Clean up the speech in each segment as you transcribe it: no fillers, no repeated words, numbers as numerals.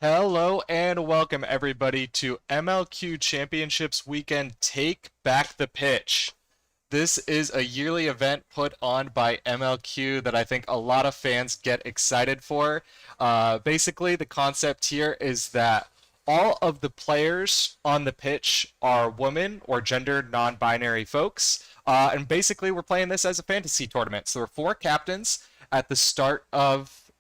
Hello and welcome everybody to MLQ Championships Weekend Take Back the Pitch. This is a yearly event put on by MLQ that I think a lot of fans get excited for. Basically, the concept here is that all of the players on the pitch are women or gender non-binary folks. And basically, we're playing this as a fantasy tournament. So there are four captains at the start of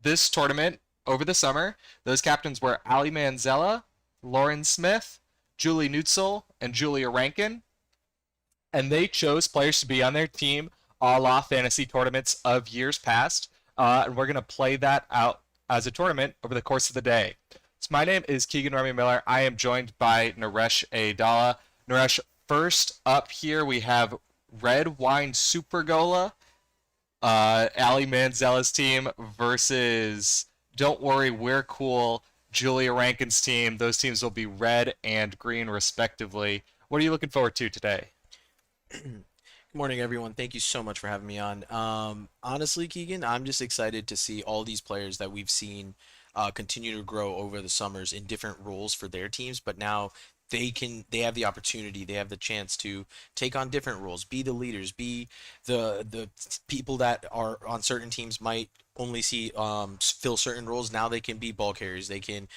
this tournament over the summer. Those captains were Ali Manzella, Lauren Smith, Julie Nutzel, and Julia Rankin. And they chose players to be on their team a la fantasy tournaments of years past. And we're going to play that out as a tournament over the course of the day. So my name is Keegan Remy Miller. I am joined by Naresh Adala. Naresh, first up here we have Red Wine Super Gola, Ali Manzella's team versus Don't Worry, We're Cool, Julia Rankin's team. Those teams will be red and green, respectively. What are you looking forward to today? Good morning, everyone. Thank you so much for having me on. Honestly, Keegan, I'm just excited to see all these players that we've seen continue to grow over the summers in different roles for their teams, but now they have the opportunity, they have the chance to take on different roles, be the leaders, be the people that are on certain teams might only see fill certain roles. Now they can be ball carriers. They can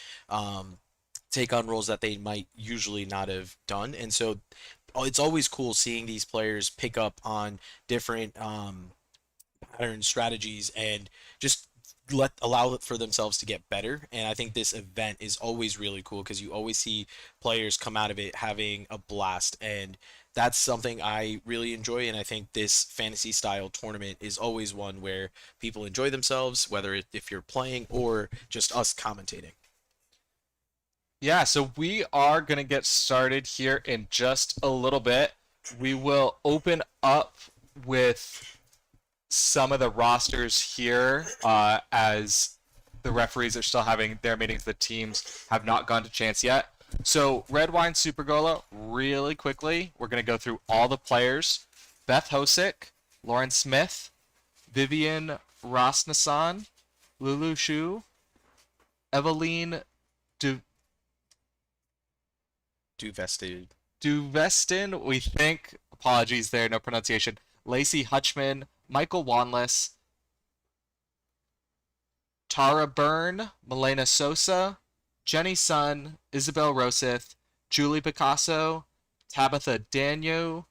take on roles that they might usually not have done, and so it's always cool seeing these players pick up on different patterns, strategies, and just let allow it for themselves to get better. And I think this event is always really cool because you always see players come out of it having a blast, and that's something I really enjoy. And I think this fantasy style tournament is always one where people enjoy themselves, whether if you're playing or just us commentating. Yeah, so we are going to get started here in just a little bit. We will open up with some of the rosters here as the referees are still having their meetings. The teams have not gone to chance yet. So, Red Wine Supergola, really quickly, we're going to go through all the players. Beth Hosick, Lauren Smith, Vivian Rosnasan, Lulu Shu, Eveline Du- Do vested. Duvestin, we think, apologies there, no pronunciation, Lacey Hutchman, Michael Wanless, Tara Byrne, Milena Sosa, Jenny Sun, Isabel Roseth, Julie Picasso, Tabitha Daniel,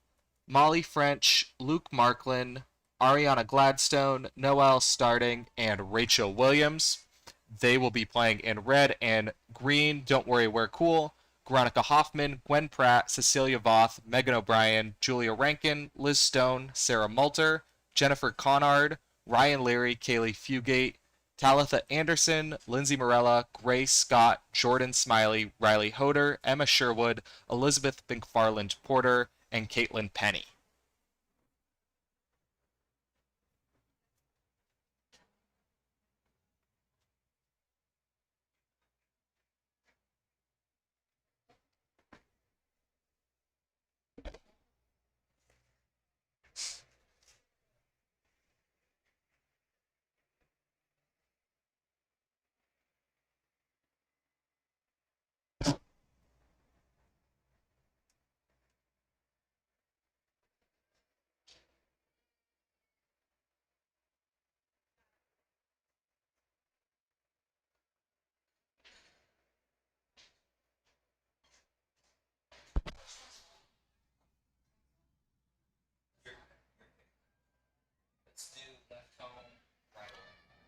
Molly French, Luke Marklin, Ariana Gladstone, Noel Starting, and Rachel Williams. They will be playing in red and green. Don't worry, we're cool. Veronica Hoffman, Gwen Pratt, Cecilia Voth, Megan O'Brien, Julia Rankin, Liz Stone, Sarah Multer, Jennifer Conard, Ryan Leary, Kaylee Fugate, Talitha Anderson, Lindsay Morella, Grace Scott, Jordan Smiley, Riley Hoder, Emma Sherwood, Elizabeth McFarland Porter, and Caitlin Penny.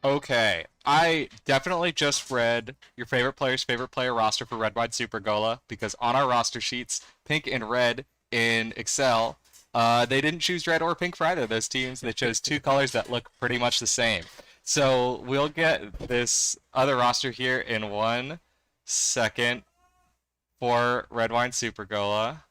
Okay, I definitely just read your favorite player's favorite player roster for Red Wide Super Gola because on our roster sheets, pink and red in Excel, they didn't choose red or pink for either of those teams. They chose two colors that look pretty much the same. So we'll get this other roster here in 1 second for Red Wine Super Gola.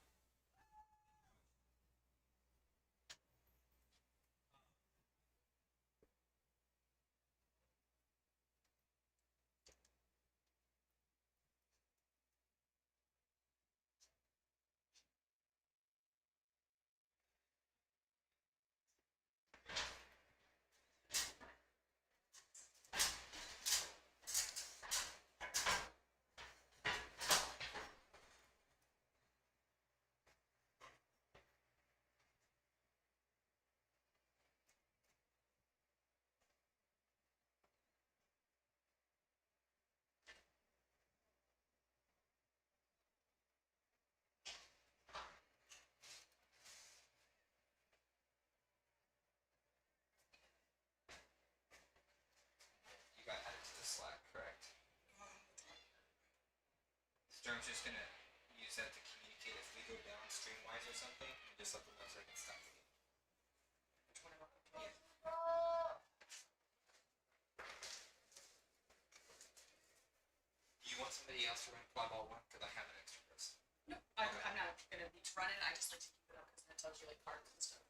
was just gonna use that to communicate if we go down stream-wise or something, and just let them know so they can stop the game. Which one of them? Do you want somebody else to run Quadball 1? Because I have an extra person. No, I'm not gonna need to run it. I just like to keep it up because that tells you like cards and stuff.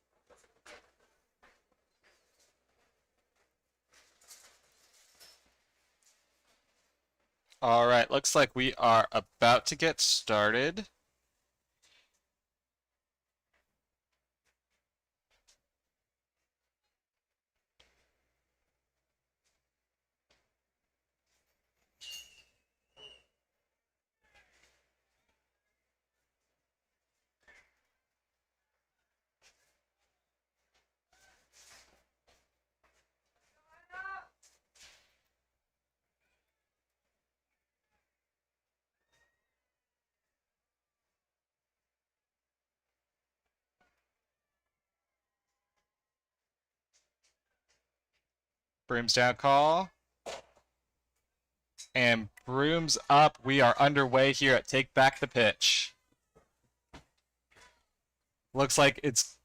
All right, looks like we are about to get started. Brooms down call. And brooms up. We are underway here at Take Back the Pitch. Looks like it's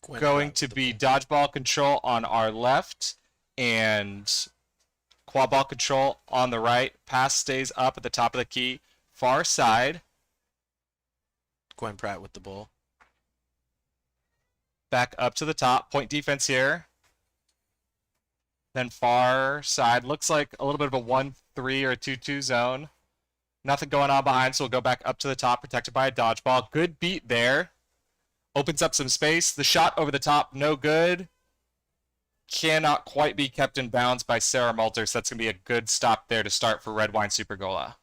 going to be dodgeball control on our left and quadball control on the right. Pass stays up at the top of the key. Far side. Gwen Pratt with the ball. Back up to the top. Point defense here. Then far side. Looks like a little bit of a 1-3 or a 2-2 zone. Nothing going on behind, so we'll go back up to the top, protected by a dodgeball. Good beat there. Opens up some space. The shot over the top, no good. Cannot quite be kept in bounds by Sarah Malter, so that's going to be a good stop there to start for Red Wine Super Gola.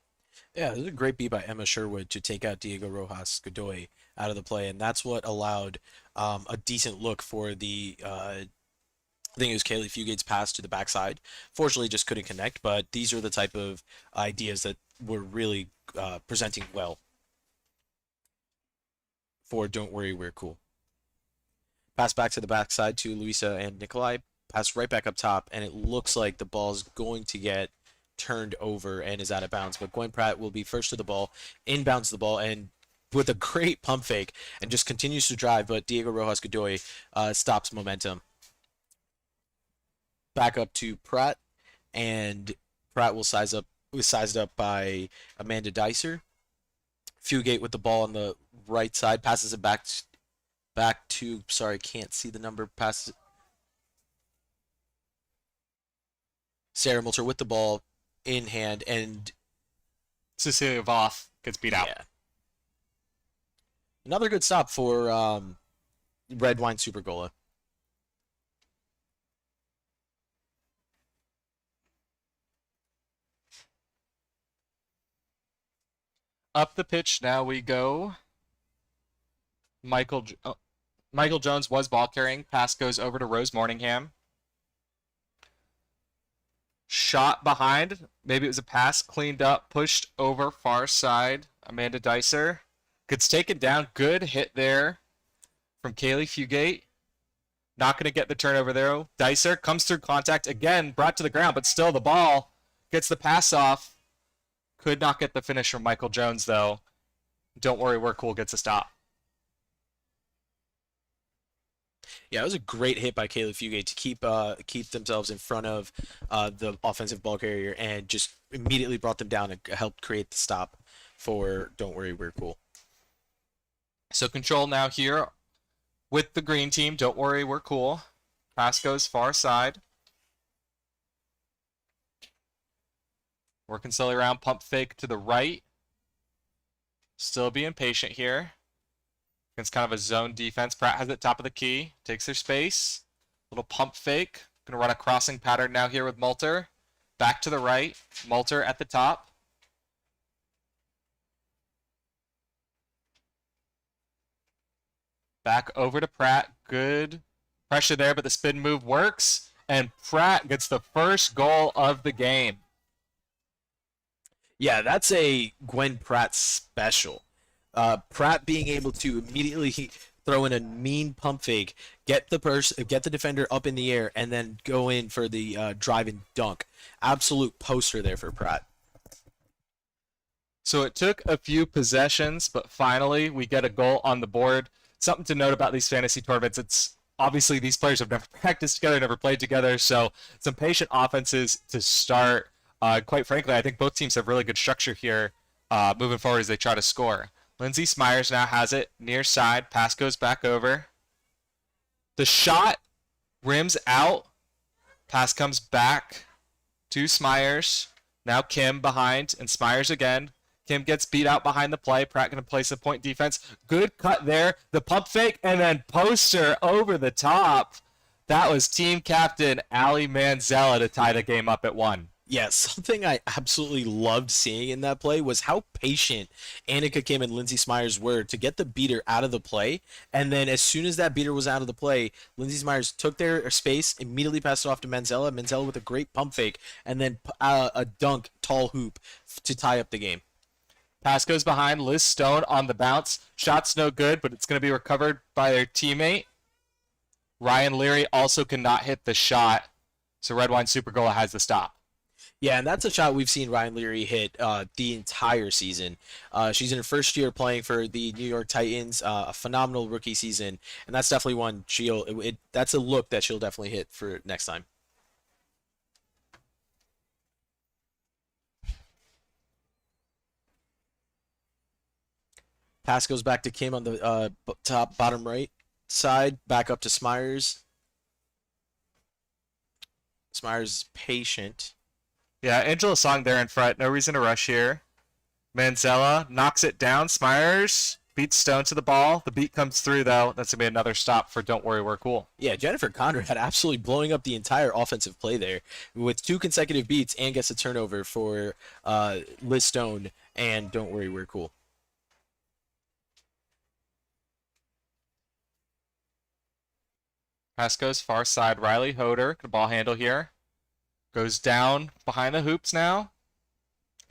Yeah, it was a great beat by Emma Sherwood to take out Diego Rojas Godoy out of the play, and that's what allowed a decent look for the I think it was Kaylee Fugate's pass to the backside. Fortunately, just couldn't connect, but these are the type of ideas that were really presenting well for Don't Worry, We're Cool. Pass back to the backside to Luisa and Nikolai. Pass right back up top, and it looks like the ball's going to get turned over and is out of bounds. But Gwen Pratt will be first to the ball, inbounds the ball, and with a great pump fake, and just continues to drive, but Diego Rojas Godoy stops momentum. Back up to Pratt, and Pratt was sized up by Amanda Dicer. Fugate with the ball on the right side, passes it back to, sorry, can't see the number, passes it. Sarah Multer with the ball in hand, and Cecilia Voth gets beat out. yeah. Another good stop for Red Wine Super Gola. Up the pitch now we go. Michael Jones was ball carrying. Pass goes over to Rose Morningham. Shot behind. Maybe it was a pass. Cleaned up. Pushed over far side. Amanda Dicer. Gets taken down. Good hit there from Kaylee Fugate. Not going to get the turnover there. Dicer comes through contact again. Brought to the ground, but still the ball gets the pass off. Could not get the finish from Michael Jones, though. Don't Worry, We're Cool gets a stop. Yeah, it was a great hit by Kaylee Fugate to keep themselves in front of the offensive ball carrier and just immediately brought them down and helped create the stop for Don't Worry, We're Cool. So control now here with the green team. Don't Worry, We're Cool. Pass goes far side. Working slowly around, pump fake to the right. Still being patient here. It's kind of a zone defense. Pratt has it top of the key. Takes their space. Little pump fake. Gonna run a crossing pattern now here with Multer. Back to the right. Multer at the top. Back over to Pratt. Good pressure there, but the spin move works. And Pratt gets the first goal of the game. Yeah, that's a Gwen Pratt special. Pratt being able to immediately throw in a mean pump fake, get the defender up in the air, and then go in for the drive and dunk. Absolute poster there for Pratt. So it took a few possessions, but finally we get a goal on the board. Something to note about these fantasy tournaments, it's obviously these players have never practiced together, never played together, so some patient offenses to start. Quite frankly, I think both teams have really good structure here moving forward as they try to score. Lindsey Smyers now has it near side. Pass goes back over. The shot rims out. Pass comes back to Smyers. Now Kim behind and Smyers again. Kim gets beat out behind the play. Pratt going to play some point defense. Good cut there. The pump fake and then poster over the top. That was team captain Ali Manzella to tie the game up at 1. Yeah, something I absolutely loved seeing in that play was how patient Annika Kim and Lindsey Smyers were to get the beater out of the play. And then as soon as that beater was out of the play, Lindsey Smyers took their space, immediately passed it off to Manzella. Manzella with a great pump fake, and then a dunk, tall hoop to tie up the game. Pass goes behind. Liz Stone on the bounce. Shot's no good, but it's going to be recovered by their teammate. Ryan Leary also cannot hit the shot, so Red Wine Supergola has the stop. Yeah, and that's a shot we've seen Ryan Leary hit the entire season. She's in her first year playing for the New York Titans, a phenomenal rookie season, and that's definitely one that's a look that she'll definitely hit for next time. Pass goes back to Kim on the bottom right side, back up to Smyers. Smyers is patient. Yeah, Angela Song there in front. No reason to rush here. Manzella knocks it down. Smyers beats Stone to the ball. The beat comes through, though. That's going to be another stop for Don't Worry, We're Cool. Yeah, Jennifer Conrad absolutely blowing up the entire offensive play there with 2 consecutive beats and gets a turnover for Liz Stone and Don't Worry, We're Cool. Pass goes far side. Riley Hoder, the ball handle here. Goes down behind the hoops now.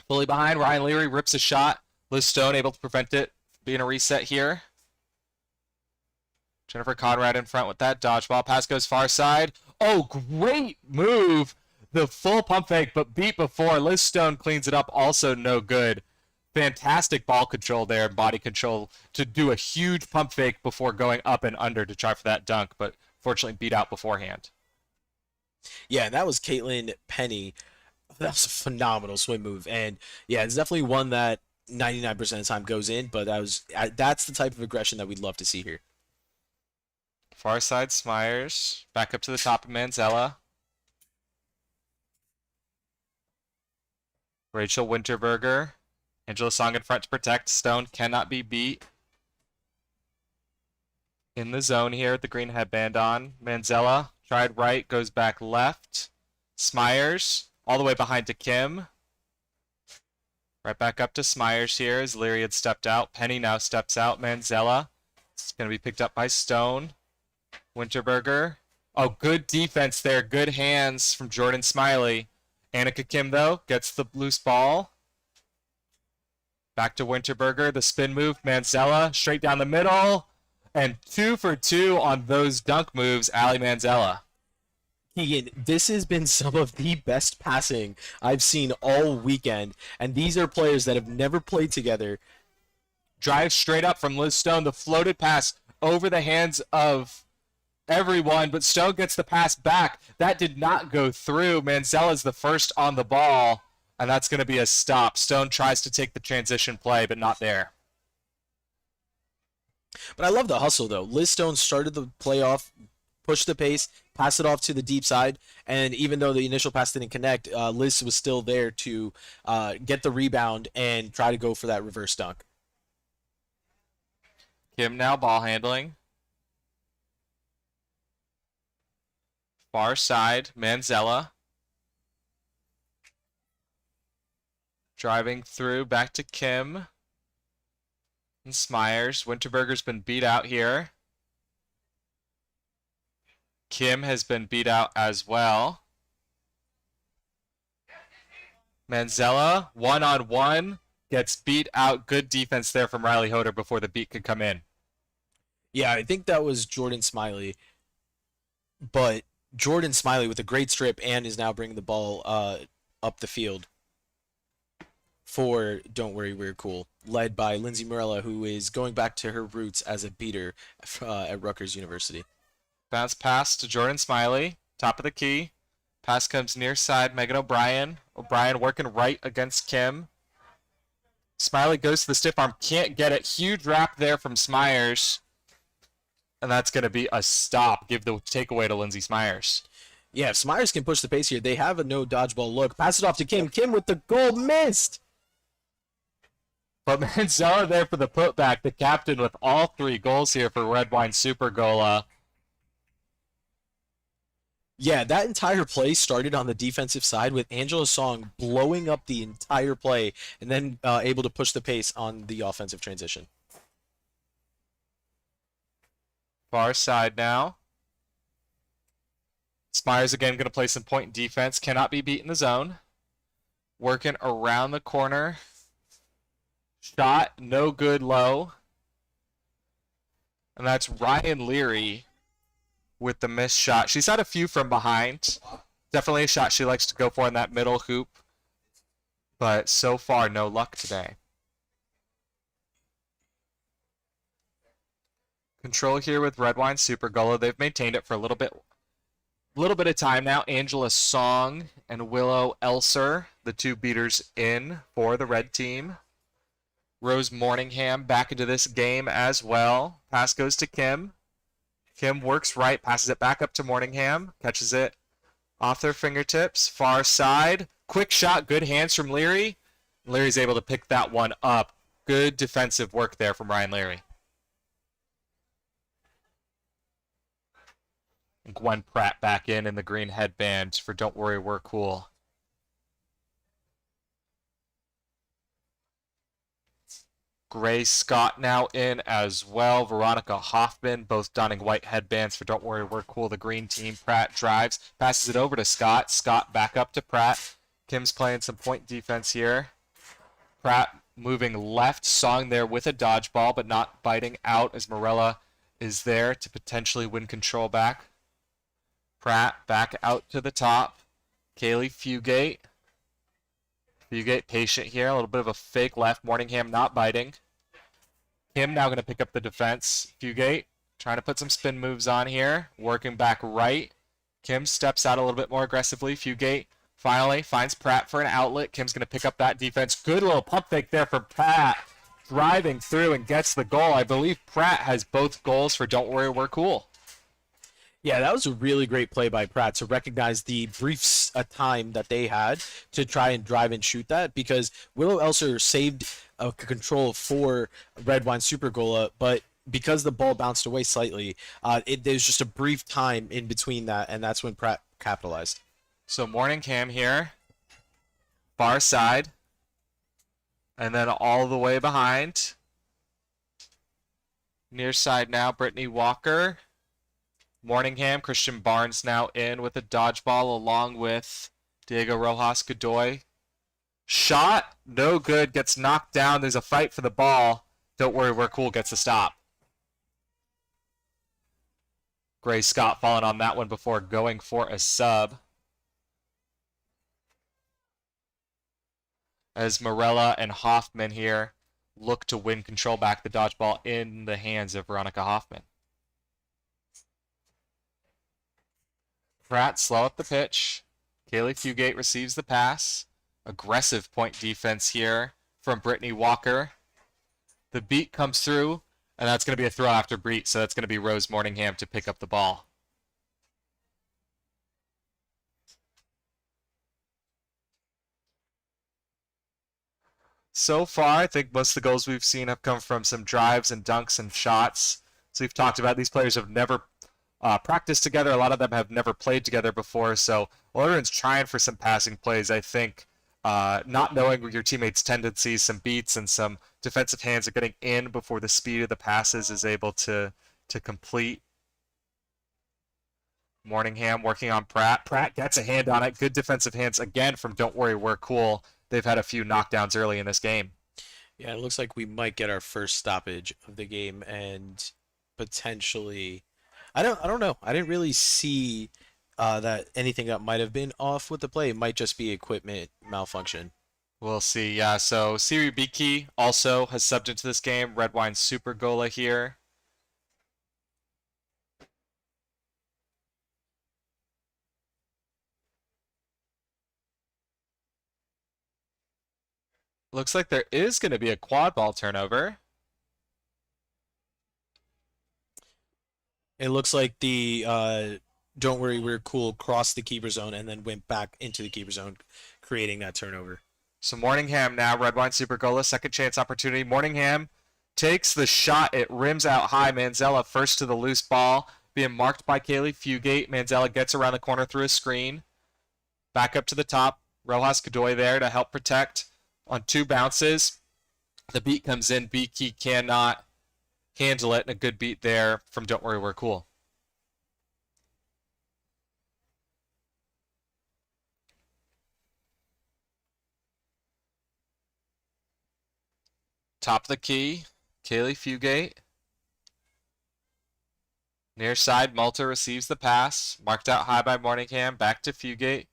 Fully behind. Ryan Leary rips a shot. Liz Stone able to prevent it being a reset here. Jennifer Conrad in front with that dodgeball. Pass goes far side. Oh, great move. The full pump fake, but beat before. Liz Stone cleans it up. Also no good. Fantastic ball control there, body control to do a huge pump fake before going up and under to try for that dunk, but fortunately beat out beforehand. Yeah, and that was Caitlin Penny. That was a phenomenal swim move. And yeah, it's definitely one that 99% of the time goes in, but that's the type of aggression that we'd love to see here. Far side Smyers. Back up to the top of Manzella. Rachel Winterberger. Angela Song in front to protect. Stone cannot be beat. In the zone here with the green headband on. Manzella tried right, goes back left. Smyers all the way behind to Kim. Right back up to Smyers here as Leary had stepped out. Penny now steps out. Manzella. It's going to be picked up by Stone. Winterberger. Oh, good defense there. Good hands from Jordan Smiley. Annika Kim, though, gets the loose ball. Back to Winterberger. The spin move. Manzella straight down the middle. And 2 for 2 on those dunk moves, Ali Manzella. Keegan, this has been some of the best passing I've seen all weekend. And these are players that have never played together. Drive straight up from Liz Stone. The floated pass over the hands of everyone, but Stone gets the pass back. That did not go through. Manzella's the first on the ball, and that's going to be a stop. Stone tries to take the transition play, but not there. But I love the hustle, though. Liz Stone started the play off, pushed the pace, passed it off to the deep side, and even though the initial pass didn't connect, Liz was still there to get the rebound and try to go for that reverse dunk. Kim now ball handling. Far side, Manzella. Driving through, back to Kim. And Smyers. Winterberger's been beat out here. Kim has been beat out as well. Manzella, one-on-one, gets beat out. Good defense there from Riley Hoder before the beat could come in. Yeah, I think that was Jordan Smiley. But Jordan Smiley with a great strip and is now bringing the ball up the field. for Don't Worry We're Cool, led by Lindsay Morella, who is going back to her roots as a beater at Rutgers University. Bounce pass to Jordan Smiley. Top of the key. Pass comes near side. Megan O'Brien. O'Brien working right against Kim. Smiley goes to the stiff arm. Can't get it. Huge wrap there from Smyers. And that's going to be a stop. Give the takeaway to Lindsay Smyers. Yeah, if Smyers can push the pace here, they have a no dodgeball look. Pass it off to Kim. Kim with the goal, missed. But Manzella there for the putback. The captain with all 3 goals here for Red Wine Super Gola. Yeah, that entire play started on the defensive side with Angela Song blowing up the entire play and then able to push the pace on the offensive transition. Far side now. Smyers again going to play some point defense. Cannot be beat in the zone. Working around the corner. Shot, no good, low. And that's Ryan Leary with the missed shot. She's had a few from behind. Definitely a shot she likes to go for in that middle hoop. But so far, no luck today. Control here with Red Wine Super Gola. They've maintained it for a little bit of time now. Angela Song and Willow Elser, the 2 beaters in for the red team. Rose Morningham back into this game as well. Pass goes to Kim. Kim works right, passes it back up to Morningham, catches it off their fingertips. Far side, quick shot, good hands from Leary. Leary's able to pick that one up. Good defensive work there from Ryan Leary. Gwen Pratt back in the green headband for Don't Worry We're Cool. Gray Scott now in as well. Veronica Hoffman, both donning white headbands for Don't Worry We're Cool, the green team. Pratt drives, passes it over to Scott. Scott back up to Pratt. Kim's playing some point defense here. Pratt moving left. Song there with a dodgeball, but not biting out as Morella is there to potentially win control back. Pratt back out to the top. Kaylee Fugate. Fugate patient here. A little bit of a fake left. Morningham not biting. Kim now going to pick up the defense. Fugate trying to put some spin moves on here. Working back right. Kim steps out a little bit more aggressively. Fugate finally finds Pratt for an outlet. Kim's going to pick up that defense. Good little pump fake there for Pratt. Driving through and gets the goal. I believe Pratt has both goals for Don't Worry We're Cool. Yeah, that was a really great play by Pratt to recognize the brief time that they had to try and drive and shoot that, because Willow Elser saved a control for Red Wine Super Gola, but because the ball bounced away slightly, there's just a brief time in between that, and that's when Pratt capitalized. So Morningham here, far side, and then all the way behind. Near side now, Brittany Walker. Morningham, Christian Barnes now in with a dodgeball along with Diego Rojas Godoy. Shot, no good, gets knocked down. There's a fight for the ball. Don't Worry We're Cool gets a stop. Gray Scott falling on that one before going for a sub. As Morella and Hoffman here look to win control back, the dodgeball in the hands of Veronica Hoffman. Pratt slow up the pitch. Kaylee Fugate receives the pass. Aggressive point defense here from Brittany Walker. The beat comes through, and that's going to be a throw after beat, so that's going to be Rose Morningham to pick up the ball. So far, I think most of the goals we've seen have come from some drives and dunks and shots. So we've talked about these players have never practiced together. A lot of them have never played together before, so while everyone's trying for some passing plays, I think not knowing your teammates' tendencies, some beats, and some defensive hands are getting in before the speed of the passes is able to complete. Morningham working on Pratt. Pratt gets a hand on it. Good defensive hands again from Don't Worry We're Cool. They've had a few knockdowns early in this game. Yeah, it looks like we might get our first stoppage of the game, and potentially, I don't know. I didn't really see that anything that might have been off with the play. It might just be equipment malfunction. We'll see. Yeah, so Siri Biki also has subbed into this game. Red Wine Super Gola here. Looks like there is going to be a quad ball turnover. It looks like the don't worry, we're cool crossed the keeper zone and then went back into the keeper zone, creating that turnover. So Morningham now, Red Wine Super Gola, second chance opportunity. Morningham takes the shot. It rims out high. Manzella first to the loose ball, being marked by Kaylee Fugate. Manzella gets around the corner through a screen. Back up to the top. Rojas Godoy there to help protect on 2 bounces. The beat comes in. Beaky cannot handle it, and a good beat there from Don't Worry We're Cool. Top of the key, Kaylee Fugate. Near side, Malta receives the pass. Marked out high by Morningham. Back to Fugate.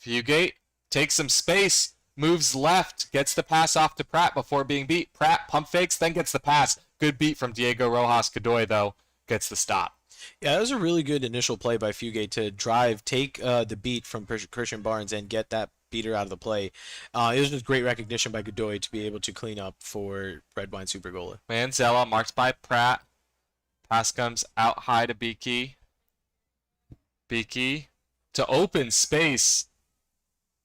Fugate takes some space, moves left, gets the pass off to Pratt before being beat. Pratt pump fakes, then gets the pass. Good beat from Diego Rojas Godoy, though. Gets the stop. Yeah, that was a really good initial play by Fugate to drive, take the beat from Christian Barnes and get that beater out of the play. It was just great recognition by Godoy to be able to clean up for Red Wine Super Gola. Manzella marked by Pratt. Pass comes out high to Beaky. Beaky to open space.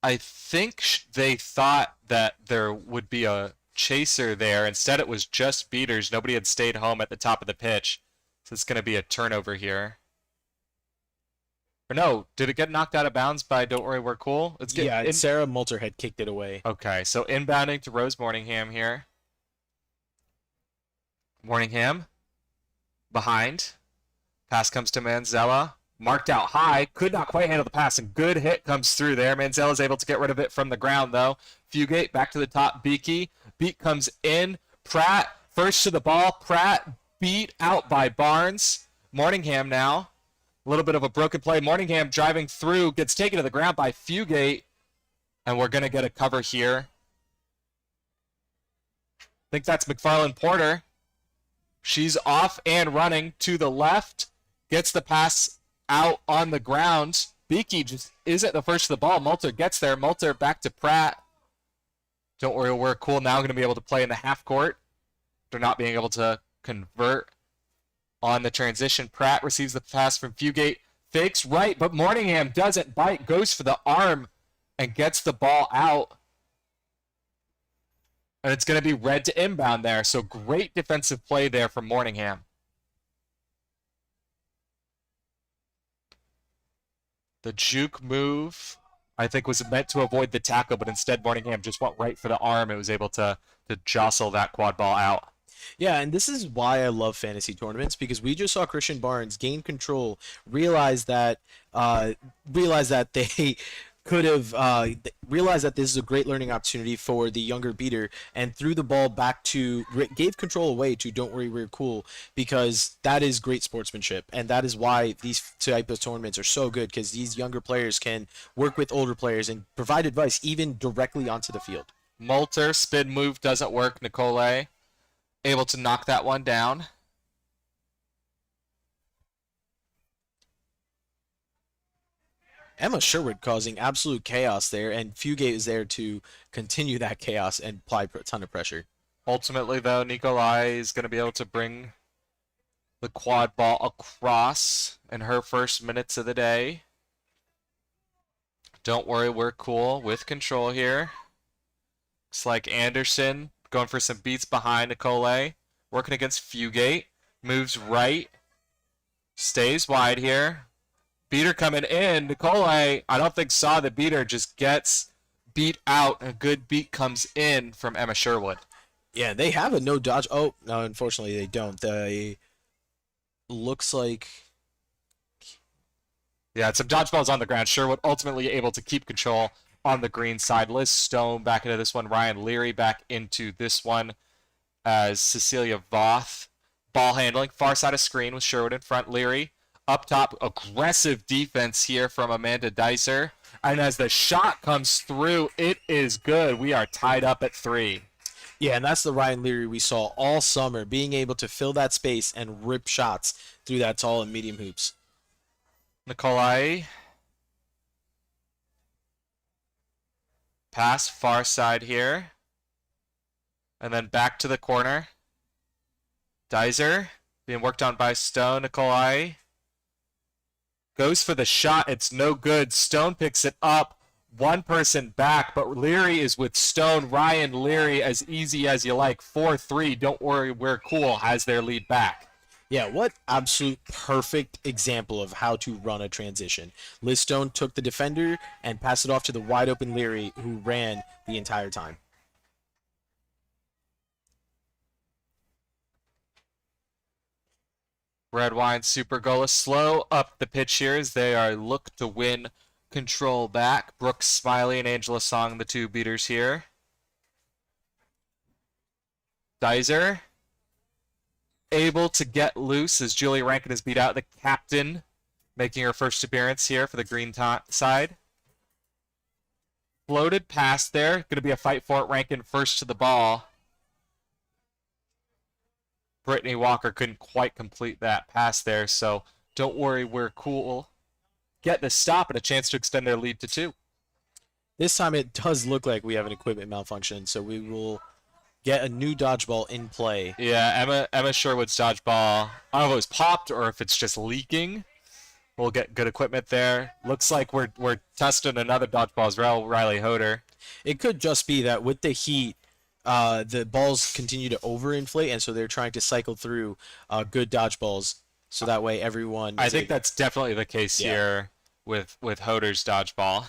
I think they thought that there would be a chaser there. Instead, it was just beaters. Nobody had stayed home at the top of the pitch. So it's going to be a turnover here. Or no, did it get knocked out of bounds by Don't Worry We're Cool? Sarah Multer had kicked it away. Okay, so inbounding to Rose Morningham here. Morningham behind. Pass comes to Manzella. Marked out high. Could not quite handle the pass. And good hit comes through there. Manzella's able to get rid of it from the ground, though. Fugate back to the top. Beaky. Beat comes in. Pratt first to the ball. Pratt beat out by Barnes. Morningham now. A little bit of a broken play. Morningham driving through. Gets taken to the ground by Fugate. And we're going to get a cover here. I think that's McFarland Porter. She's off and running to the left. Gets the pass out on the ground. Beaky just isn't the first to the ball. Multer gets there. Multer back to Pratt. Don't worry, we're cool now. Going to be able to play in the half court. They're not being able to convert on the transition. Pratt receives the pass from Fugate. Fakes right, but Morningham doesn't bite. Goes for the arm and gets the ball out. And it's going to be red to inbound there. So great defensive play there from Morningham. The juke move, I think, was meant to avoid the tackle, but instead Morningham just went right for the arm and was able to jostle that quad ball out. Yeah, and this is why I love fantasy tournaments, because we just saw Christian Barnes gain control, realize that they could have realized that this is a great learning opportunity for the younger beater and threw the ball back gave control away to Don't Worry We're Cool, because that is great sportsmanship, and that is why these type of tournaments are so good, because these younger players can work with older players and provide advice even directly onto the field. Multer, spin move doesn't work. Nicole able to knock that one down. Emma Sherwood causing absolute chaos there, and Fugate is there to continue that chaos and apply a ton of pressure. Ultimately, though, Nikolai is going to be able to bring the quad ball across in her first minutes of the day. Don't worry, we're cool with control here. Looks like Anderson going for some beats behind Nicole. Working against Fugate. Moves right. Stays wide here. Beater coming in. Nicole, I don't think saw the beater. Just gets beat out. A good beat comes in from Emma Sherwood. Yeah, they have a no dodge. Oh, no, unfortunately they don't. They looks like... Yeah, some dodgeballs on the ground. Sherwood ultimately able to keep control on the green side. Liz Stone back into this one. Ryan Leary back into this one as Cecilia Voth. Ball handling. Far side of screen with Sherwood in front. Leary Up top, aggressive defense here from Amanda Dicer. And as the shot comes through, it is good. We are tied up at 3. Yeah, and that's the Ryan Leary we saw all summer, being able to fill that space and rip shots through that tall and medium hoops. Nikolai. Pass far side here. And then back to the corner. Dicer being worked on by Stone. Nikolai goes for the shot. It's no good. Stone picks it up. One person back, but Leary is with Stone. Ryan Leary, as easy as you like. 4-3. Don't worry, we're cool. Has their lead back. Yeah, what absolute perfect example of how to run a transition. Liz Stone took the defender and passed it off to the wide open Leary, who ran the entire time. Red Wine Super Gola slow up the pitch here as they are look to win control back. Brooks Smiley and Angela Song, the two beaters here. Dicer able to get loose as Julie Rankin has beat out the captain, making her first appearance here for the green side. Floated pass there. Going to be a fight for it. Rankin first to the ball. Brittany Walker couldn't quite complete that pass there, so don't worry, we're cool. Get the stop and a chance to extend their lead to 2. This time it does look like we have an equipment malfunction, so we will get a new dodgeball in play. Yeah, Emma Sherwood's dodgeball, I don't know if it was popped or if it's just leaking. We'll get good equipment there. Looks like we're testing another dodgeball as well, Riley Hoder. It could just be that with the heat, the balls continue to overinflate, and so they're trying to cycle through good dodgeballs, so that way everyone... I think that's definitely the case here with Hoder's dodgeball.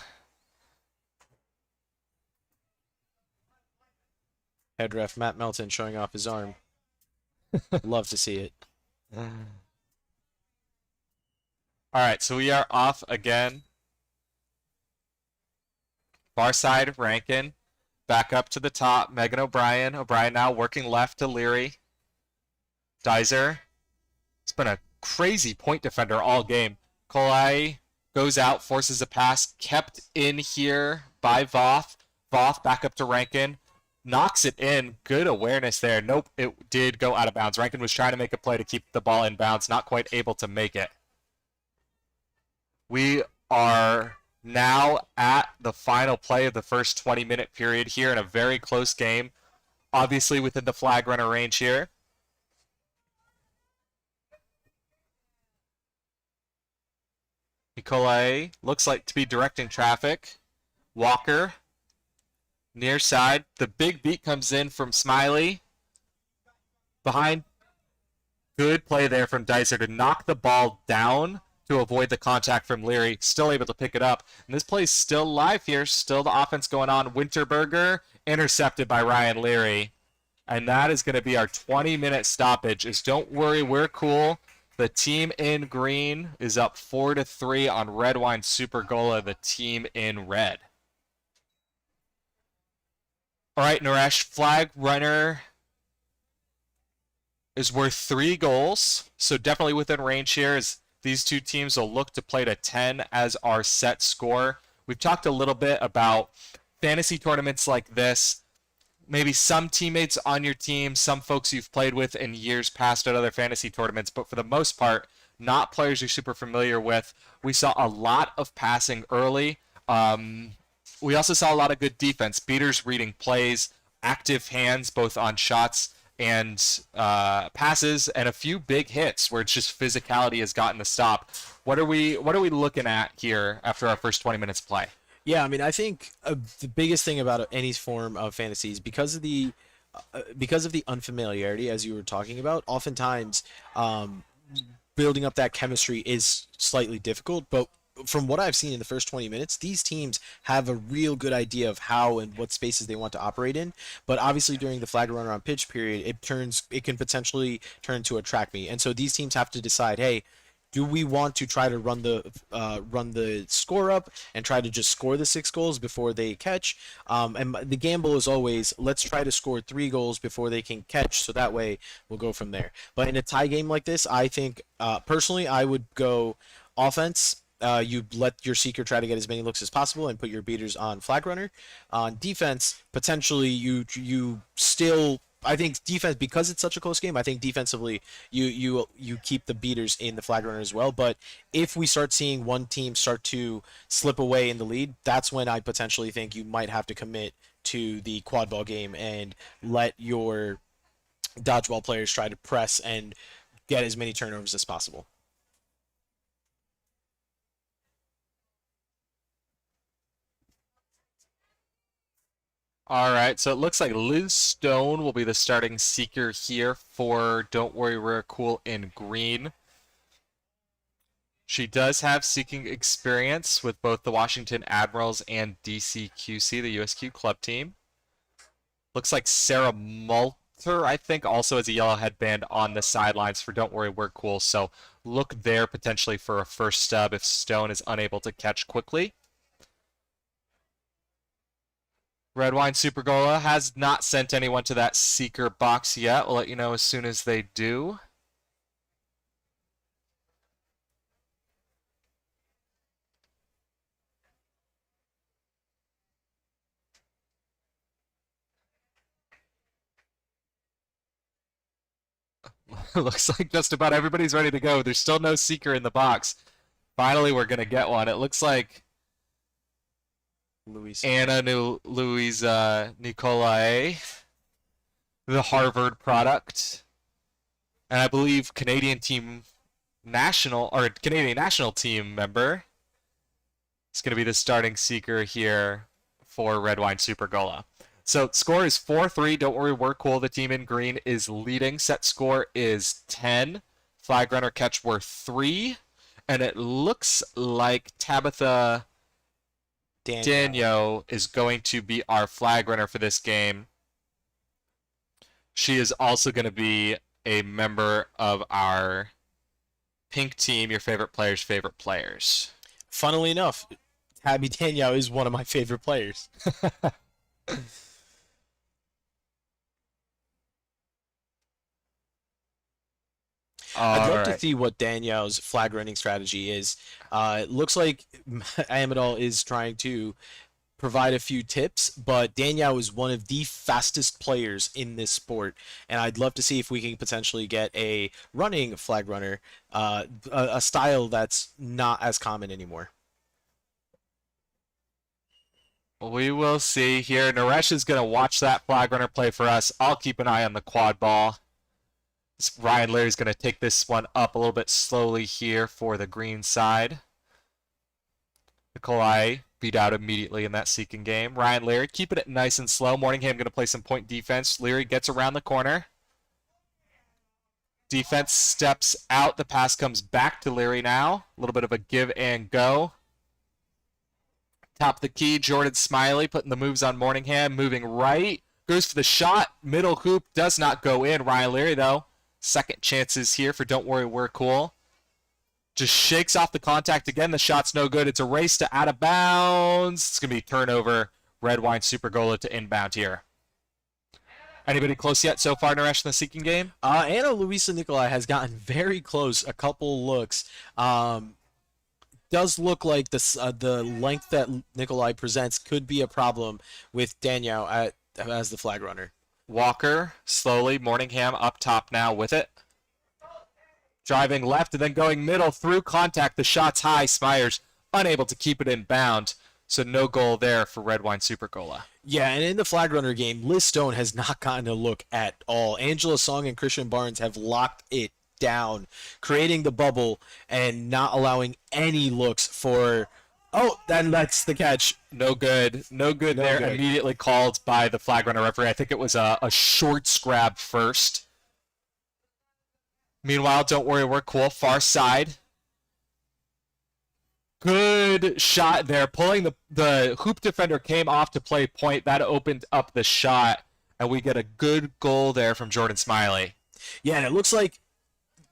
Head ref Matt Melton showing off his arm. Love to see it. All right, so we are off again. Far side, Rankin. Back up to the top, Megan O'Brien. O'Brien now working left to Leary. Dicer. It's been a crazy point defender all game. Kolai goes out, forces a pass, kept in here by Voth. Voth back up to Rankin. Knocks it in. Good awareness there. Nope, it did go out of bounds. Rankin was trying to make a play to keep the ball in bounds, not quite able to make it. We are now at the final play of the first 20-minute period here in a very close game. Obviously within the flag runner range here. Nikolai looks like to be directing traffic. Walker, near side. The big beat comes in from Smiley. Behind. Good play there from Dicer to knock the ball down to avoid the contact from Leary. Still able to pick it up. And this play's still live here. Still the offense going on. Winterberger intercepted by Ryan Leary. And that is going to be our 20-minute stoppage. Is don't worry, we're cool. The team in green is up 4-3 on Red Wine Super Gola, the team in red. All right, Naresh, flag runner is worth 3 goals. So definitely within range here as these two teams will look to play to 10 as our set score. We've talked a little bit about fantasy tournaments like this. Maybe some teammates on your team, some folks you've played with in years past at other fantasy tournaments, but for the most part, not players you're super familiar with. We saw a lot of passing early. We also saw a lot of good defense. Beaters reading plays, active hands both on shots and passes, and a few big hits where it's just physicality has gotten the stop. What are we looking at here after our first 20 minutes of play? Yeah, I mean, I think the biggest thing about any form of fantasy is because of the unfamiliarity, as you were talking about. Oftentimes, building up that chemistry is slightly difficult. But from what I've seen in the first 20 minutes, these teams have a real good idea of how and what spaces they want to operate in. But obviously, during the flag runner on pitch period, it can potentially turn into a track meet, and so these teams have to decide, hey, Do we want to try to run the score up and try to just score the 6 goals before they catch? And the gamble is always, let's try to score 3 goals before they can catch, so that way we'll go from there. But in a tie game like this, I think personally I would go offense. You let your seeker try to get as many looks as possible and put your beaters on flag runner. On defense, potentially you still, I think defense, because it's such a close game, I think defensively you keep the beaters in the flag runner as well. But if we start seeing one team start to slip away in the lead, that's when I potentially think you might have to commit to the quad ball game and let your dodgeball players try to press and get as many turnovers as possible. All right, so it looks like Liz Stone will be the starting seeker here for Don't Worry We're Cool in green. She does have seeking experience with both the Washington Admirals and DCQC, the USQ club team. Looks like Sarah Malter, I think, also has a yellow headband on the sidelines for Don't Worry We're Cool, so look there potentially for a first stub if Stone is unable to catch quickly. Red Wine Supergola has not sent anyone to that seeker box yet. We'll let you know as soon as they do. Looks like just about everybody's ready to go. There's still no seeker in the box. Finally, we're going to get one. It looks like Anna Louisa Nicolai, the Harvard product, and I believe Canadian national team member is going to be the starting seeker here for Red Wine Supergola. So score is 4-3. Don't worry, we're cool. The team in green is leading. Set score is 10. Flag runner catch were 3, and it looks like Tabitha Daniel is going to be our flag runner for this game. She is also going to be a member of our pink team, your favorite players. Funnily enough, Tabby Danielle is one of my favorite players. I'd love to see what Danielle's flag running strategy is. It looks like Amadal is trying to provide a few tips, but Danielle is one of the fastest players in this sport, and I'd love to see if we can potentially get a running flag runner, a style that's not as common anymore. We will see here. Naresh is going to watch that flag runner play for us. I'll keep an eye on the quad ball. Ryan Leary's going to take this one up a little bit slowly here for the green side. Nikolai beat out immediately in that seeking game. Ryan Leary keeping it nice and slow. Morningham going to play some point defense. Leary gets around the corner. Defense steps out. The pass comes back to Leary now. A little bit of a give and go. Top of the key, Jordan Smiley putting the moves on Morningham. Moving right. Goes for the shot. Middle hoop does not go in. Ryan Leary, though. Second chances here for Don't Worry, We're Cool. Just shakes off the contact again. The shot's no good. It's a race to out of bounds. It's going to be turnover. Red Wine Supergola to inbound here. Anybody close yet so far, Naresh, in the seeking game? Anna Luisa Nicolai has gotten very close. A couple looks. Does look like the length that Nicolai presents could be a problem with Danielle as the flag runner. Walker, slowly, Morningham up top now with it. Driving left and then going middle through contact. The shot's high. Smyers unable to keep it in bound. So no goal there for Red Wine Supergola. Yeah, and in the flag runner game, Liz Stone has not gotten a look at all. Angela Song and Christian Barnes have locked it down, creating the bubble and not allowing any looks for... Oh, then that's the catch. No good. No good there. Good. Immediately called by the flag runner referee. I think it was a short scrab first. Meanwhile, Don't Worry, We're Cool. Far side. Good shot there. Pulling the hoop defender came off to play point. That opened up the shot. And we get a good goal there from Jordan Smiley. Yeah, and it looks like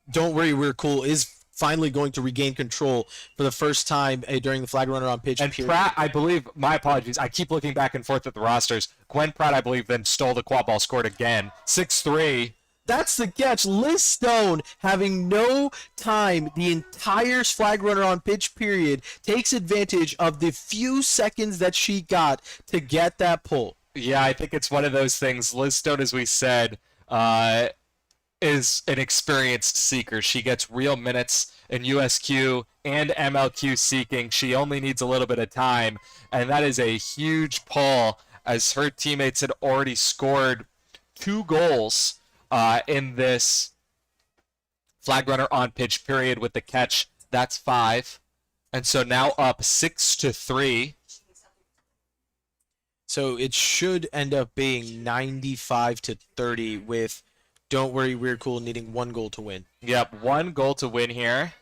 Don't Worry, We're Cool is finally going to regain control for the first time during the flag runner on pitch. And period. Pratt, I believe, my apologies, I keep looking back and forth at the rosters. Gwen Pratt, I believe, then stole the quad ball, scored again. 6-3. That's the catch. Liz Stone, having no time the entire flag runner on pitch period, takes advantage of the few seconds that she got to get that pull. Yeah, I think it's one of those things. Liz Stone, as we said, is an experienced seeker. She gets real minutes in USQ and MLQ seeking. She only needs a little bit of time, and that is a huge pull, as her teammates had already scored 2 goals in this flag runner on pitch period with the catch. That's 5. And so now up 6-3. So it should end up being 95-30 with Don't Worry We're Cool needing 1 goal to win. Yep, 1 goal to win here.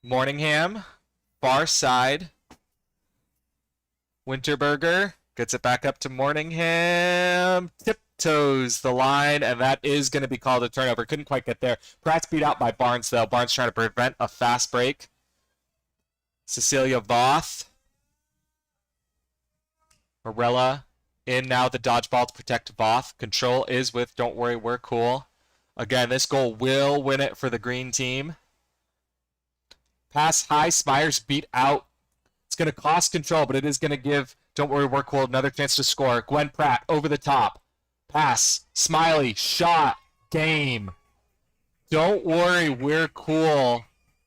Morningham, far side. Winterberger gets it back up to Morningham. Tiptoes the line, and that is going to be called a turnover. Couldn't quite get there. Pratt's beat out by Barnes, though. Barnes trying to prevent a fast break. Cecilia Voth. Morella in now the dodgeball to protect Voth. Control is with Don't Worry We're Cool. Again, this goal will win it for the green team. Pass high. Smyers beat out. It's going to cost Control, but it is going to give Don't Worry We're Cool another chance to score. Gwen Pratt over the top. Pass. Smiley. Shot. Game. Don't Worry We're Cool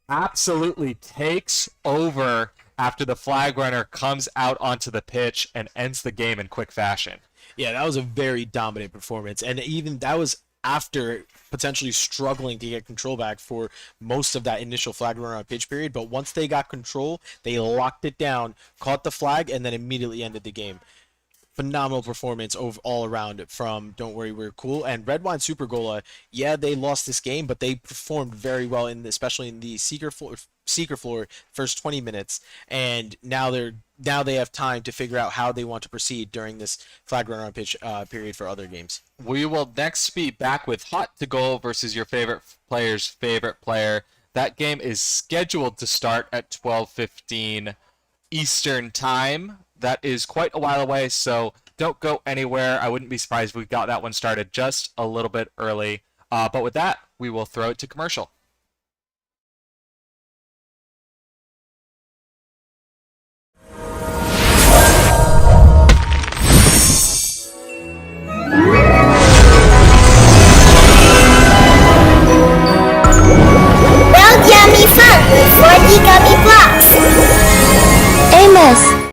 absolutely takes over after the flag runner comes out onto the pitch and ends the game in quick fashion. Yeah, that was a very dominant performance. And even that was after potentially struggling to get control back for most of that initial flag runner on pitch period. But once they got control, they locked it down, caught the flag, and then immediately ended the game. Phenomenal performance all around from Don't Worry We're Cool. And Red Wine Super Gola, yeah, they lost this game, but they performed very well, especially in the Seeker floor first 20 minutes. And now they have time to figure out how they want to proceed during this flag runner on pitch period for other games. We will next be back with Hot to Goal versus your favorite player's favorite player. That game is scheduled to start at 12:15 Eastern Time. That is quite a while away, so don't go anywhere. I wouldn't be surprised if we got that one started just a little bit early. But with that, we will throw it to commercial. Well, yummy fun with 4D gummy blocks. Amos.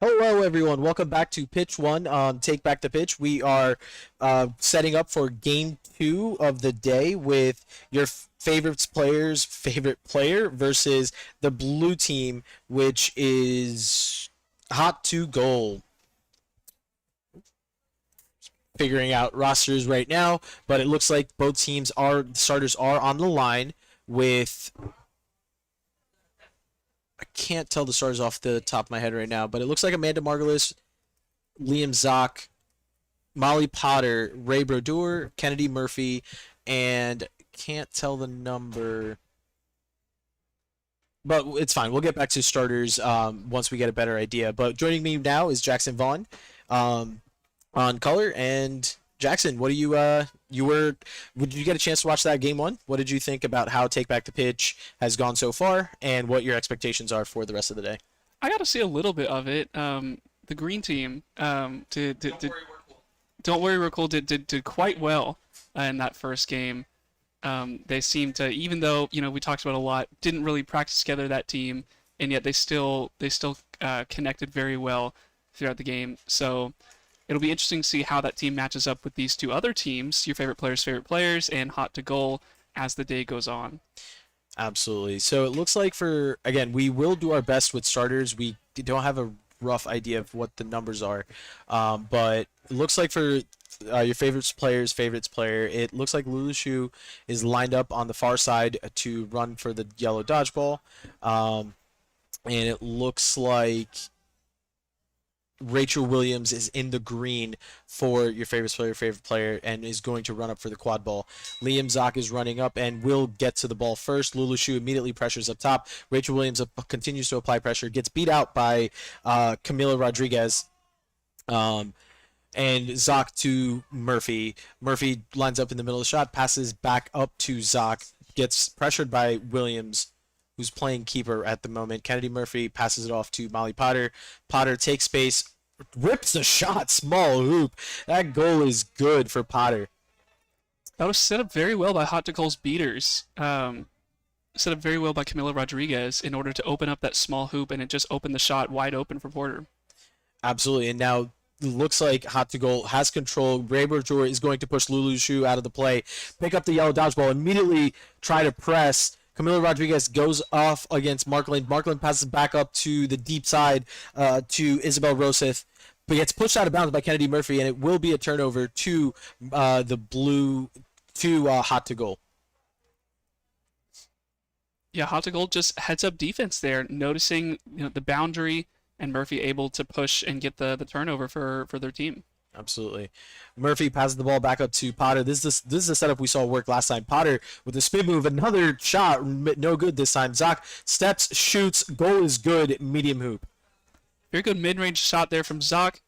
Hello, everyone. Welcome back to Pitch One on Take Back the Pitch. We are setting up for Game 2 of the day with your favorite player's favorite player versus the blue team, which is Hot to Goal. Figuring out rosters right now, but it looks like both teams starters are on the line with. I can't tell the stars off the top of my head right now, but it looks like Amanda Margulis, Liam Zock, Molly Potter, Ray Brodeur, Kennedy Murphy, and can't tell the number. But it's fine. We'll get back to starters once we get a better idea. But joining me now is Jackson Vaughn on color. And Jackson, what do you did you get a chance to watch that game 1? What did you think about how Take Back the Pitch has gone so far, and what your expectations are for the rest of the day? I got to see a little bit of it. The green team don't worry, we're cool. Did quite well in that first game. They seemed to, even though we talked about a lot, didn't really practice together, that team, and yet they still connected very well throughout the game. So it'll be interesting to see how that team matches up with these two other teams, your favorite players, and Hot to Goal as the day goes on. Absolutely. So it looks like we will do our best with starters. We don't have a rough idea of what the numbers are, but it looks like for your favorite player, it looks like Lulushu is lined up on the far side to run for the yellow dodgeball, and it looks like Rachel Williams is in the green for your favorite player, and is going to run up for the quad ball. Liam Zock is running up and will get to the ball first. Lulushu immediately pressures up top. Rachel Williams continues to apply pressure, gets beat out by Camila Rodriguez. And Zock to Murphy. Murphy lines up in the middle of the shot, passes back up to Zock, gets pressured by Williams, who's playing keeper at the moment. Kennedy Murphy passes it off to Molly Potter. Potter takes space, rips the shot, small hoop. That goal is good for Potter. That was set up very well by Hot to Goal's beaters. Set up very well by Camila Rodriguez in order to open up that small hoop, and it just opened the shot wide open for Porter. Absolutely, and now looks like Hot to Goal has control. Ray Brodeur is going to push Lulushu out of the play, pick up the yellow dodgeball, immediately try to press. Camila Rodriguez goes off against Markland. Markland passes back up to the deep side to Isabel Roseth, but gets pushed out of bounds by Kennedy Murphy, and it will be a turnover to the blue, to Hot to Goal. Yeah, Hot to Goal just heads up defense there, noticing the boundary, and Murphy able to push and get the turnover for their team. Absolutely. Murphy passes the ball back up to Potter. This is the setup we saw work last time. Potter with a spin move, another shot, no good this time. Zock steps, shoots, goal is good, medium hoop. Very good mid-range shot there from Zock.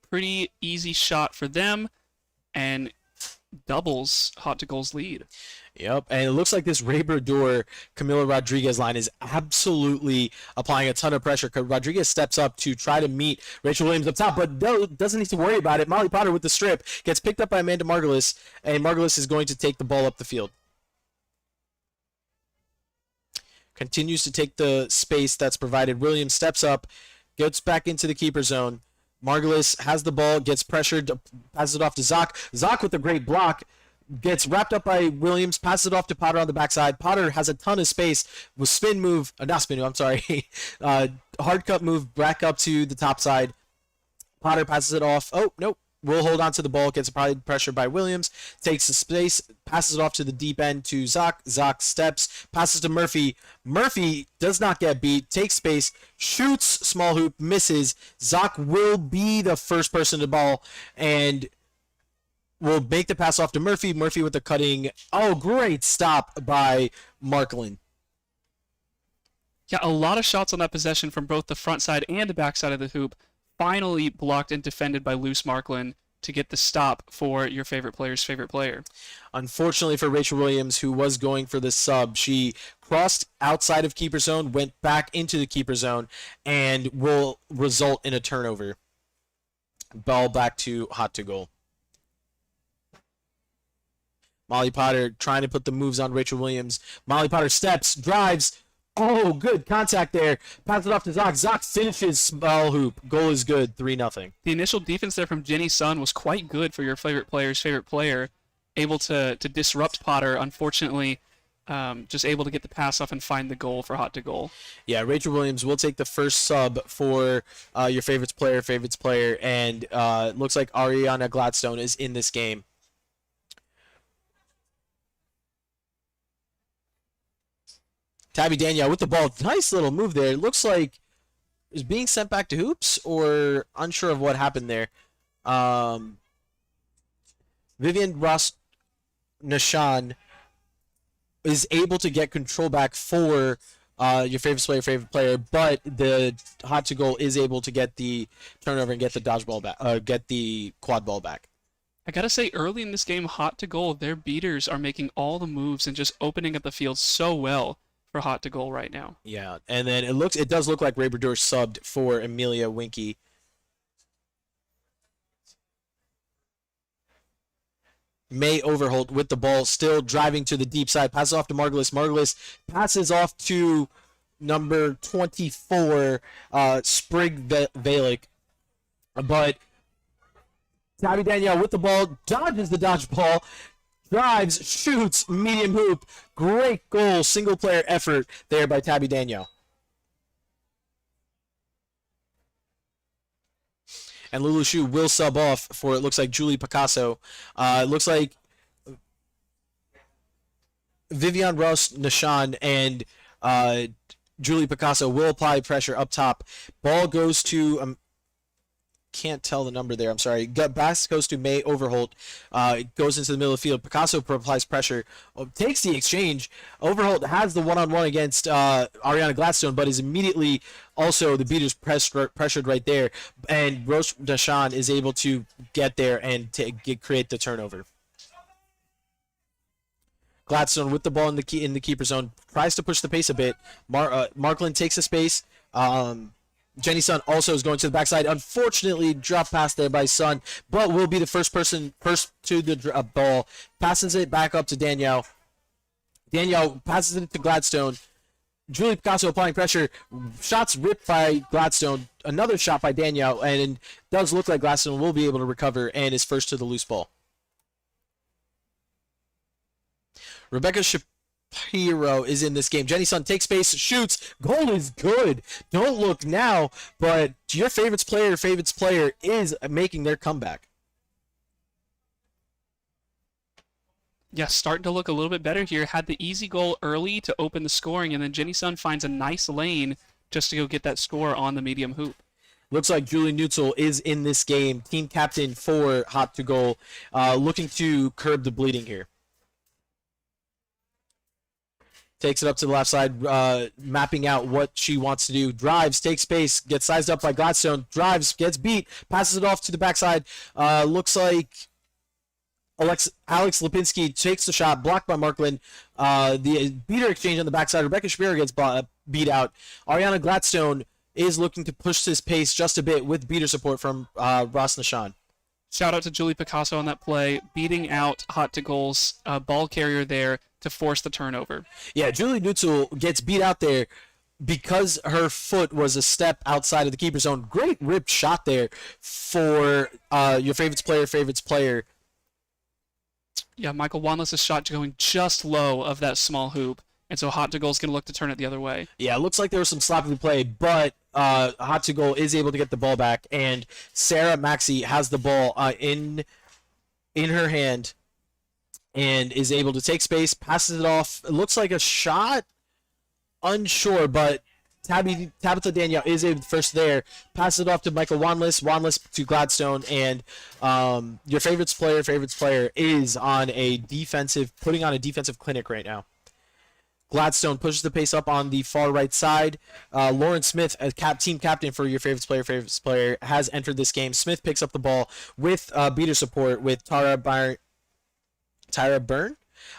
Pretty easy shot for them, and doubles Hot to Goal's lead. Yep, and it looks like this Ray Brodeur, Camila Rodriguez line is absolutely applying a ton of pressure. Rodriguez steps up to try to meet Rachel Williams up top, but doesn't need to worry about it. Molly Potter with the strip gets picked up by Amanda Margulis, and Margulis is going to take the ball up the field. Continues to take the space that's provided. Williams steps up, gets back into the keeper zone. Margulis has the ball, gets pressured, passes it off to Zock. Zock with a great block. Gets wrapped up by Williams, passes it off to Potter on the backside. Potter has a ton of space with spin move, not spin move, I'm sorry, hard cut move back up to the top side. Potter passes it off. Oh, nope. Will hold on to the ball, gets applied pressure by Williams, takes the space, passes it off to the deep end to Zock. Zock steps, passes to Murphy. Murphy does not get beat, takes space, shoots, small hoop, misses. Zock will be the first person to the ball, and will make the pass off to Murphy. Murphy with the cutting. Oh, great stop by Markland. Yeah, a lot of shots on that possession from both the front side and the back side of the hoop. Finally blocked and defended by loose Markland to get the stop for your favorite player's favorite player. Unfortunately for Rachel Williams, who was going for the sub, she crossed outside of keeper zone, went back into the keeper zone, and will result in a turnover. Ball back to Hot to Goal. Molly Potter trying to put the moves on Rachel Williams. Molly Potter steps, drives. Oh, good contact there. Pass it off to Zoc. Zoc finishes small hoop. Goal is good. 3-0. The initial defense there from Jenny Sun was quite good for your favorite player's favorite player, able to disrupt Potter. Unfortunately, just able to get the pass off and find the goal for Hot to Goal. Yeah, Rachel Williams will take the first sub for your favorites player, and looks like Ariana Gladstone is in this game. Tabby Danielle with the ball. Nice little move there. It looks like is being sent back to hoops, or unsure of what happened there. Vivian Ross Nashan is able to get control back for your favorite player, but the Hot to Goal is able to get the turnover and get the dodgeball back, get the quad ball back. I gotta say, early in this game, Hot to Goal, their beaters are making all the moves and just opening up the field so well for Hot to Goal right now. Yeah, and then it does look like Ray Bradeur subbed for Amelia Winky. May Overholt with the ball, still driving to the deep side. Passes off to Margulis. Margulis passes off to number 24, Sprig Valick. But Tabby Danielle with the ball, dodges the dodgeball, drives, shoots, medium hoop. Great goal, single player effort there by Tabby Danielle. And Lulu Shu will sub off for, it looks like, Julie Picasso. It looks like Vivian Ross Nashan and Julie Picasso will apply pressure up top. Ball goes to, can't tell the number there, I'm sorry. Pass goes to May Overholt. It goes into the middle of the field. Picasso applies pressure, takes the exchange. Overholt has the one-on-one against Ariana Gladstone, but is immediately also the beaters pressured right there. And Rose Dashan is able to get there and create the turnover. Gladstone with the ball in the keeper zone, tries to push the pace a bit. Markland takes the space. Jenny Sun also is going to the backside. Unfortunately, drop pass there by Sun, but will be the first to the ball. Passes it back up to Danielle. Danielle passes it to Gladstone. Julie Picasso applying pressure. Shots ripped by Gladstone. Another shot by Danielle, and it does look like Gladstone will be able to recover and is first to the loose ball. Rebecca Shapiro is in this game. Jenny Sun takes space, shoots. Goal is good. Don't look now, but your favorite's player is making their comeback. Yeah, starting to look a little bit better here. Had the easy goal early to open the scoring, and then Jenny Sun finds a nice lane just to go get that score on the medium hoop. Looks like Julie Neutzel is in this game. Team captain for Hot to Goal, looking to curb the bleeding here. Takes it up to the left side, mapping out what she wants to do. Drives, takes space, gets sized up by Gladstone. Drives, gets beat, passes it off to the backside. Looks like Alex Lipinski takes the shot, blocked by Markland. The beater exchange on the backside. Rebecca Shapiro gets beat out. Ariana Gladstone is looking to push this pace just a bit with beater support from Ross Nashan. Shout out to Julie Picasso on that play, beating out Hot to Goal's ball carrier there to force the turnover. Yeah, Julie Neutzel gets beat out there because her foot was a step outside of the keeper zone. Great ripped shot there for your favorite's player. Yeah, Michael Wanless' shot going just low of that small hoop, and so Hot to Goal's going to look to turn it the other way. Yeah, it looks like there was some sloppy play, but Hot to Goal is able to get the ball back, and Sarah Maxey has the ball in her hand and is able to take space, passes it off. It looks like a shot, unsure, but Tabitha Danielle is able first there. Passes it off to Michael Wanless to Gladstone, and your favorite's player is putting on a defensive clinic right now. Gladstone pushes the pace up on the far right side. Lauren Smith, as team captain for your favorite's player, has entered this game. Smith picks up the ball with beater support with Tyra Byrne.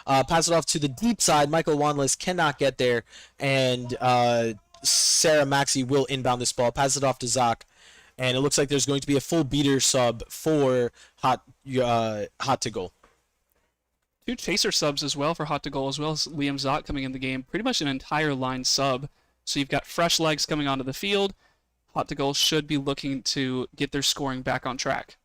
Pass it off to the deep side. Michael Wanless cannot get there, and Sarah Maxey will inbound this ball. Pass it off to Zoc, and it looks like there's going to be a full beater sub for Hot to Goal. two chaser subs as well for Hot to Goal, as well as Liam Zott coming in the game. Pretty much an entire line sub. So you've got fresh legs coming onto the field. Hot to Goal should be looking to get their scoring back on track.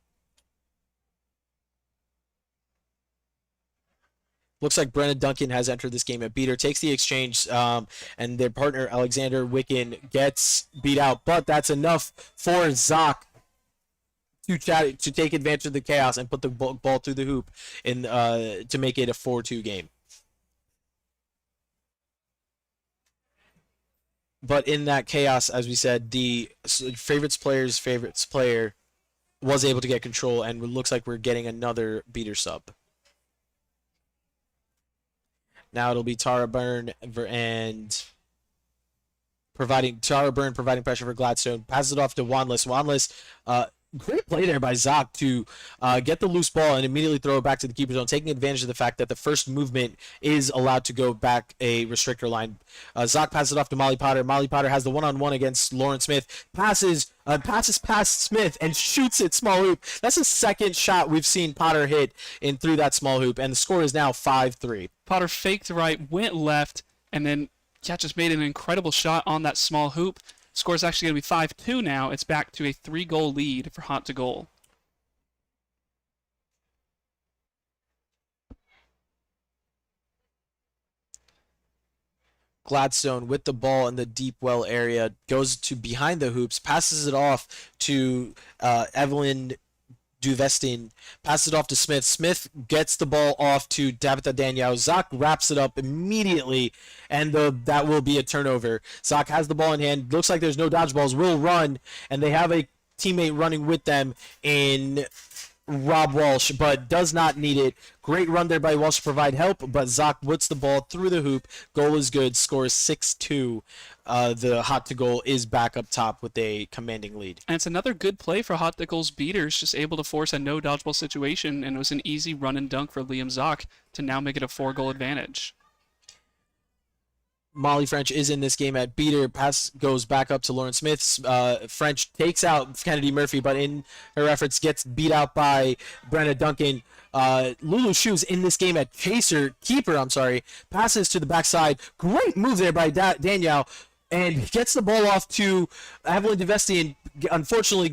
Looks like Brennan Duncan has entered this game at beater, takes the exchange, and their partner Alexander Wicken gets beat out. But that's enough for Zoc to take advantage of the chaos and put the ball through the hoop to make it a 4-2 game. But in that chaos, as we said, the favorites player was able to get control, and it looks like we're getting another beater sub. Now it'll be Tara Byrne and providing pressure for Gladstone. Passes it off to Wanless. Wanless, great play there by Zoc to get the loose ball and immediately throw it back to the keeper zone, taking advantage of the fact that the first movement is allowed to go back a restrictor line. Zoc passes it off to Molly Potter. Molly Potter has the one-on-one against Lauren Smith. Passes past Smith and shoots it small hoop. That's the second shot we've seen Potter hit through that small hoop, and the score is now 5-3. Potter faked right, went left, and then just made an incredible shot on that small hoop. Score is actually going to be 5-2 now. It's back to a 3-goal lead for Hot to Goal. Gladstone with the ball in the deep well area goes to behind the hoops, passes it off to Evelyn Duvestin, passes it off to Smith. Smith gets the ball off to Tabitha Daniel. Zoc wraps it up immediately, and that will be a turnover. Zoc has the ball in hand. Looks like there's no dodgeballs. Will run, and they have a teammate running with them in Rob Walsh, but does not need it. Great run there by Walsh to provide help, but Zoc puts the ball through the hoop. Goal is good. Score is 6-2. The Hot to Goal is back up top with a commanding lead. And it's another good play for Hot to Goal's beaters, just able to force a no dodgeball situation, and it was an easy run and dunk for Liam Zoc to now make it a 4-goal advantage. Molly French is in this game at beater. Pass goes back up to Lauren Smith. French takes out Kennedy Murphy, but in her efforts gets beat out by Brenna Duncan. Lulu Shoes in this game at keeper. Passes to the backside. Great move there by Danielle, and gets the ball off to Evelyn Devestian. Unfortunately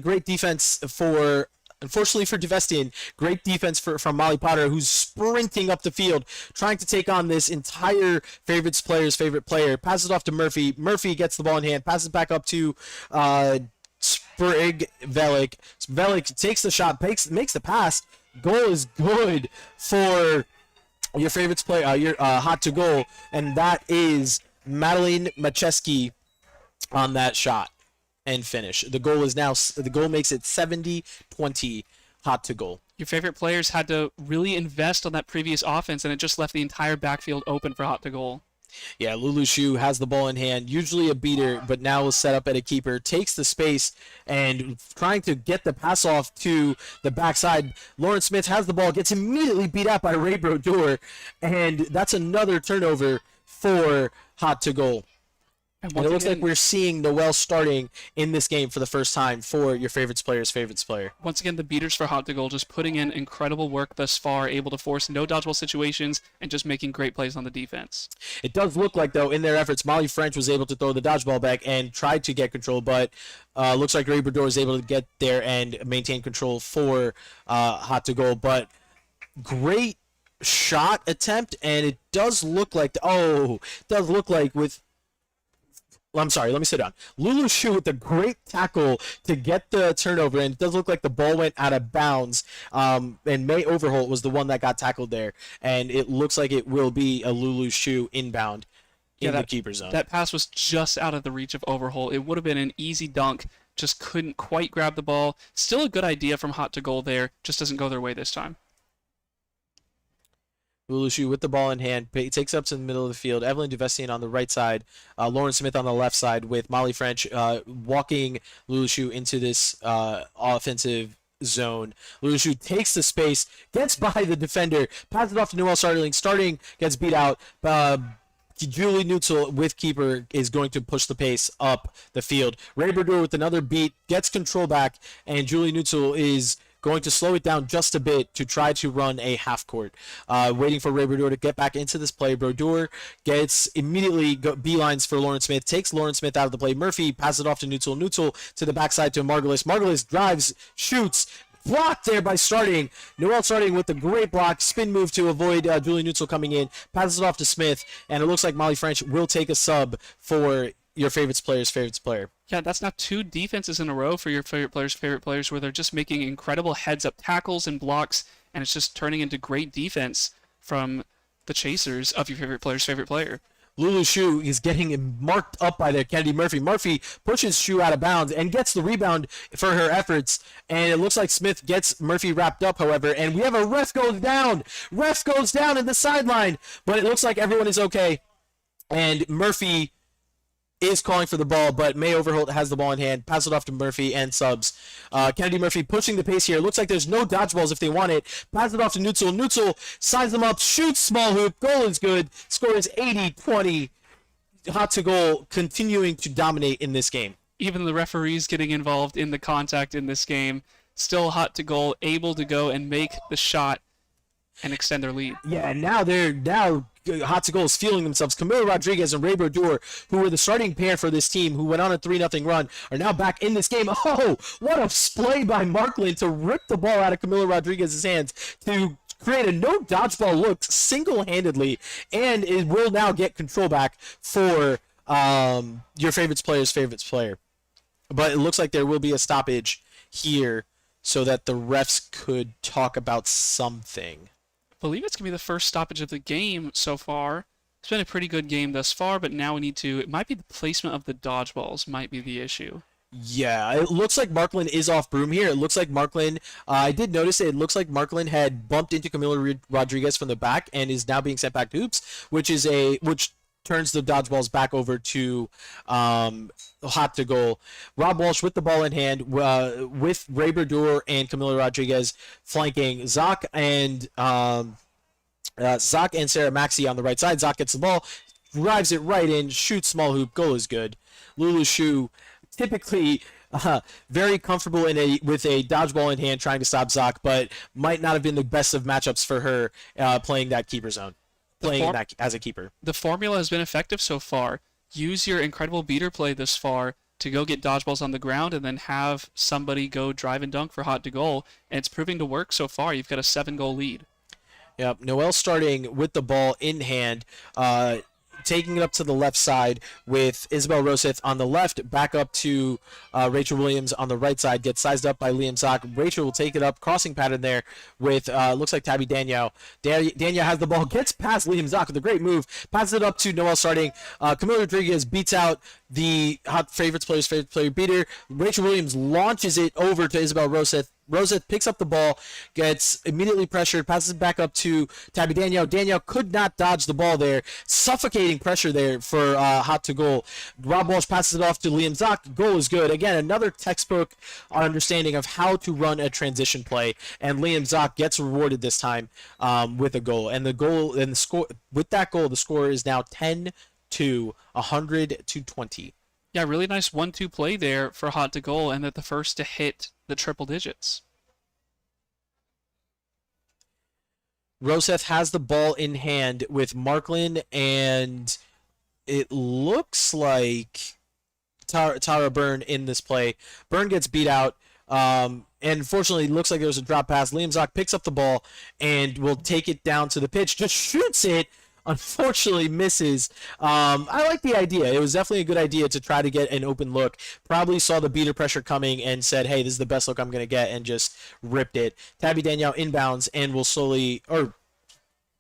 for Devestian, great defense from Molly Potter, who's sprinting up the field, trying to take on this entire player's favorite player. Passes off to Murphy. Murphy gets the ball in hand, passes back up to Sprig Velik. Velik takes the shot, makes the pass. Goal is good for your favorites player, your Hot to Goal, and that is Madeline Macheski on that shot and finish. The goal makes it 70-20 Hot to Goal. Your favorite players had to really invest on that previous offense, and it just left the entire backfield open for Hot to Goal. Yeah, Lulu Shu has the ball in hand, usually a beater, but now is set up at a keeper, takes the space and trying to get the pass off to the backside. Lauren Smith has the ball, gets immediately beat out by Ray Brodeur, and that's another turnover for Hot to Goal. And it looks like we're seeing Noel starting in this game for the first time for your favorites player. Once again, the beaters for Hot to Goal just putting in incredible work thus far, able to force no dodgeball situations and just making great plays on the defense. It does look like, though, in their efforts, Molly French was able to throw the dodgeball back and tried to get control, but looks like Ray Brodeur was able to get there and maintain control for Hot to Goal. But great shot attempt, and it does look like with... I'm sorry, let me sit down. Lulu Shu with a great tackle to get the turnover, and it does look like the ball went out of bounds. And May Overholt was the one that got tackled there, and it looks like it will be a Lulu Shu inbound in the keeper zone. That pass was just out of the reach of Overholt. It would have been an easy dunk, just couldn't quite grab the ball. Still a good idea from Hot to Goal there, just doesn't go their way this time. Lulushu with the ball in hand, takes up to the middle of the field. Evelyn Duvestian on the right side, Lauren Smith on the left side, with Molly French walking Lulushu into this offensive zone. Lulushu takes the space, gets by the defender, passes it off to Noel Starling. Starling gets beat out. Julie Neutzel with keeper is going to push the pace up the field. Ray Brodeur with another beat, gets control back, and Julie Neutzel is going to slow it down just a bit to try to run a half court. Waiting for Ray Brodeur to get back into this play. Brodeur gets immediately beelines for Lauren Smith, takes Lauren Smith out of the play. Murphy passes it off to Neutral. Neutral to the backside to Margulis. Margulis drives, shoots, blocked there by Starting. Noel Starting with a great block, spin move to avoid Julie Neutral coming in, passes it off to Smith, and it looks like Molly French will take a sub for your favorite player. Yeah, that's now 2 defenses in a row for your favorite players where they're just making incredible heads-up tackles and blocks, and it's just turning into great defense from the chasers of your favorite player's favorite player. Lulu Shu is getting marked up by the Kennedy Murphy. Murphy pushes Shu out of bounds and gets the rebound for her efforts. And it looks like Smith gets Murphy wrapped up, however. And we have a ref goes down. Ref goes down in the sideline. But it looks like everyone is okay. And Murphy is calling for the ball, but May Overholt has the ball in hand, pass it off to Murphy and subs. Kennedy Murphy pushing the pace here. Looks like there's no dodgeballs if they want it. Pass it off to Neutral. Neutral signs them up, shoots small hoop. Goal is good. Score is 80-20. Hot to goal, continuing to dominate in this game. Even the referees getting involved in the contact in this game. Still Hot to goal, able to go and make the shot and extend their lead. Yeah, and now Hot to Goal is feeling themselves. Camila Rodriguez and Ray Brodeur, who were the starting pair for this team, who went on a 3-0 run, are now back in this game. Oh, what a play by Markland to rip the ball out of Camila Rodriguez's hands to create a no dodgeball look single-handedly, and it will now get control back for your player's favorite player. But it looks like there will be a stoppage here so that the refs could talk about something. I believe it's going to be the first stoppage of the game so far. It's been a pretty good game thus far, but now we need to... It might be the placement of the dodgeballs might be the issue. Yeah, it looks like Markland is off broom here. It looks like Markland... I did notice it looks like Markland had bumped into Camila Rodriguez from the back and is now being sent back to hoops, which turns the dodgeballs back over to Hot to Goal. Rob Walsh with the ball in hand with Ray Brodeur and Camila Rodriguez flanking. Zoc and Sarah Maxey on the right side. Zoc gets the ball, drives it right in, shoots small hoop, goal is good. Lulu Shu typically very comfortable with a dodgeball in hand trying to stop Zoc, but might not have been the best of matchups for her playing that keeper zone. Playing that as a keeper. The formula has been effective so far. Use your incredible beater play this far to go get dodgeballs on the ground and then have somebody go drive and dunk for Hot to Goal, and it's proving to work so far. You've got a 7-goal lead. Yep, Noel Starting with the ball in hand, taking it up to the left side with Isabel Roseth on the left, back up to Rachel Williams on the right side, gets sized up by Liam Zoc. Rachel will take it up, crossing pattern there with, looks like Tabby Danielle. Danielle has the ball, gets past Liam Zoc with a great move, passes it up to Noel Starting. Camila Rodriguez beats out the Hot Favorites player's favorite player beater. Rachel Williams launches it over to Isabel Roseth. Roseth picks up the ball, gets immediately pressured, passes it back up to Tabby Danielle. Danielle could not dodge the ball there. Suffocating pressure there for Hot to Goal. Rob Walsh passes it off to Liam Zoc. Goal is good. Again, another textbook understanding of how to run a transition play. And Liam Zoc gets rewarded this time with a goal. And the score with that goal, the score is now 10-100 to 20. Yeah, really nice 1-2 play there for Hot to Goal, and they're the first to hit the triple digits. Roseth has the ball in hand with Markland, and it looks like Tara Byrne in this play. Byrne gets beat out, and unfortunately, it looks like there was a drop pass. Liam Zoc picks up the ball and will take it down to the pitch, just shoots it. Unfortunately misses. I like the idea. It was definitely a good idea to try to get an open look. Probably saw the beater pressure coming and said, hey, this is the best look I'm going to get, and just ripped it. Tabby Danielle inbounds and will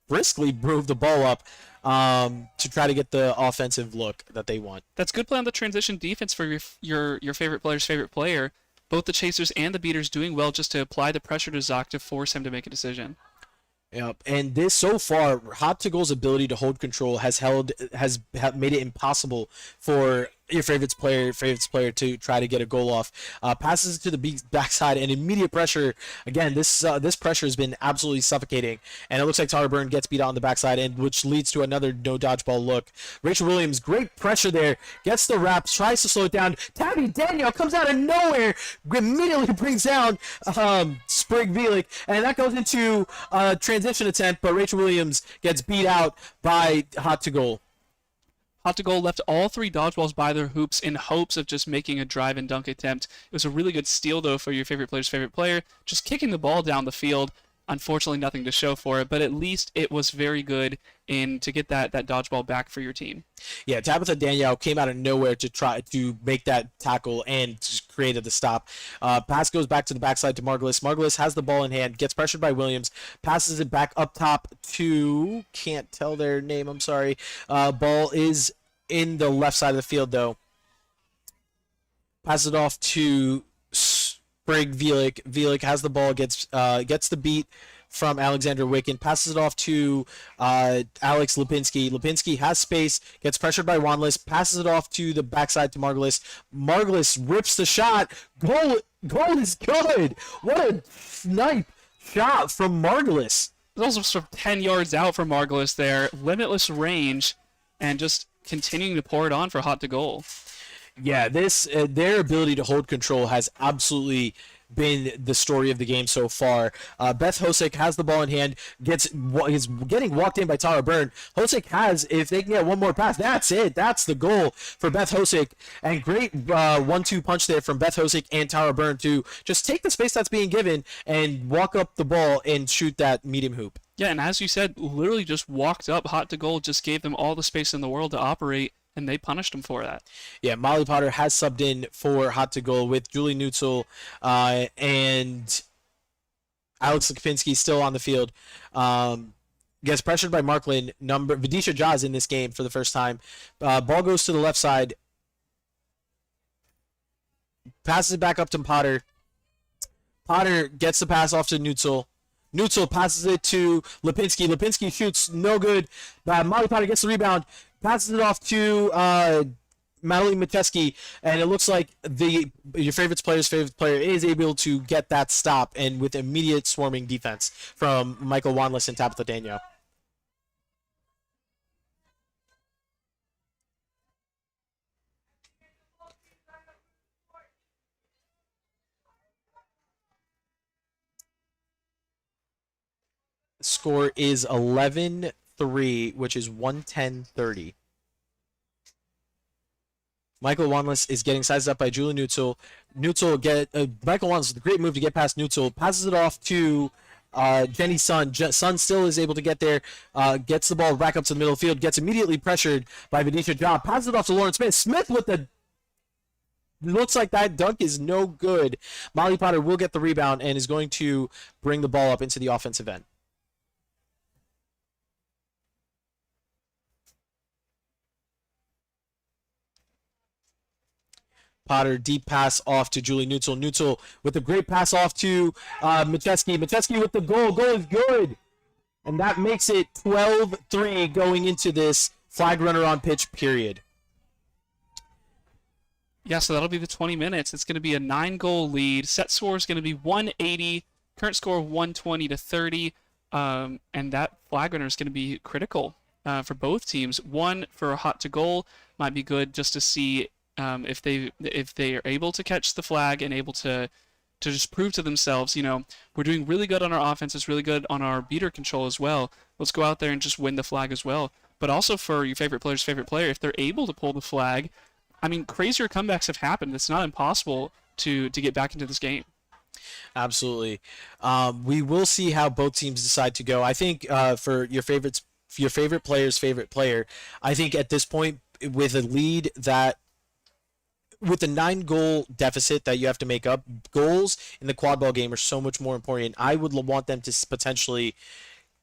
briskly move the ball up to try to get the offensive look that they want. That's good play on the transition defense for your favorite player's favorite player. Both the chasers and the beaters doing well just to apply the pressure to Zoc to force him to make a decision. Yep, and this so far, Hot to Goal's ability to hold control has made it impossible for your favorite player to try to get a goal off. Passes it to the backside and immediate pressure. Again, this pressure has been absolutely suffocating, and it looks like Tara Byrne gets beat out on the backside, and which leads to another no dodgeball look. Rachel Williams, great pressure there, gets the wrap, tries to slow it down. Tabby Danielle comes out of nowhere, immediately brings down Sprig Vilic, and that goes into a transition attempt, but Rachel Williams gets beat out by Hot to Goal. Hot to Goal left all 3 dodgeballs by their hoops in hopes of just making a drive and dunk attempt. It was a really good steal, though, for your favorite player's favorite player, just kicking the ball down the field. Unfortunately, nothing to show for it, but at least it was very good to get that dodgeball back for your team. Yeah, Tabitha Danielle came out of nowhere to try to make that tackle and just created the stop. Pass goes back to the backside to Margulis. Margulis has the ball in hand, gets pressured by Williams, passes it back up top to, can't tell their name, I'm sorry. Ball is in the left side of the field, though. Passes it off to Sprig Vilic. Vilic has the ball, gets the beat from Alexandra Wicken, passes it off to Alex Lipinski. Lipinski has space, gets pressured by Wanless, passes it off to the backside to Margulis. Margulis rips the shot. Goal is good. What a snipe shot from Margulis. It was also sort of 10 yards out for Margulis there. Limitless range and just continuing to pour it on for Hot to Goal. Yeah, this their ability to hold control has absolutely been the story of the game so far. Beth Hosick has the ball in hand, is getting walked in by Tara Byrne. Hosick has, if they can get one more pass, that's it. That's the goal for Beth Hosick. And great 1-2 punch there from Beth Hosick and Tara Byrne to just take the space that's being given and walk up the ball and shoot that medium hoop. Yeah, and as you said, literally just walked up Hot to Goal, just gave them all the space in the world to operate, and they punished him for that. Yeah, Molly Potter has subbed in for Hot to Goal with Julie Neutzel and Alex Lipinski still on the field. Gets pressured by Markland. Vidisha Jaws in this game for the first time. Ball goes to the left side. Passes it back up to Potter. Potter gets the pass off to Neutzel. Neutzel passes it to Lipinski. Lipinski shoots, no good. Molly Potter gets the rebound. Passes it off to Madeline Mateski, and it looks like your favorite player's favorite player is able to get that stop, and with immediate swarming defense from Michael Wanless and Tabitha Daniel. Score is 11-3, which is 110-30. Michael Wanless is getting sized up by Julie Neutzel. Michael Wanless with a great move to get past Neutzel. Passes it off to Jenny Sun. Sun still is able to get there. Gets the ball back up to the middle of the field. Gets immediately pressured by Vidisha Job. Passes it off to Lauren Smith. Smith with the... Looks like that dunk is no good. Molly Potter will get the rebound and is going to bring the ball up into the offensive end. Potter, deep pass off to Julie Neutzel. Neutzel with a great pass off to Mateski. Mateski with the goal. Goal is good. And that makes it 12-3 going into this flag runner on pitch period. Yeah, so that'll be the 20 minutes. It's going to be a 9-goal lead. Set score is going to be 180. Current score 120-30. And that flag runner is going to be critical for both teams. One for Hot to Goal might be good just to see if they are able to catch the flag and able to just prove to themselves, we're doing really good on our offense. It's really good on our beater control as well. Let's go out there and just win the flag as well. But also for your favorite player's favorite player, if they're able to pull the flag, crazier comebacks have happened. It's not impossible to get back into this game. Absolutely. We will see how both teams decide to go. I think for your favorite player's favorite player, I think at this point with a lead with the 9-goal deficit that you have to make up, goals in the quad ball game are so much more important. I would want them to potentially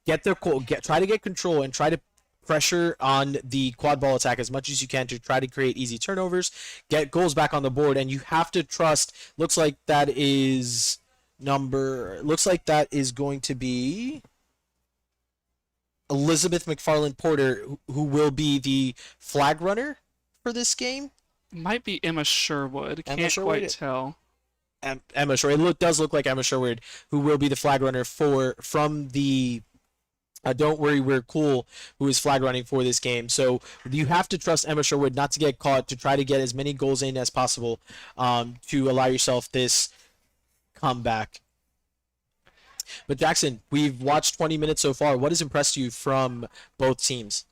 try to get control and try to pressure on the quad ball attack as much as you can to try to create easy turnovers, get goals back on the board, and you have to trust. Looks like that is going to be Elizabeth McFarland Porter, who will be the flag runner for this game. Might be Emma Sherwood. Can't quite tell. Emma Sherwood. It does look like Emma Sherwood, who will be the flag runner from the Don't Worry We're Cool, who is flag running for this game. So you have to trust Emma Sherwood not to get caught, to try to get as many goals in as possible to allow yourself this comeback. But Jackson, we've watched 20 minutes so far. What has impressed you from both teams?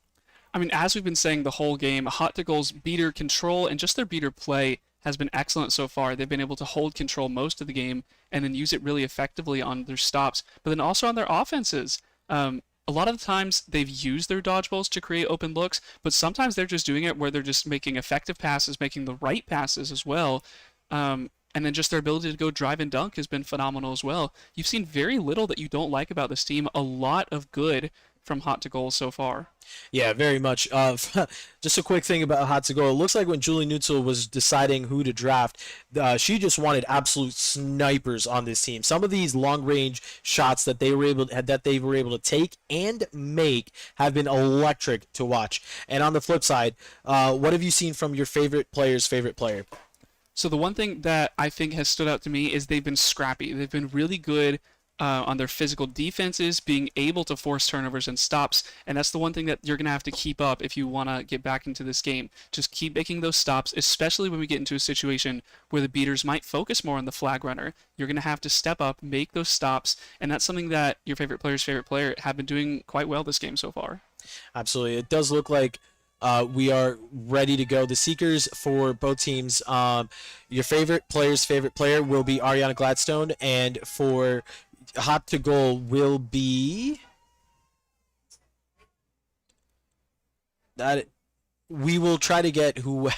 I mean, as we've been saying the whole game, Hot to Goal's beater control and just their beater play has been excellent so far. They've been able to hold control most of the game and then use it really effectively on their stops, but then also on their offenses. A lot of the times they've used their dodgeballs to create open looks, but sometimes they're just doing it where they're just making effective passes, making the right passes as well. And then just their ability to go drive and dunk has been phenomenal as well. You've seen very little that you don't like about this team. A lot of good from Hot to Goal so far. Yeah, very much. Just a quick thing about Hot to Go. It looks like when Julie Nutzel was deciding who to draft, she just wanted absolute snipers on this team. Some of these long-range shots that they were able to take and make have been electric to watch. And on the flip side, what have you seen from your favorite player's favorite player? So the one thing that I think has stood out to me is they've been scrappy. They've been really good on their physical defenses, being able to force turnovers and stops, and that's the one thing that you're going to have to keep up if you want to get back into this game. Just keep making those stops, especially when we get into a situation where the beaters might focus more on the flag runner. You're going to have to step up, make those stops, and that's something that your favorite player's favorite player have been doing quite well this game so far. Absolutely. It does look like we are ready to go. The Seekers for both teams, your favorite player's favorite player will be Ariana Gladstone, and for Hot to Goal will be that. We will try to get who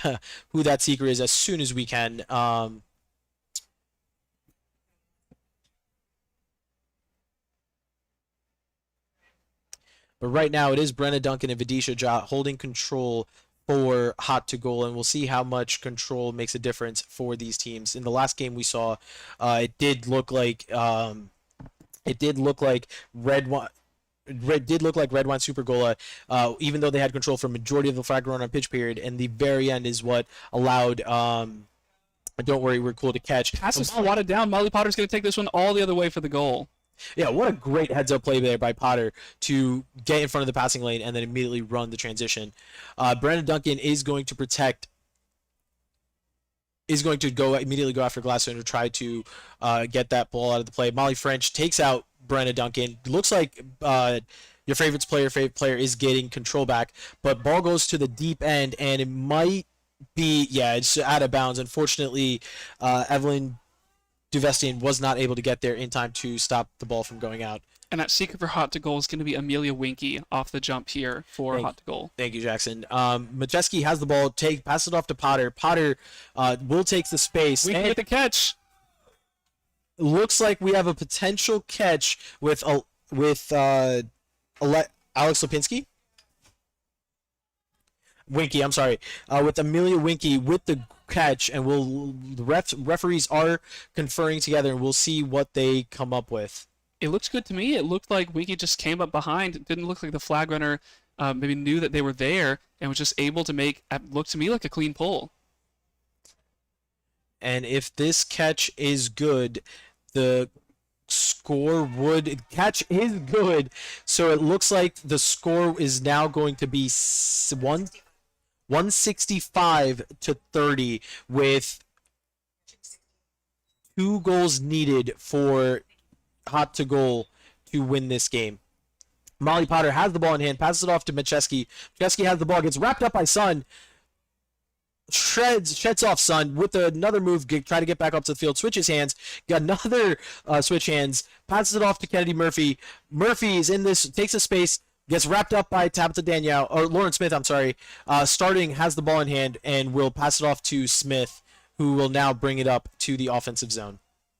that Seeker is as soon as we can. But right now it is Brenna Duncan and Vidisha Jha holding control for Hot to Goal, and we'll see how much control makes a difference for these teams. In the last game we saw, it did look like Red Wine Super Gola, even though they had control for majority of the flag run on pitch period, and the very end is what allowed Don't Worry, We're Cool to catch. Passes wadded down. Molly Potter's going to take this one all the other way for the goal. Yeah, what a great heads-up play there by Potter to get in front of the passing lane and then immediately run the transition. Brandon Duncan is going to immediately go after Gladstone to try to get that ball out of the play. Molly French takes out Brenna Duncan. Looks like your favorite player is getting control back, but ball goes to the deep end, and it might be, it's out of bounds. Unfortunately, Evelyn Duvestian was not able to get there in time to stop the ball from going out. And that seeker for Hot to Goal is going to be Amelia Winky off the jump here for Hot to Goal. Thank you, Jackson. Majeski has the ball. Pass it off to Potter. Potter will take the space. Winky with the catch. Looks like we have a potential catch with Alex Lipinski. Winky, I'm sorry. With Amelia Winky with the catch, and the referees are conferring together, and we'll see what they come up with. It looks good to me. It looked like Winky just came up behind. It didn't look like the flag runner maybe knew that they were there and was just able to make it look to me like a clean pull. And if this catch is good, the catch is good. So it looks like the score is now going to be 165 to 30 with 2 goals needed for Hot to Goal to win this game. Molly Potter has the ball in hand, passes it off to Macheski. Macheski has the ball, gets wrapped up by Sun. Sheds off Sun with another move, try to get back up to the field, switches hands, got another switch hands, passes it off to Kennedy Murphy. Murphy is in this, takes a space, gets wrapped up by Tabitha Danielle, or Lauren Smith, I'm sorry. Starting has the ball in hand and will pass it off to Smith, who will now bring it up to the offensive zone.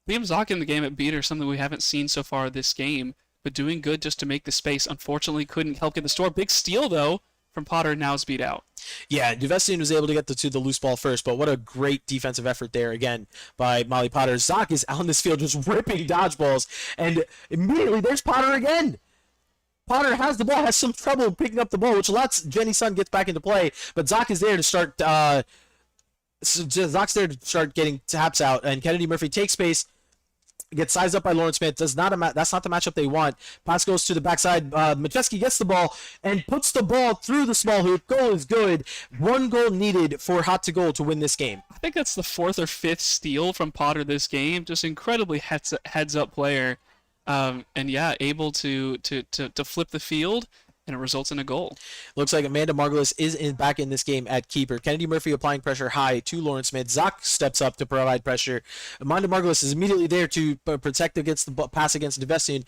Liam Zock in the game at beater, something we haven't seen so far this game, but doing good just to make the space. Unfortunately, couldn't help get the store. Big steal, though, from Potter, now is beat out. Yeah, Duvestian was able to get to the loose ball first, but what a great defensive effort there, again, by Molly Potter. Zock is out in this field just ripping dodgeballs, and immediately there's Potter again. Potter has the ball, has some trouble picking up the ball, which lets Jenny Sun get back into play, but Zock is there to start Zock's there to start getting taps out, and Kennedy Murphy takes space, gets sized up by Lauren Smith. That's not the matchup they want. Pass goes to the backside. Majeski gets the ball and puts the ball through the small hoop. Goal is good. 1 goal needed for Hot to Goal to win this game. I think that's the 4th or 5th steal from Potter this game. Just incredibly heads up player. and yeah, able to flip the field, and it results in a goal. Looks like Amanda Margulis is back in this game at keeper. Kennedy Murphy applying pressure high to Lauren Smith. Zach steps up to provide pressure. Amanda Margulis is immediately there to protect against the pass against Devestian.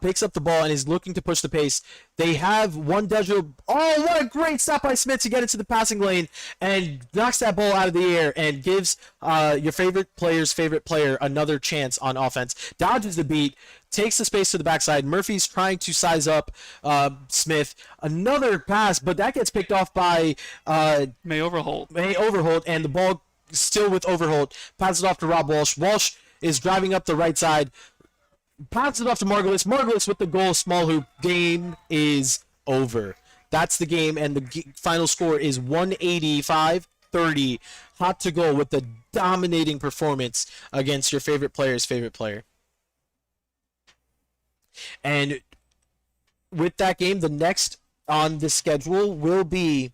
Picks up the ball and is looking to push the pace. They have one Dejo. Oh, what a great stop by Smith to get into the passing lane and knocks that ball out of the air and gives your favorite player's favorite player another chance on offense. Dodges the beat, takes the space to the backside. Murphy's trying to size up Smith. Another pass, but that gets picked off by May Overholt. And the ball still with Overholt. Passes it off to Rob Walsh. Walsh is driving up the right side. Passes it off to Margulis. Margulis with the goal. Small hoop. Game is over. That's the game, and the final score is 185-30. Hot to go with the dominating performance against your favorite player's favorite player. And with that game, the next on the schedule will be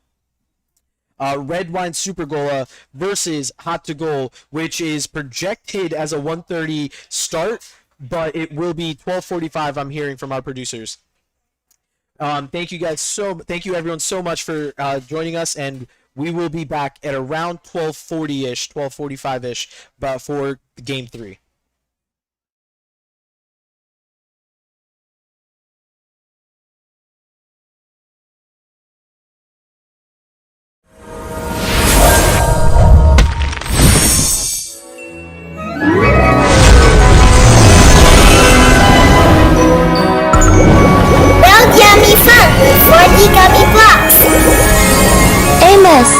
Red Wine Super Gola versus Hot to Goal, which is projected as a 1:30 start, but it will be 12:45. I'm hearing from our producers. Thank you everyone so much for joining us, and we will be back at around 12:40-ish, 12:45-ish, but for game 3. Well, yummy fun with 4D gummy blocks. Amos.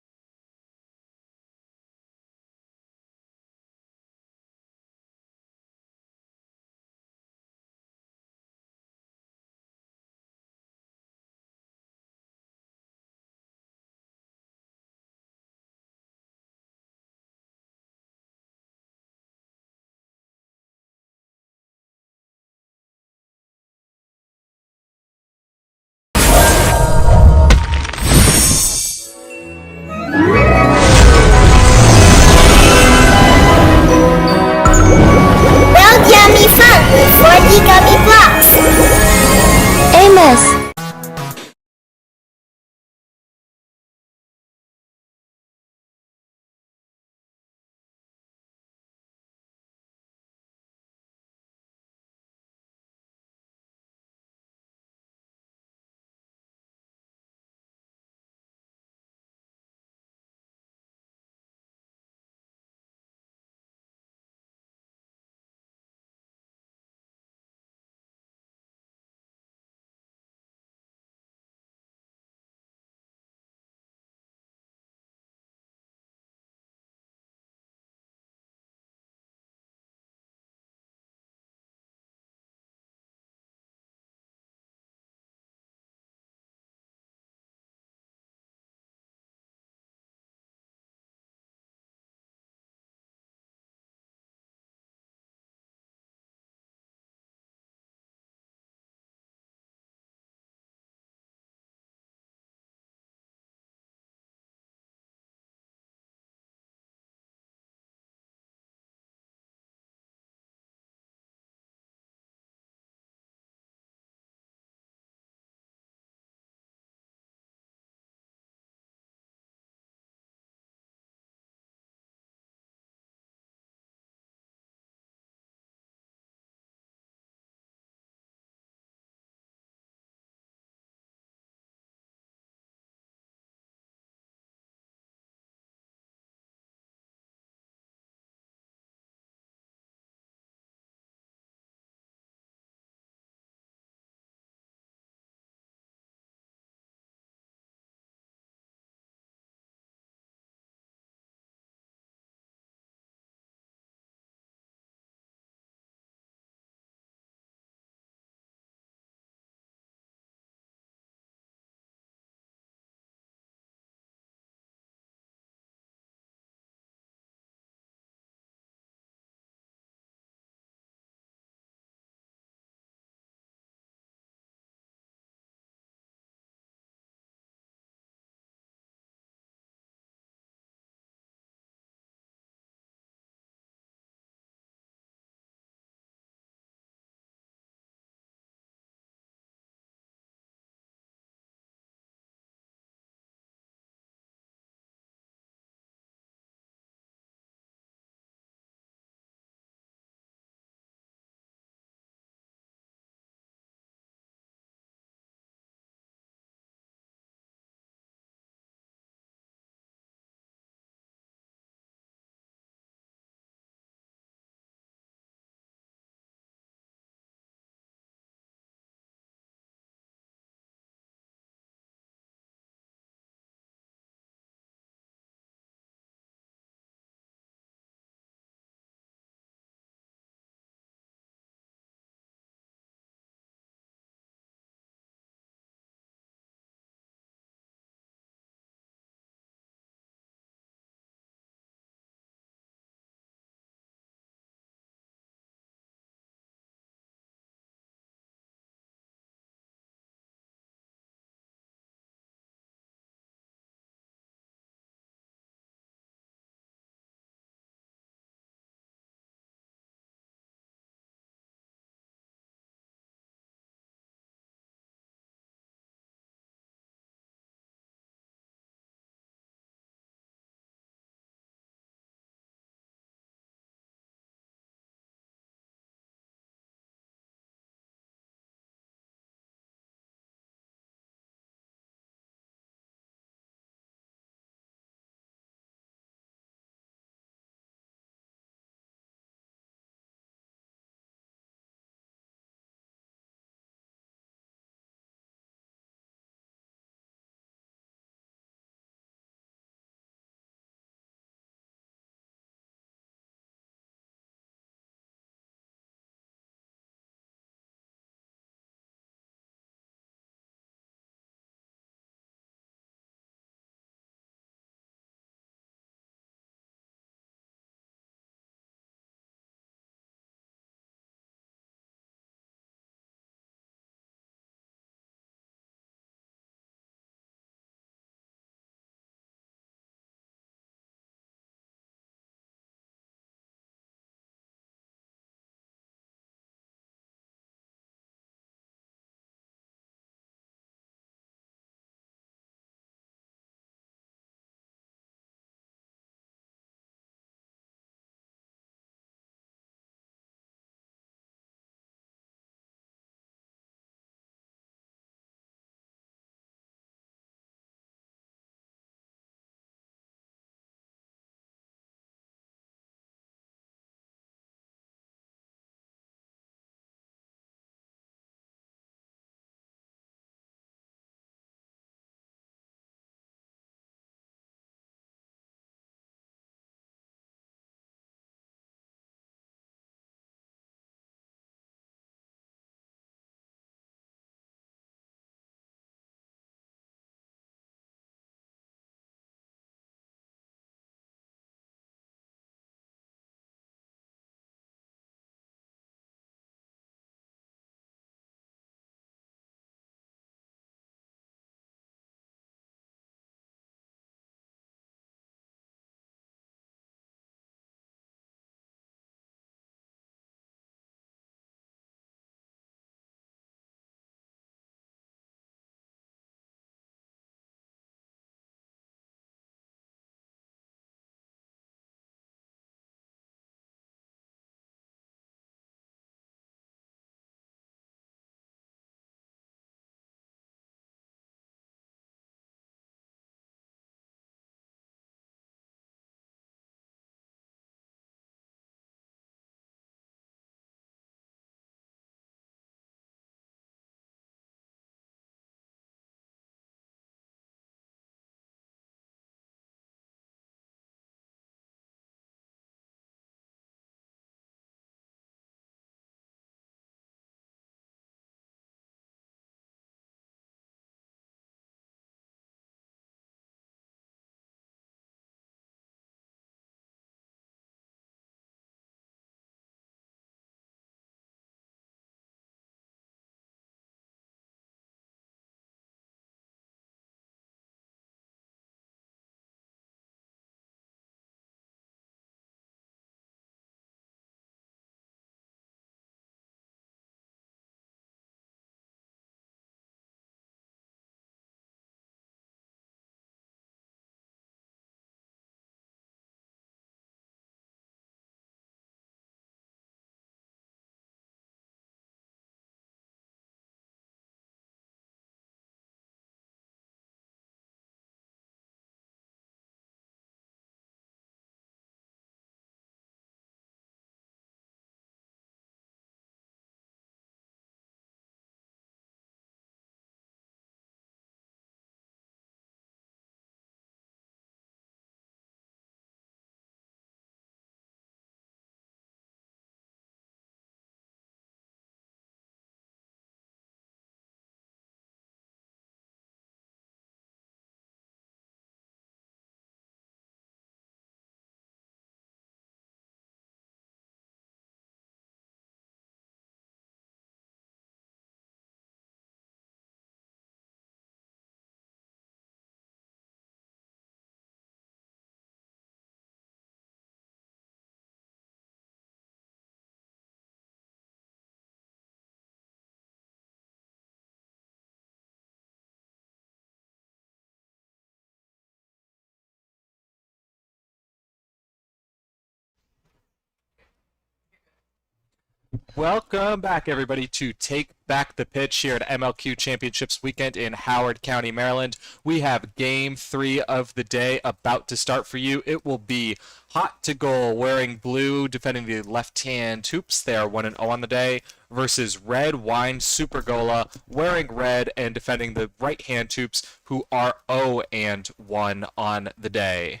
Welcome back, everybody, to Take Back the Pitch here at MLQ Championships Weekend in Howard County, Maryland. We have Game 3 of the day about to start for you. It will be Hot to Goal, wearing blue, defending the left-hand hoops. They are 1-0 on the day, versus Red Wine Supergola, wearing red and defending the right-hand hoops, who are 0-1 on the day.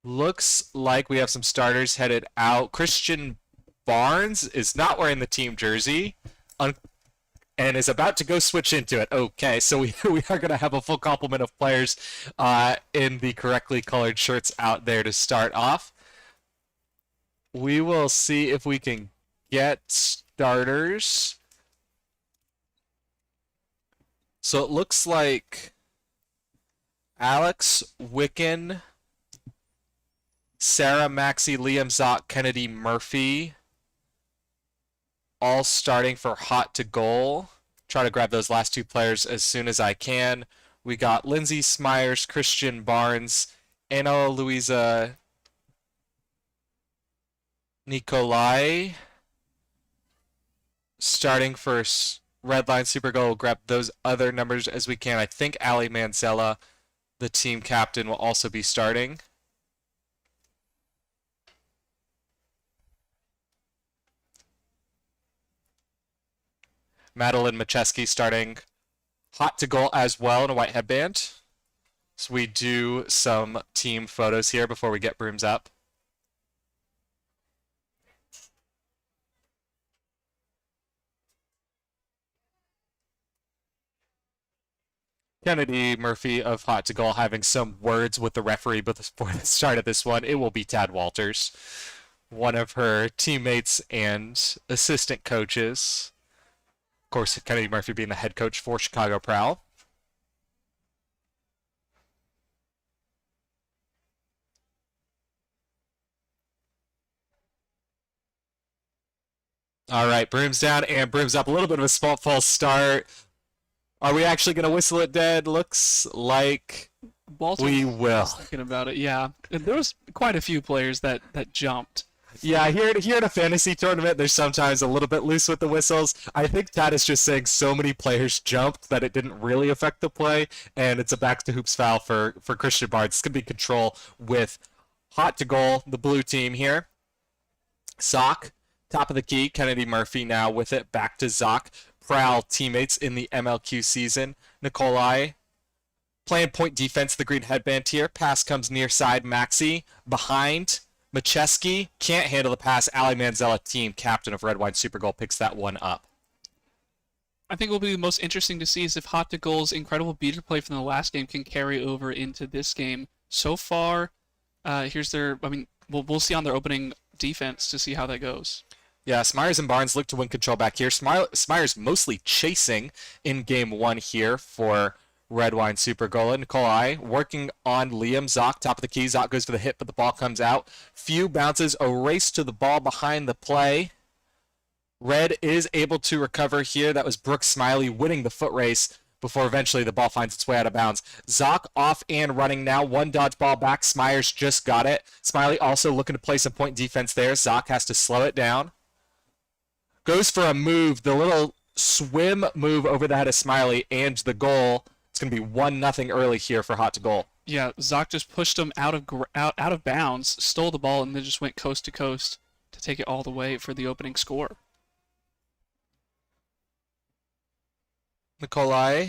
Looks like we have some starters headed out. Christian Barnes is not wearing the team jersey and is about to go switch into it. Okay, so we are going to have a full complement of players in the correctly colored shirts out there to start off. We will see if we can get starters. So it looks like Alex Wicken, Sarah Maxey, Liam Zott, Kennedy Murphy, all starting for Hot to Goal. Try to grab those last two players as soon as I can. We got Lindsay Smyers, Christian Barnes, Anna Louisa Nikolai starting for Red Line Super Goal. We'll grab those other numbers as we can. I think Ali Manzella, the team captain, will also be starting. Madeline Macheski starting Hot to Goal as well in a white headband. So we do some team photos here before we get brooms up. Kennedy Murphy of Hot to Goal having some words with the referee before the start of this one. It will be Tad Walters, one of her teammates and assistant coaches. Of course, Kennedy Murphy being the head coach for Chicago Prowl. All right, brooms down and brooms up. A little bit of a small false start. Are we actually going to whistle it dead? Looks like Walter we will. was thinking about it, yeah. There was quite a few players that jumped. Yeah, here in a fantasy tournament, there's sometimes a little bit loose with the whistles. I think Tad is just saying so many players jumped that it didn't really affect the play, and it's a back to hoops foul for Christian Barnes. It's going to be control with Hot to Goal, the blue team here. Zoc, top of the key. Kennedy Murphy now with it. Back to Zoc. Prowl teammates in the MLQ season. Nikolai playing point defense, the green headband here. Pass comes near side. Maxey behind. Macheski can't handle the pass. Ali Manzella, team captain of Red Wine Super Goal, picks that one up. I think what will be the most interesting to see is if Hot to Goal's incredible beater play from the last game can carry over into this game. So far, here's their, we'll see on their opening defense to see how that goes. Yeah, Smyers and Barnes look to win control back here. Smyers mostly chasing in game one here for Red Wine Super Goal. Nikolai working on Liam Zoc, top of the key. Zoc goes for the hit, but the ball comes out. Few bounces, a race to the ball behind the play. Red is able to recover here. That was Brooke Smiley winning the foot race before eventually the ball finds its way out of bounds. Zoc off and running now. One dodge ball back. Smyers just got it. Smiley also looking to play some point defense there. Zoc has to slow it down. Goes for a move. The little swim move over the head of Smiley and the goal. It's going to be 1-0 early here for Hot to Goal. Yeah, Zoc just pushed him out of bounds, stole the ball, and then just went coast to coast to take it all the way for the opening score. Nikolai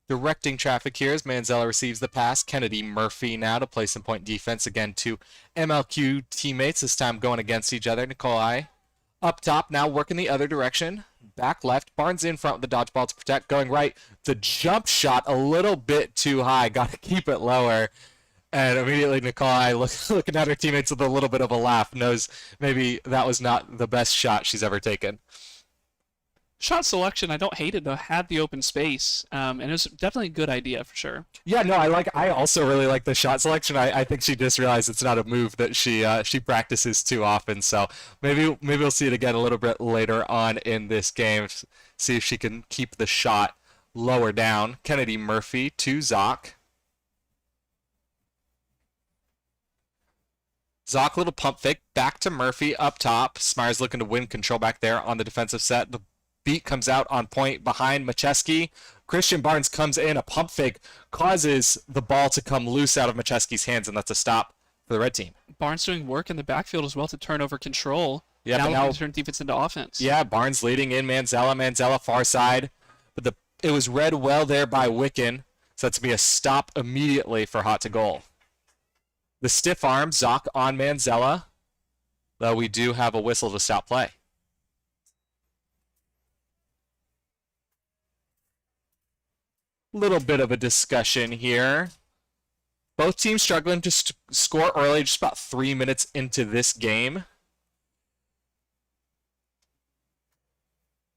directing traffic here as Manzella receives the pass. Kennedy Murphy now to play some point defense again to MLQ teammates, this time going against each other. Nikolai up top now working the other direction. Back left. Barnes in front with the dodgeball to protect. Going right. The jump shot a little bit too high. Got to keep it lower. And immediately Nikolai looking at her teammates with a little bit of a laugh. Knows maybe that was not the best shot she's ever taken. Shot selection, I don't hate it though. Had the open space, and it was definitely a good idea for sure. Yeah, no, I also really like the shot selection. I think she just realized it's not a move that she practices too often. So maybe we'll see it again a little bit later on in this game. See if she can keep the shot lower down. Kennedy Murphy to Zoc. Zoc, little pump fake, back to Murphy up top. Smyers looking to win control back there on the defensive set. The beat comes out on point behind Macheski. Christian Barnes comes in, a pump fake causes the ball to come loose out of Macheski's hands, and that's a stop for the red team. Barnes doing work in the backfield as well to turn over control. Yeah, now but looking to turn defense into offense. Yeah, Barnes leading in Manzella far side. But it was read well there by Wiccan, so that's to be a stop immediately for Hot to Goal. The stiff arm, Zoc on Manzella, though we do have a whistle to stop play. Little bit of a discussion here. Both teams struggling to score early, just about 3 minutes into this game.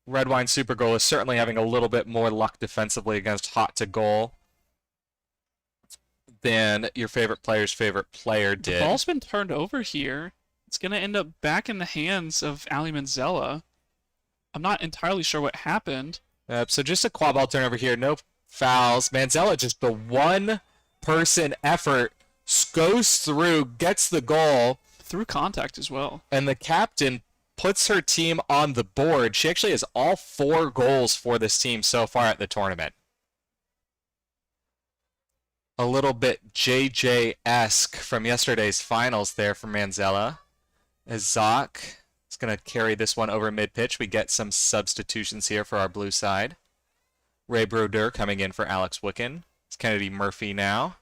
Red Wine Super Goal is certainly having a little bit more luck defensively against Hot to Goal than your favorite player's favorite player did. The ball's been turned over here. It's going to end up back in the hands of Ali Manzella. I'm not entirely sure what happened. So just a quad ball turnover here. No fouls. Manzella, just the one-person effort, goes through, gets the goal. Through contact as well. And the captain puts her team on the board. She actually has all 4 goals for this team so far at the tournament. A little bit JJ-esque from yesterday's finals there for Manzella. As Zoc is going to carry this one over mid-pitch. We get some substitutions here for our blue side. Ray Brodeur coming in for Alex Wiccan. It's Kennedy Murphy now.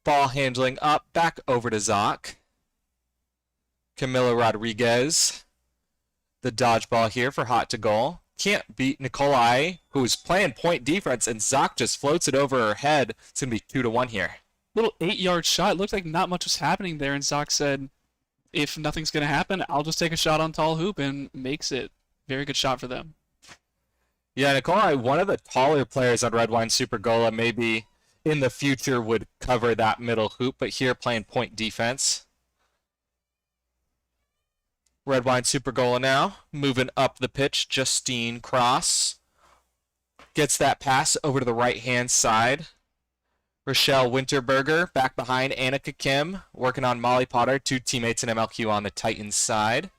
Ball handling up, back over to Zoc. Camilo Rodriguez. The dodgeball here for Hot to Goal. Can't beat Nikolai, who's playing point defense, and Zoc just floats it over her head. It's going to be 2-1 here. Little 8-yard shot. It looked like not much was happening there, and Zoc said, if nothing's going to happen, I'll just take a shot on tall hoop, and makes it. Very good shot for them. Yeah, Nikolai, one of the taller players on Red Wine Super Gola, maybe in the future would cover that middle hoop, but here playing point defense. Red Wine Super Gola now, moving up the pitch. Justine Cross gets that pass over to the right-hand side. Rochelle Winterberger back behind Annika Kim, working on Molly Potter, 2 teammates in MLQ on the Titans side.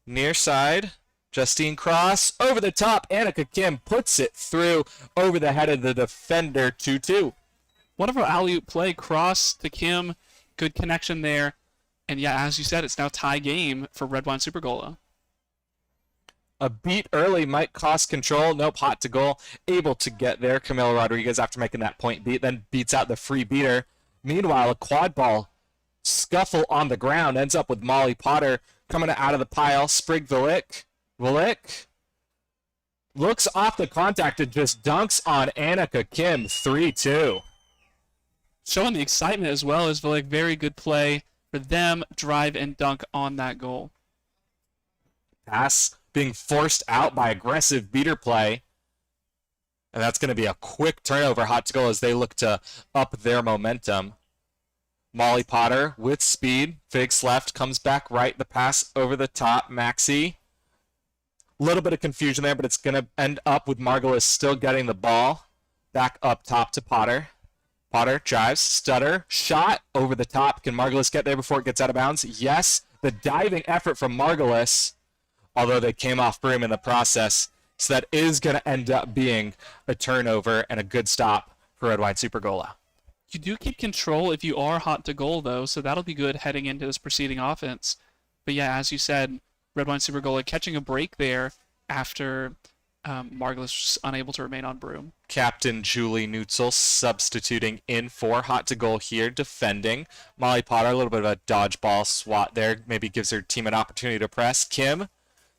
Near side, Justine Cross over the top. Annika Kim puts it through over the head of the defender, 2-2. Wonderful alley-oop play, Cross to Kim. Good connection there. And yeah, as you said, it's now tie game for Red Wine Super Gola. A beat early might cost control. Nope, Hot to Goal. Able to get there. Camilo Rodriguez after making that point beat, then beats out the free beater. Meanwhile, a quad ball scuffle on the ground ends up with Molly Potter coming out of the pile. Sprig Vilick looks off the contact and just dunks on Annika Kim. 3-2. Showing the excitement as well as Vilick. Very good play for them. Drive and dunk on that goal. Pass being forced out by aggressive beater play. And that's going to be a quick turnover. Hot to Goal as they look to up their momentum. Molly Potter with speed. Fakes left, comes back right. The pass over the top. Maxi. A little bit of confusion there, but it's going to end up with Margolis still getting the ball. Back up top to Potter. Potter drives, stutter, shot over the top. Can Margolis get there before it gets out of bounds? Yes. The diving effort from Margolis, although they came off broom in the process. So that is going to end up being a turnover and a good stop for Red Wine Super Gola. You do keep control if you are Hot to Goal, though, so that'll be good heading into this preceding offense. But yeah, as you said, Red Wine Super Gola catching a break there after Margolis was just unable to remain on broom. Captain Julie Neutzel substituting in for Hot to Goal here, defending. Molly Potter, a little bit of a dodgeball swat there. Maybe gives her team an opportunity to press. Kim,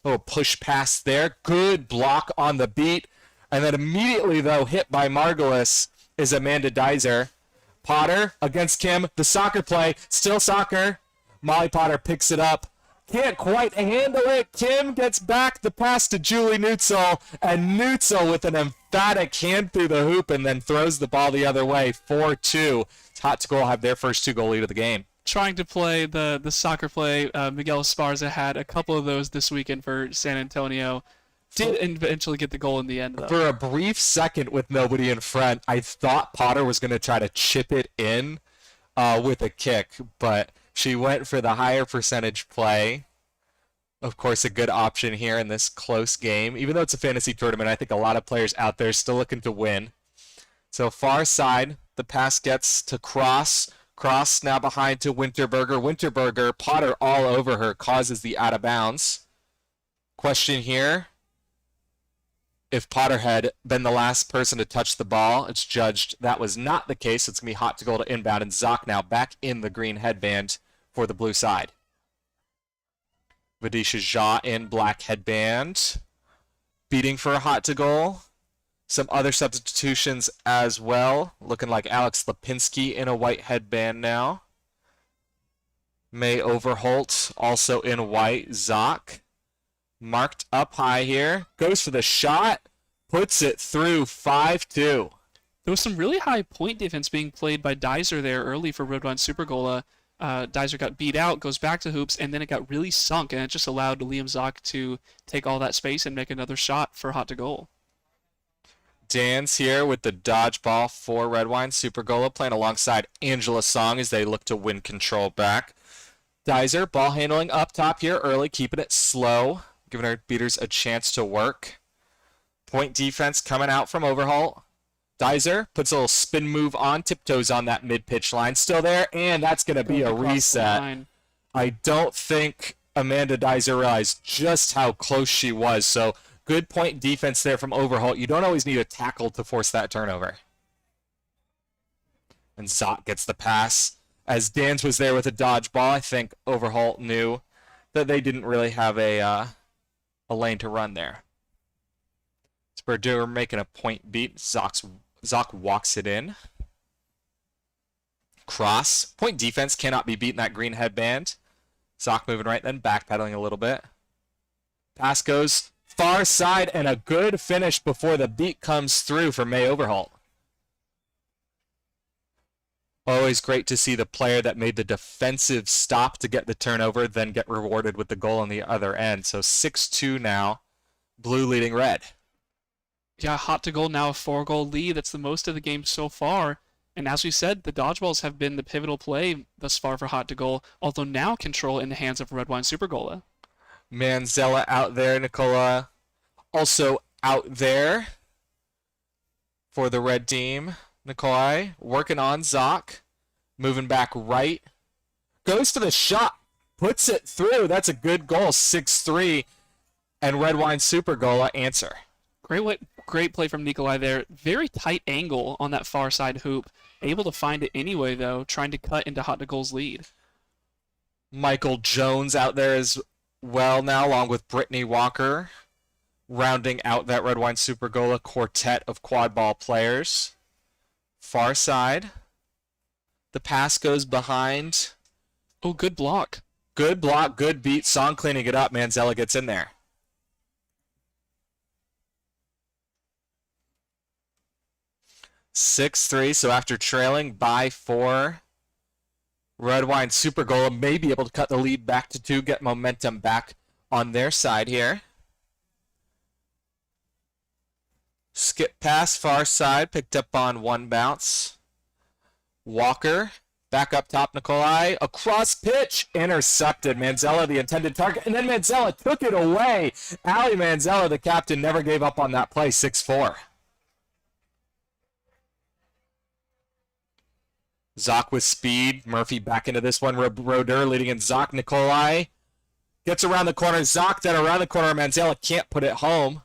little push pass there. Good block on the beat. And then immediately, though, hit by Margolis is Amanda Dizer. Potter against Kim. The soccer play. Still soccer. Molly Potter picks it up. Can't quite handle it. Kim gets back the pass to Julie Neutzel, and Neutzel with an emphatic hand through the hoop and then throws the ball the other way. 4-2. Hot to Goal have their first 2-goal lead of the game. Trying to play the soccer play. Miguel Esparza had a couple of those this weekend for San Antonio. Did eventually get the goal in the end, though. For a brief second with nobody in front, I thought Potter was going to try to chip it in with a kick, but she went for the higher percentage play. Of course, a good option here in this close game. Even though it's a fantasy tournament, I think a lot of players out there still looking to win. So far side, the pass gets to Cross. Cross now behind to Winterberger. Winterberger, Potter all over her, causes the out of bounds. Question here. If Potter had been the last person to touch the ball, it's judged that was not the case. It's going to be hot to goal to inbound, and Zoc now back in the green headband for the blue side. Vidisha Jha in black headband. Beating for a hot to goal. Some other substitutions as well. Looking like Alex Lipinski in a white headband now. May Overholt also in white. Zoc marked up high here. Goes for the shot. Puts it through 5-2. There was some really high point defense being played by Dizer there early for Red Wine Supergola. Dizer got beat out, goes back to hoops, and then it got really sunk, and it just allowed Liam Zoc to take all that space and make another shot for hot to goal. Dan's here with the dodgeball for Red Wine Supergola, playing alongside Angela Song as they look to win control back. Dizer, ball handling up top here early, keeping it slow, giving our beaters a chance to work. Point defense coming out from Overholt. Dizer puts a little spin move on, tiptoes on that mid-pitch line. Still there, and that's going to be a reset. I don't think Amanda Dizer realized just how close she was, so good point defense there from Overholt. You don't always need a tackle to force that turnover. And Zoc gets the pass. As Dan's was there with a dodgeball, I think Overholt knew that they didn't really have a lane to run there. Spurdur making a point beat. Zoc walks it in. Cross. Point defense cannot be beaten that green headband. Zoc moving right, then backpedaling a little bit. Pass goes far side, and a good finish before the beat comes through for May Overholt. Always great to see the player that made the defensive stop to get the turnover, then get rewarded with the goal on the other end. So 6-2 now. Blue leading red. Yeah, hot to goal now, a 4-goal lead. That's the most of the game so far. And as we said, the dodgeballs have been the pivotal play thus far for hot to goal, although now control in the hands of Red Wine Supergola. Manzella out there, Nicola also out there for the red team. Nikolai working on Zoc, moving back right, goes to the shot, puts it through. That's a good goal, 6-3, and Red Wine Supergola answer. Great play from Nikolai there. Very tight angle on that far side hoop. Able to find it anyway, though, trying to cut into hot to goal's lead. Michael Jones out there as well now, along with Brittany Walker, rounding out that Red Wine Supergola quartet of quad ball players. Far side. The pass goes behind. Oh, good block. Good block, good beat. Song cleaning it up. Manzella gets in there. (6-3), so after trailing by 4, Red Wine Supergola may be able to cut the lead back to 2, get momentum back on their side here. Skip pass, far side, picked up on 1 bounce. Walker, back up top, Nikolai, across pitch, intercepted. Manzella, the intended target, and then Manzella took it away. Ali Manzella, the captain, never gave up on that play, 6-4. Zoc with speed. Murphy back into this one. Roder leading in Zoc. Nikolai gets around the corner. Zoc then around the corner. Manzella can't put it home.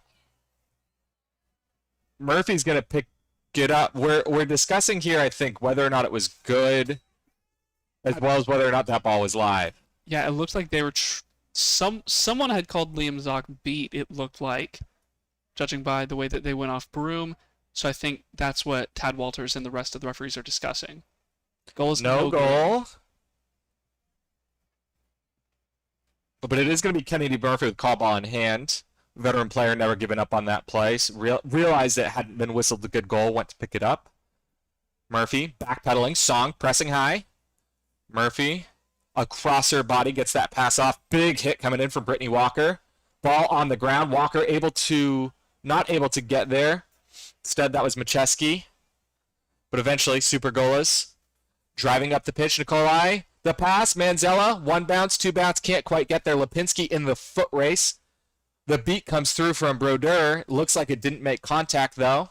Murphy's going to pick it up. We're discussing here, I think, whether or not it was good, as well as whether or not that ball was live. Yeah, it looks like they were... someone had called Liam Zoc beat, it looked like, judging by the way that they went off broom. So I think that's what Tad Walters and the rest of the referees are discussing. Goal is no goal. But it is going to be Kennedy Murphy with call ball in hand. Veteran player, never given up on that play. Realized it hadn't been whistled a good goal, went to pick it up. Murphy, backpedaling. Song, pressing high. Murphy, across her body, gets that pass off. Big hit coming in from Brittany Walker. Ball on the ground. Walker not able to get there. Instead, that was Macheski. But eventually, Supergolas Driving up the pitch, Nikolai. The pass, Manzella. 1 bounce, 2 bounce, can't quite get there. Lipinski in the foot race. The beat comes through from Brodeur. Looks like it didn't make contact, though.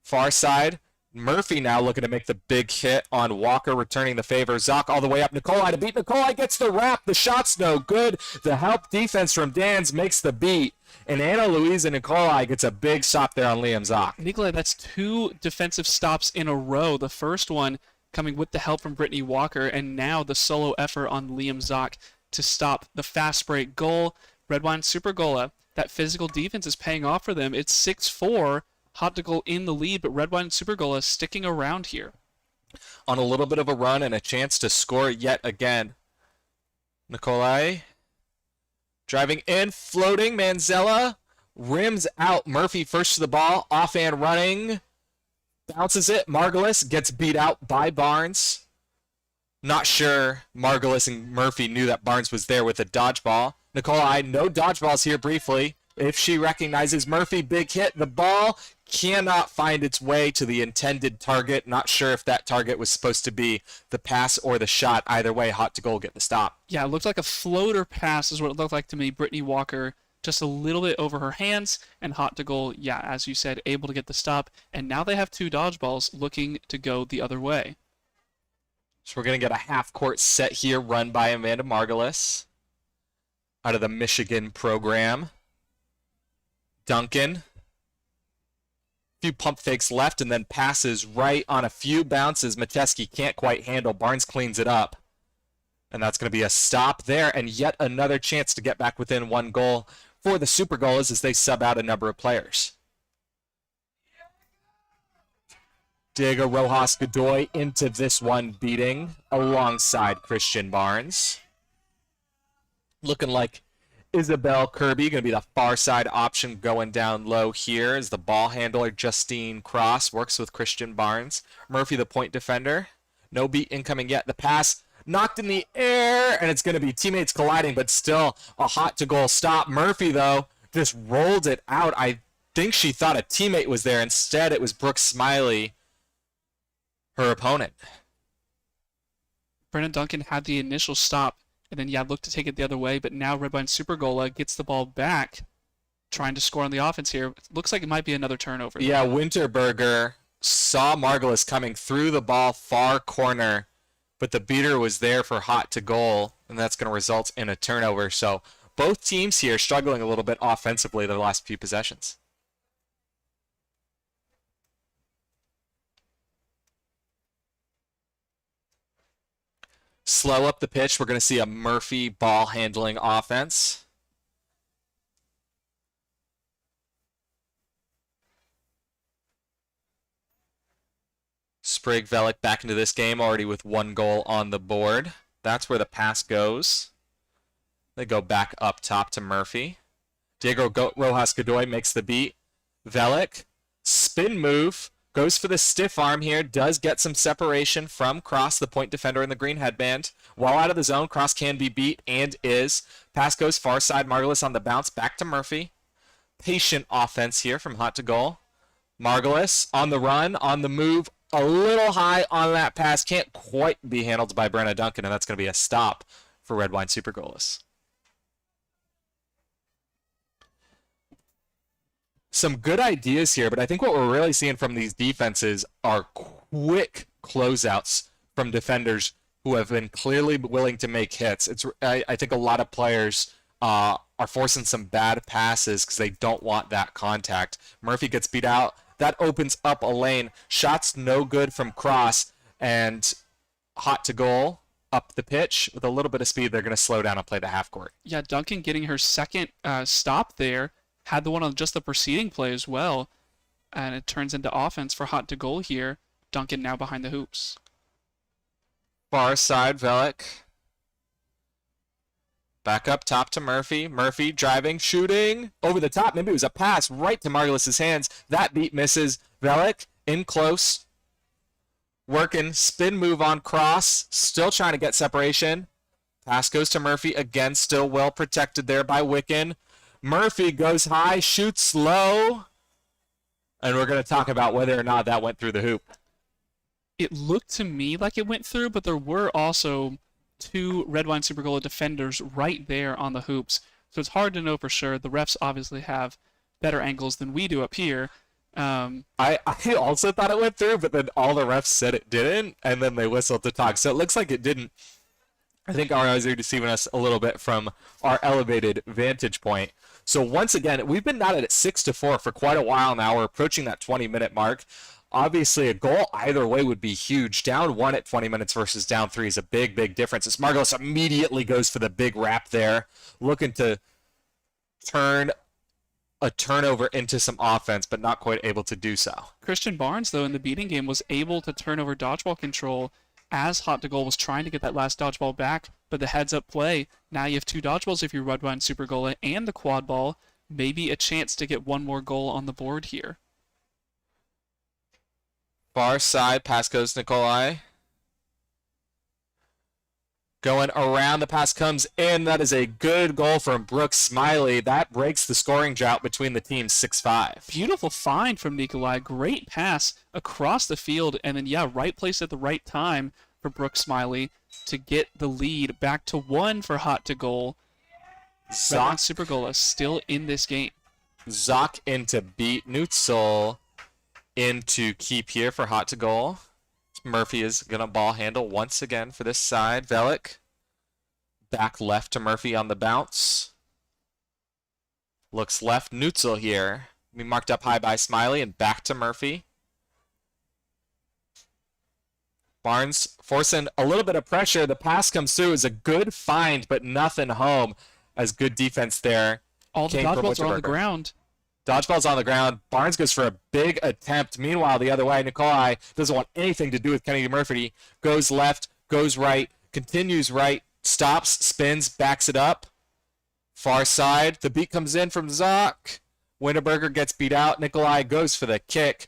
Far side. Murphy now looking to make the big hit on Walker, returning the favor. Zoc all the way up. Nikolai to beat. Nikolai gets the wrap. The shot's no good. The help defense from Dan's makes the beat. And Anna Louise and Nikolai gets a big stop there on Liam Zoc. Nikolai, that's 2 defensive stops in a row. The first one coming with the help from Brittany Walker, and now the solo effort on Liam Zoc to stop the fast break goal. Redwine Supergola, that physical defense is paying off for them. It's 6-4. Hot to Goal in the lead, but Redwine Supergola sticking around here. On a little bit of a run and a chance to score yet again. Nikolai driving in, floating. Manzella rims out. Murphy first to the ball, offhand running. Bounces it. Margulis gets beat out by Barnes. Not sure Margulis and Murphy knew that Barnes was there with a dodgeball. Nikolai, no dodgeballs here briefly. If she recognizes Murphy, big hit. The ball cannot find its way to the intended target. Not sure if that target was supposed to be the pass or the shot. Either way, Hot to Goal get the stop. Yeah, it looked like a floater pass is what it looked like to me. Brittany Walker just a little bit over her hands, and Hot to Goal, yeah, as you said, able to get the stop. And now they have 2 dodgeballs looking to go the other way. So we're going to get a half-court set here run by Amanda Margulis out of the Michigan program. Duncan. Few pump fakes left and then passes right on a few bounces. Mateski can't quite handle. Barnes cleans it up. And that's going to be a stop there, and yet another chance to get back within 1 goal for the Super Goals as they sub out a number of players. Diego Rojas Godoy into this one beating alongside Christian Barnes. Looking like Isabel Kirby going to be the far side option going down low here as the ball handler Justine Cross works with Christian Barnes. Murphy the point defender. No beat incoming yet. The pass knocked in the air, and it's going to be teammates colliding, but still a Hot to Goal stop. Murphy, though, just rolled it out. I think she thought a teammate was there. Instead, it was Brooke Smiley, her opponent. Brennan Duncan had the initial stop, and then, yeah, looked to take it the other way, but now Redwine Supergola gets the ball back, trying to score on the offense here. Looks like it might be another turnover. Yeah, Winterberger saw Margulis coming through the ball far corner, but the beater was there for Hot to Goal, and that's going to result in a turnover. So both teams here struggling a little bit offensively the last few possessions. Slow up the pitch. We're going to see a Murphy ball handling offense. Sprague Velik back into this game already with 1 goal on the board. That's where the pass goes. They go back up top to Murphy. Diego Rojas Godoy makes the beat. Velik, spin move. Goes for the stiff arm here, does get some separation from Cross, the point defender in the green headband. While out of the zone, Cross can be beat and is. Pass goes far side, Margulis on the bounce, back to Murphy. Patient offense here from Hot to Goal. Margulis on the run, on the move, a little high on that pass. Can't quite be handled by Brenna Duncan, and that's going to be a stop for Red Wine Super Goalless. Some good ideas here, but I think what we're really seeing from these defenses are quick closeouts from defenders who have been clearly willing to make hits. I think a lot of players are forcing some bad passes because they don't want that contact. Murphy gets beat out. That opens up a lane. Shots no good from Cross, and Hot to Goal up the pitch. With a little bit of speed, they're going to slow down and play the half court. Yeah, Duncan getting her second stop there. Had the one on just the preceding play as well. And it turns into offense for Hot to Goal here. Duncan now behind the hoops. Far side, Velik. Back up top to Murphy. Murphy driving, shooting. Over the top. Maybe it was a pass right to Margulis' hands. That beat misses. Velik in close. Working. Spin move on Cross. Still trying to get separation. Pass goes to Murphy. Again, still well protected there by Wiccan. Murphy goes high, shoots low, and we're going to talk about whether or not that went through the hoop. it looked to me like it went through, but there were also two Red Wine Super Gola defenders right there on the hoops. So it's hard to know for sure. The refs obviously have better angles than we do up here. I also thought it went through, but then all the refs said it didn't, and then they whistled to talk. So it looks like it didn't. I think our eyes are deceiving us a little bit from our elevated vantage point. So once again, we've been at it at 6-4 for quite a while now. We're approaching that 20-minute mark. Obviously, a goal either way would be huge. Down 1 at 20 minutes versus down 3 is a big, big difference. As Margolis immediately goes for the big wrap there, looking to turn a turnover into some offense, but not quite able to do so. Christian Barnes, though, in the beating game was able to turn over dodgeball control as Hot to Goal was trying to get that last dodgeball back, but the heads-up play, now you have 2 dodgeballs if you're Red Wine Super Gola and the quad ball, maybe a chance to get one more goal on the board here. Far side, pass goes Nikolai. Going around, the pass comes in. That is a good goal from Brooks Smiley. That breaks the scoring drought between the teams, 6-5. Beautiful find from Nikolai. Great pass across the field, and then, yeah, right place at the right time for Brooks Smiley to get the lead back to 1 for Hot to Goal. Red Wine Super Gola still in this game. Zock into beat. Neutzel into keep here for Hot to Goal. Murphy is going to ball handle once again for this side. Velik back left to Murphy on the bounce. Looks left. Neutzel here. We marked up high by Smiley and back to Murphy. Barnes forcing a little bit of pressure. The pass comes through. Is a good find, but nothing home. As good defense there. All the dodgeballs are on the ground. Dodgeball's on the ground. Barnes goes for a big attempt. Meanwhile, the other way, Nikolai doesn't want anything to do with Kennedy Murphy. Goes left, goes right, continues right, stops, spins, backs it up. Far side. The beat comes in from Zock. Winterberger gets beat out. Nikolai goes for the kick.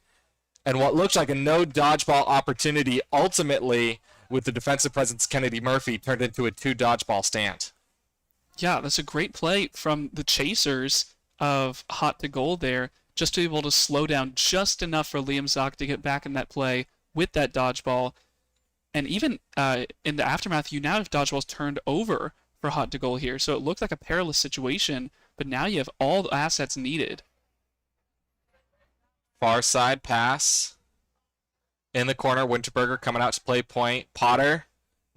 And what looks like a no dodgeball opportunity ultimately with the defensive presence Kennedy Murphy turned into a 2 dodgeball stand. Yeah, that's a great play from the chasers of Hot to Goal there, just to be able to slow down just enough for Liam Zock to get back in that play with that dodgeball. And even in the aftermath, you now have dodgeballs turned over for Hot to Goal here. So it looked like a perilous situation, but now you have all the assets needed. Far side pass. In the corner, Winterberger coming out to play point. Potter,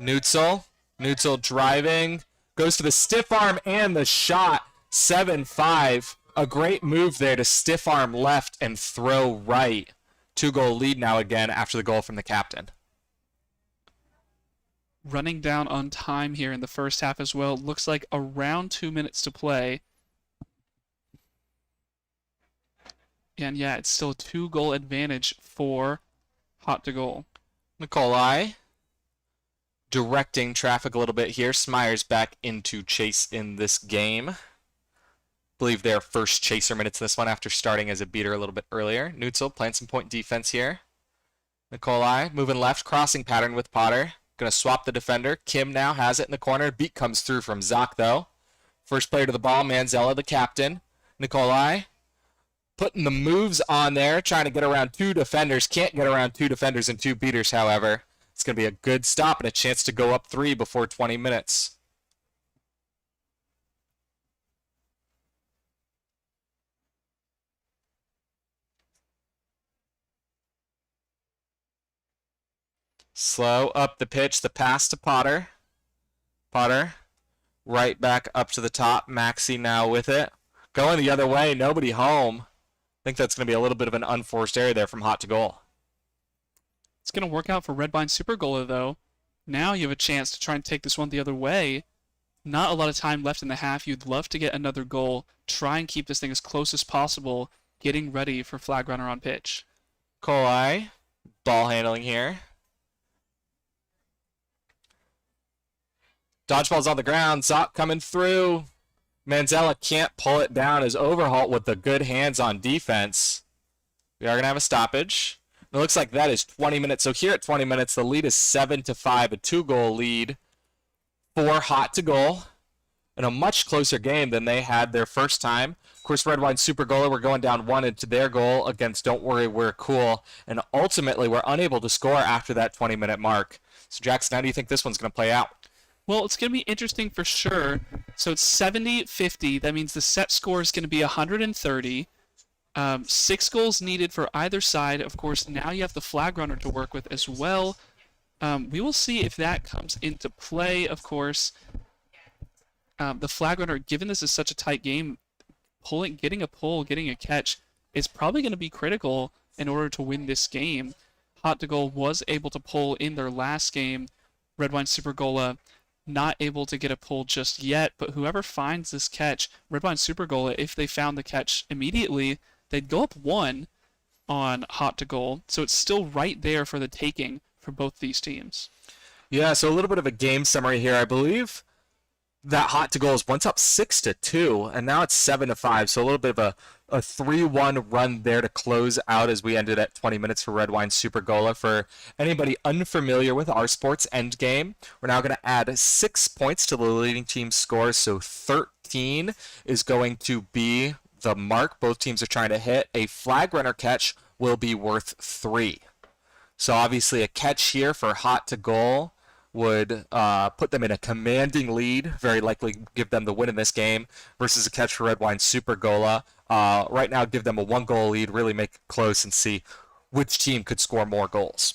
Neutzel. Neutzel driving. Goes for the stiff arm and the shot. 7-5. A great move there to stiff arm left and throw right. 2-goal lead now again after the goal from the captain. Running down on time here in the first half as well. Looks like around 2 minutes to play. And yeah, it's still a 2-goal advantage for Hot to Goal. Nikolai directing traffic a little bit here. Smyers back into chase in this game. Believe their first chaser minutes in this one after starting as a beater a little bit earlier. Neutzel playing some point defense here. Nikolai moving left, crossing pattern with Potter. Going to swap the defender. Kim now has it in the corner. Beat comes through from Zock, though. First player to the ball, Manzella, the captain. Nikolai putting the moves on there, trying to get around 2 defenders. Can't get around 2 defenders and 2 beaters, however. It's going to be a good stop and a chance to go up 3 before 20 minutes. Slow up the pitch, the pass to Potter. Potter, right back up to the top. Maxey now with it. Going the other way, nobody home. I think that's going to be a little bit of an unforced error there from Hot to Goal. It's going to work out for Red Vine Super Gola, though. Now you have a chance to try and take this one the other way. Not a lot of time left in the half. You'd love to get another goal. Try and keep this thing as close as possible, getting ready for flag runner on pitch. Kolai, ball handling here. Dodgeball's on the ground. Zopp coming through. Manzella can't pull it down as Overholt with the good hands on defense. We are going to have a stoppage. It looks like that is 20 minutes. So here at 20 minutes, the lead is 7-5, a 2-goal lead for Hot to Goal. In a much closer game than they had their first time. course, Red Wine Super Goaler, we're going down 1 into their goal against Don't Worry, We're Cool. And ultimately, we're unable to score after that 20-minute mark. So, Jackson, how do you think this one's going to play out? Well, it's going to be interesting for sure. So it's 70-50. That means the set score is going to be 130. 6 goals needed for either side. Of course, now you have the flag runner to work with as well. We will see if that comes into play, of course. The flag runner, given this is such a tight game, getting a pull, getting a catch is probably going to be critical in order to win this game. Hot to Goal was able to pull in their last game. Red Wine Super Gola not able to get a pull just yet, but whoever finds this catch, Red Wine Super Gola, if they found the catch immediately, they'd go up 1 on Hot to Goal. So it's still right there for the taking for both these teams. Yeah, so a little bit of a game summary here. I believe that Hot to Goal is once up 6-2, and now it's 7-5. So a little bit of a 3-1 run there to close out as we ended at 20 minutes for Red Wine Super Gola. For anybody unfamiliar with our sports endgame, we're now going to add 6 points to the leading team's score. So 13 is going to be the mark both teams are trying to hit. A flag runner catch will be worth 3. So obviously a catch here for Hot to Goal would put them in a commanding lead, very likely give them the win in this game, versus a catch for Red Wine Super Gola. Right now, give them a 1-goal lead, really make it close and see which team could score more goals.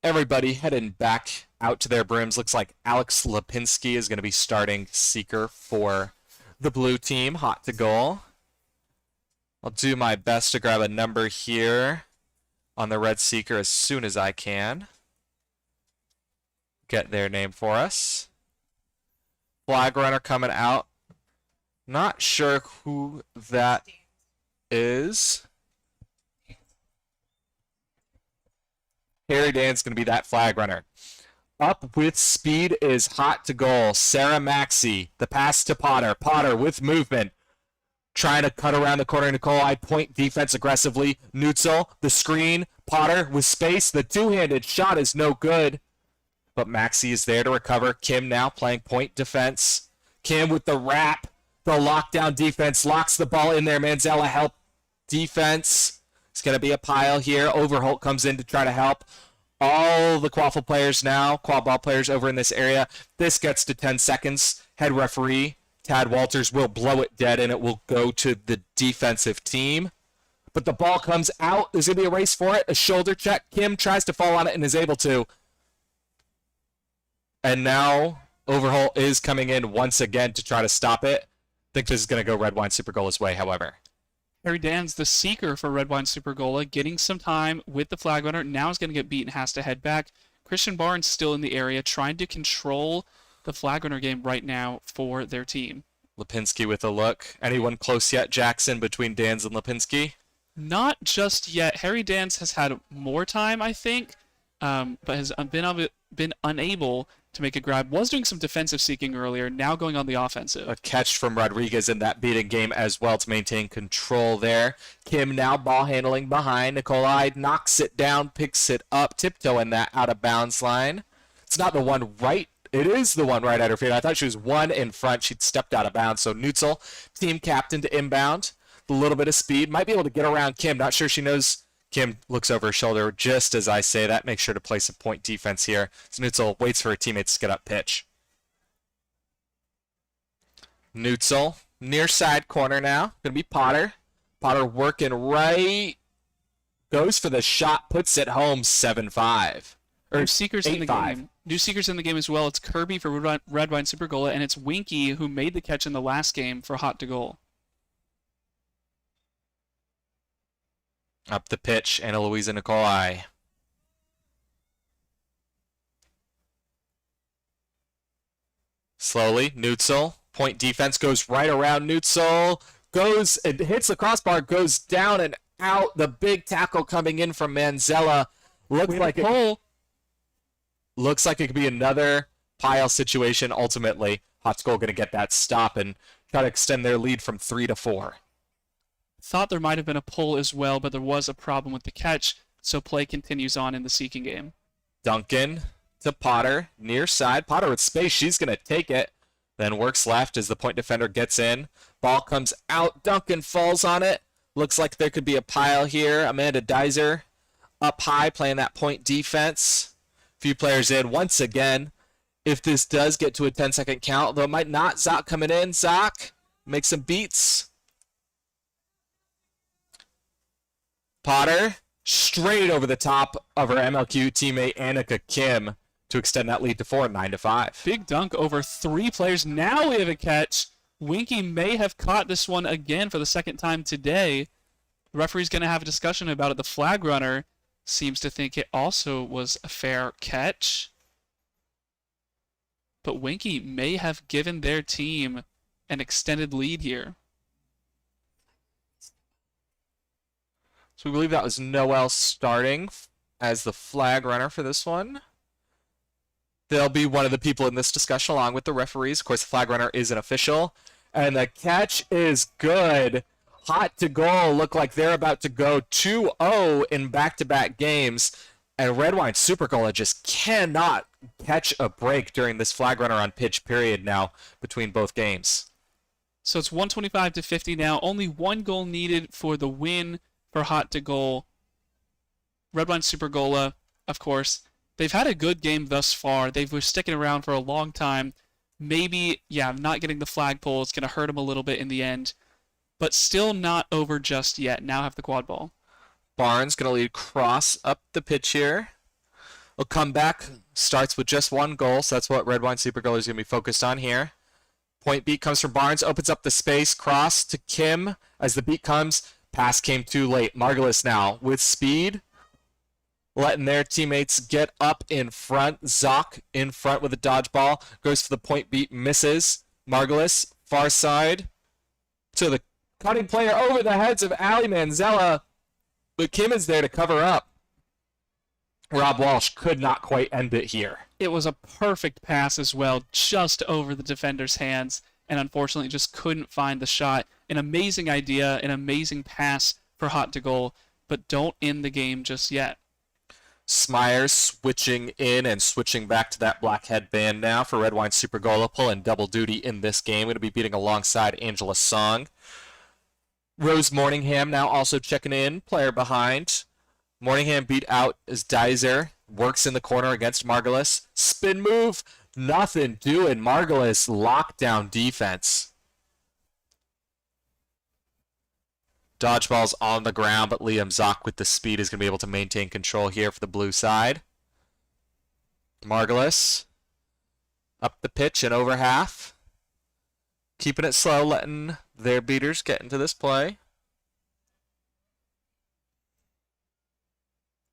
Everybody heading back out to their brims. Looks like Alex Lipinski is going to be starting seeker for the blue team, Hot to Goal. I'll do my best to grab a number here on the red seeker as soon as I can. Get their name for us. Flag runner coming out. Not sure who that is. Harry Dan's going to be that flag runner. Up with speed is Hot to Goal. Sarah Maxey. The pass to Potter. Potter with movement. Trying to cut around the corner. Nicole, I point defense aggressively. Neutzel, the screen. Potter with space. The two-handed shot is no good. But Maxey is there to recover. Kim now playing point defense. Kim with the wrap. The lockdown defense locks the ball in there. Manzella help defense. It's going to be a pile here. Overholt comes in to try to help. All the Quaffle players now, Quadball players over in this area. This gets to 10 seconds. Head referee, Tad Walters, will blow it dead, and it will go to the defensive team. But the ball comes out. There's going to be a race for it. A shoulder check. Kim tries to fall on it and is able to. And now Overholt is coming in once again to try to stop it. I think this is going to go Red Wine Super Gola's way, however. Harry Dan's the seeker for Red Wine Super Gola, getting some time with the flag runner. Now he's going to get beaten, has to head back. Christian Barnes still in the area, trying to control the flag runner game right now for their team. Lipinski with a look. Anyone close yet, Jackson, between Dans and Lipinski? Not just yet. Harry Dans has had more time, I think, but has been unable to make a grab. Was doing some defensive seeking earlier, now going on the offensive. A catch from Rodriguez in that beating game as well to maintain control there. Kim now ball handling behind. Nikolai knocks it down, picks it up, tiptoeing that out of bounds line. It's not the one right. It is the one right at her feet. I thought she was one in front. She'd stepped out of bounds. So Neutzel, team captain to inbound. A little bit of speed. Might be able to get around Kim. Not sure she knows. Kim looks over her shoulder just as I say that. Make sure to play some point defense here. Neutzel waits for her teammates to get up pitch. Neutzel, near side corner now. Going to be Potter. Potter working right. Goes for the shot, puts it home 7-5. Or New seekers in the 8-5. game. New seekers in the game as well. It's Kirby for Red Wine Super Gola, and it's Winky who made the catch in the last game for Hot to Goal. Up the pitch, Anna Luisa Nikolai. Slowly, Neutzel. Point defense goes right around Neutzel. Goes and hits the crossbar, goes down and out. The big tackle coming in from Manzella. Looks like it could be another pile situation ultimately. Hot Goal going to get that stop and try to extend their lead from 3-4. Thought there might have been a pull as well, but there was a problem with the catch, so play continues on in the seeking game. Duncan to Potter, near side. Potter with space, she's going to take it. Then works left as the point defender gets in. Ball comes out. Duncan falls on it. Looks like there could be a pile here. Amanda Dizer up high playing that point defense. Few players in once again. If this does get to a 10-second count, though it might not. Zoc coming in. Zoc makes some beats. Potter straight over the top of her MLQ teammate Annika Kim to extend that lead to 4, 9-5. Big dunk over 3 players. Now we have a catch. Winky may have caught this one again for the second time today. The referee's going to have a discussion about it. The flag runner seems to think it also was a fair catch. But Winky may have given their team an extended lead here. So we believe that was Noel starting as the flag runner for this one. They'll be one of the people in this discussion along with the referees. Of course, the flag runner is an official. And the catch is good. Hot to goal. Look like they're about to go 2-0 in back-to-back games. And Red Wine Supercola just cannot catch a break during this flag runner on pitch period now between both games. So it's 125-50 now. Only 1 goal needed for the win for Hot to goal. Red Wine Supercola, of course, they've had a good game thus far. They were sticking around for a long time. Maybe, not getting the flagpole is going to hurt them a little bit in the end. But still not over just yet. Now have the quad ball. Barnes going to lead cross up the pitch here. Will come back. Starts with just 1 goal, so that's what Red Wine Supercola is going to be focused on here. Point beat comes from Barnes. Opens up the space. Cross to Kim as the beat comes. Pass came too late. Margulis now with speed, letting their teammates get up in front. Zoc in front with a dodgeball. Goes for the point beat, misses. Margulis, far side. To the cutting player over the heads of Ali Manzella. But Kim is there to cover up. Rob Walsh could not quite end it here. It was a perfect pass as well, just over the defender's hands, and unfortunately just couldn't find the shot. An amazing idea, an amazing pass for Hot to goal, but don't end the game just yet. Smyers switching in and switching back to that black headband now for Red Wine Supercola, pulling double duty in this game. Going to be beating alongside Angela Song. Rose Morningham now also checking in, player behind. Morningham beat out as Dizer works in the corner against Margulis. Spin move, nothing doing. Margulis lockdown defense. Dodgeball's on the ground, but Liam Zoc with the speed is going to be able to maintain control here for the blue side. Margulis up the pitch and over half. Keeping it slow, letting their beaters get into this play.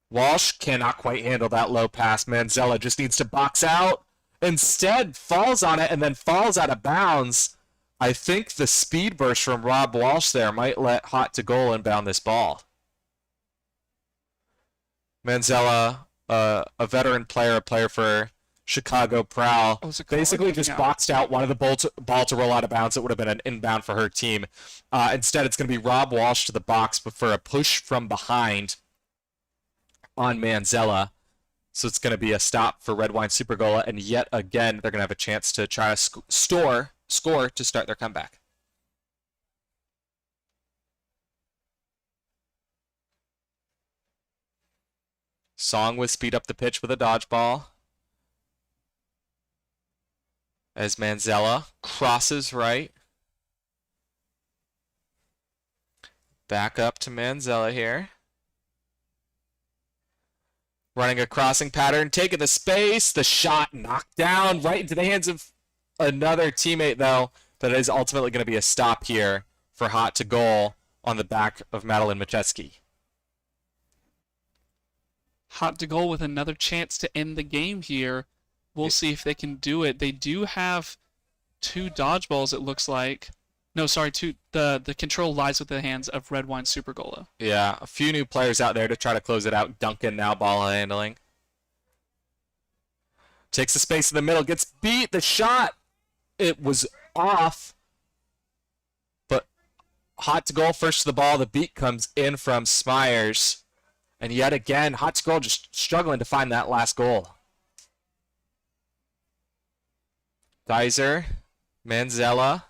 Walsh cannot quite handle that low pass. Manzella just needs to box out. Instead, falls on it and then falls out of bounds. I think the speed burst from Rob Walsh there might let Hot to goal inbound this ball. Manzella, a veteran player, a player for Chicago Prowl, basically just boxed out one of the ball to roll out of bounds. It would have been an inbound for her team. Instead, it's going to be Rob Walsh to the box, but for a push from behind on Manzella. So it's going to be a stop for Red Wine Supercola, and yet again, they're going to have a chance to try to score to start their comeback. Song with speed up the pitch with a dodgeball. As Manzella crosses right. Back up to Manzella here. Running a crossing pattern, taking the space, the shot knocked down right into the hands of another teammate, though, that is ultimately going to be a stop here for Hot to goal on the back of Madeline Macheski. Hot to goal with another chance to end the game here. We'll see if they can do it. They do have 2 dodgeballs, it looks like. No, sorry, the control lies with the hands of Red Wine Supercola. Yeah, a few new players out there to try to close it out. Duncan now ball handling. Takes the space in the middle, gets beat. The shot, it was off. But Hot to goal first to the ball. The beat comes in from Smyers. And yet again, Hot to goal just struggling to find that last goal. Dizer Manzella.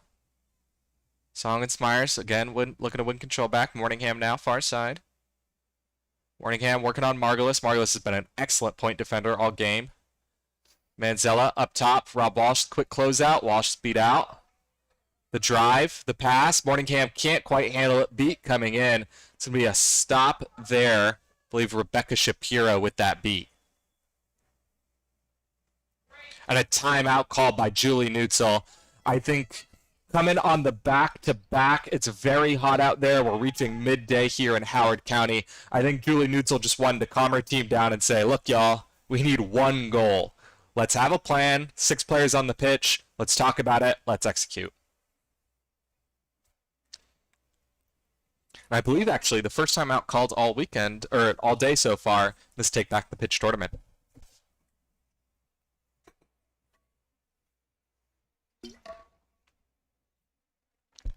Song and Smyers again looking to win control back. Morningham now, far side. Morningham working on Margulis. Margulis has been an excellent point defender all game. Manzella up top. Rob Walsh, quick closeout. Walsh speed out. The drive, the pass. Morningham can't quite handle it. Beat coming in. It's going to be a stop there. I believe Rebecca Shapiro with that beat. And a timeout called by Julie Neutzel. I think coming on the back-to-back, it's very hot out there. We're reaching midday here in Howard County. I think Julie Neutzel just wanted to calm her team down and say, look, y'all, we need one goal. Let's have a plan. 6 players on the pitch. Let's talk about it. Let's execute. And I believe, actually, the first time out called all weekend, or all day so far, this Take Back the Pitch tournament.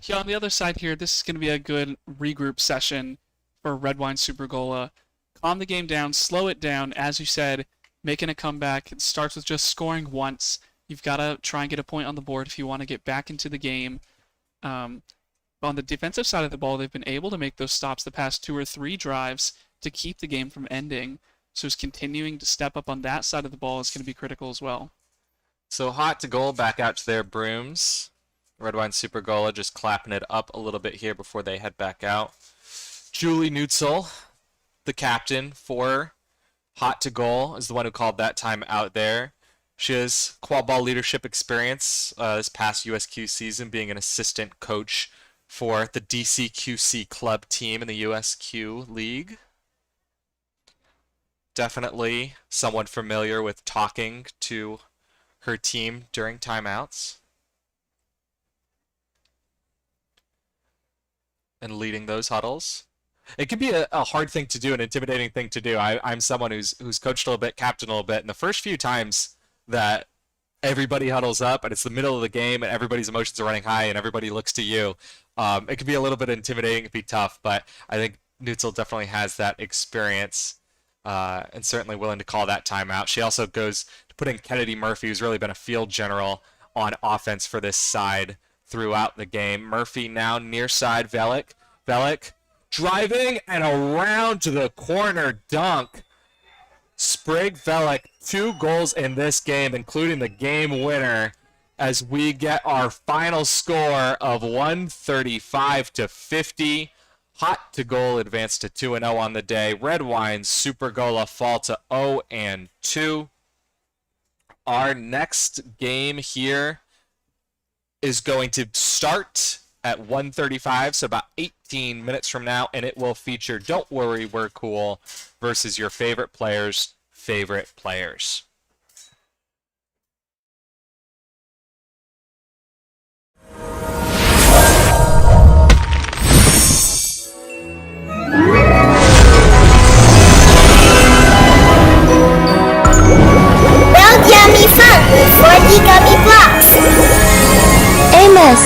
Yeah, on the other side here, this is going to be a good regroup session for Red Wine Super Gola. Calm the game down, slow it down. As you said, making a comeback. It starts with just scoring once. You've got to try and get a point on the board if you want to get back into the game. On the defensive side of the ball, they've been able to make those stops the past 2 or 3 drives to keep the game from ending. So it's continuing to step up on that side of the ball is going to be critical as well. So hot to goal, back out to their brooms. Red Wine Super Gola just clapping it up a little bit here before they head back out. Julie Neutzel, the captain for Hot to Goal, is the one who called that time out there. She has quadball leadership experience this past USQ season, being an assistant coach for the DCQC club team in the USQ League. Definitely someone familiar with talking to her team during timeouts and leading those huddles. It can be a hard thing to do, an intimidating thing to do. I'm someone who's coached a little bit, captained a little bit, and the first few times that everybody huddles up and it's the middle of the game and everybody's emotions are running high and everybody looks to you, it can be a little bit intimidating, it can be tough, but I think Neutzel definitely has that experience and certainly willing to call that timeout. She also goes to put in Kennedy Murphy, who's really been a field general on offense for this side throughout the game. Murphy now near side, Velik. Velik driving and around to the corner dunk. Sprig Velik, 2 goals in this game, including the game winner, as we get our final score of 135-50. Hot to Goal advanced to 2-0 on the day. Red Wine Super Gola fall to 0-2. Our next game here is going to start at 1:35, so about 18 minutes from now, and it will feature Don't Worry, We're Cool versus your favorite players' favorite players. Well, yummy fun with 4D Gummy Blocks. Amos.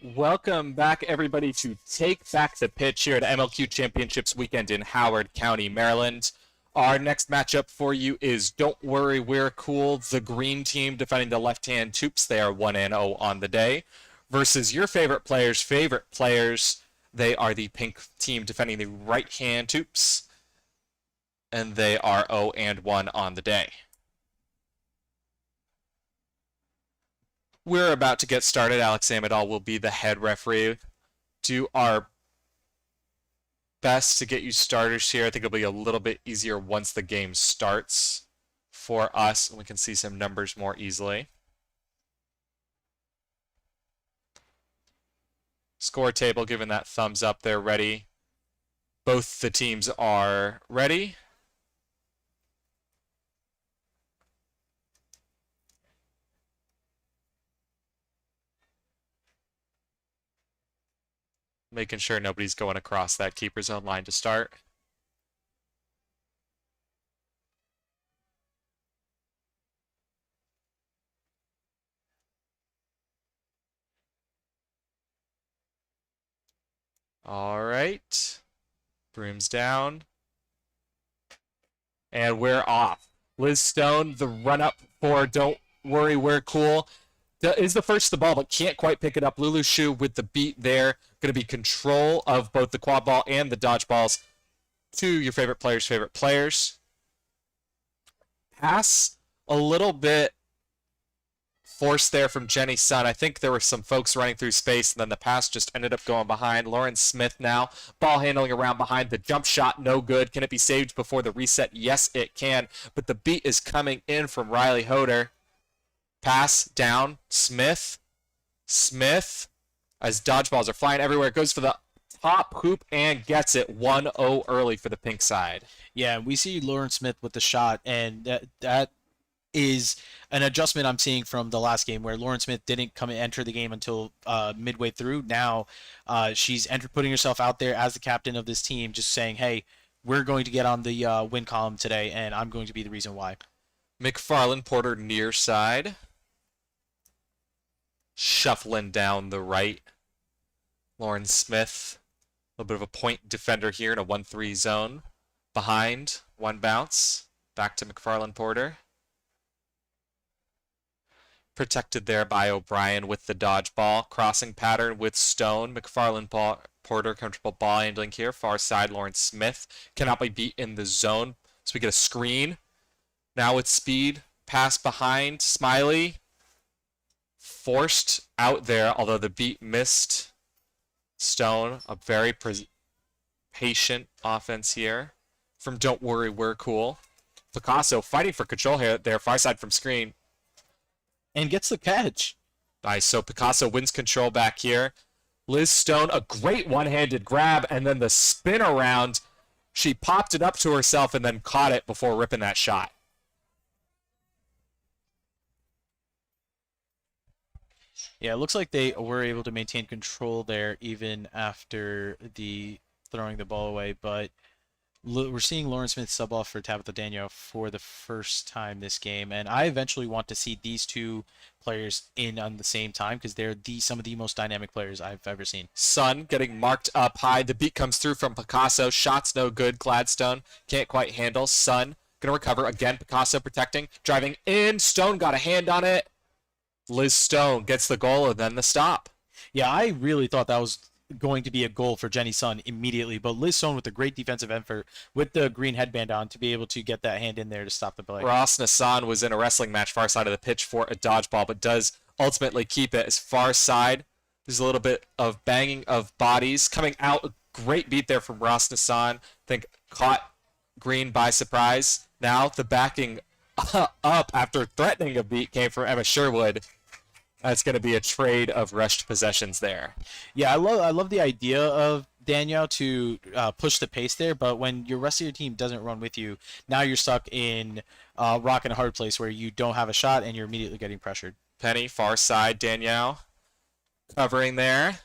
Welcome back, everybody, to Take Back the Pitch here at MLQ Championships weekend in Howard County, Maryland. Our next matchup for you is Don't Worry, We're Cool, the green team defending the left-hand Toops. They are 1-0 on the day. Versus your favorite players. They are the pink team defending the right-hand Toops. And they are 0-1 on the day. We're about to get started. Alex Amadal will be the head referee. Do our best to get you starters here. I think it'll be a little bit easier once the game starts for us, and we can see some numbers more easily. Score table, given that thumbs up, they're ready. Both the teams are ready. Making sure nobody's going across that keeper zone line to start. All right. Brooms down. And we're off. Liz Stone, the run-up for Don't Worry, We're Cool. Is the first to the ball, but can't quite pick it up. Lulu Shu with the beat there. Going to be control of both the quad ball and the dodgeballs to your favorite players. Pass a little bit forced there from Jenny Sun. I think there were some folks running through space, and then the pass just ended up going behind. Lauren Smith now. Ball handling around behind. The jump shot, no good. Can it be saved before the reset? Yes, it can. But the beat is coming in from Riley Hoder. Pass down. Smith, as dodgeballs are flying everywhere, goes for the top hoop and gets it 1-0 early for the pink side. Yeah, we see Lauren Smith with the shot, and that is an adjustment I'm seeing from the last game where Lauren Smith didn't come and enter the game until midway through. Now she's putting herself out there as the captain of this team, just saying, hey, we're going to get on the win column today, and I'm going to be the reason why. McFarland Porter near side. Shuffling down the right. Lauren Smith, a little bit of a point defender here in a 1-3 zone. Behind, one bounce. Back to McFarland Porter. Protected there by O'Brien with the dodgeball. Crossing pattern with Stone. McFarland Porter, comfortable ball handling here. Far side, Lauren Smith cannot be beat in the zone. So we get a screen. Now with speed. Pass behind. Smiley. Forced out there, although the beat missed. Stone, a very patient offense here from Don't Worry, We're Cool. Picasso fighting for control here there, far side from screen. And gets the catch. Nice, so Picasso wins control back here. Liz Stone, a great one-handed grab, and then the spin around. She popped it up to herself and then caught it before ripping that shot. Yeah, it looks like they were able to maintain control there even after the throwing the ball away, but we're seeing Lauren Smith sub off for Tabitha Daniel for the first time this game, and I eventually want to see these two players in on the same time because they're some of the most dynamic players I've ever seen. Sun getting marked up high. The beat comes through from Picasso. Shots no good. Gladstone can't quite handle. Sun gonna recover again. Picasso protecting, driving in. Stone got a hand on it. Liz Stone gets the goal and then the stop. Yeah, I really thought that was going to be a goal for Jenny Sun immediately, but Liz Stone with a great defensive effort with the green headband on to be able to get that hand in there to stop the play. Ross Nassan was in a wrestling match far side of the pitch for a dodgeball, but does ultimately keep it as far side. There's a little bit of banging of bodies coming out. A great beat there from Ross Nassan. I think caught Green by surprise. Now the backing up after threatening a beat came from Emma Sherwood. That's going to be a trade of rushed possessions there. Yeah, I love the idea of Danielle to push the pace there, but when your rest of your team doesn't run with you, now you're stuck in rock and a hard place where you don't have a shot and you're immediately getting pressured. Penny, far side, Danielle covering there.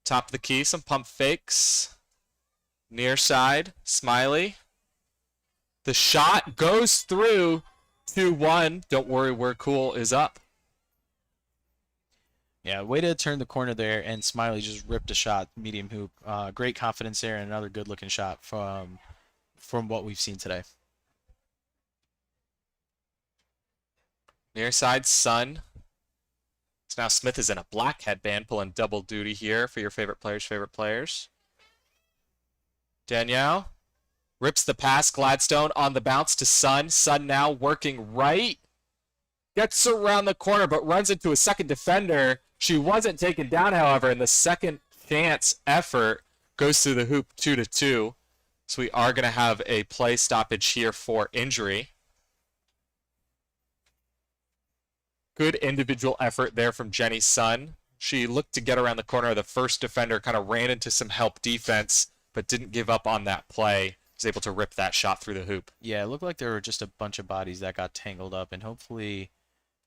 Top of the key, some pump fakes. Near side, Smiley. The shot goes through. 2-1. Don't worry, we're cool is up. Yeah, way to turn the corner there, and Smiley just ripped a shot, medium hoop. Great confidence there, and another good-looking shot from what we've seen today. Near side, Sun. So now Smith is in a black headband, pulling double duty here for your favorite players. Danielle rips the pass. Gladstone on the bounce to Sun. Sun now working right. Gets around the corner, but runs into a second defender. She wasn't taken down, however, and the second chance effort goes through the hoop 2-2. So we are going to have a play stoppage here for injury. Good individual effort there from Jenny Sun. She looked to get around the corner. The first defender kind of ran into some help defense, but didn't give up on that play. Was able to rip that shot through the hoop. Yeah, it looked like there were just a bunch of bodies that got tangled up, and hopefully,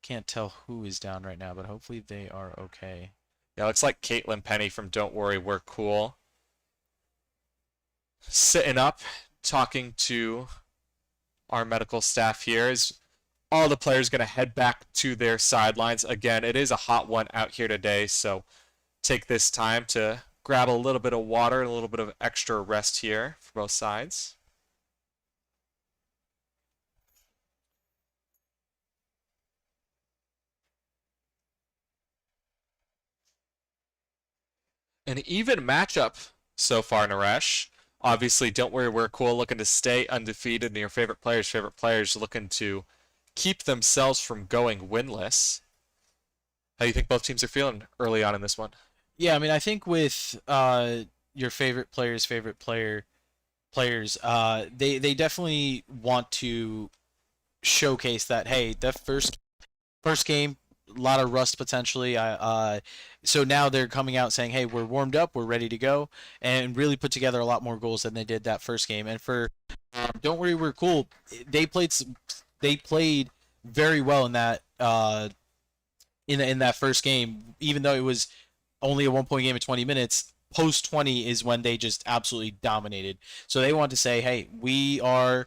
can't tell who is down right now, but hopefully they are okay. Yeah, looks like Caitlin Penny from Don't Worry, We're Cool. Sitting up, talking to our medical staff here as all the players going to head back to their sidelines. Again, it is a hot one out here today, so take this time to grab a little bit of water, a little bit of extra rest here for both sides. An even matchup so far, Naresh. Obviously, Don't Worry, We're Cool, looking to stay undefeated, and your favorite players looking to keep themselves from going winless. How do you think both teams are feeling early on in this one? Yeah, I mean, I think with your favorite players, they definitely want to showcase that, hey, the first game, a lot of rust potentially. So now they're coming out saying, hey, we're warmed up, we're ready to go, and really put together a lot more goals than they did that first game. And for Don't Worry, We're Cool, they played very well in that in that first game, even though it was only a 1-point game at 20 minutes. Post 20 is when they just absolutely dominated. So they want to say, hey, we know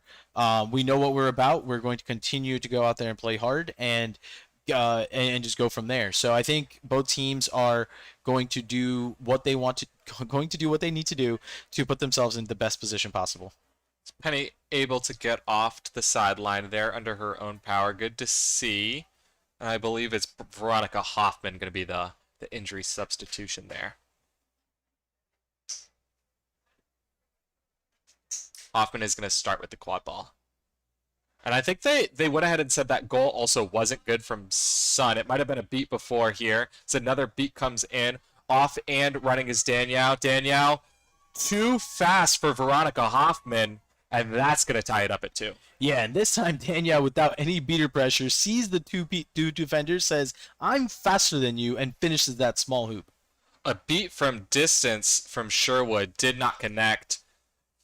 what we're about. We're going to continue to go out there and play hard and just go from there. So I think both teams are going to do what they need to do to put themselves in the best position possible. Penny able to get off to the sideline there under her own power. Good to see. And I believe it's Veronica Hoffman going to be the injury substitution there. Hoffman is going to start with the quad ball. And I think they went ahead and said that goal also wasn't good from Sun. It might have been a beat before here. So another beat comes in. Off and running is Danielle. Danielle, too fast for Veronica Hoffman. And that's going to tie it up at 2. Yeah, and this time Danielle, without any beater pressure, sees the two defenders, says, I'm faster than you, and finishes that small hoop. A beat from distance from Sherwood did not connect.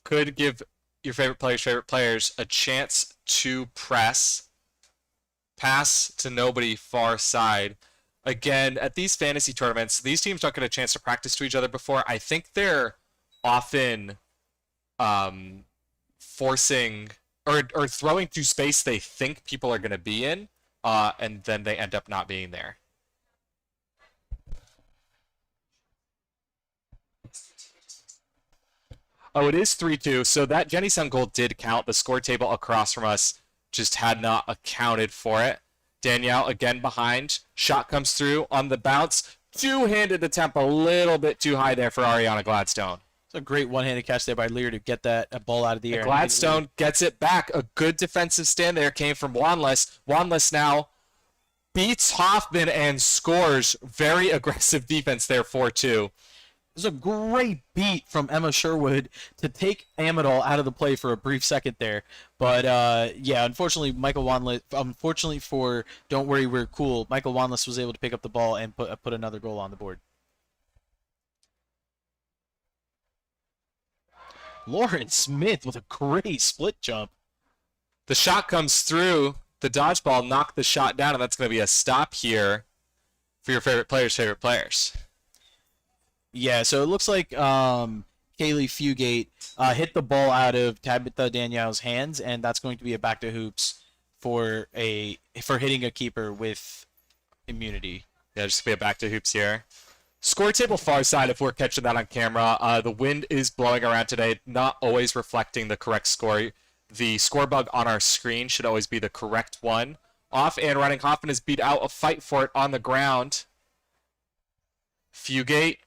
Could give your favorite players a chance to press. Pass to nobody far side. Again, at these fantasy tournaments, these teams don't get a chance to practice to each other before. I think they're often forcing or throwing to space they think people are going to be in, and then they end up not being there. Oh, it is 3-2. So that Jenny Sun goal did count. The score table across from us just had not accounted for it. Danielle again behind. Shot comes through on the bounce. Two-handed attempt, a little bit too high there for Ariana Gladstone. It's a great one-handed catch there by Lear to get that ball out of the air. Gladstone gets it back. A good defensive stand there came from Wanless. Wanless now beats Hoffman and scores. Very aggressive defense there, 4-2. It was a great beat from Emma Sherwood to take Amadal out of the play for a brief second there. But, yeah, unfortunately for Don't Worry, We're Cool, Michael Wanless was able to pick up the ball and put another goal on the board. Lauren Smith with a great split jump. The shot comes through. The dodgeball knocked the shot down, and that's going to be a stop here for your favorite players. Yeah, so it looks like Kaylee Fugate hit the ball out of Tabitha Danielle's hands, and that's going to be a back to hoops for hitting a keeper with immunity. Yeah, just gonna be a back to hoops here. Score table far side, if we're catching that on camera. The wind is blowing around today, not always reflecting the correct score. The score bug on our screen should always be the correct one. Off and running. Hoffman is beat out. A fight for it on the ground. Fugate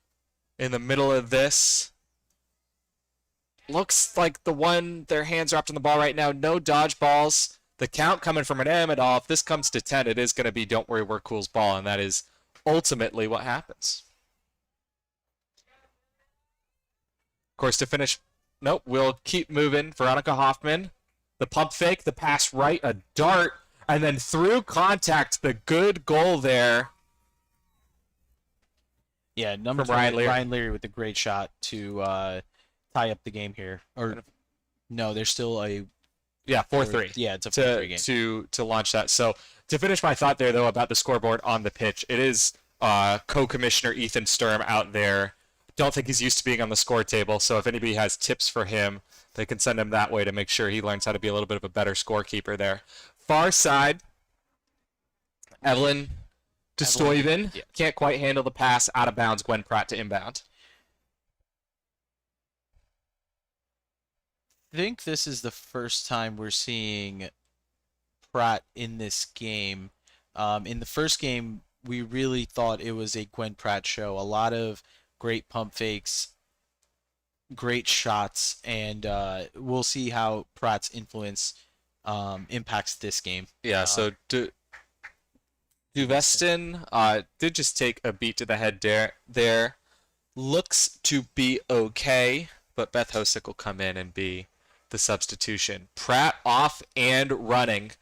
in the middle of this. Looks like the one, their hands wrapped on the ball right now. No dodgeballs. The count coming from an Amadol. If this comes to 10, it is going to be Don't Worry, We're Cool's ball, and that is ultimately what happens. Of course, to finish, nope, we'll keep moving. Veronica Hoffman, the pump fake, the pass right, a dart, and then through contact, the good goal there. Yeah, number From 20, Ryan Ryan Leary. Leary with a great shot to tie up the game here. Or no, there's still a Yeah, 4-3. Yeah, it's a 4-3 game. To launch that. So to finish my thought there, though, about the scoreboard on the pitch, it is co-commissioner Ethan Sturm out there. Don't think he's used to being on the score table, so if anybody has tips for him, they can send him that way to make sure he learns how to be a little bit of a better scorekeeper there. Far side, Evelyn to Stuyven. Yeah. Can't quite handle the pass out of bounds. Gwen Pratt to inbound. I think this is the first time we're seeing Pratt in this game. In the first game, we really thought it was a Gwen Pratt show. A lot of great pump fakes, great shots, and we'll see how Pratt's influence impacts this game. Yeah, so Duveston did just take a beat to the head there. Looks to be okay, but Beth Hosick will come in and be the substitution. Pratt off and running.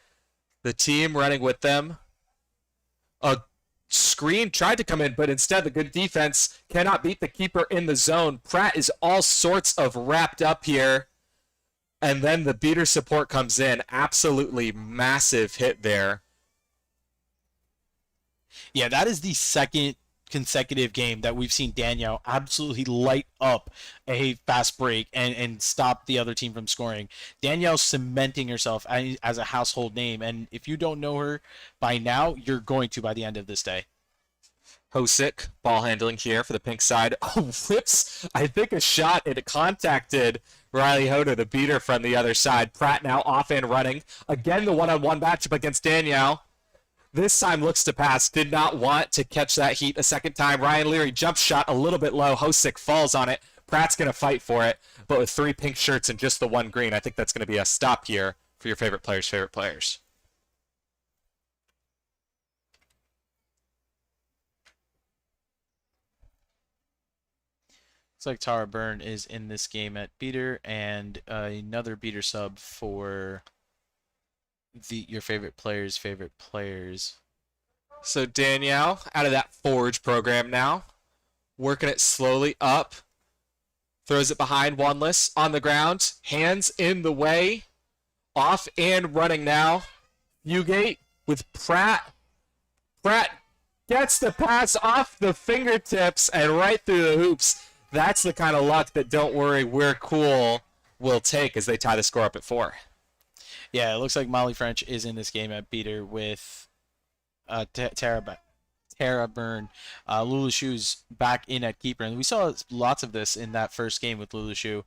The team running with them. A screen tried to come in, but instead the good defense cannot beat the keeper in the zone. Pratt is all sorts of wrapped up here. And then the beater support comes in. Absolutely massive hit there. Yeah, that is the second consecutive game that we've seen Danielle absolutely light up a fast break and stop the other team from scoring. Danielle's cementing herself as a household name, and if you don't know her by now, you're going to by the end of this day. Hosick, ball handling here for the pink side. Oh, whips, I think a shot. It contacted Riley Hoder, the beater from the other side. Pratt now off and running. Again, the one-on-one matchup against Danielle. This time looks to pass. Did not want to catch that heat a second time. Ryan Leary jump shot a little bit low. Hosick falls on it. Pratt's going to fight for it. But with 3 pink shirts and just the 1 green, I think that's going to be a stop here for your favorite players. Looks like Tara Byrne is in this game at beater, and another beater sub for your favorite players' favorite players. So Danielle, out of that Forge program now, working it slowly up. Throws it behind Wanless on the ground. Hands in the way. Off and running now. Fugate with Pratt. Pratt gets the pass off the fingertips and right through the hoops. That's the kind of luck that Don't Worry, We're Cool will take as they tie the score up at 4. Yeah, it looks like Molly French is in this game at beater with Tara Byrne. Lulu Shu's back in at keeper, and we saw lots of this in that first game with Lulu Shu.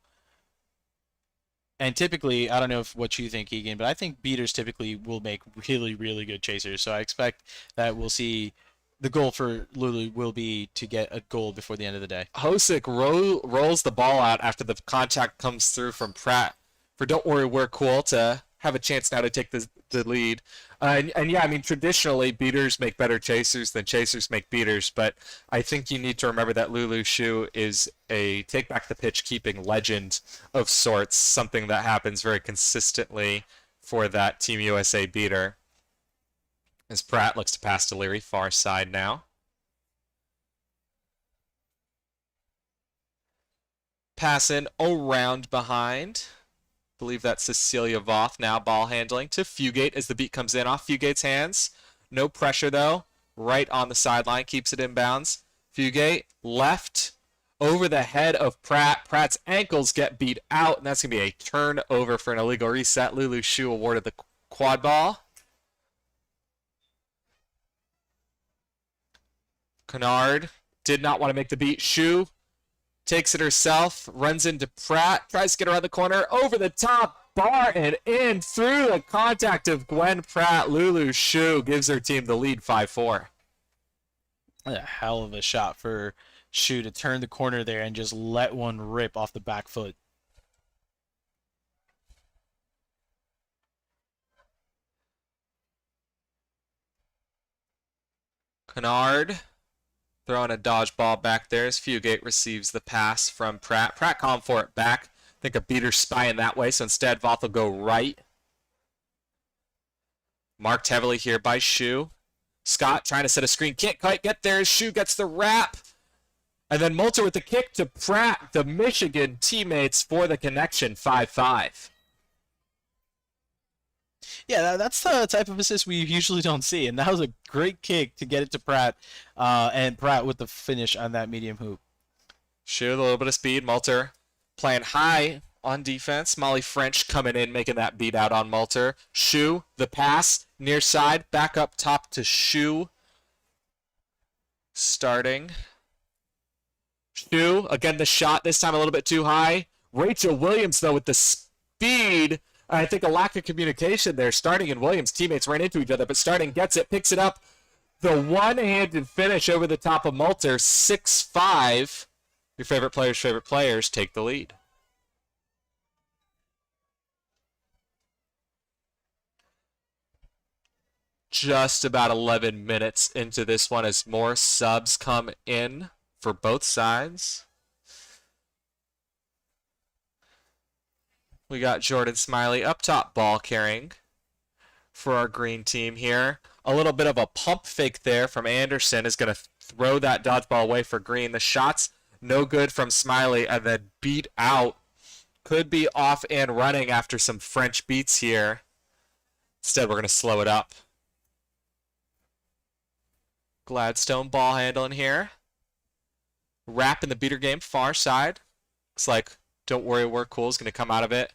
And typically, I don't know what you think, Egan, but I think beaters typically will make really, really good chasers. So I expect that we'll see the goal for Lulu will be to get a goal before the end of the day. Hosick rolls the ball out after the contact comes through from Pratt for Don't Worry, We're Cool to have a chance now to take the lead. And yeah, I mean, traditionally, beaters make better chasers than chasers make beaters, but I think you need to remember that Lulu Shu is a take-back-the-pitch keeping legend of sorts, something that happens very consistently for that Team USA beater. As Pratt looks to pass to Leary, far side now. Pass in around behind. Believe that's Cecilia Voth now ball handling to Fugate as the beat comes in off Fugate's hands. No pressure though. Right on the sideline, keeps it inbounds. Fugate left over the head of Pratt. Pratt's ankles get beat out, and that's going to be a turnover for an illegal reset. Lulu Shu awarded the quad ball. Kennard did not want to make the beat. Shu takes it herself, runs into Pratt, tries to get around the corner, over the top, bar, and in through the contact of Gwen Pratt. Lulu Shu gives her team the lead 5-4. A hell of a shot for Shu to turn the corner there and just let one rip off the back foot. Kennard throwing a dodgeball back there as Fugate receives the pass from Pratt. Pratt calling for it back. I think a beater spying that way, so instead Voth will go right. Marked heavily here by Shu. Scott trying to set a screen, can't quite get there as Shu gets the wrap. And then Moulter with the kick to Pratt, the Michigan teammates for the connection, 5-5. Yeah, that's the type of assist we usually don't see, and that was a great kick to get it to Pratt, and Pratt with the finish on that medium hoop. Shu with a little bit of speed. Moulter playing high on defense. Molly French coming in, making that beat out on Moulter. Shu, the pass, near side, back up top to Shu. Starting. Shu, again the shot, this time a little bit too high. Rachel Williams, though, with the speed. I think a lack of communication there. Starting and Williams, teammates ran into each other, but Starting gets it, picks it up. The one-handed finish over the top of Moulter, 6-5. Your favorite players take the lead. Just about 11 minutes into this one as more subs come in for both sides. We got Jordan Smiley up top ball carrying for our green team here. A little bit of a pump fake there from Anderson is going to throw that dodgeball away for green. The shot's no good from Smiley and then beat out. Could be off and running after some French beats here. Instead, we're going to slow it up. Gladstone ball handling here. Wrap in the beater game, far side. Looks like Don't Worry We're Cool is going to come out of it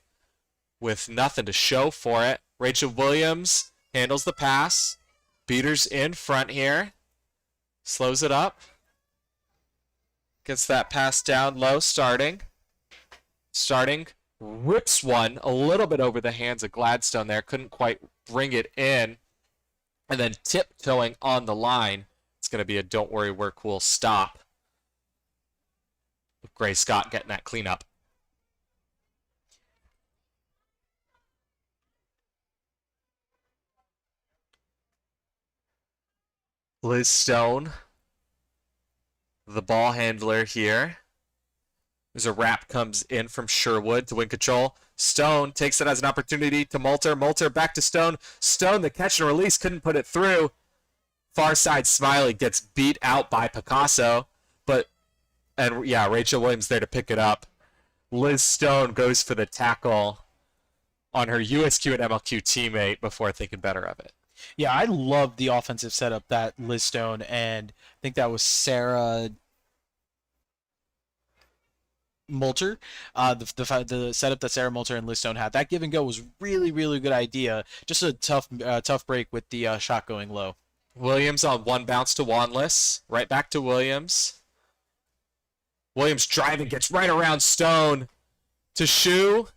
with nothing to show for it. Rachel Williams handles the pass. Beater's in front here. Slows it up. Gets that pass down low, starting. Starting. Rips one a little bit over the hands of Gladstone there. Couldn't quite bring it in. And then tiptoeing on the line. It's going to be a Don't Worry We're Cool stop. With Gray Scott getting that cleanup. Liz Stone, the ball handler here. There's a wrap comes in from Sherwood to win control. Stone takes it as an opportunity to Moulter. Moulter back to Stone. Stone, the catch and release, couldn't put it through. Far side Smiley gets beat out by Picasso. And yeah, Rachel Williams there to pick it up. Liz Stone goes for the tackle on her USQ and MLQ teammate before thinking better of it. Yeah, I love the offensive setup that Liz Stone and I think that was Sarah Moulter, the setup that Sarah Moulter and Liz Stone had. That give and go was really, really good idea. Just a tough break with the shot going low. Williams on one bounce to Wanless. Right back to Williams. Williams driving, gets right around Stone to Shu.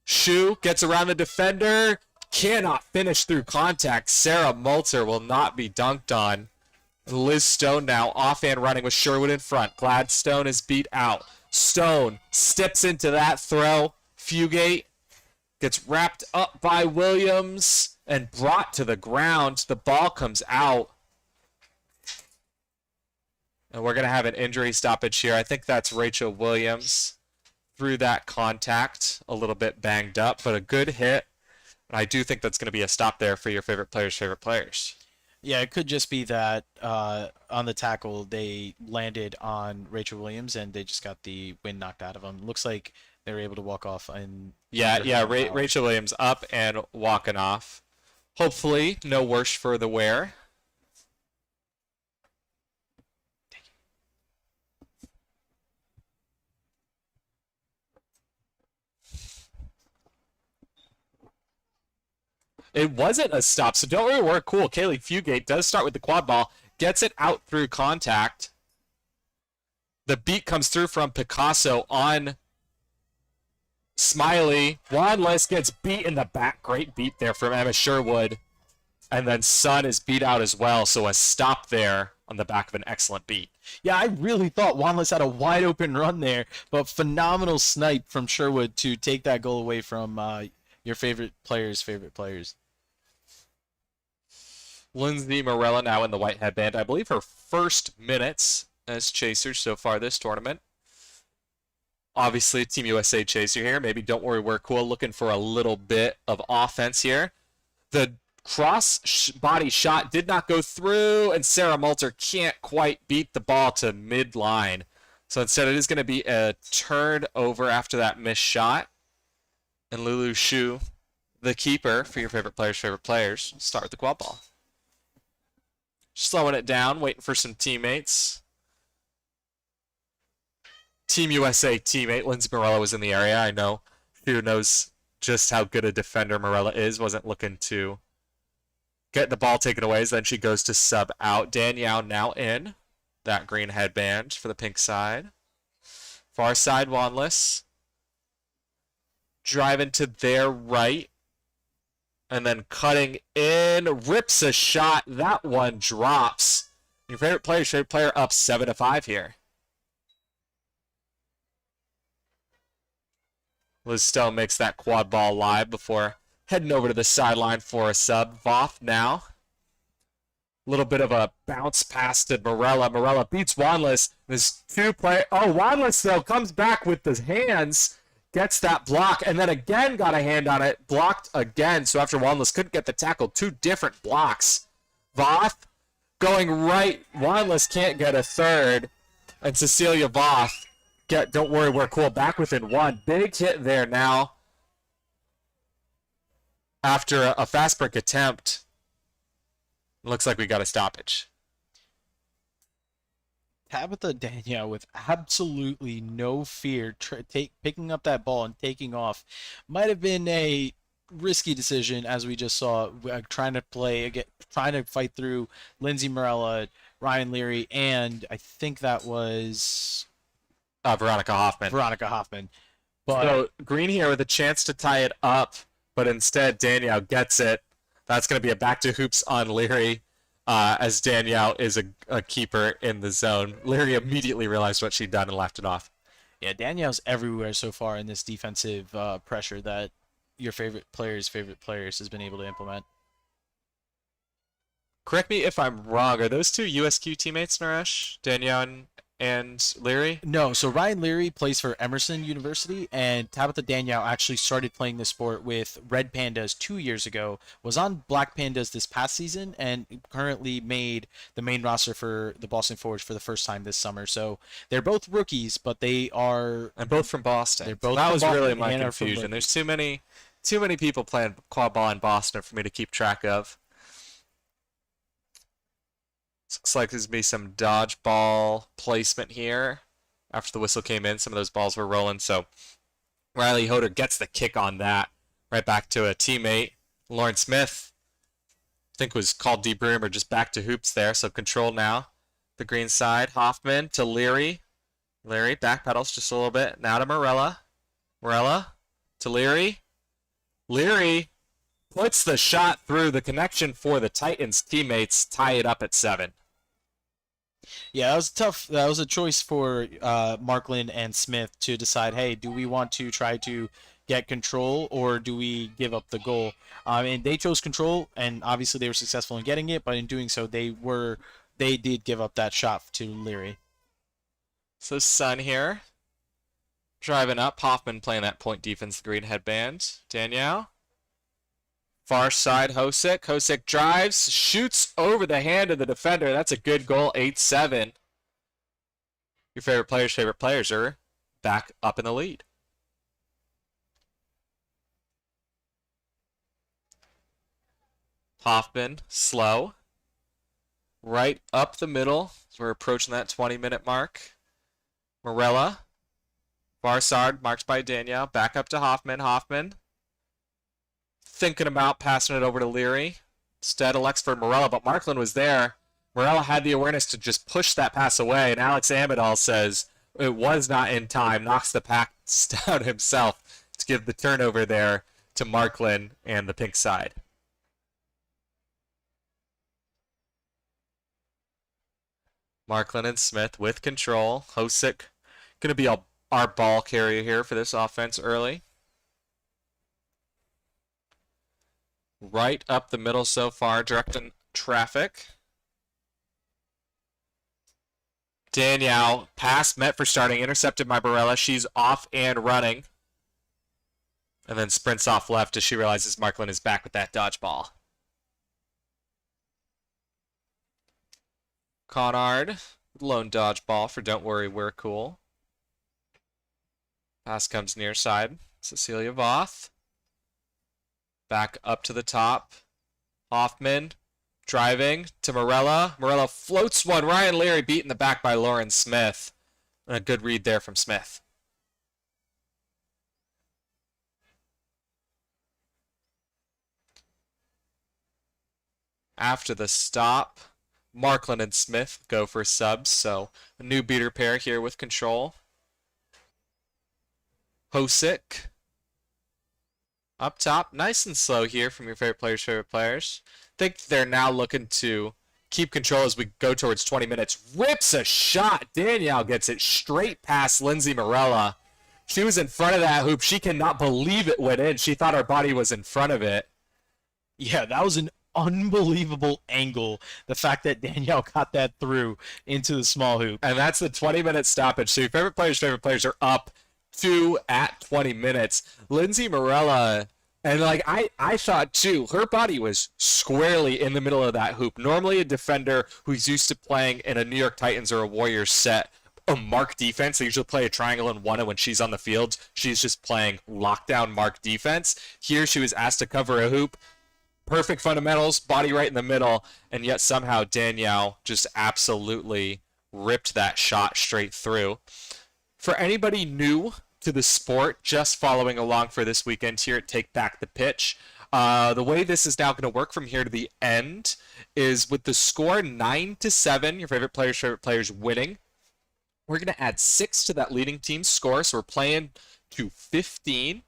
Shu gets around the defender. Cannot finish through contact. Sarah Moulter will not be dunked on. Liz Stone now off and running with Sherwood in front. Gladstone is beat out. Stone steps into that throw. Fugate gets wrapped up by Williams and brought to the ground. The ball comes out. And we're going to have an injury stoppage here. I think that's Rachel Williams through that contact. A little bit banged up, but a good hit. And I do think that's going to be a stop there for your favorite players. Yeah, it could just be that on the tackle they landed on Rachel Williams and they just got the wind knocked out of them. Looks like they were able to walk off. Rachel Williams up and walking off. Hopefully, no worse for the wear. It wasn't a stop, so don't worry, we're cool. Kaylee Fugate does start with the quad ball, gets it out through contact. The beat comes through from Picasso on Smiley. Wanless gets beat in the back. Great beat there from Emma Sherwood. And then Sun is beat out as well, so a stop there on the back of an excellent beat. Yeah, I really thought Wanless had a wide open run there, but phenomenal snipe from Sherwood to take that goal away from your favorite players' favorite players. Lindsay Morella now in the white headband. I believe her first minutes as chaser so far this tournament. Obviously, Team USA chaser here. Maybe don't worry, we're cool. Looking for a little bit of offense here. The body shot did not go through, and Sarah Malter can't quite beat the ball to midline. So instead, it is going to be a turn over after that missed shot. And Lulu Shu, the keeper for your favorite players, start with the quad ball. Slowing it down, waiting for some teammates. Team USA teammate Lindsay Morella was in the area. I know who knows just how good a defender Morella is. Wasn't looking to get the ball taken away. Then she goes to sub out. Danielle now in that green headband for the pink side. Far side Wanless. Driving to their right. And then cutting in, rips a shot. That one drops. Your favorite player up 7-5 here. Liz Stone makes that quad ball live before heading over to the sideline for a sub. Voth now. A little bit of a bounce pass to Morella. Morella beats Wanless. There's two players. Oh, Wanless, though, comes back with the hands. Gets that block, and then again got a hand on it. Blocked again, so after Wanless couldn't get the tackle, two different blocks. Voth going right. Wanless can't get a third. And Cecilia Voth, don't worry, we're cool. Back within one. Big hit there now. After a fast break attempt, looks like we got a stoppage. Tabitha Danielle with absolutely no fear picking up that ball and taking off. Might have been a risky decision, as we just saw, trying to fight through Lindsay Morella, Ryan Leary, and I think that was Veronica Hoffman. But so Green here with a chance to tie it up, but instead Danielle gets it. That's going to be a back to hoops on Leary. As Danielle is a keeper in the zone. Leary immediately realized what she'd done and laughed it off. Yeah, Danielle's everywhere so far in this defensive pressure that your favorite players' has been able to implement. Correct me if I'm wrong. Are those two USQ teammates, Naresh? Danielle and Leary? No, so Ryan Leary plays for Emerson University, and Tabitha Danielle actually started playing the sport with Red Pandas 2 years ago, was on Black Pandas this past season, and currently made the main roster for the Boston Forge for the first time this summer. So they're both rookies, but they are... And both from Boston. They're both that from was Boston really my and are confusion. from There's too many people playing quad ball in Boston for me to keep track of. Looks like there's going to be some dodgeball placement here. After the whistle came in, some of those balls were rolling. So Riley Hoder gets the kick on that. Right back to a teammate. Lauren Smith, I think was called deep room or just back to hoops there. So control now. The green side. Hoffman to Leary. Leary backpedals just a little bit. Now to Morella. Morella to Leary. Leary puts the shot through. The connection for the Titans teammates tie it up at 7. Yeah, that was tough. That was a choice for Markland and Smith to decide, hey, do we want to try to get control or do we give up the goal? And they chose control, and obviously they were successful in getting it, but in doing so, they did give up that shot to Leary. So Sun here, driving up. Hoffman playing that point defense, the green headband. Danielle. Far side, Hosick. Hosick drives, shoots over the hand of the defender. That's a good goal, 8-7. Your favorite players are back up in the lead. Hoffman, slow. Right up the middle. We're approaching that 20-minute mark. Morella. Varsard, marked by Danielle. Back up to Hoffman. Hoffman. Thinking about passing it over to Leary. Instead elects for Morella, but Markland was there. Morella had the awareness to just push that pass away, and Alex Amidal says it was not in time, knocks the pass down himself to give the turnover there to Marklin and the pink side. Marklin and Smith with control. Hosick going to be our ball carrier here for this offense early. Right up the middle so far, directing traffic. Danielle, pass met for starting, intercepted by Barella. She's off and running. And then sprints off left as she realizes Marklin is back with that dodgeball. Conard, lone dodgeball for Don't Worry, We're Cool. Pass comes near side. Cecilia Voth. Back up to the top. Hoffman driving to Morella. Morella floats one. Ryan Leary beat in the back by Lauren Smith. And a good read there from Smith. After the stop, Marklin and Smith go for subs, so a new beater pair here with control. Hosick. Up top, nice and slow here from your favorite players. I think they're now looking to keep control as we go towards 20 minutes. Rips a shot. Danielle gets it straight past Lindsay Morella. She was in front of that hoop. She cannot believe it went in. She thought her body was in front of it. Yeah, that was an unbelievable angle. The fact that Danielle got that through into the small hoop. And that's the 20-minute stoppage. So your favorite players are up 2 at 20 minutes. Lindsay Morella, and like I thought too, her body was squarely in the middle of that hoop. Normally a defender who's used to playing in a New York Titans or a Warriors set, a mark defense, they usually play a triangle and one, and when she's on the field, she's just playing lockdown mark defense. Here she was asked to cover a hoop. Perfect fundamentals, body right in the middle, and yet somehow Danielle just absolutely ripped that shot straight through. For anybody new to the sport, just following along for this weekend here at Take Back the Pitch, the way this is now going to work from here to the end is with the score 9-7, your favorite players winning. We're going to add 6 to that leading team's score, so we're playing to 15,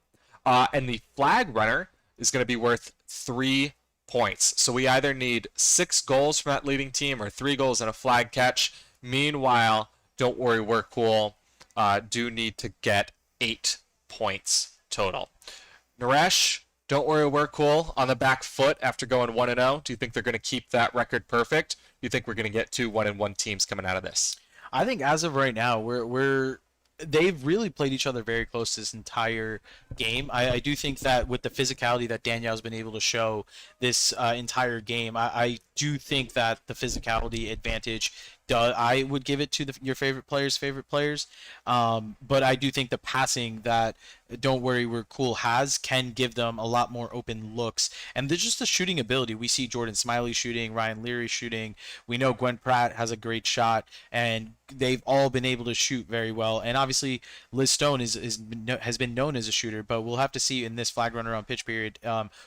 and the flag runner is going to be worth 3 points. So we either need 6 goals from that leading team or 3 goals and a flag catch. Meanwhile, Don't Worry, We're Cool do need to get 8 points total. Naresh, Don't Worry, We're Cool on the back foot after going 1-0. Do you think they're going to keep that record perfect? Do you think we're going to get 2 1-1 teams coming out of this? I think as of right now, they've really played each other very close this entire game. I do think that with the physicality that Danielle's been able to show this entire game, I do think that the physicality advantage, I would give it to your favorite players. But I do think the passing that Don't Worry, We're Cool can give them a lot more open looks. And there's just the shooting ability. We see Jordan Smiley shooting, Ryan Leary shooting. We know Gwen Pratt has a great shot, and they've all been able to shoot very well. And obviously, Liz Stone has been known as a shooter, but we'll have to see in this flag runner on pitch period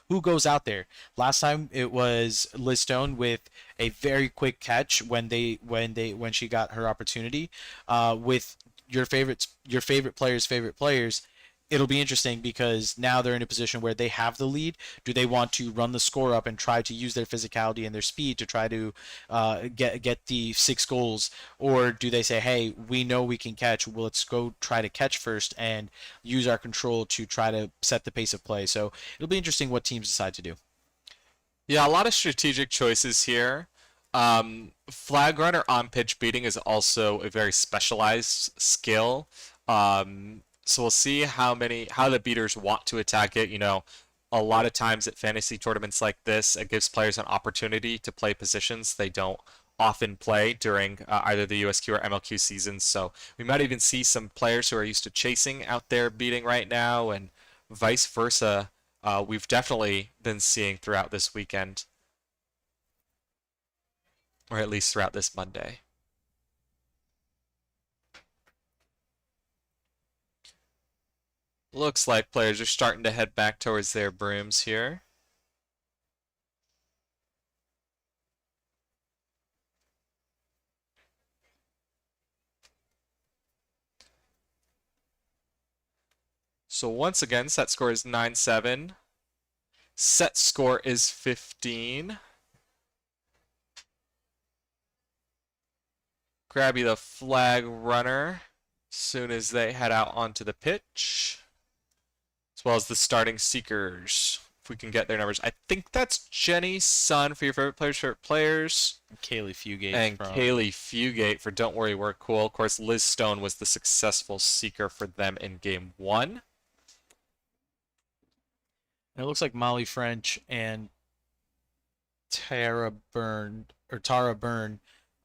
who goes out there. Last time it was Liz Stone with a very quick catch when she got her opportunity. With your favorite players, it'll be interesting because now they're in a position where they have the lead. Do they want to run the score up and try to use their physicality and their speed to try to get the 6 goals, or do they say, hey, we know we can catch, well, let's go try to catch first and use our control to try to set the pace of play? So it'll be interesting what teams decide to do. Yeah, a lot of strategic choices here. Flag runner on pitch beating is also a very specialized skill. So we'll see how the beaters want to attack it. You know, a lot of times at fantasy tournaments like this, it gives players an opportunity to play positions they don't often play during either the USQ or MLQ seasons. So we might even see some players who are used to chasing out there beating right now, and vice versa. We've definitely been seeing throughout this weekend, or at least throughout this Monday. Looks like players are starting to head back towards their brooms here. So once again, set score is 9-7. Set score is 15. Grab you the flag runner soon as they head out onto the pitch, as well as the starting seekers. If we can get their numbers. I think that's Jenny Sun for your favorite players. Kaylee Fugate. And from... Kaylee Fugate for Don't Worry We're Cool. Of course, Liz Stone was the successful seeker for them in game 1. And it looks like Molly French and Tara Byrne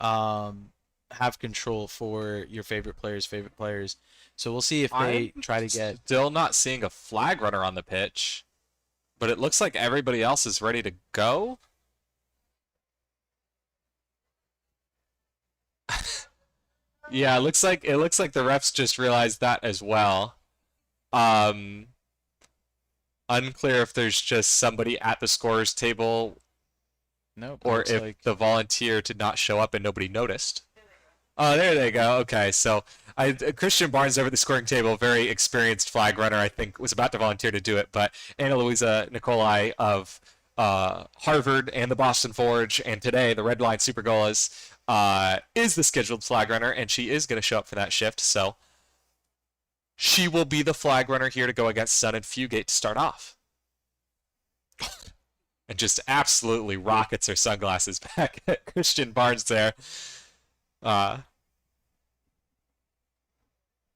have control for your favorite players. So we'll see if they try to get. Still not seeing a flag runner on the pitch, but it looks like everybody else is ready to go. Yeah, it looks like the refs just realized that as well. Unclear if there's just somebody at the scorer's table, or if the volunteer did not show up and nobody noticed. Oh, there they go. Okay, so Christian Barnes over at the scoring table, very experienced flag runner, I think, was about to volunteer to do it, but Anna Luisa Nicolai of Harvard and the Boston Forge, and today the Red Line Super Golas, is the scheduled flag runner, and she is going to show up for that shift, so she will be the flag runner here to go against Sun and Fugate to start off. And just absolutely rockets her sunglasses back at Christian Barnes there. And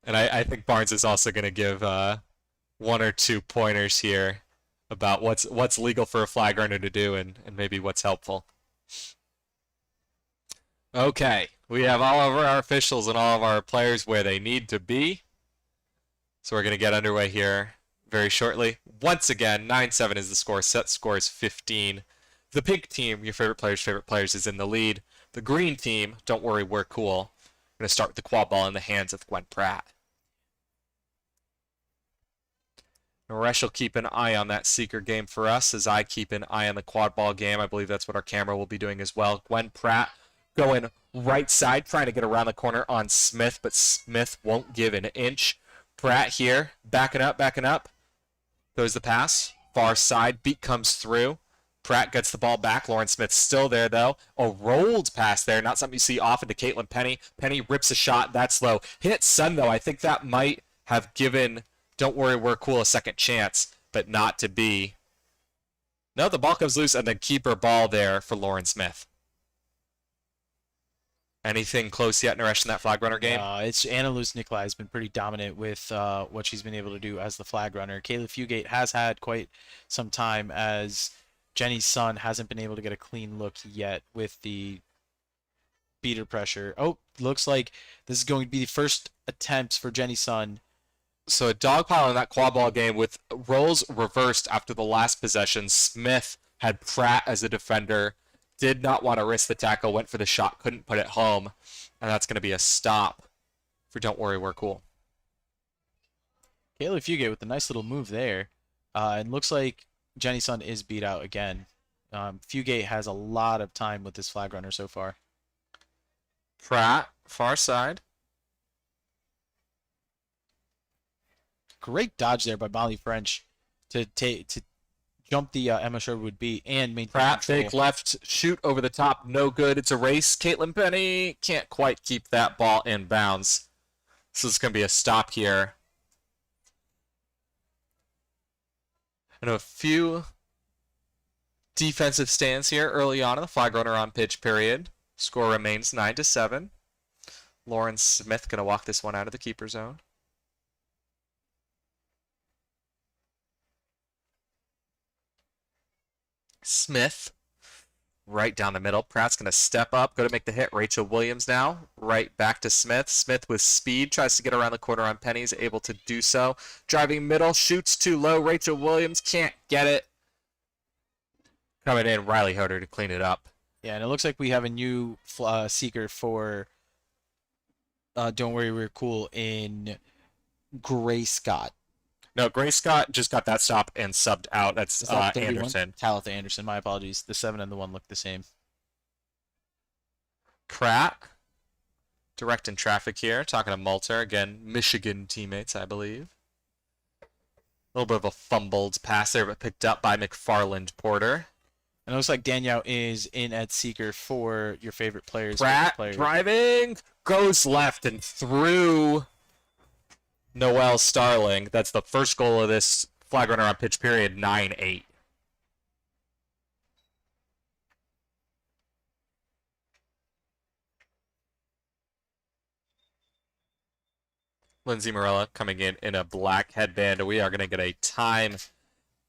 I think Barnes is also going to give 1 or 2 pointers here about what's legal for a flag runner to do and maybe what's helpful. Okay, we have all of our officials and all of our players where they need to be. So we're going to get underway here very shortly. Once again, 9-7 is the score. Set score is 15. The pink team, your favorite players, is in the lead. The green team, Don't Worry We're Cool. We're going to start with the quad ball in the hands of Gwen Pratt. Naresh will keep an eye on that seeker game for us as I keep an eye on the quad ball game. I believe that's what our camera will be doing as well. Gwen Pratt going right side, trying to get around the corner on Smith, but Smith won't give an inch. Pratt here, backing up. Goes the pass. Far side, beat comes through. Pratt gets the ball back. Lauren Smith's still there, though. A rolled pass there, not something you see often to Caitlin Penny. Penny rips a shot, that's low. Hit Sun, though. I think that might have given Don't Worry We're Cool a second chance, but not to be. No, the ball comes loose, and then keeper ball there for Lauren Smith. Anything close yet, Naresh, in that flag runner game? It's Anna Luz Nicolai has been pretty dominant with what she's been able to do as the flag runner. Kayla Fugate has had quite some time as Jenny Sun hasn't been able to get a clean look yet with the beater pressure. Oh, looks like this is going to be the first attempts for Jenny Sun. So a dogpile in that quad ball game with roles reversed after the last possession. Smith had Pratt as a defender. Did not want to risk the tackle, went for the shot, couldn't put it home, and that's going to be a stop for Don't Worry We're Cool. Kayla Fugate with a nice little move there, and looks like Jenny Sun is beat out again. Fugate has a lot of time with this flag runner so far. Pratt, far side. Great dodge there by Molly French to jump the Emma Sherwood beat and maintain Pratt, control. fake left, shoot over the top, no good. It's a race. Caitlin Penny can't quite keep that ball in bounds. So it's going to be a stop here. And a few defensive stands here early on in the flag runner on pitch period. Score remains 9-7. Lauren Smith going to walk this one out of the keeper zone. Smith, right down the middle. Pratt's going to step up, go to make the hit. Rachel Williams now, right back to Smith. Smith with speed, tries to get around the corner on Penny's, able to do so. Driving middle, shoots too low. Rachel Williams can't get it. Coming in, Riley Hoder to clean it up. Yeah, and it looks like we have a new seeker for Don't Worry We're Cool in Gray Scott. No, Gray Scott just got that stop and subbed out. That's Is that 31? Anderson. Talitha Anderson, my apologies. The 7 and the 1 look the same. Pratt, direct in traffic here. Talking to Malter. Again, Michigan teammates, I believe. little bit of a fumbled pass there, but picked up by McFarland Porter. And it looks like Danielle is in at Seeker for your favorite players. Pratt driving, goes left and through Noel Starling. That's the first goal of this flag runner on pitch period, 9-8. Lindsay Morella coming in a black headband. We are going to get a time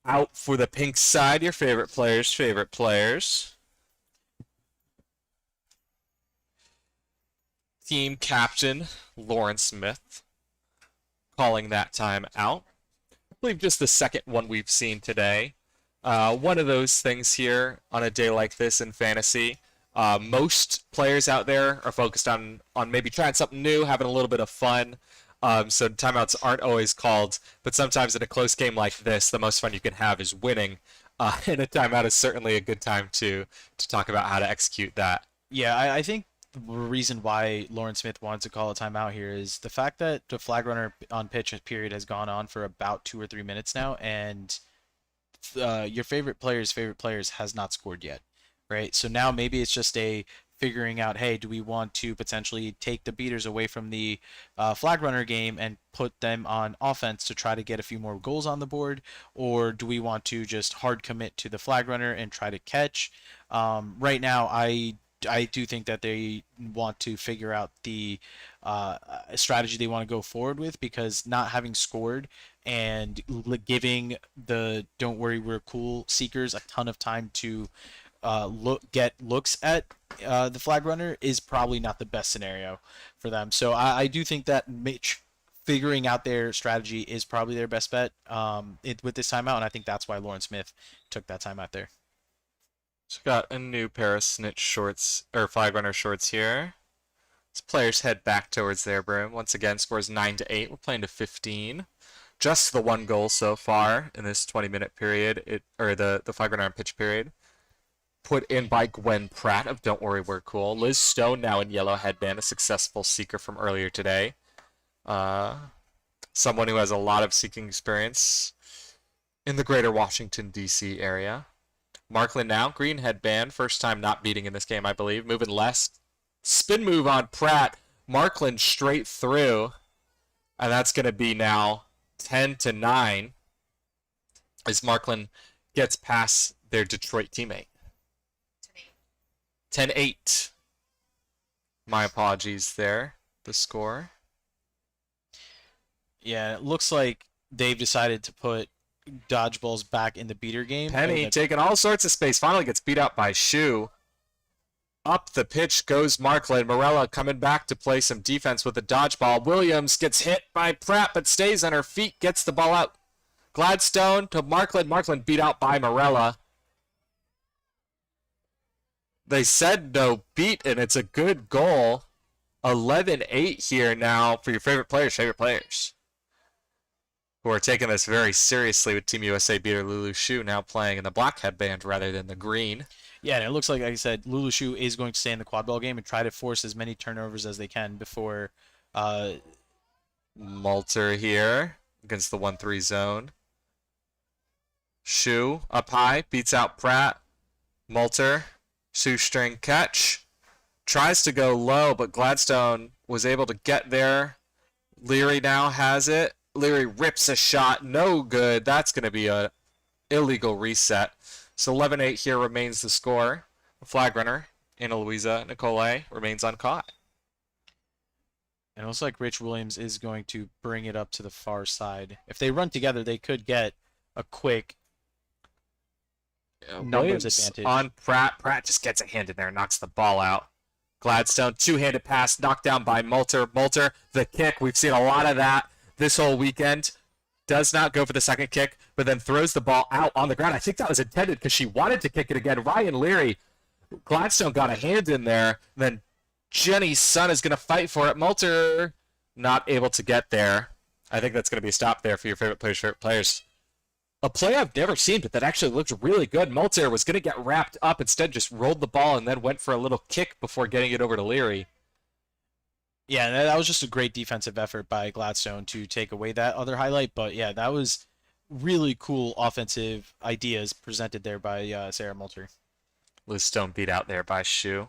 out for the pink side. Your favorite players, favorite players. Team captain Lauren Smith calling that time out. I believe just the second one we've seen today. One of those things here on a day like this in fantasy. Most players out there are focused on maybe trying something new, having a little bit of fun. So timeouts aren't always called, but sometimes in a close game like this, the most fun you can have is winning. And a timeout is certainly a good time to talk about how to execute that. Yeah, I think the reason why Lauren Smith wanted to call a timeout here is the fact that the flag runner on pitch period has gone on for about 2 or 3 minutes now, and your favorite players' favorite players has not scored yet, right? So now maybe it's just a figuring out, hey, do we want to potentially take the beaters away from the flag runner game and put them on offense to try to get a few more goals on the board, or do we want to just hard commit to the flag runner and try to catch? Right now, I do think that they want to figure out the strategy they want to go forward with, because not having scored and giving the don't worry we're cool seekers a ton of time to get looks at the flag runner is probably not the best scenario for them. So I do think that Mitch figuring out their strategy is probably their best bet with this timeout, and I think that's why Lauren Smith took that timeout there. So got a new pair of snitch shorts, or flag runner shorts here. As players head back towards their broom. Once again, scores 9-8. We're playing to 15. Just the one goal so far in this 20-minute period, the flag runner on pitch period. Put in by Gwen Pratt of Don't Worry We're Cool. Liz Stone now in yellow headband, a successful seeker from earlier today. Someone who has a lot of seeking experience in the greater Washington, D.C. area. Markland now, green headband, first time not beating in this game, I believe. Moving left, spin move on Pratt. Markland straight through, and that's going to be now 10-9 as Markland gets past their Detroit teammate. 10-8. My apologies there, the score. Yeah, it looks like they've decided to put dodgeballs back in the beater game. Penny taking all sorts of space, finally gets beat up by Shu. Up the pitch goes Markland. Morella coming back to play some defense with a dodgeball. Williams gets hit by Pratt but stays on her feet, gets the ball out. Gladstone to Markland. Markland beat out by Morella. They said no beat, and it's a good goal. 11-8 here now for your favorite players. Who are taking this very seriously with Team USA beater Lulu Shu now playing in the black headband rather than the green. Yeah, and it looks like I said, Lulu Shu is going to stay in the quadball game and try to force as many turnovers as they can before... Malter here against the 1-3 zone. Shu up high, beats out Pratt. Malter, shoestring catch. Tries to go low, but Gladstone was able to get there. Leary now has it. Leary rips a shot, no good. That's going to be a illegal reset. So 11-8 here remains the score. The flag runner, Ana Luisa Nicole, remains uncaught. And it looks like Rich Williams is going to bring it up to the far side. If they run together, they could get a quick numbers advantage. On Pratt. Pratt just gets a hand in there, knocks the ball out. Gladstone, two-handed pass, knocked down by Malter. Malter, the kick. We've seen a lot of that this whole weekend. Does not go for the second kick, but then throws the ball out on the ground. I think that was intended because she wanted to kick it again. Ryan Leary, Gladstone got a hand in there. Then Jenny's son is going to fight for it. Malter not able to get there. I think that's going to be a stop there for your favorite players. A play I've never seen, but that actually looked really good. Malter was going to get wrapped up. Instead, just rolled the ball and then went for a little kick before getting it over to Leary. Yeah, that was just a great defensive effort by Gladstone to take away that other highlight. But yeah, that was really cool offensive ideas presented there by Sarah Moulter. Liz Stone beat out there by Shu.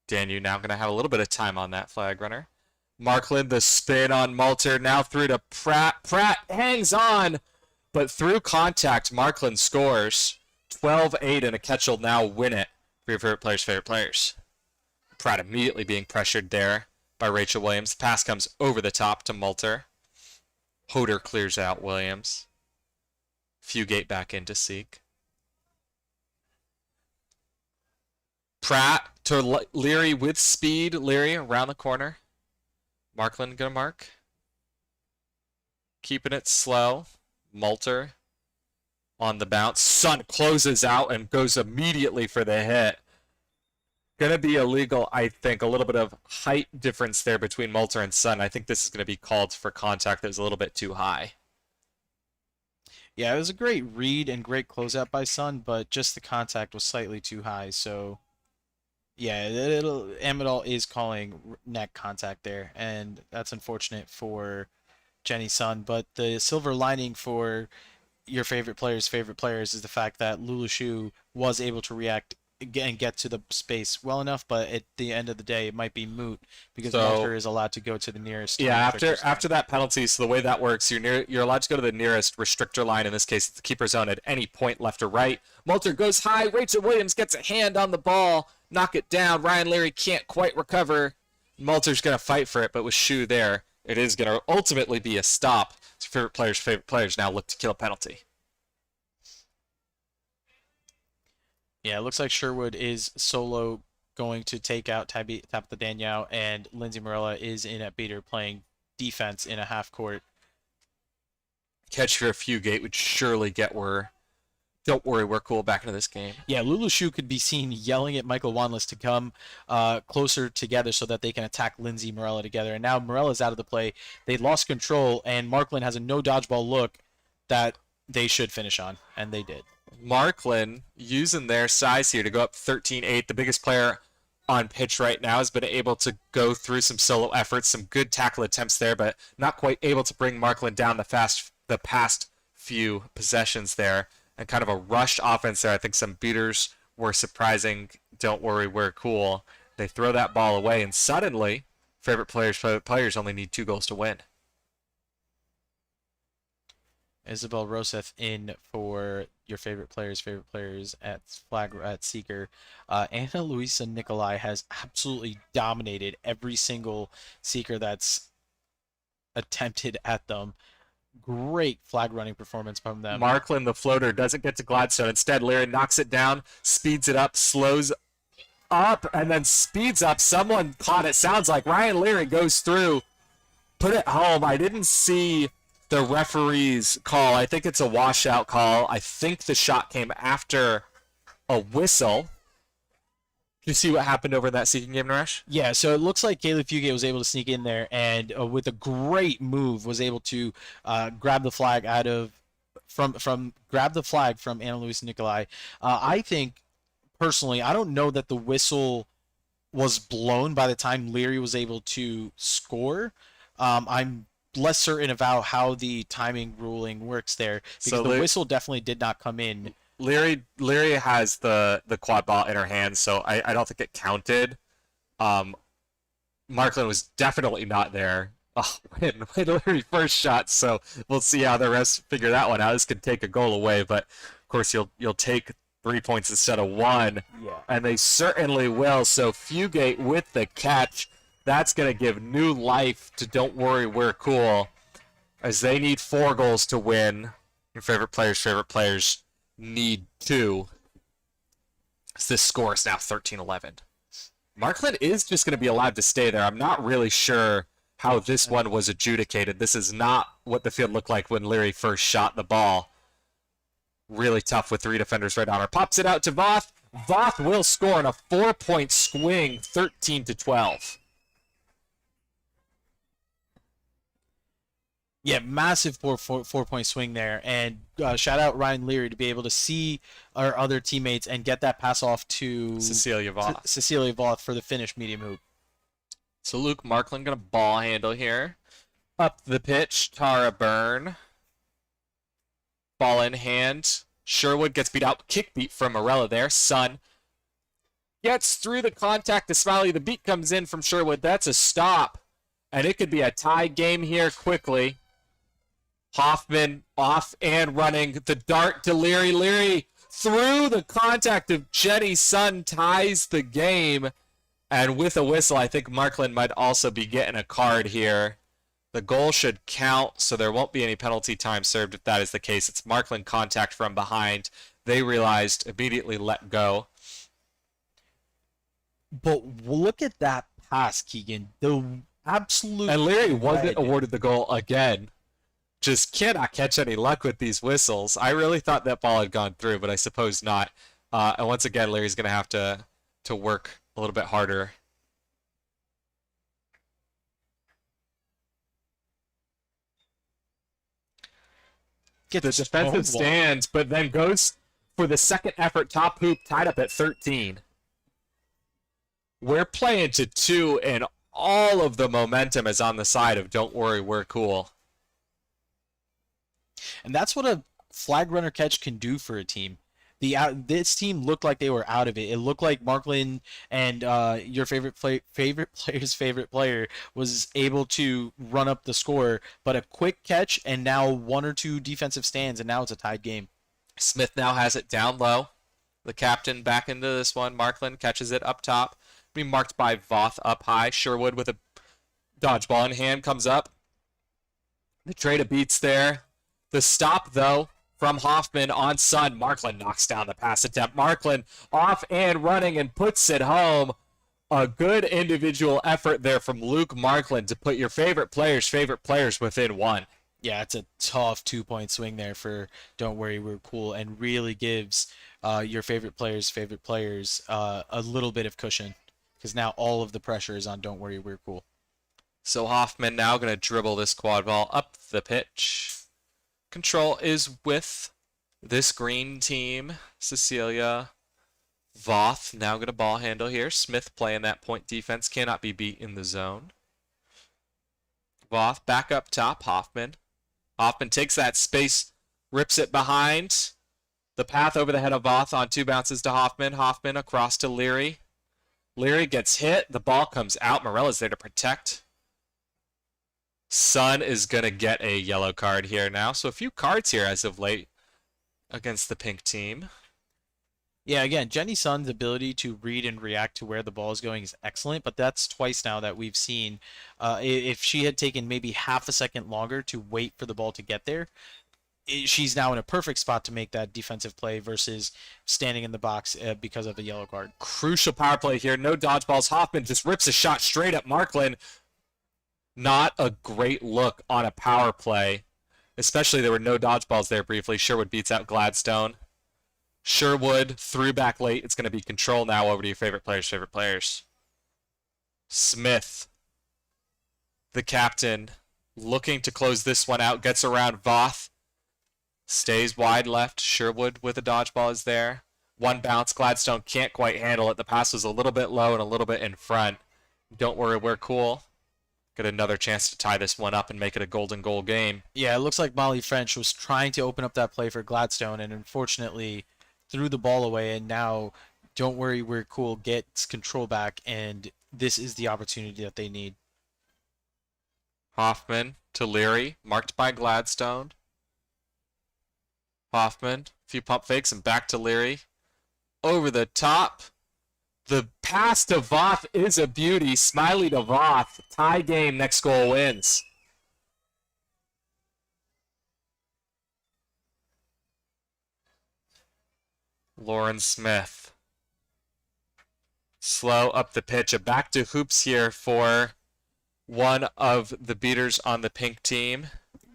Danu now going to have a little bit of time on that flag runner. Markland, the spin on Malter, now through to Pratt. Pratt hangs on, but through contact, Markland scores. 12-8, and a catch will now win it for your favorite players. Pratt immediately being pressured there by Rachel Williams. The pass comes over the top to Malter. Hoder clears out Williams. Fugate back into Seek. Pratt to Leary with speed. Leary around the corner. Markland gonna mark. Keeping it slow. Malter on the bounce. Sun closes out and goes immediately for the hit. Gonna be illegal, I think. A little bit of height difference there between Malter and Sun. I think this is gonna be called for contact that was a little bit too high. Yeah, it was a great read and great closeout by Sun, but just the contact was slightly too high. So, yeah, Amadal is calling neck contact there, and that's unfortunate for Jenny Sun. But the silver lining for your favorite players' is the fact that Lulu Shu was able to react and get to the space well enough, but at the end of the day, it might be moot because Walter is allowed to go to the nearest. Yeah, after that penalty, so the way that works, you're allowed to go to the nearest restrictor line. In this case, it's the keeper zone at any point, left or right. Malter goes high. Rachel Williams gets a hand on the ball, knock it down. Ryan Leary can't quite recover. Malter's gonna fight for it, but with Shu there, it is gonna ultimately be a stop. So favorite players now look to kill a penalty. Yeah, it looks like Sherwood is solo going to take out Tabitha Danielle, and Lindsay Morella is in at beater playing defense in a half court. Catch for a Fugate would surely get where. Don't worry, we're cool back into this game. Yeah, Lulu Shu could be seen yelling at Michael Wanless to come closer together so that they can attack Lindsay Morella together. And now Morella's out of the play. They lost control, and Markland has a no dodgeball look that they should finish on, and they did. Markland using their size here to go up 13-8. The biggest player on pitch right now has been able to go through some solo efforts, some good tackle attempts there, but not quite able to bring Markland down the past few possessions there. And kind of a rushed offense there. I think some beaters were surprising. Don't worry, we're cool. They throw that ball away, and suddenly, favorite players only need 2 goals to win. Isabel Roseth in for your favorite players at Seeker. Anna Luisa Nicolai has absolutely dominated every single Seeker that's attempted at them. Great flag running performance from them. Markland, the floater, doesn't get to Gladstone. Instead, Leary knocks it down, speeds it up, slows up, and then speeds up. Someone caught it. Sounds like Ryan Leary goes through, put it home. I didn't see the referee's call. I think it's a washout call. I think the shot came after a whistle. Did you see what happened over in that Seeking game, Naresh? Yeah, so it looks like Kaylee Fugate was able to sneak in there and with a great move was able to grab the flag from Anna Luisa Nicolai. I think personally, I don't know that the whistle was blown by the time Leary was able to score. I'm less certain about how the timing ruling works there because the whistle definitely did not come in. Leary has the quad ball in her hand, so I don't think it counted. Markland was definitely not there. Oh, when Leary first shot, so we'll see how the refs figure that one out. This could take a goal away, but of course you'll take 3 points instead of 1. Yeah. And they certainly will. So Fugate with the catch. That's going to give new life to Don't Worry, We're Cool, as they need 4 goals to win. Your favorite players need 2. So this score is now 13-11. Markland is just going to be allowed to stay there. I'm not really sure how this one was adjudicated. This is not what the field looked like when Leary first shot the ball. Really tough with 3 defenders right on her. Pops it out to Voth. Voth will score in a 4-point swing, 13-12. Yeah, massive four-point swing there, and shout out Ryan Leary to be able to see our other teammates and get that pass off to Cecilia Voth for the finish medium hoop. So Luke Markland gonna ball handle here. Up the pitch, Tara Byrne. dodgeball in hand. Sherwood gets beat out. Kick beat from Morella there. Sun gets through the contact to Smiley. The beat comes in from Sherwood. That's a stop. And it could be a tie game here quickly. Hoffman off and running. The dart to Leary. Leary through the contact of Jenny. Sun ties the game. And with a whistle, I think Markland might also be getting a card here. The goal should count, so there won't be any penalty time served if that is the case. It's Markland contact from behind. They realized, immediately let go. But look at that pass, Keegan. The absolute... And Leary wasn't red. awarded the goal again. Just cannot catch any luck with these whistles. I really thought that ball had gone through, but I suppose not. And once again, Leary's going to have to work a little bit harder. The defensive stands, but then goes for the second effort. Top hoop tied up at 13. We're playing to 2, and all of the momentum is on the side of don't worry, we're cool. And that's what a flag runner catch can do for a team. This team looked like they were out of it. It looked like Markland and your favorite player's favorite player was able to run up the score, but a quick catch and now 1 or 2 defensive stands, and now it's a tied game. Smith now has it down low. The captain back into this one. Markland catches it up top. Being marked by Voth up high. Sherwood with a dodgeball in hand comes up. The trade of beats there. The stop, though, from Hoffman on Sun. Markland knocks down the pass attempt. Markland off and running and puts it home. A good individual effort there from Luke Markland to put your favorite players within 1. Yeah, it's a tough 2-point swing there for Don't Worry, We're Cool, and really gives your favorite players a little bit of cushion, because now all of the pressure is on Don't Worry, We're Cool. So Hoffman now going to dribble this quad ball up the pitch. Control is with this green team. Cecilia. Voth now going to ball handle here. Smith playing that point defense. Cannot be beat in the zone. Voth back up top. Hoffman. Hoffman takes that space. Rips it behind. The path over the head of Voth on 2 bounces to Hoffman. Hoffman across to Leary. Leary gets hit. The ball comes out. Morella's there to protect. Sun is going to get a yellow card here now. So a few cards here as of late against the pink team. Yeah, again, Jenny Sun's ability to read and react to where the ball is going is excellent, but that's twice now that we've seen. If she had taken maybe half a second longer to wait for the ball to get there, she's now in a perfect spot to make that defensive play versus standing in the box because of a yellow card. Crucial power play here. No dodgeballs. Hoffman just rips a shot straight at Markland. Not a great look on a power play. Especially there were no dodgeballs there briefly. Sherwood beats out Gladstone. Sherwood threw back late. It's going to be control now over to your favorite players. Smith, the captain, looking to close this one out. Gets around Voth. Stays wide left. Sherwood with a dodgeball is there. 1 bounce. Gladstone can't quite handle it. The pass was a little bit low and a little bit in front. Don't worry, we're cool. Get another chance to tie this one up and make it a golden goal game. Yeah, it looks like Molly French was trying to open up that play for Gladstone and unfortunately threw the ball away, and now Don't Worry, We're Cool gets control back, and this is the opportunity that they need. Hoffman to Leary, marked by Gladstone. Hoffman, a few pump fakes and back to Leary. Over the top. The pass to Voth is a beauty. Smiley to Voth. Tie game. Next goal wins. Lauren Smith. Slow up the pitch. A back to hoops here for one of the beaters on the pink team.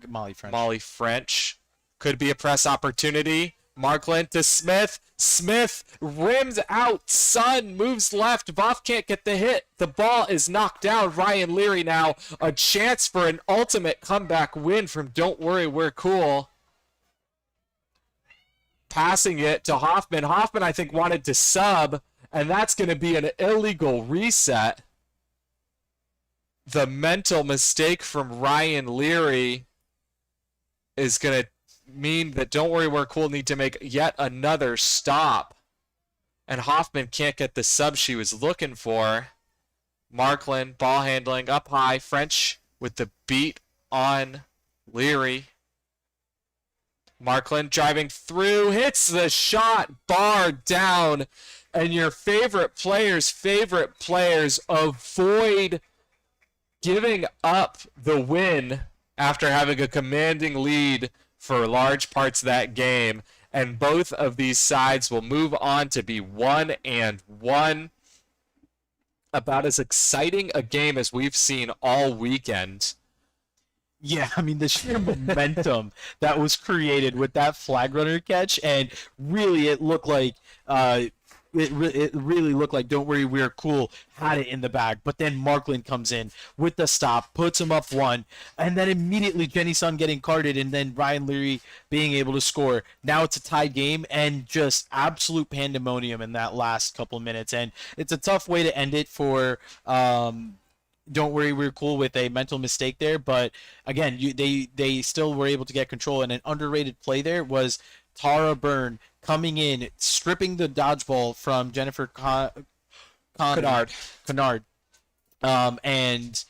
Molly French. Molly French. Could be a press opportunity. Markland to Smith. Smith rims out. Sun moves left. Voth can't get the hit. The ball is knocked down. Ryan Leary now a chance for an ultimate comeback win from Don't Worry, We're Cool. Passing it to Hoffman. Hoffman, I think, wanted to sub, and that's going to be an illegal reset. The mental mistake from Ryan Leary is going to mean that Don't Worry We're Cool need to make yet another stop. And Hoffman can't get the sub she was looking for. Markland, ball handling up high. French with the beat on Leary. Markland driving through, hits the shot, bar down. And your favorite players avoid giving up the win after having a commanding lead for large parts of that game. And both of these sides will move on to be 1-1. About as exciting a game as we've seen all weekend. Yeah, I mean, the sheer momentum that was created with that flag runner catch, and really it looked like it really looked like Don't Worry We're Cool had it in the bag. But then Markland comes in with the stop, puts him up 1, and then immediately Jenny Sun getting carded, and then Ryan Leary being able to score. Now it's a tied game, and just absolute pandemonium in that last couple minutes. And it's a tough way to end it for Don't Worry We're Cool with a mental mistake there, but again, they still were able to get control. And an underrated play there was Tara Byrne coming in, stripping the dodgeball from Jennifer Kennard, and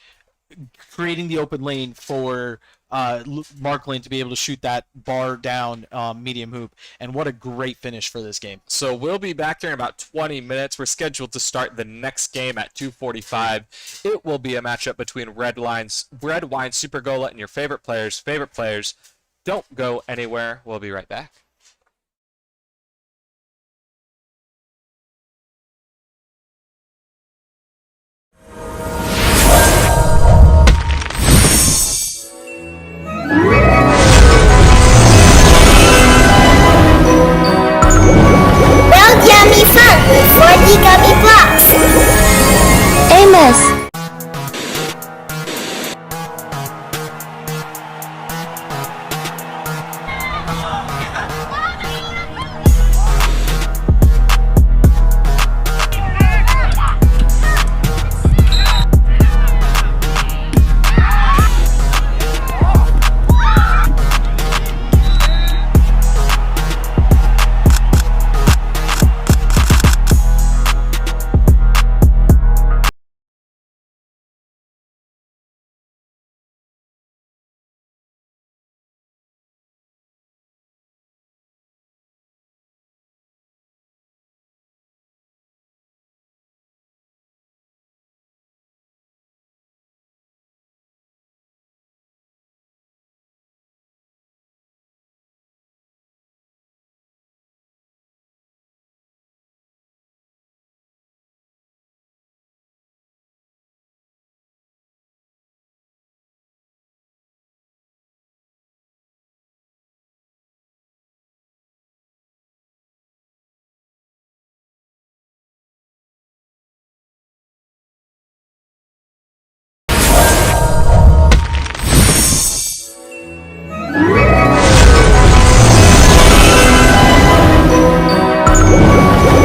creating the open lane for Markland to be able to shoot that bar down medium hoop. And what a great finish for this game. So we'll be back there in about 20 minutes. We're scheduled to start the next game at 2:45. It will be a matchup between Red Wine Super Gola and your favorite players. Don't go anywhere. We'll be right back. Well, yummy fun with 40 gummy blocks. Amos.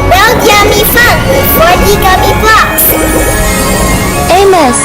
Well, yummy fun with 40 gummy blocks. Amos.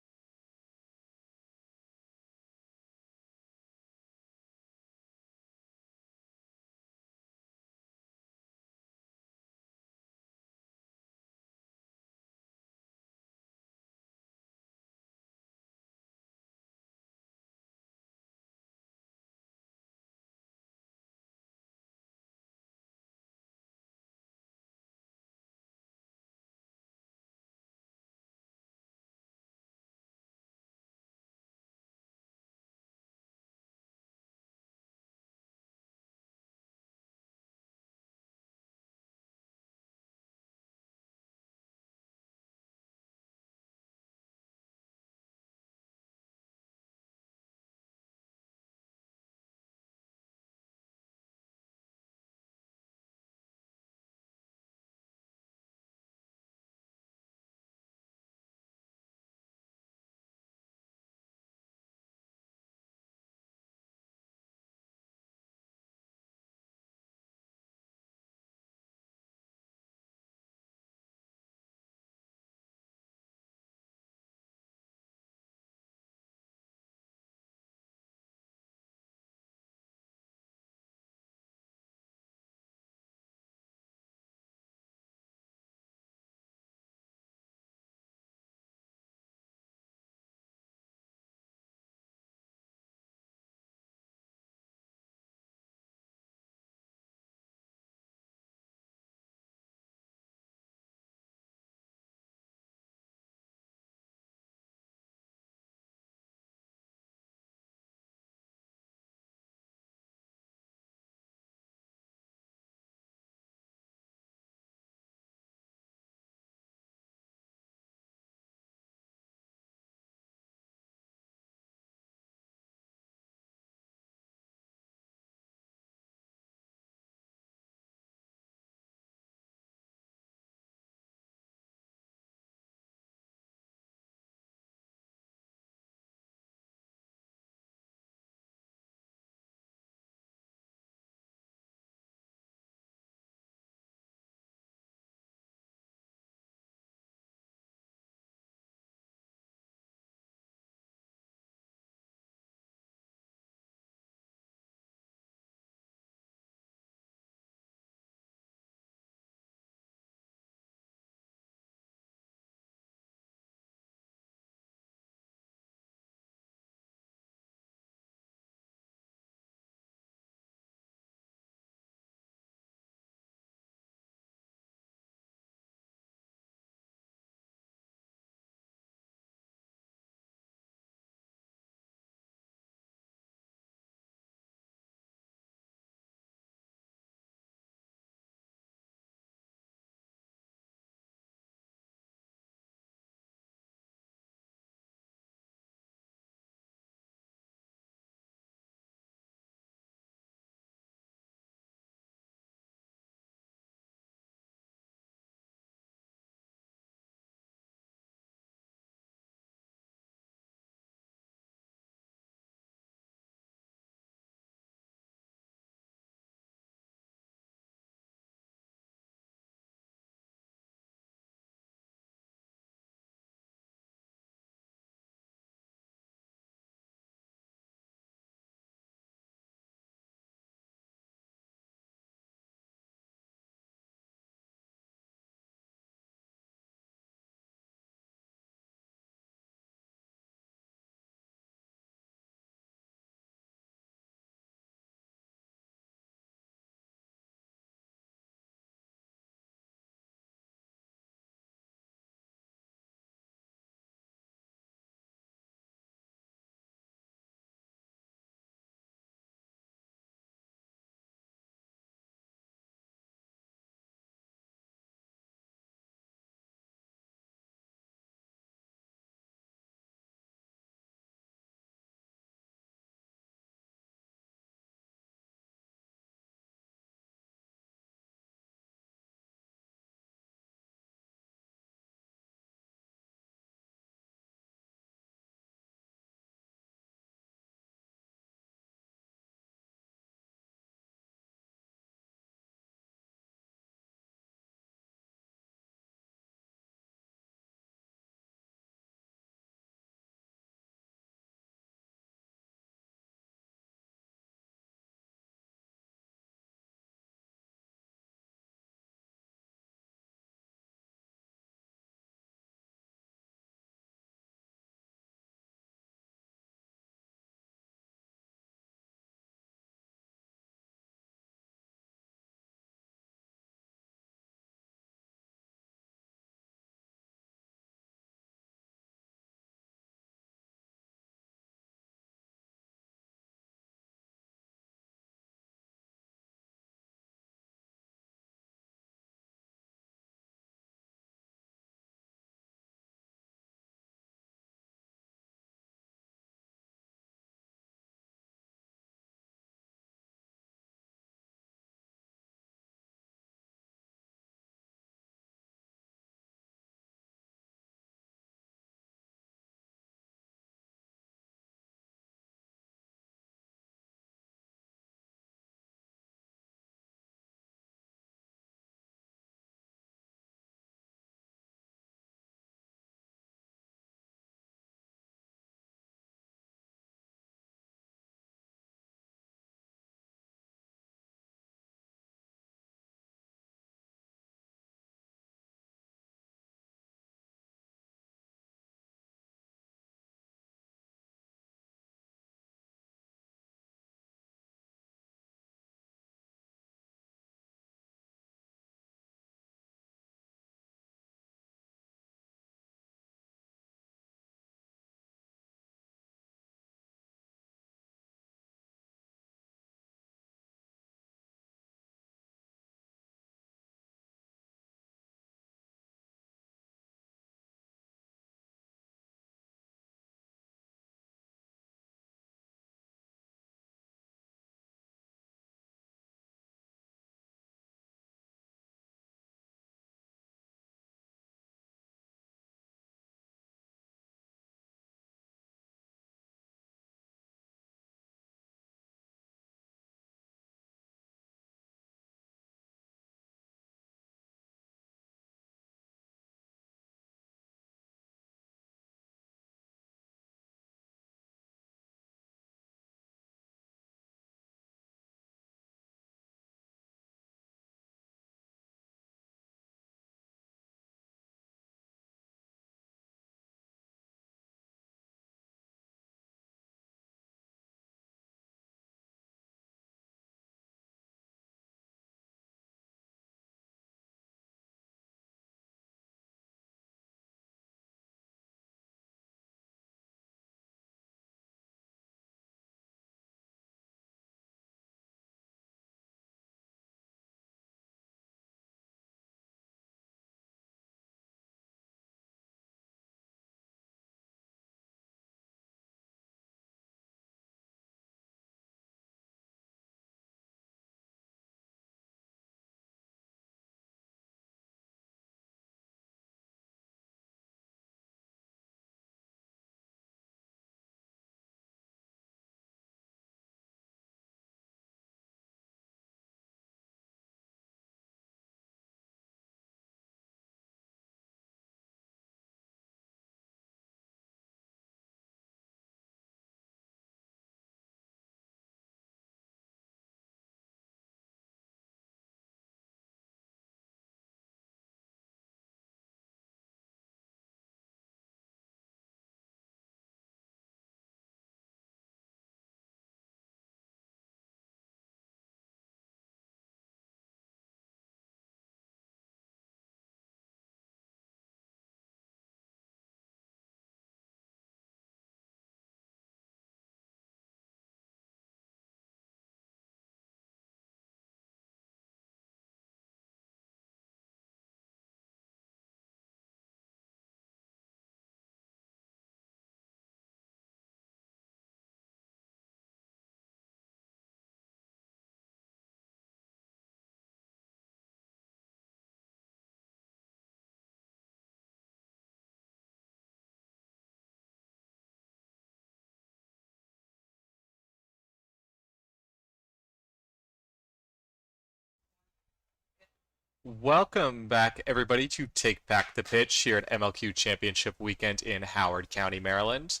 Welcome back, everybody, to Take Back the Pitch here at MLQ Championship Weekend in Howard County, Maryland.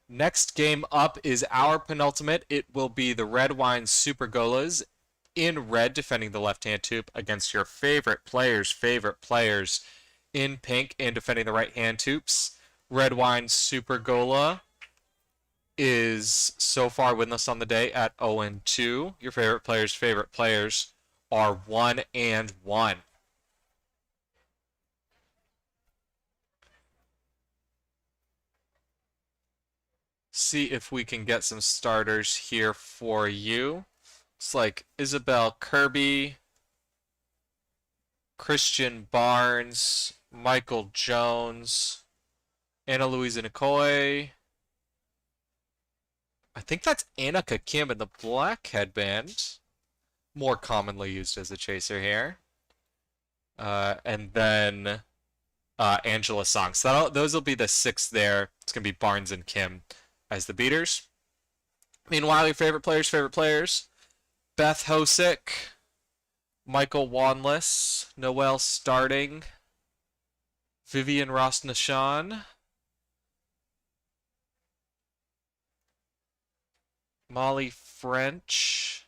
Next game up is our penultimate. It will be the Red Wine Super Golas in red defending the left-hand tube against your favorite players in pink and defending the right-hand tubes. Red Wine Super Gola is so far winless on the day at 0-2. Your favorite players are 1-1. See if we can get some starters here for you. It's like Isabel Kirby, Christian Barnes, Michael Jones, Anna Louisa Nicoy. I think that's Annika Kim in the black headband, more commonly used as a chaser here. And then Angela Song. So those will be the 6 there. It's going to be Barnes and Kim as the beaters. Meanwhile, your favorite players. Beth Hosick, Michael Wanless, Noel Starting, Vivian Rosnashan, Molly French,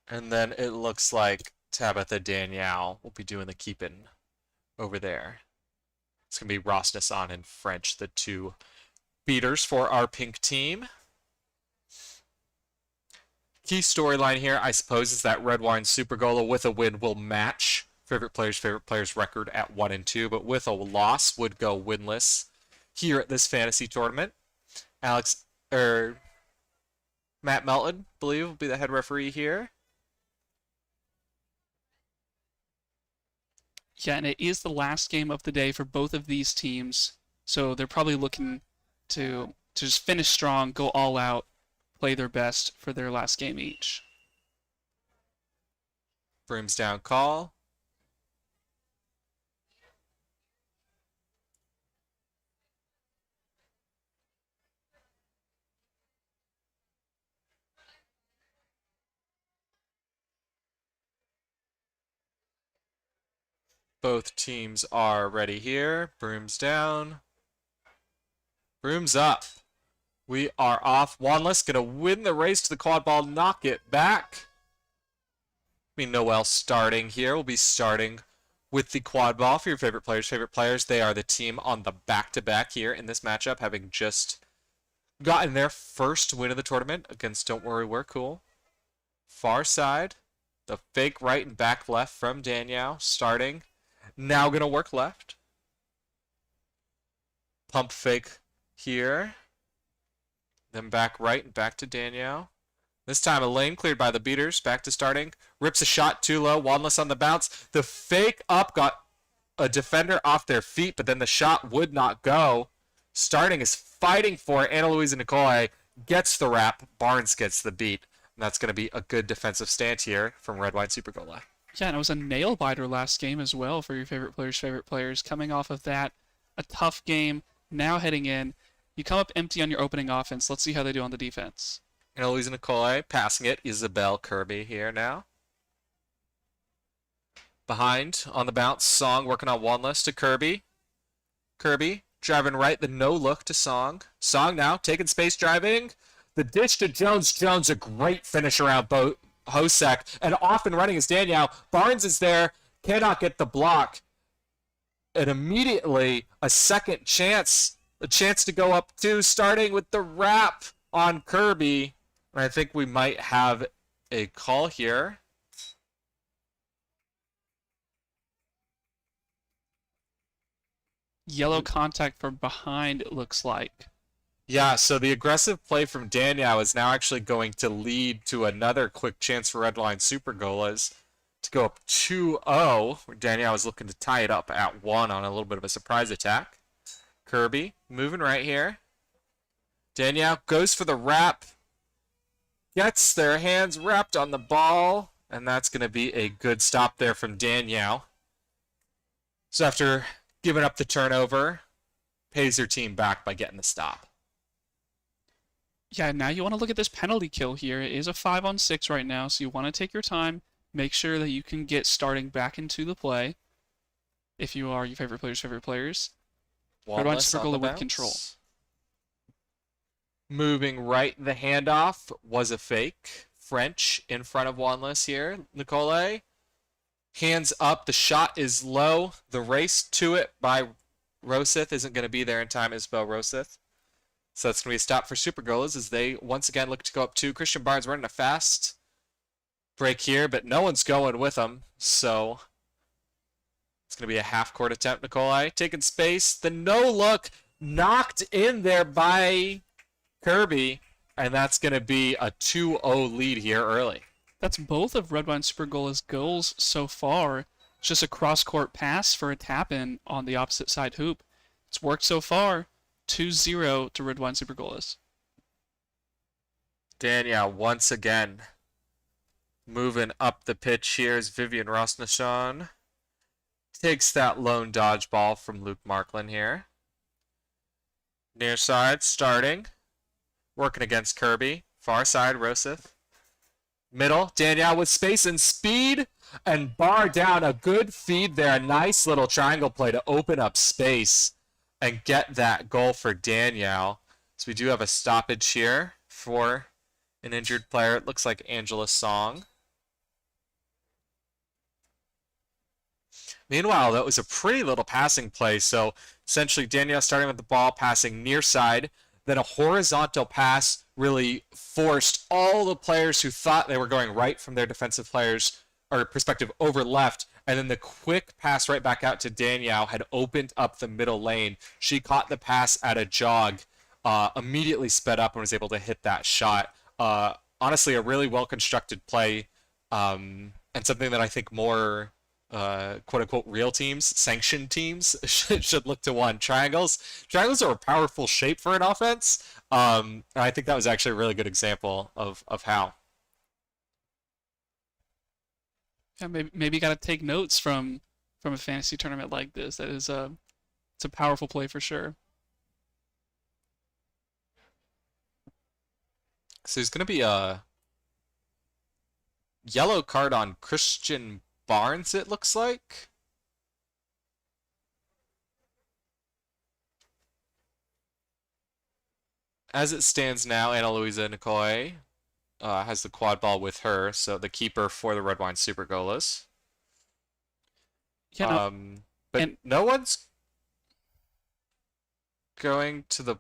and then it looks like Tabitha Danielle will be doing the keeping over there. It's going to be Rosnashan and French, the 2 beaters for our pink team. Key storyline here, I suppose, is that Red Wine Super Gola with a win will match favorite players record at 1-2, but with a loss would go winless here at this fantasy tournament. Matt Melton, I believe, will be the head referee here. Yeah, and it is the last game of the day for both of these teams, so they're probably looking to just finish strong, go all out, play their best for their last game each. Brooms down call. Both teams are ready here. Brooms down. Brooms up. We are off. Wanless going to win the race to the quad ball, knock it back. Noel starting here. We'll be starting with the quad ball for your favorite players. They are the team on the back-to-back here in this matchup, having just gotten their first win of the tournament against Don't Worry We're Cool. Far side. The fake right and back left from Danielle starting. Now going to work left. Pump fake here. Then back right and back to Danielle. This time a lane cleared by the beaters. Back to starting. Rips a shot too low. Wanless on the bounce. The fake up got a defender off their feet, but then the shot would not go. Starting is fighting for Anna Louisa Nicoy. Gets the wrap. Barnes gets the beat. And that's going to be a good defensive stand here from Red Wine Super Gola. Yeah, and it was a nail biter last game as well for your favorite players. Coming off of that, a tough game. Now heading in. You come up empty on your opening offense. Let's see how they do on the defense. And Louisa Nicoy passing it. Isabel Kirby here now. Behind on the bounce. Song working on Wanless to Kirby. Kirby driving right. The no look to Song. Song now taking space driving. The dish to Jones. Jones, a great finish around Hosek. And off and running is Danielle. Barnes is there. Cannot get the block. And immediately a second chance. A chance to go up 2, starting with the wrap on Kirby. And I think we might have a call here. Yellow contact from behind, it looks like. Yeah, so the aggressive play from Danielle is now actually going to lead to another quick chance for Red Line Super Golas to go up 2-0. Danielle is looking to tie it up at 1 on a little bit of a surprise attack. Kirby moving right here. Danielle goes for the wrap. Gets their hands wrapped on the ball. And that's going to be a good stop there from Danielle. So after giving up the turnover, pays her team back by getting the stop. Yeah, now you want to look at this penalty kill here. It is a 5-on-6 right now, so you want to take your time. Make sure that you can get starting back into the play. If you are your favorite players. Red Wine Wantless Super on the Gola with bounce. control. Moving right, the handoff was a fake. French in front of Wantless here. Nicole. Hands up. The shot is low. The race to it by Rosith isn't going to be there in time, Isabel Rosith. So that's going to be a stop for Super Golas as they once again look to go up 2. Christian Barnes running a fast break here, but no one's going with him. So it's going to be a half-court attempt. Nikolai taking space. The no-look knocked in there by Kirby, and that's going to be a 2-0 lead here early. That's both of Red Wine Super Gola's goals so far. It's just a cross-court pass for a tap-in on the opposite side hoop. It's worked so far. 2-0 to Red Wine Super Golas. Danielle once again moving up the pitch here as Vivian Rosnashon takes that lone dodgeball from Luke Marklin here. Near side starting. Working against Kirby. Far side, Rosith. Middle, Danielle with space and speed. And bar down. A good feed there. A nice little triangle play to open up space and get that goal for Danielle. So we do have a stoppage here for an injured player. It looks like Angela Song. Meanwhile, that was a pretty little passing play. So essentially Danielle starting with the ball, passing near side. Then a horizontal pass really forced all the players who thought they were going right from their defensive players or perspective over left. And then the quick pass right back out to Danielle had opened up the middle lane. She caught the pass at a jog, immediately sped up and was able to hit that shot. Honestly, a really well-constructed play, and something that I think more quote-unquote real teams, sanctioned teams, should look to one. Triangles are a powerful shape for an offense. And I think that was actually a really good example of how. Yeah, maybe got to take notes from a fantasy tournament like this. That is it's a powerful play for sure. So there's going to be a yellow card on Christian Barnes, it looks like. As it stands now, Ana Luisa Nicoy has the quad ball with her, so the keeper for the Red Wine Super Golas. Yeah, but no one's going to the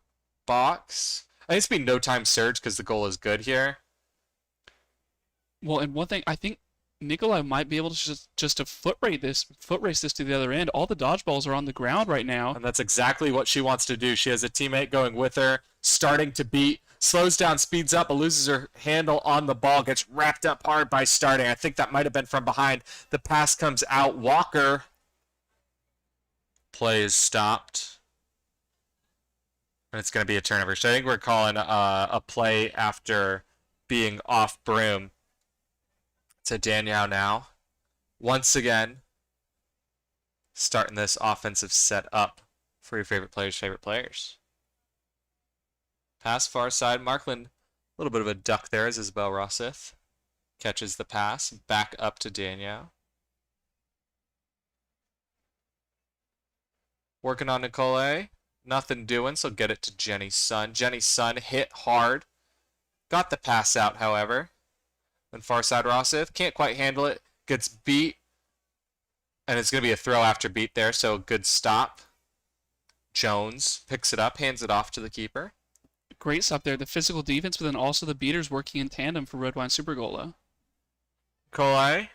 box. I think it's been no time surge because the goal is good here. Well, and one thing, I think Nikolai might be able to just to foot race this to the other end. All the dodgeballs are on the ground right now. And that's exactly what she wants to do. She has a teammate going with her, starting to beat, slows down, speeds up, but loses her handle on the ball, gets wrapped up hard by starting. I think that might have been from behind. The pass comes out. Walker. Play is stopped. And it's going to be a turnover. So I think we're calling a play after being off broom. To Danielle now. Once again, starting this offensive set up for your favorite players. Pass far side. Markland, a little bit of a duck there as Isabel Rossith catches the pass. Back up to Danielle. Working on Nicole. Nothing doing, so get it to Jenny Sun. Jenny Sun hit hard. Got the pass out, however. Then far side Rossith can't quite handle it. Gets beat. And it's going to be a throw after beat there, so good stop. Jones picks it up, hands it off to the keeper. Great stop there. The physical defense, but then also the beaters working in tandem for Red Wine Super Gola. Kolai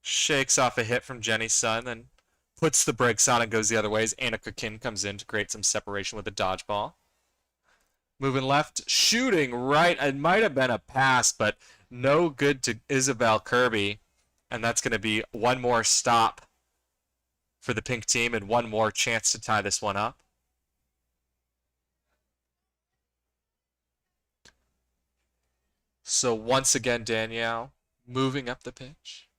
shakes off a hit from Jenny Sun and puts the brakes on and goes the other way as Annika Kin comes in to create some separation with a dodgeball. Moving left, shooting right. It might have been a pass, but no good to Isabel Kirby. And that's going to be one more stop for the pink team and one more chance to tie this one up. So once again, Danielle moving up the pitch.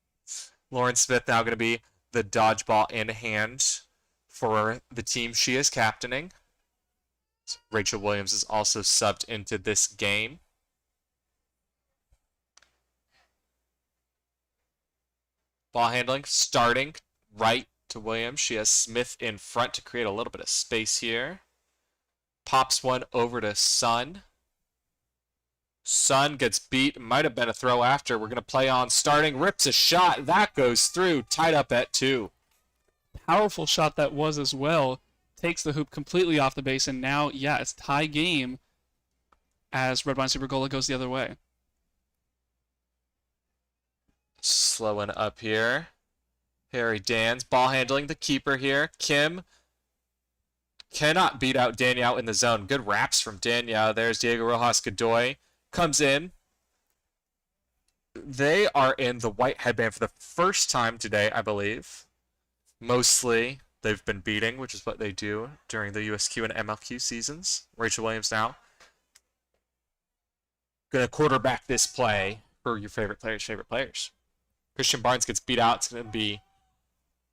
Lauren Smith now going to be the dodgeball in hand for the team she is captaining. Rachel Williams is also subbed into this game. Ball handling, starting right to Williams. She has Smith in front to create a little bit of space here. Pops one over to Sun. Sun gets beat. Might have been a throw after. We're going to play on starting. Rips a shot. That goes through. Tied up at 2. Powerful shot that was as well. Takes the hoop completely off the base, and now, yeah, it's tie game as Red Wine Super Gola goes the other way. Slowing up here. Harry Dans ball handling the keeper here. Kim cannot beat out Danielle in the zone. Good wraps from Danielle. There's Diego Rojas Godoy. Comes in. They are in the white headband for the first time today, I believe. Mostly they've been beating, which is what they do during the USQ and MLQ seasons. Rachel Williams now. Gonna quarterback this play for your favorite players. Christian Barnes gets beat out. It's gonna be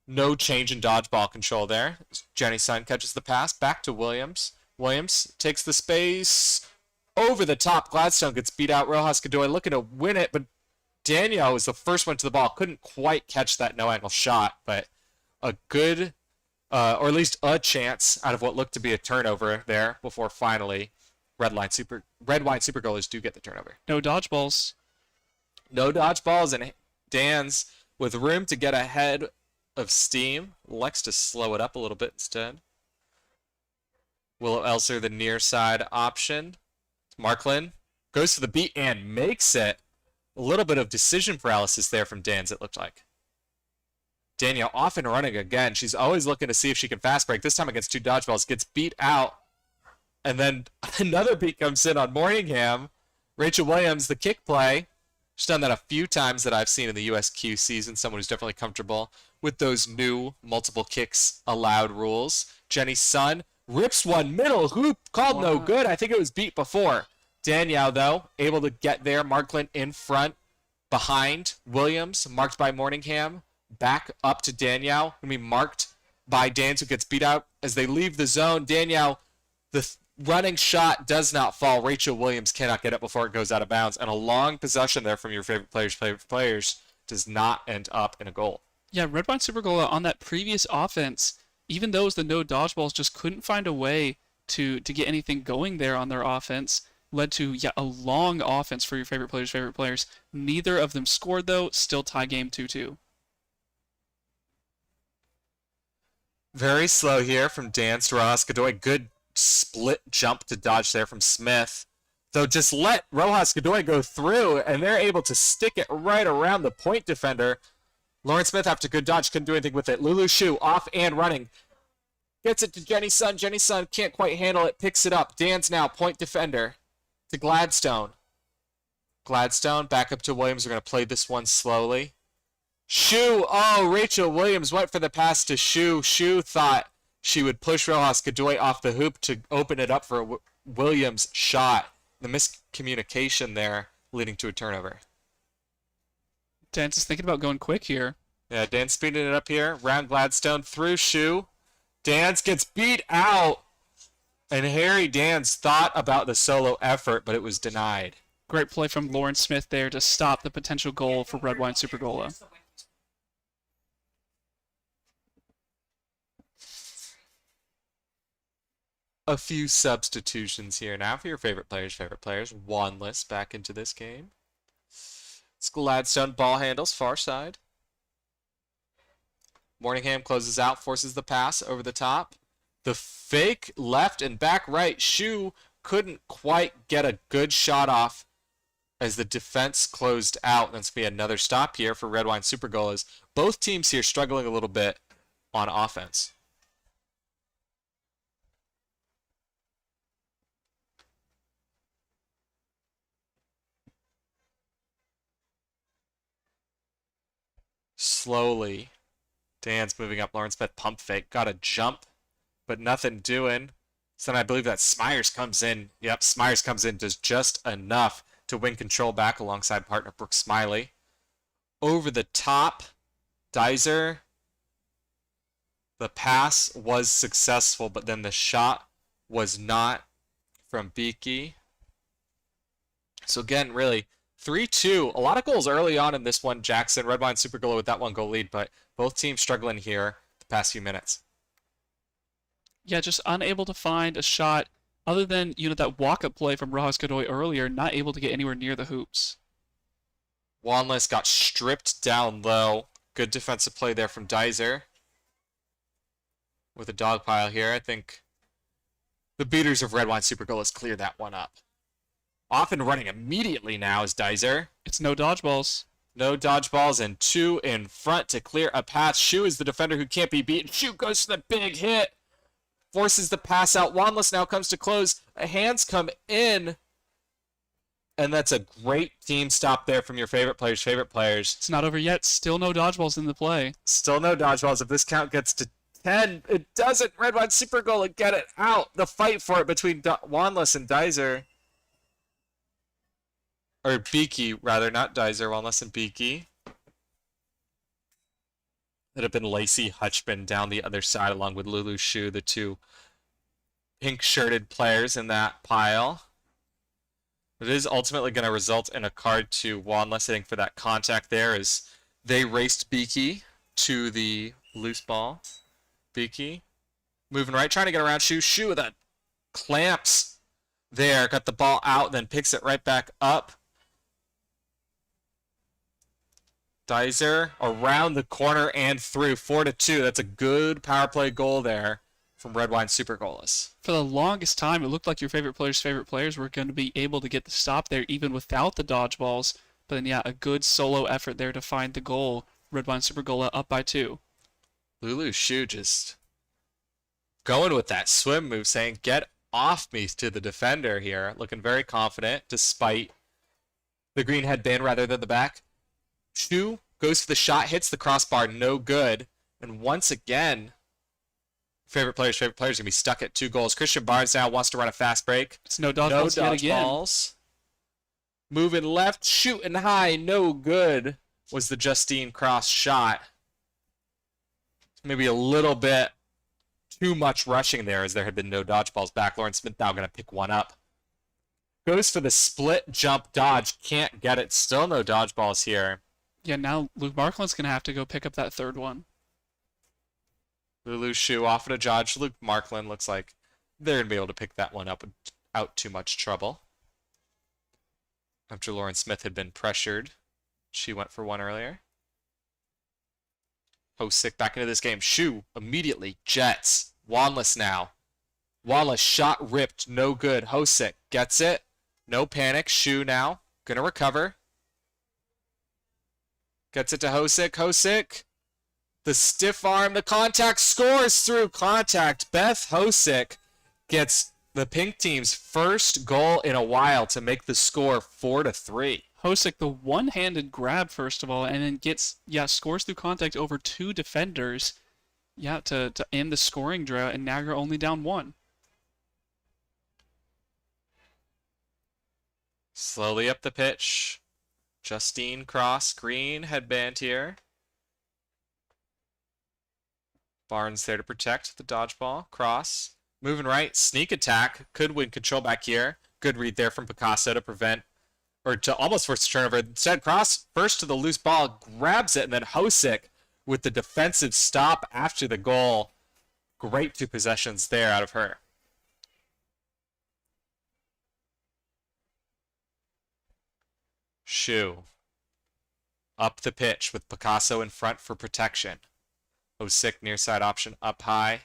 no change in dodgeball control there. Jenny Sun catches the pass. Back to Williams. Williams takes the space. Over the top. Gladstone gets beat out. Rojas Godoy looking to win it, but Danielle was the first one to the ball. Couldn't quite catch that no-angle shot, but a good, or at least a chance out of what looked to be a turnover there before finally red white super goalers do get the turnover. No dodgeballs. No dodgeballs, and Dan's with room to get ahead of steam. Likes to slow it up a little bit instead. Willow Elser, the near side option. Marklin goes to the beat and makes it. A little bit of decision paralysis there from Dan's, it looked like. Danielle off and running again. She's always looking to see if she can fast break. This time against 2 dodgeballs. Gets beat out. And then another beat comes in on Morningham. Rachel Williams, the kick play. She's done that a few times that I've seen in the USQ season. Someone who's definitely comfortable with those new multiple kicks allowed rules. Jenny Sun rips one middle hoop. Called no good. I think it was beat before. Danielle, though, able to get there. Marklin in front. Behind Williams. Marked by Morningham. Back up to Danielle. Going to be marked by Dans, who gets beat out as they leave the zone. Danielle, the running shot does not fall. Rachel Williams cannot get it before it goes out of bounds. And a long possession there from your favorite players does not end up in a goal. Yeah, Red Wine Super Gola on that previous offense, even those the no dodgeballs just couldn't find a way to get anything going there on their offense. Led to a long offense for your favorite players. Neither of them scored, though. Still tie game 2-2. Very slow here from Dans to Rojas Godoy. Good split jump to dodge there from Smith. Though just let Rojas Godoy go through, and they're able to stick it right around the point defender. Lauren Smith, after good dodge, couldn't do anything with it. Lulu Shu off and running. Gets it to Jenny Sun. Jenny Sun can't quite handle it. Picks it up. Dan's now point defender to Gladstone. Gladstone back up to Williams. We're going to play this one slowly. Shu. Oh, Rachel Williams went for the pass to Shu. Shu thought she would push Rojas Godoy off the hoop to open it up for a Williams shot. The miscommunication there leading to a turnover. Dance is thinking about going quick here. Yeah, Dan speeding it up here. Round Gladstone through Shu. Dans gets beat out. And Harry Dans thought about the solo effort, but it was denied. Great play from Lauren Smith there to stop the potential goal for Red Wine Super Gola. A few substitutions here now for your favorite players. Wanless back into this game. It's Gladstone ball handles far side. Morningham closes out, forces the pass over the top. The fake left and back right. Shu couldn't quite get a good shot off as the defense closed out. That's going to be another stop here for Red Wine Super Golas. Both teams here struggling a little bit on offense. Slowly, Dan's moving up. Lauren Smith pump fake. Got a jump, but nothing doing. So then I believe that Smyers comes in. Yep, Smyers comes in, does just enough to win control back alongside partner Brooke Smiley. Over the top, Dizer. The pass was successful, but then the shot was not from Beaky. So again, really, 3-2. A lot of goals early on in this one, Jackson. Red Wine Super Goalie with that 1-goal lead, but both teams struggling here the past few minutes. Yeah, just unable to find a shot other than, that walk-up play from Rojas Godoy earlier, not able to get anywhere near the hoops. Wanless got stripped down low. Good defensive play there from Dizer. With a dog pile here, I think the beaters of Red Wine Super Goalies clear that one up. Off and running immediately now is Dizer. It's no dodgeballs. No dodgeballs and 2 in front to clear a path. Shu is the defender who can't be beaten. Shu goes for the big hit. Forces the pass out. Wanless now comes to close. Hands come in. And that's a great team stop there from your favorite players' favorite players. It's not over yet. Still no dodgeballs in the play. Still no dodgeballs. If this count gets to 10, it doesn't. Red Wine Super Goal and get it out. The fight for it between Wanless and Dizer. Or Beaky, rather, not Dizer. Wanless and Beaky. It have been Lacey Hutchman down the other side along with Lulu Shu, the two pink-shirted players in that pile. It is ultimately going to result in a card to Wanless hitting for that contact there as they raced Beaky to the loose ball. Beaky moving right, trying to get around Shu. Shu with a clamps there, got the ball out, then picks it right back up. Dizer around the corner and through. 4-2. That's a good power play goal there from Red Wine Super Goalless. For the longest time, it looked like your favorite players were going to be able to get the stop there even without the dodgeballs. But then, yeah, a good solo effort there to find the goal. Red Wine Super Goalla up by 2. Lulu Shu just going with that swim move, saying, get off me to the defender here. Looking very confident despite the green headband rather than the back. Shu goes for the shot, hits the crossbar, no good. And once again, favorite players going to be stuck at 2 goals. Christian Barnes now wants to run a fast break. It's no dodgeballs yet again. Dodgeballs. Moving left, shooting high, no good was the Justine Cross shot. Maybe a little bit too much rushing there as there had been no dodgeballs back. Lauren Smith now going to pick one up. Goes for the split jump dodge, can't get it. Still no dodgeballs here. Yeah, now Luke Markland's going to have to go pick up that third one. Lulu Shu off at a dodge. Luke Markland looks like they're going to be able to pick that one up without too much trouble. After Lauren Smith had been pressured, she went for one earlier. Hosick back into this game. Shu immediately jets. Wanless now. Wanless shot ripped, no good. Hosick gets it. No panic. Shu now gonna recover. Gets it to Hosick. Hosick. The stiff arm, the contact, scores through contact. Beth Hosick gets the pink team's first goal in a while to make the score 4-3. Hosick, the one-handed grab, first of all, and then scores through contact over 2 defenders, to end the scoring drought, and now you're only down 1. Slowly up the pitch. Justine Cross, green headband here. Barnes there to protect the dodgeball. Cross. Moving right, sneak attack. Could win control back here. Good read there from Picasso to prevent, or to almost force the turnover. Instead, Cross first to the loose ball, grabs it, and then Hosick with the defensive stop after the goal. Great 2 possessions there out of her. Shu up the pitch with Picasso in front for protection. Hosick near side option up high.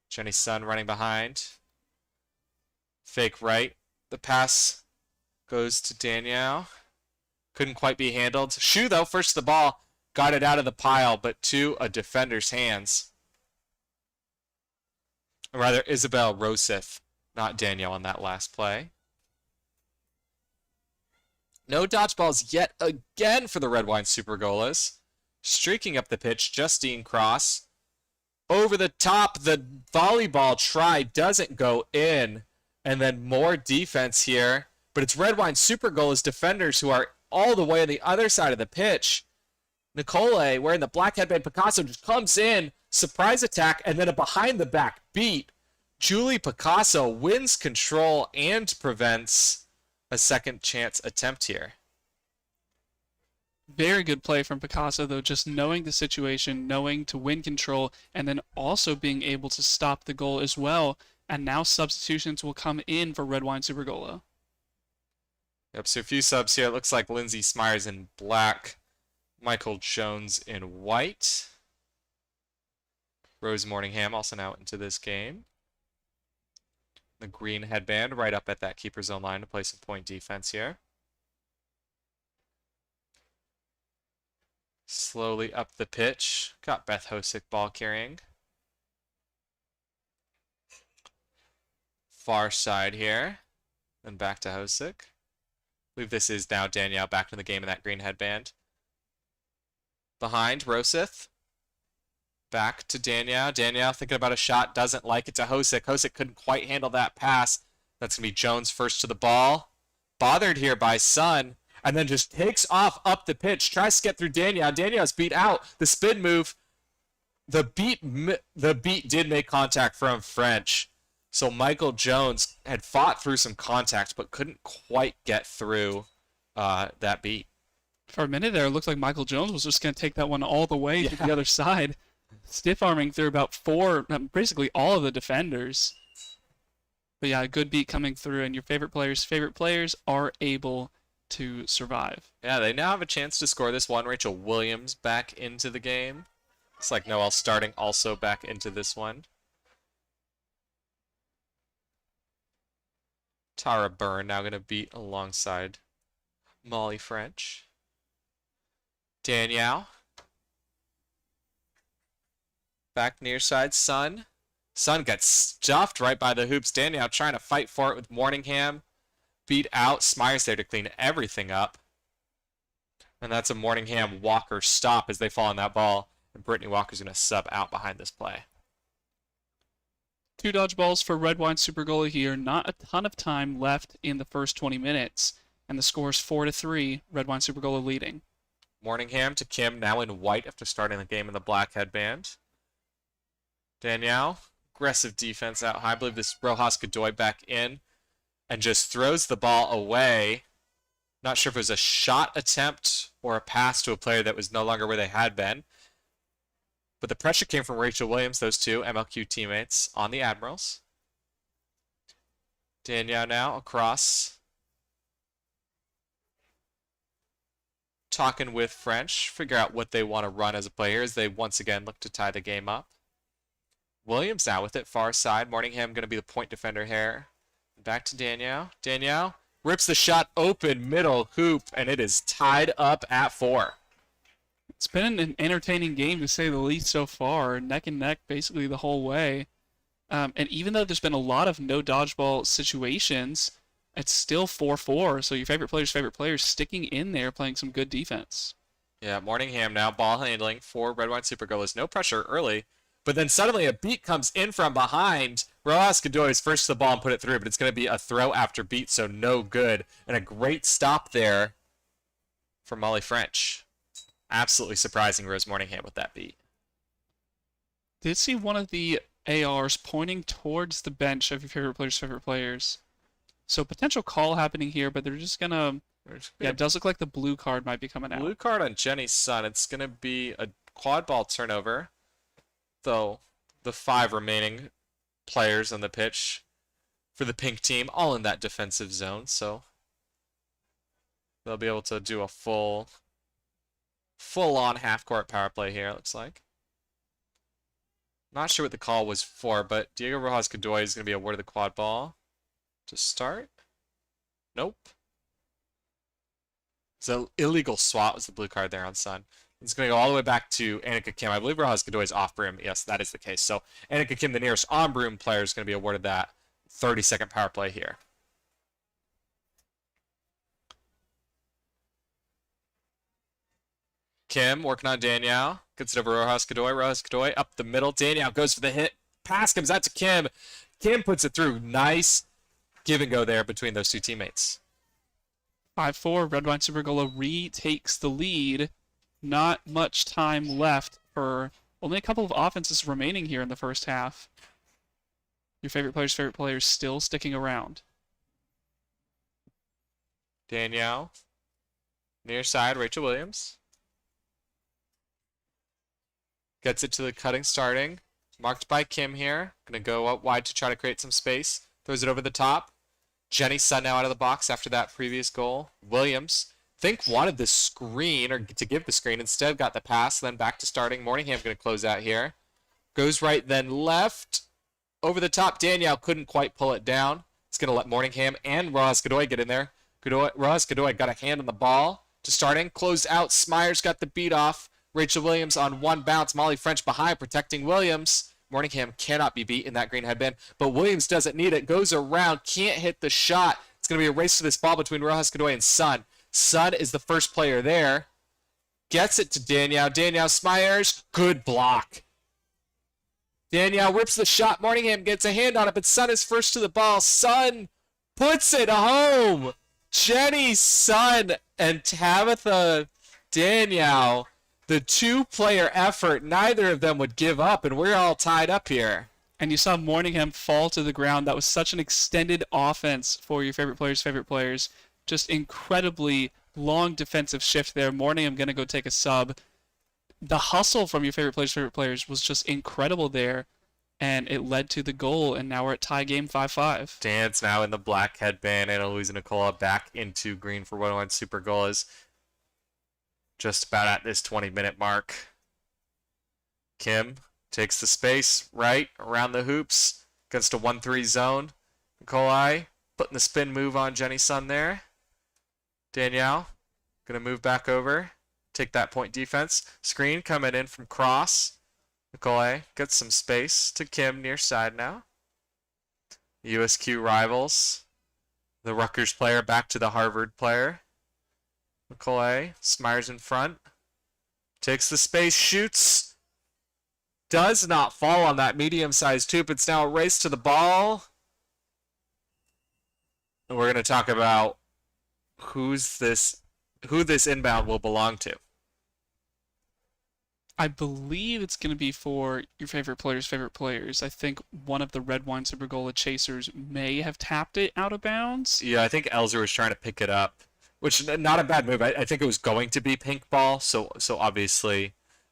Jenny Sun running behind. Fake right. The pass goes to Danielle. Couldn't quite be handled. Shu, though, first to the ball. Got it out of the pile, but to a defender's hands. Or rather, Isabel Roseth, not Danielle on that last play. No dodgeballs yet again for the Red Wine Super Goalless. Streaking up the pitch, Justine Cross. Over the top, the volleyball try doesn't go in. And then more defense here. But it's Red Wine Super Goalless defenders who are all the way on the other side of the pitch. Nicole, wearing the black headband, Picasso just comes in, surprise attack, and then a behind-the-back beat. Julie Picasso wins control and prevents a second chance attempt here. Very good play from Picasso, though, just knowing the situation, knowing to win control, and then also being able to stop the goal as well. And now substitutions will come in for Red Wine Supergolo. Yep, so a few subs here. It looks like Lindsay Smyers in black, Michael Jones in white. Rose Morningham also now into this game. The green headband right up at that keeper's own line to play some point defense here. Slowly up the pitch. Got Beth Hosick ball carrying. Far side here. Then back to Hosick. I believe this is now Danielle back in the game in that green headband. Behind, Rosith. Back to Danielle. Danielle thinking about a shot, doesn't like it to Hosick. Hosick couldn't quite handle that pass. That's going to be Jones first to the ball. Bothered here by Sun. And then just takes off up the pitch. Tries to get through Danielle. Danielle's beat out. The spin move. The beat did make contact from French. So Michael Jones had fought through some contact, but couldn't quite get through that beat. For a minute there, it looked like Michael Jones was just going to take that one all the way to the other side. Stiff-arming through about basically all of the defenders. But yeah, a good beat coming through, and your favorite players are able to survive. Yeah, they now have a chance to score this one. Rachel Williams back into the game. It's like Noelle starting also back into this one. Tara Byrne now going to beat alongside Molly French. Danielle. Back near side, Sun. Sun gets stuffed right by the hoops. Danielle trying to fight for it with Morningham. Beat out. Smyers there to clean everything up. And that's a Morningham Walker stop as they fall on that ball. And Brittany Walker's going to sub out behind this play. 2 dodgeballs for Red Wine Supergolo here. Not a ton of time left in the first 20 minutes. And the score is 4-3. Red Wine Supergolo leading. Morningham to Kim, now in white after starting the game in the black headband. Danielle, aggressive defense out high. I believe this Rojas Godoy back in. And just throws the ball away. Not sure if it was a shot attempt or a pass to a player that was no longer where they had been. But the pressure came from Rachel Williams, those two MLQ teammates on the Admirals. Danielle now across. Talking with French, figure out what they want to run as a player as they once again look to tie the game up. Williams now with it, far side. Morningham going to be the point defender here. Back to Danielle. Danielle rips the shot open, middle hoop, and it is tied up at 4. It's been an entertaining game to say the least so far, neck and neck basically the whole way. And even though there's been a lot of no dodgeball situations, it's still 4-4. So your favorite players sticking in there playing some good defense. Yeah, Morningham now ball handling for Red Wine Supergolas. No pressure early, but then suddenly a beat comes in from behind. Rojas Godoy is first to the ball and put it through, but it's going to be a throw after beat, so no good. And a great stop there for Molly French. Absolutely surprising Rose Morningham with that beat. Did see one of the ARs pointing towards the bench of your favorite players. So potential call happening here, but they're just gonna. Yeah, it does look like the blue card might be coming out. Blue card on Jenny Sun. It's gonna be a quad ball turnover. Though the 5 remaining players on the pitch for the pink team, all in that defensive zone, so they'll be able to do a full-on half-court power play here, it looks like. Not sure what the call was for, but Diego Rojas Godoy is going to be awarded the quad ball to start. Nope. So illegal swat was the blue card there on Sun. It's going to go all the way back to Annika Kim. I believe Rojas Godoy is off broom. Yes, that is the case. So Annika Kim, the nearest on broom player, is going to be awarded that 30-second power play here. Kim working on Danielle. Gets it over Rojas Godoy. Rojas Godoy up the middle. Danielle goes for the hit. Pass comes out to Kim. Kim puts it through. Nice give and go there between those two teammates. 5-4. Red Wine Supergolo retakes the lead. Not much time left for only a couple of offenses remaining here in the first half. Your favorite players still sticking around. Danielle. Near side, Rachel Williams. Gets it to the cutting starting. Marked by Kim here. Gonna go up wide to try to create some space. Throws it over the top. Jenny Sun now out of the box after that previous goal. Williams, think wanted the screen, or to give the screen. Instead got the pass, then back to starting. Morningham gonna close out here. Goes right, then left. Over the top, Danielle couldn't quite pull it down. It's gonna let Morningham and Rojas Godoy get in there. Rojas Godoy got a hand on the ball to starting. Closed out. Smyers got the beat off. Rachel Williams on one bounce. Molly French behind, protecting Williams. Morningham cannot be beat in that green headband, but Williams doesn't need it. Goes around, can't hit the shot. It's going to be a race to this ball between Rojas Godoy and Sun. Sun is the first player there. Gets it to Danielle. Danielle Smyers. Good block. Danielle rips the shot. Morningham gets a hand on it, but Sun is first to the ball. Sun puts it home. Jenny Sun and Tabitha Danielle. The two-player effort, neither of them would give up, and we're all tied up here. And you saw Morningham fall to the ground. That was such an extended offense for your favorite players. Just incredibly long defensive shift there. Morningham going to go take a sub. The hustle from your favorite players was just incredible there, and it led to the goal, and now we're at tie game 5-5. Dan's now in the black headband, and Louisa Nicola back into green for 1-1 super goal is just about at this 20-minute mark. Kim takes the space right around the hoops against a 1-3 zone. Nikolai putting the spin move on Jenny Sun there. Danielle going to move back over, take that point defense. Screen coming in from cross. Nikolai gets some space to Kim near side now. USQ rivals. The Rutgers player back to the Harvard player. Nikolai, Smyers in front. Takes the space, shoots. Does not fall on that medium-sized hoop. It's now a race to the ball. And we're going to talk about who this inbound will belong to. I believe it's going to be for your favorite players. I think one of the Red Wine Super Gola chasers may have tapped it out of bounds. Yeah, I think Elzer was trying to pick it up. Which, not a bad move. I think it was going to be pink ball, so obviously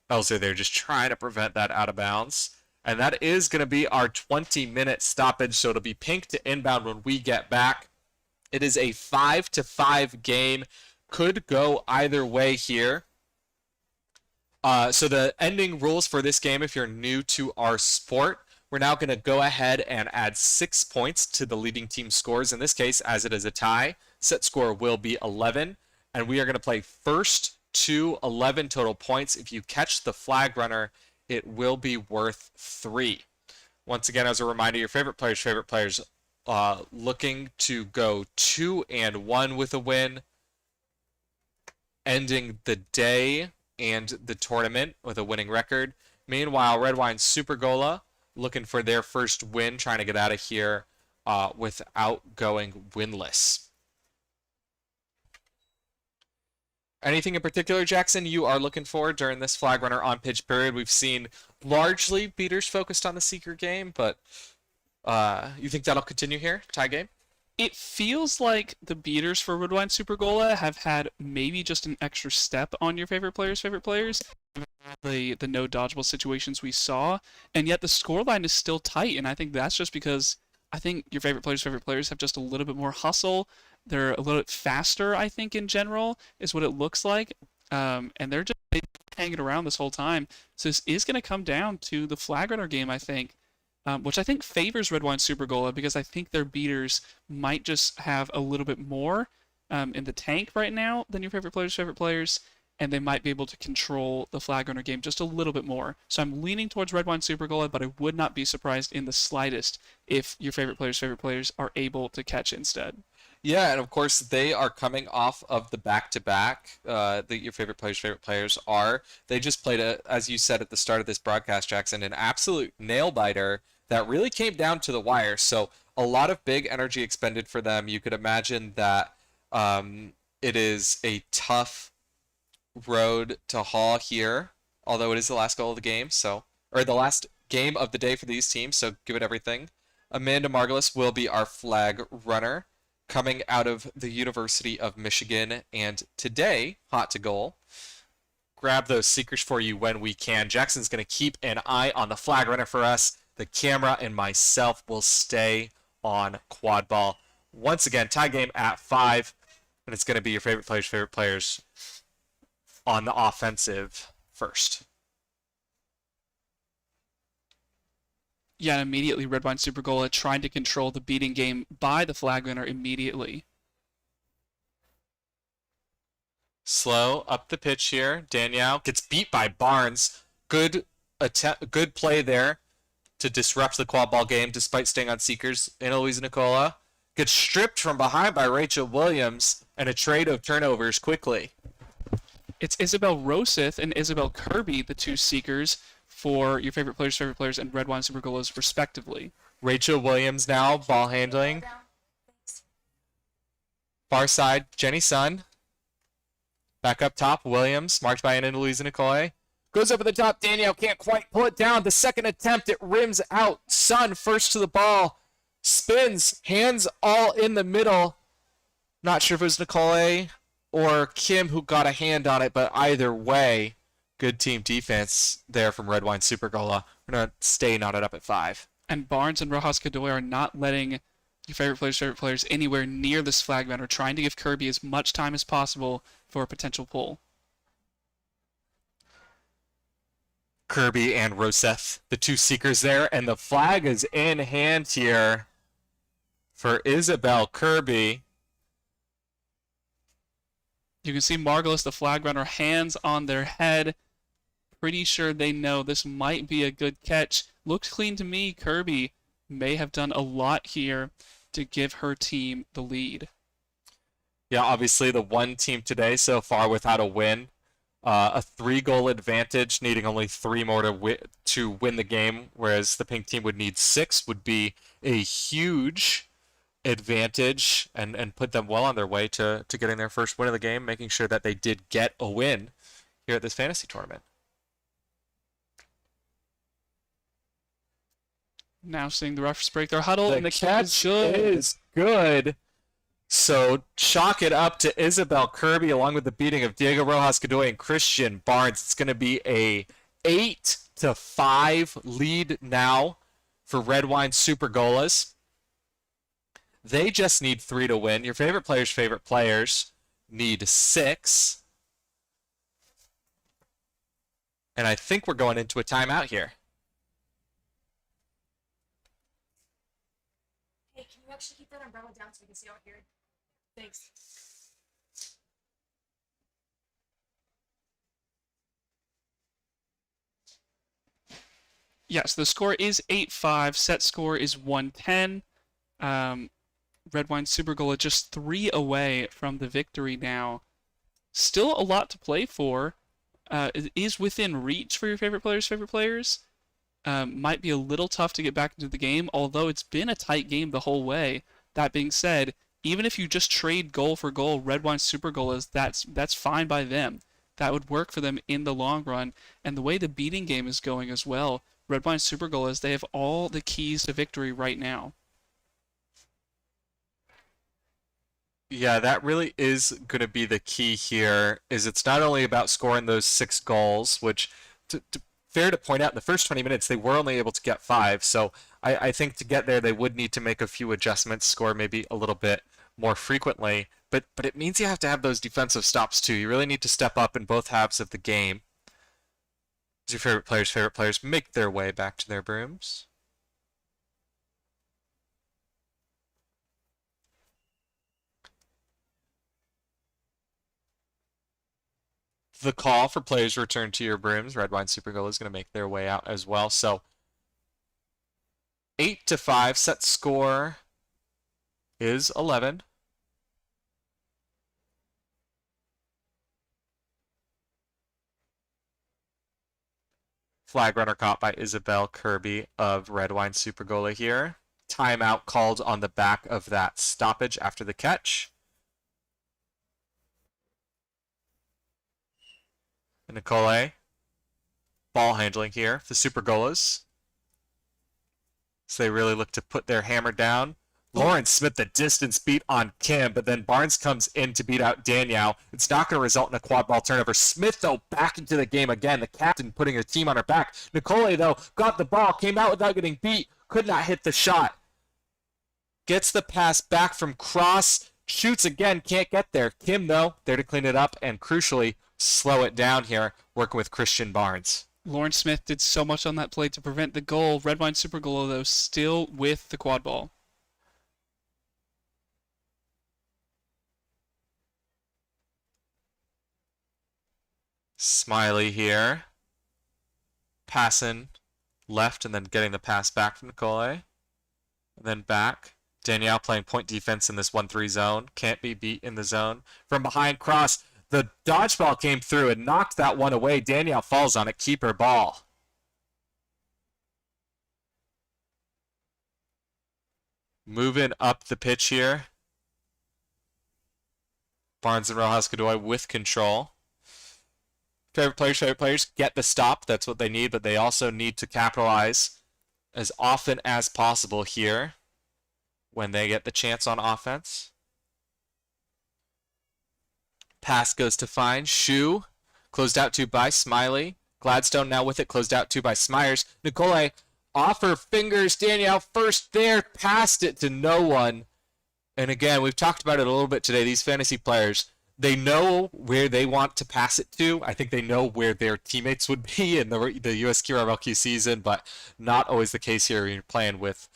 Elzer there just trying to prevent that out of bounds. And that is going to be our 20-minute stoppage, so it'll be pink to inbound when we get back. It is a 5-5 game. Could go either way here. So the ending rules for this game, if you're new to our sport, we're now going to go ahead and add 6 points to the leading team scores. In this case, as it is a tie, set score will be 11, and we are going to play first to 11 total points. If you catch the flag runner, it will be worth 3. Once again, as a reminder, your favorite players looking to go 2-1 with a win, ending the day and the tournament with a winning record. Meanwhile, Red Wine Super Gola looking for their first win, trying to get out of here without going winless. Anything in particular, Jackson, you are looking for during this flag runner on pitch period? We've seen largely beaters focused on the Seeker game, but you think that'll continue here, tie game? It feels like the beaters for Red Wine Super Gola have had maybe just an extra step on your favorite players. The no dodgeable situations we saw, and yet the scoreline is still tight, and I think that's just because I think your favorite players have just a little bit more hustle. They're a little bit faster, I think, in general, is what it looks like. And they're just hanging around this whole time. So this is going to come down to the flag runner game, I think, which I think favors Red Wine Super Gola because I think their beaters might just have a little bit more in the tank right now than your favorite players, and they might be able to control the flag runner game just a little bit more. So I'm leaning towards Red Wine Super Gola, but I would not be surprised in the slightest if your favorite players are able to catch instead. Yeah, and of course they are coming off of the back-to-back that your favorite players are. They just played, as you said at the start of this broadcast, Jackson, an absolute nail-biter that really came down to the wire. So a lot of big energy expended for them. You could imagine that it is a tough road to haul here, although it is the last goal of the game, or the last game of the day for these teams, so give it everything. Amanda Margulis will be our flag runner, coming out of the University of Michigan. And today, hot to goal, grab those seekers for you when we can. Jackson's going to keep an eye on the flag runner for us. The camera and myself will stay on quad ball. Once again, tie game at 5, and it's going to be your favorite players on the offensive first. Yeah, and immediately Redwine Supergola trying to control the beating game by the flag runner immediately. Slow up the pitch here. Danielle gets beat by Barnes. Good play there to disrupt the quad ball game despite staying on seekers. Annalisa Nicola gets stripped from behind by Rachel Williams, and a trade of turnovers quickly. It's Isabel Roseth and Isabel Kirby, the two seekers for your favorite players, and Redwine Supergolas respectively. Rachel Williams now, ball handling. Far side, Jenny Sun. Back up top, Williams, marked by Annalisa Nicola. Goes over the top, Danielle can't quite pull it down. The second attempt, it rims out. Sun first to the ball. Spins, hands all in the middle. Not sure if it was Nicola or Kim who got a hand on it, but either way, good team defense there from Redwine Supergola. We're going to stay knotted up at 5. And Barnes and Rojas Godoy are not letting your favorite players anywhere near this flag runner, trying to give Kirby as much time as possible for a potential pull. Kirby and Roseth, the two seekers there, and the flag is in hand here for Isabel Kirby. You can see Margulis, the flag runner, hands on their head. Pretty sure they know this might be a good catch. Looks clean to me. Kirby may have done a lot here to give her team the lead. Yeah, obviously the one team today so far without a win. A 3-goal advantage, needing only 3 more to win the game, whereas the pink team would need 6, would be a huge advantage and put them well on their way to getting their first win of the game, making sure that they did get a win here at this fantasy tournament. Now seeing the refs break their huddle, The and the catch is good. So chalk it up to Isabel Kirby along with the beating of Diego Rojas Godoy and Christian Barnes. It's going to be a 8-5 lead now for Redwine Supergolas. They just need 3 to win. Your favorite players need 6. And I think we're going into a timeout here. Hey, can you actually keep that umbrella down so we can see out here? Thanks. Yes, the score is 8-5. Set score is 110. Redwine Supergola just 3 away from the victory now. Still a lot to play for. It is within reach for your favorite players. Might be a little tough to get back into the game, although it's been a tight game the whole way. That being said, even if you just trade goal for goal, Redwine Supergolas, that's fine by them. That would work for them in the long run. And the way the beating game is going as well, Redwine Supergolas, they have all the keys to victory right now. Yeah, that really is going to be the key here, is it's not only about scoring those 6 goals, which, fair to point out, in the first 20 minutes, they were only able to get 5. So I think to get there, they would need to make a few adjustments, score maybe a little bit more frequently. But it means you have to have those defensive stops, too. You really need to step up in both halves of the game. As your favorite players make their way back to their brooms. The call for players to return to your brooms. Redwine Supergola is going to make their way out as well. So 8-5. Set score is 11. Flag runner caught by Isabel Kirby of Redwine Supergola here. Timeout called on the back of that stoppage after the catch. Nicole, ball handling here, the Supergolas. So they really look to put their hammer down. Lauren Smith, the distance beat on Kim, but then Barnes comes in to beat out Danielle. It's not going to result in a quad ball turnover. Smith, though, back into the game again. The captain putting her team on her back. Nicole, though, got the ball, came out without getting beat, could not hit the shot. Gets the pass back from Cross, shoots again, can't get there. Kim, though, there to clean it up and, crucially, slow it down here, working with Christian Barnes. Lauren Smith did so much on that play to prevent the goal. Red Wine Super Goal, though, still with the quad ball. Smiley here. Passing left and then getting the pass back from Nicole. And then back. Danielle playing point defense in this 1-3 zone. Can't be beat in the zone. From behind Cross, the dodgeball came through and knocked that one away. Danielle falls on it. Keeper ball. Moving up the pitch here. Barnes and Rojas Godoy with control. Favorite players get the stop. That's what they need, but they also need to capitalize as often as possible here when they get the chance on offense. Pass goes to Fine. Shu, closed out to by Smiley. Gladstone now with it, closed out to by Smyers. Nicole off her fingers. Danielle first there, passed it to no one. And again, we've talked about it a little bit today. These fantasy players, they know where they want to pass it to. I think they know where their teammates would be in the USQ MLQ season, but not always the case here when you're playing with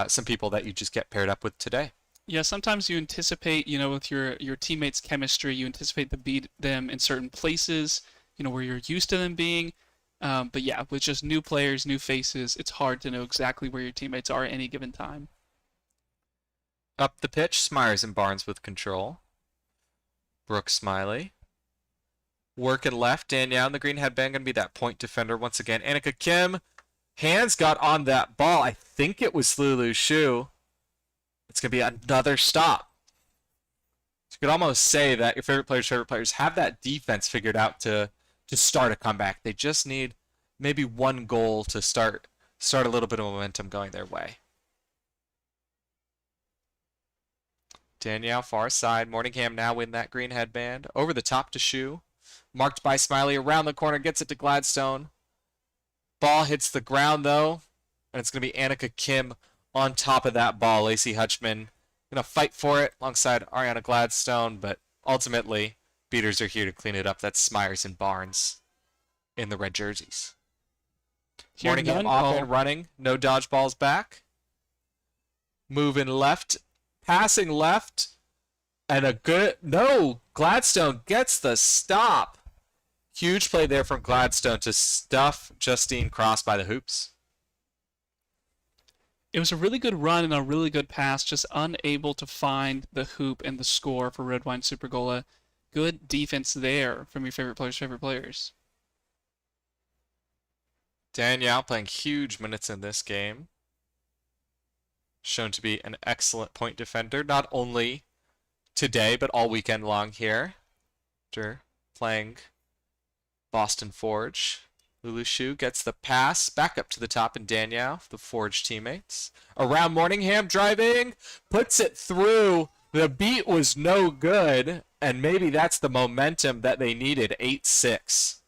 some people that you just get paired up with today. Yeah, sometimes you anticipate, with your teammates' chemistry, you anticipate to beat them in certain places, where you're used to them being. But yeah, with just new players, new faces, it's hard to know exactly where your teammates are at any given time. Up the pitch, Smyers and Barnes with control. Brooke Smiley. Working left, Danielle in the green headband, going to be that point defender once again. Annika Kim, hands got on that ball. I think it was Lulu Shu. It's going to be another stop. So you could almost say that your favorite players have that defense figured out to start a comeback. They just need maybe one goal to start a little bit of momentum going their way. Danielle far side. Morningham now in that green headband. Over the top to Shu. Marked by Smiley around the corner. Gets it to Gladstone. Ball hits the ground though. And it's going to be Annika Kim on top of that ball. Lacey Hutchman going to fight for it alongside Ariana Gladstone. But ultimately, beaters are here to clean it up. That's Smyers and Barnes in the red jerseys. Morningham off and running. No dodgeballs back. Moving left. Passing left, and Gladstone gets the stop. Huge play there from Gladstone to stuff Justine Cross by the hoops. It was a really good run and a really good pass, just unable to find the hoop and the score for Red Wine Super Gola. Good defense there from your favorite players. Danielle playing huge minutes in this game. Shown to be an excellent point defender, not only today, but all weekend long here. After playing Boston Forge. Lulu Shu gets the pass back up to the top, and Danielle, the Forge teammates. Around Morningham, driving, puts it through. The beat was no good, and maybe that's the momentum that they needed. 8-6.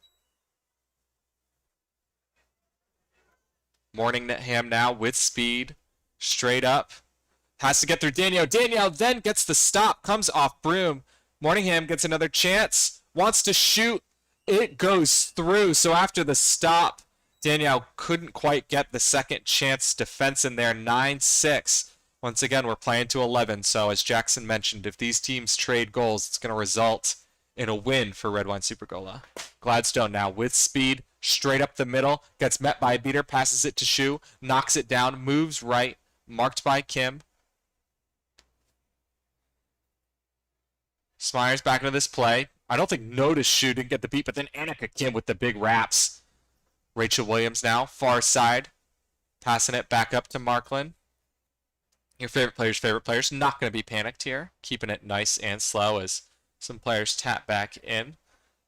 Morningham now with speed. Straight up. Has to get through Danielle. Danielle then gets the stop. Comes off Broom. Morningham gets another chance. Wants to shoot. It goes through. So after the stop, Danielle couldn't quite get the second chance defense in there. 9-6. Once again, we're playing to 11. So as Jackson mentioned, if these teams trade goals, it's going to result in a win for Red Wine Super Gola. Gladstone now with speed. Straight up the middle. Gets met by a beater. Passes it to Shu. Knocks it down. Moves right. Marked by Kim. Smyers back into this play. I don't think Notice Shu didn't get the beat, but then Annika Kim with the big wraps. Rachel Williams now, far side. Passing it back up to Markland. Your favorite players. Not going to be panicked here. Keeping it nice and slow as some players tap back in.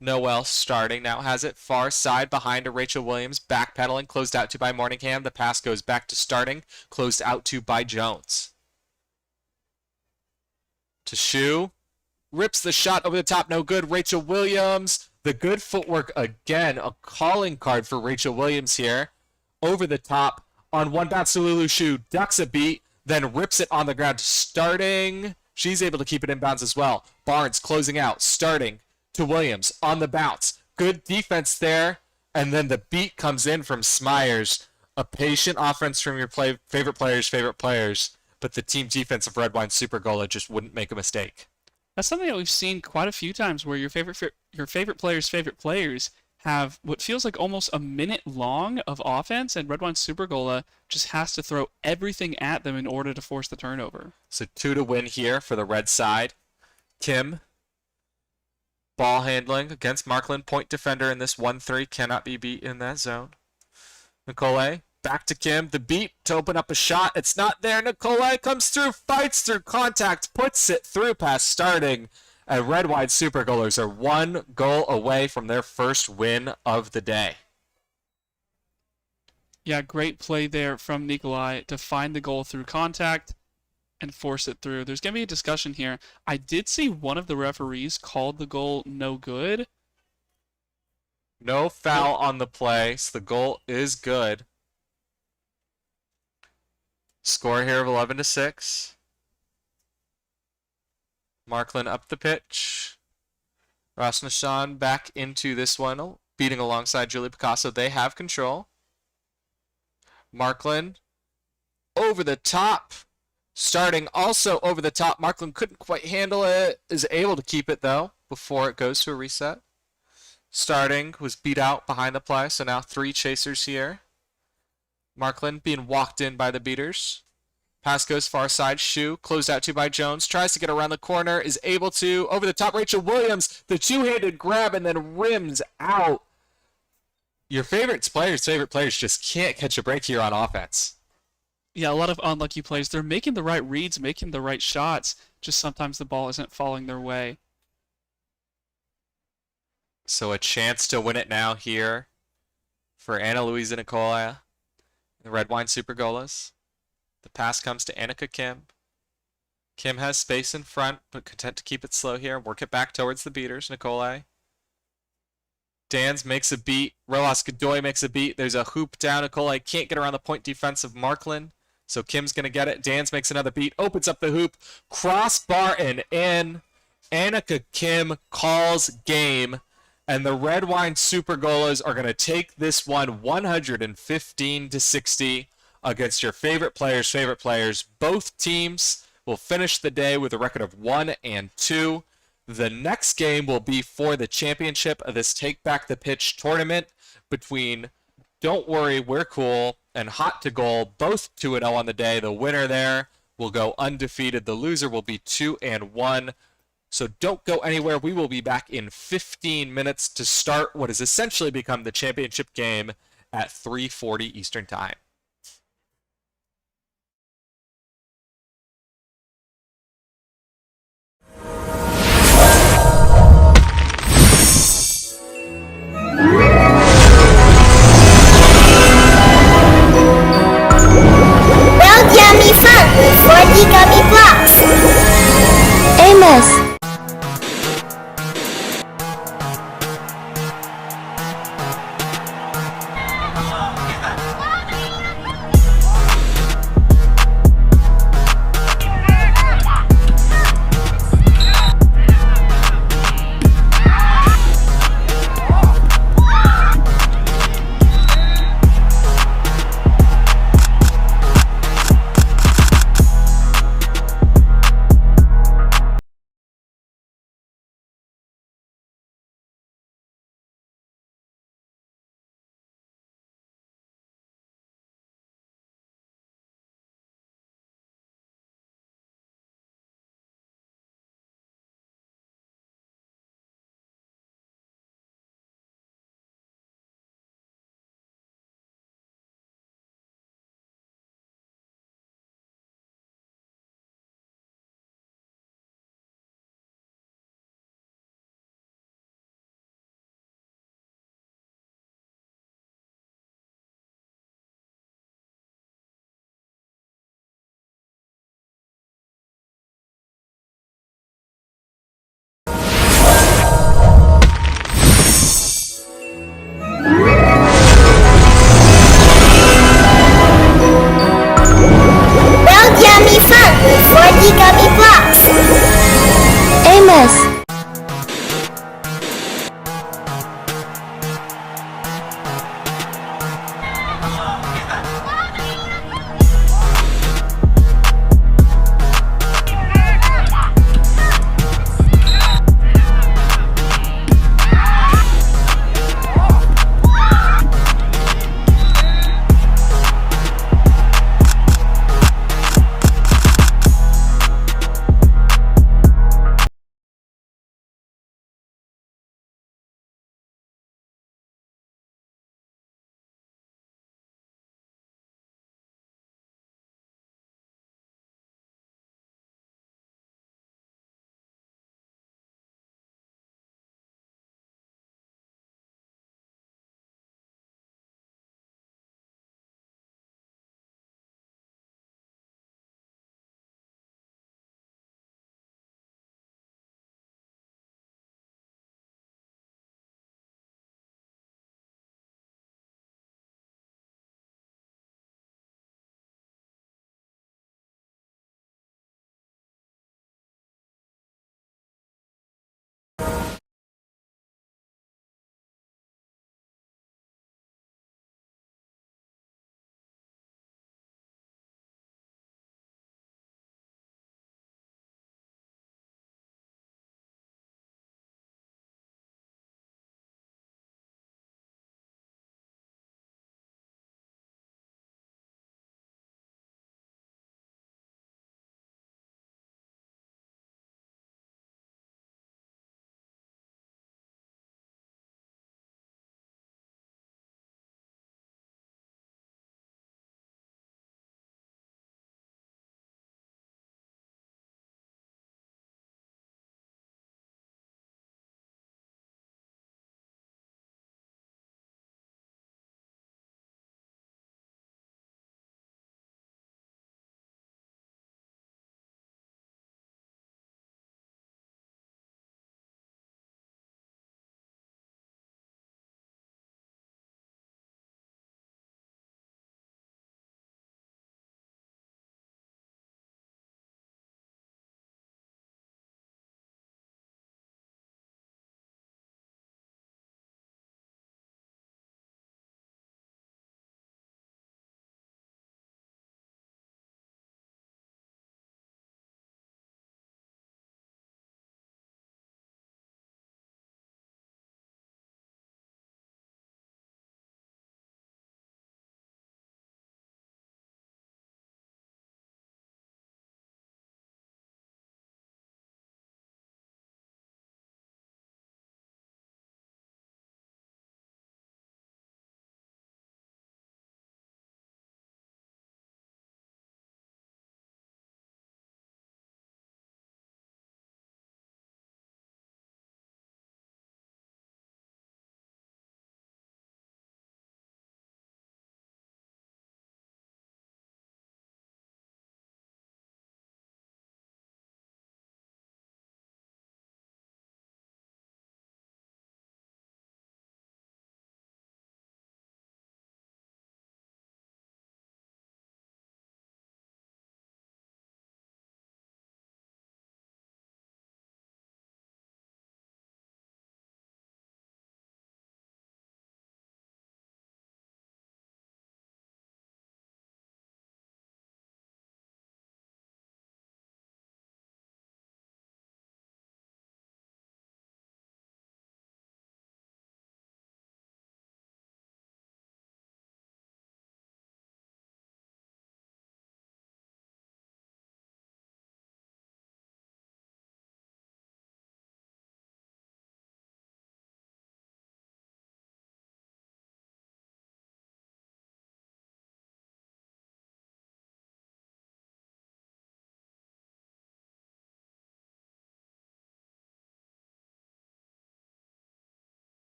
Noel starting, now has it far side behind to Rachel Williams, backpedaling, closed out to by Morningham. The pass goes back to starting, closed out to by Jones. To Shu, rips the shot over the top, no good. Rachel Williams, the good footwork again, a calling card for Rachel Williams here. Over the top, on one bounce to Lulu Shu, ducks a beat, then rips it on the ground, starting. She's able to keep it in bounds as well. Barnes closing out, starting to Williams on the bounce. Good defense there, and then the beat comes in from Smyers. A patient offense from your favorite players, but the team defense of Red Wine Super Gola just wouldn't make a mistake. That's something that we've seen quite a few times, where your favorite players have what feels like almost a minute long of offense, and Red Wine Super Gola just has to throw everything at them in order to force the turnover. So 2 to win here for the red side. Kim, ball handling against Markland, point defender in this 1-3, cannot be beat in that zone. Nicole, back to Kim, the beat to open up a shot. It's not there. Nicole comes through, fights through contact, puts it through past starting. And Red Wide Super Goalers are 1 goal away from their first win of the day. Yeah, great play there from Nikolai to find the goal through contact and force it through. There's going to be a discussion here. I did see one of the referees called the goal no good. No foul on the play, so the goal is good. Score here of 11-6. Markland up the pitch. Rasmussen back into this one, beating alongside Julie Picasso. They have control. Markland over the top. Starting also over the top. Markland couldn't quite handle it. Is able to keep it, though, before it goes to a reset. Starting was beat out behind the play, so now 3 chasers here. Markland being walked in by the beaters. Pass goes far side. Shu closed out to by Jones. Tries to get around the corner. Is able to. Over the top. Rachel Williams. The two-handed grab and then rims out. Your favorite players just can't catch a break here on offense. Yeah, a lot of unlucky plays. They're making the right reads, making the right shots. Just sometimes the ball isn't falling their way. So a chance to win it now here for Anna Louisa Nicola, the Red Wine Super Golas. The pass comes to Annika Kim. Kim has space in front, but content to keep it slow here. Work it back towards the beaters. Nikolai. Danz makes a beat. Rojas Godoy makes a beat. There's a hoop down. Nikolai can't get around the point defense of Markland. So Kim's going to get it. Danz makes another beat. Opens up the hoop. Crossbar and in. Annika Kim calls game. And the Red Wine Super Golas are going to take this one 115-60 against your favorite players. Both teams will finish the day with a record of 1-2. The next game will be for the championship of this Take Back the Pitch tournament between Don't Worry, We're Cool and Hot to Goal, both 2-0 on the day. The winner there will go undefeated. The loser will be 2-1. So don't go anywhere. We will be back in 15 minutes to start what has essentially become the championship game at 3:40 Eastern Time. Well, yummy fun with 4D gummy blocks. Amos.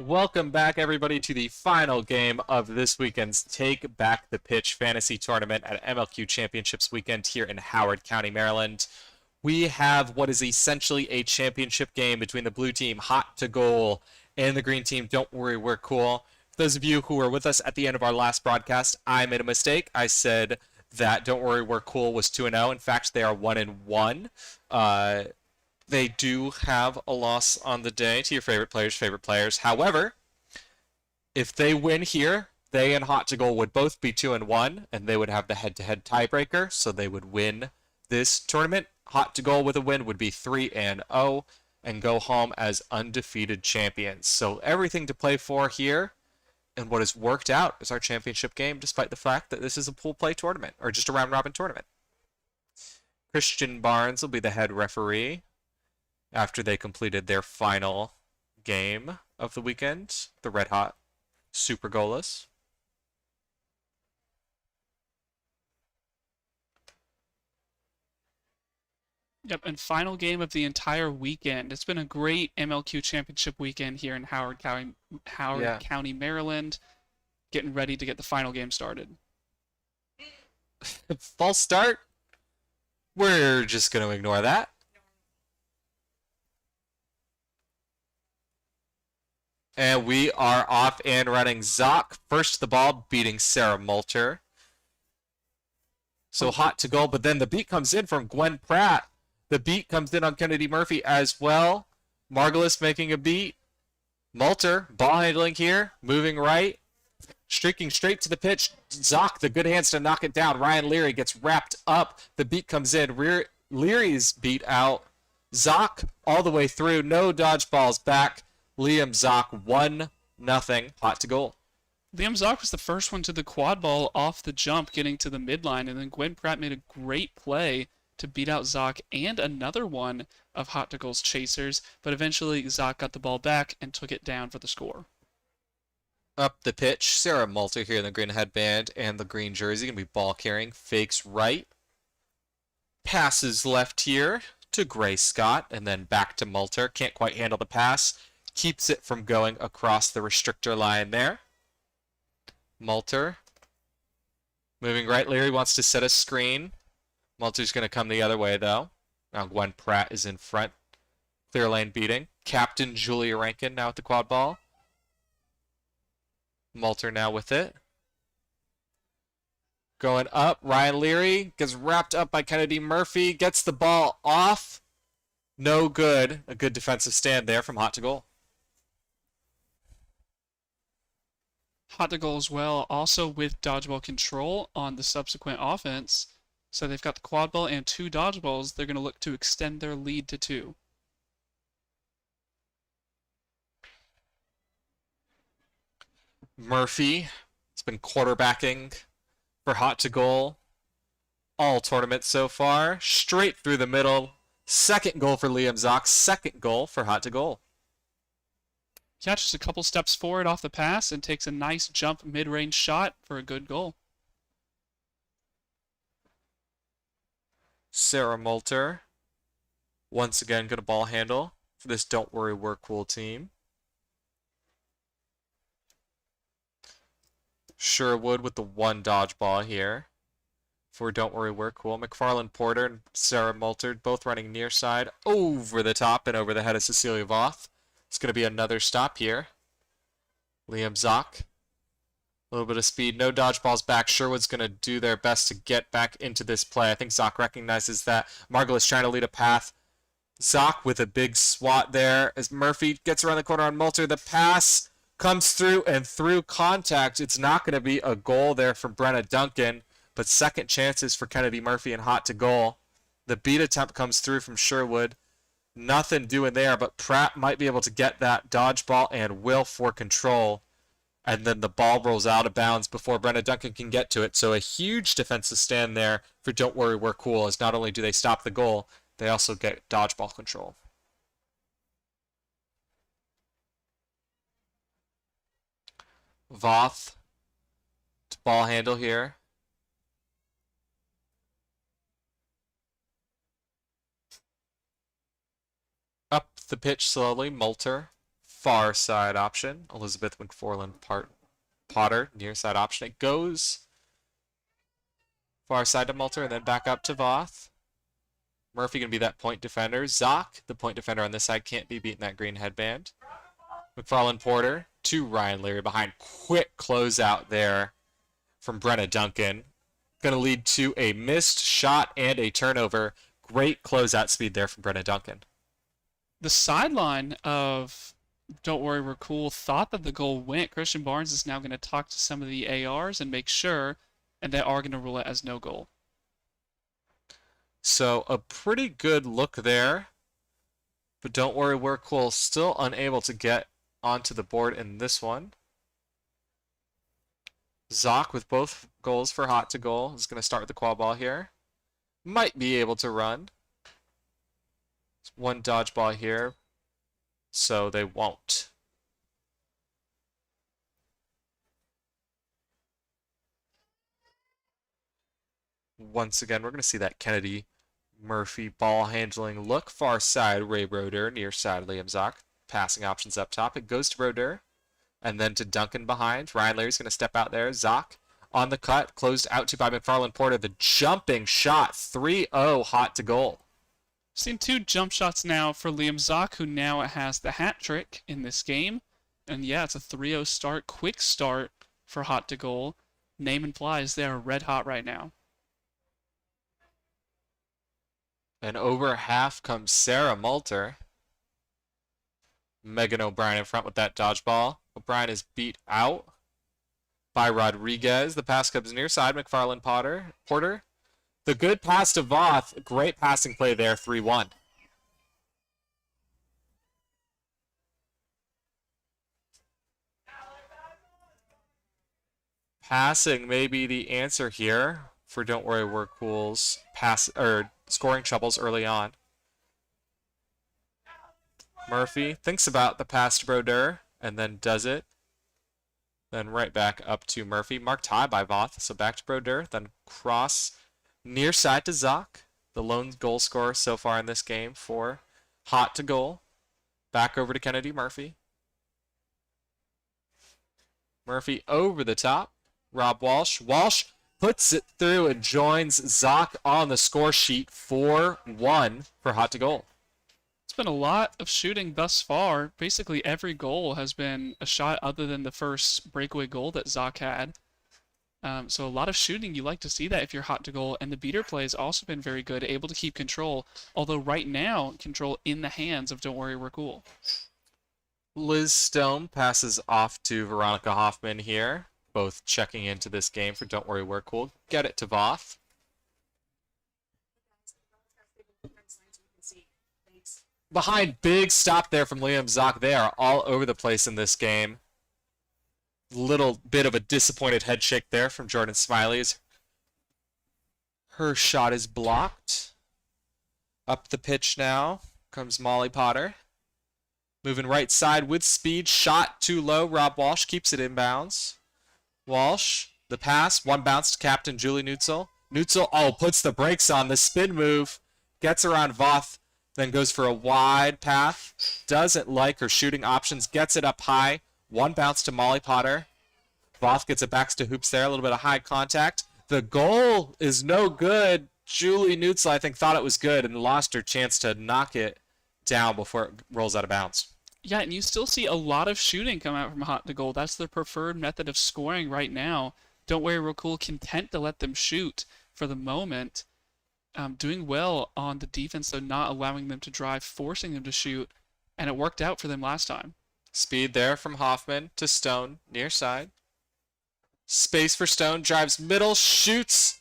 Welcome back, everybody, to the final game of this weekend's Take Back the Pitch Fantasy Tournament at MLQ Championships Weekend here in Howard County, Maryland. We have what is essentially a championship game between the blue team, Hot to Goal, and the green team, Don't Worry, We're Cool. For those of you who were with us at the end of our last broadcast, I made a mistake. I said that Don't Worry, We're Cool was 2-0. In fact, they are 1-1. They do have a loss on the day to your favorite players. However, if they win here, they and Hot to Goal would both be 2-1, and they would have the head-to-head tiebreaker, so they would win this tournament. Hot to Goal with a win would be 3-0 and go home as undefeated champions. So everything to play for here, and what has worked out is our championship game, despite the fact that this is a pool play tournament, or just a round-robin tournament. Christian Barnes will be the head referee after they completed their final game of the weekend, the Red Hot Super Goalless. Yep, and final game of the entire weekend. It's been a great MLQ Championship weekend here in Howard County, Maryland. Getting ready to get the final game started. False start. We're just going to ignore that. And we are off and running. Zoc first to the ball, beating Sarah Moulter. So Hot to Goal, but then the beat comes in from Gwen Pratt. The beat comes in on Kennedy Murphy as well. Margulis making a beat. Moulter, ball handling here, moving right. Streaking straight to the pitch. Zoc, the good hands to knock it down. Ryan Leary gets wrapped up. The beat comes in. Leary's beat out. Zoc all the way through. No dodgeballs back. Liam Zoc 1-0. Hot to Goal. Liam Zoc was the first one to the quad ball off the jump, getting to the midline, and then Gwen Pratt made a great play to beat out Zoc and another one of Hot to Goal's chasers, but eventually Zoc got the ball back and took it down for the score. Up the pitch, Sarah Moulter here in the green headband and the green jersey. Going to be ball carrying. Fakes right. Passes left here to Gray Scott and then back to Moulter. Can't quite handle the pass. Keeps it from going across the restrictor line there. Moulter. Moving right. Leary wants to set a screen. Moulter's going to come the other way, though. Now Gwen Pratt is in front. Clear lane beating. Captain Julia Rankin now at the quad ball. Moulter now with it. Going up. Ryan Leary gets wrapped up by Kennedy Murphy. Gets the ball off. No good. A good defensive stand there from Hot to Goal. Hot to Goal as well, also with dodgeball control on the subsequent offense. So they've got the quad ball and 2 dodgeballs. They're going to look to extend their lead to 2. Murphy has been quarterbacking for Hot to Goal all tournament so far. Straight through the middle. Second goal for Liam Zoc. Second goal for Hot to Goal. Yeah, just a couple steps forward off the pass and takes a nice jump mid-range shot for a good goal. Sarah Moulter once again going to ball handle for this Don't Worry We're Cool team. Sherwood with the 1 dodgeball here for Don't Worry We're Cool. McFarland Porter and Sarah Moulter both running near side over the top and over the head of Cecilia Voth. It's going to be another stop here. Liam Zoc. A little bit of speed. No dodgeballs back. Sherwood's going to do their best to get back into this play. I think Zoc recognizes that. Margulis trying to lead a path. Zoc with a big swat there as Murphy gets around the corner on Moulter. The pass comes through, and through contact, it's not going to be a goal there for Brenna Duncan, but second chances for Kennedy Murphy and Hot to Goal. The beat attempt comes through from Sherwood. Nothing doing there, but Pratt might be able to get that dodgeball and will for control. And then the ball rolls out of bounds before Brenna Duncan can get to it. So a huge defensive stand there for Don't Worry We're Cool, as not only do they stop the goal, they also get dodgeball control. Voth to ball handle here. Up the pitch slowly, Moulter far side option. Elizabeth Potter, near side option. It goes far side to Malter and then back up to Voth. Murphy going to be that point defender. Zoc, the point defender on this side, can't be beating that green headband. McFarland Porter to Ryan Leary behind. Quick closeout there from Brenna Duncan. Going to lead to a missed shot and a turnover. Great closeout speed there from Brenna Duncan. The sideline of Don't Worry We're Cool thought that the goal went. Christian Barnes is now going to talk to some of the ARs and make sure, and they are going to rule it as no goal. So a pretty good look there. But Don't Worry We're Cool still unable to get onto the board in this one. Zoc with both goals for hot to goal is going to start with the quad ball here. Might be able to run. One dodgeball here, so they won't. Once again, we're going to see that Kennedy Murphy ball handling look. Far side, Ray Broder. Near side, Liam Zoc. Passing options up top. It goes to Broder. And then to Duncan behind. Ryan Leary's going to step out there. Zoc on the cut. Closed out to by McFarland Porter. The jumping shot. 3-0 hot to goal. Seen 2 jump shots now for Liam Zoc, who now has the hat trick in this game. And yeah, it's a 3-0 start. Quick start for hot to goal. Name implies they're red hot right now. And over half comes Sarah Malter. Megan O'Brien in front with that dodgeball. O'Brien is beat out by Rodriguez. The pass comes near side. McFarland Porter. The good pass to Voth. Great passing play there. 3-1. Passing may be the answer here for Don't Worry We're Cool's scoring troubles early on. Murphy thinks about the pass to Broder and then does it. Then right back up to Murphy. Marked high by Voth, so back to Broder. Then cross near side to Zoc. The lone goal scorer so far in this game for hot to goal. Back over to Kennedy Murphy. Murphy over the top. Rob Walsh. Walsh puts it through and joins Zoc on the score sheet. 4-1 for hot to goal. It's been a lot of shooting thus far. Basically every goal has been a shot other than the first breakaway goal that Zoc had. So a lot of shooting. You like to see that if you're hot to goal. And the beater play has also been very good, able to keep control. Although right now, control in the hands of Don't Worry We're Cool. Liz Stone passes off to Veronica Hoffman here. Both checking into this game for Don't Worry We're Cool. Get it to Voth. Behind, big stop there from Liam Zoc. They are all over the place in this game. Little bit of a disappointed head shake there from Jordan Smiley's. Her shot is blocked. Up the pitch now comes Molly Potter. Moving right side with speed. Shot too low. Rob Walsh keeps it inbounds. Walsh, the pass. One bounce to captain Julie Nutzel. Nutzel, puts the brakes on. The spin move. Gets around Voth. Then goes for a wide path. Doesn't like her shooting options. Gets it up high. One bounce to Molly Potter. Voth gets it back to hoops there. A little bit of high contact. The goal is no good. Julie Nutzel, I think, thought it was good and lost her chance to knock it down before it rolls out of bounds. Yeah, and you still see a lot of shooting come out from hot to goal. That's their preferred method of scoring right now. Don't Worry We're Cool, content to let them shoot for the moment. Doing well on the defense, though, not allowing them to drive, forcing them to shoot, and it worked out for them last time. Speed there from Hoffman to Stone, near side. Space for Stone, drives middle, shoots,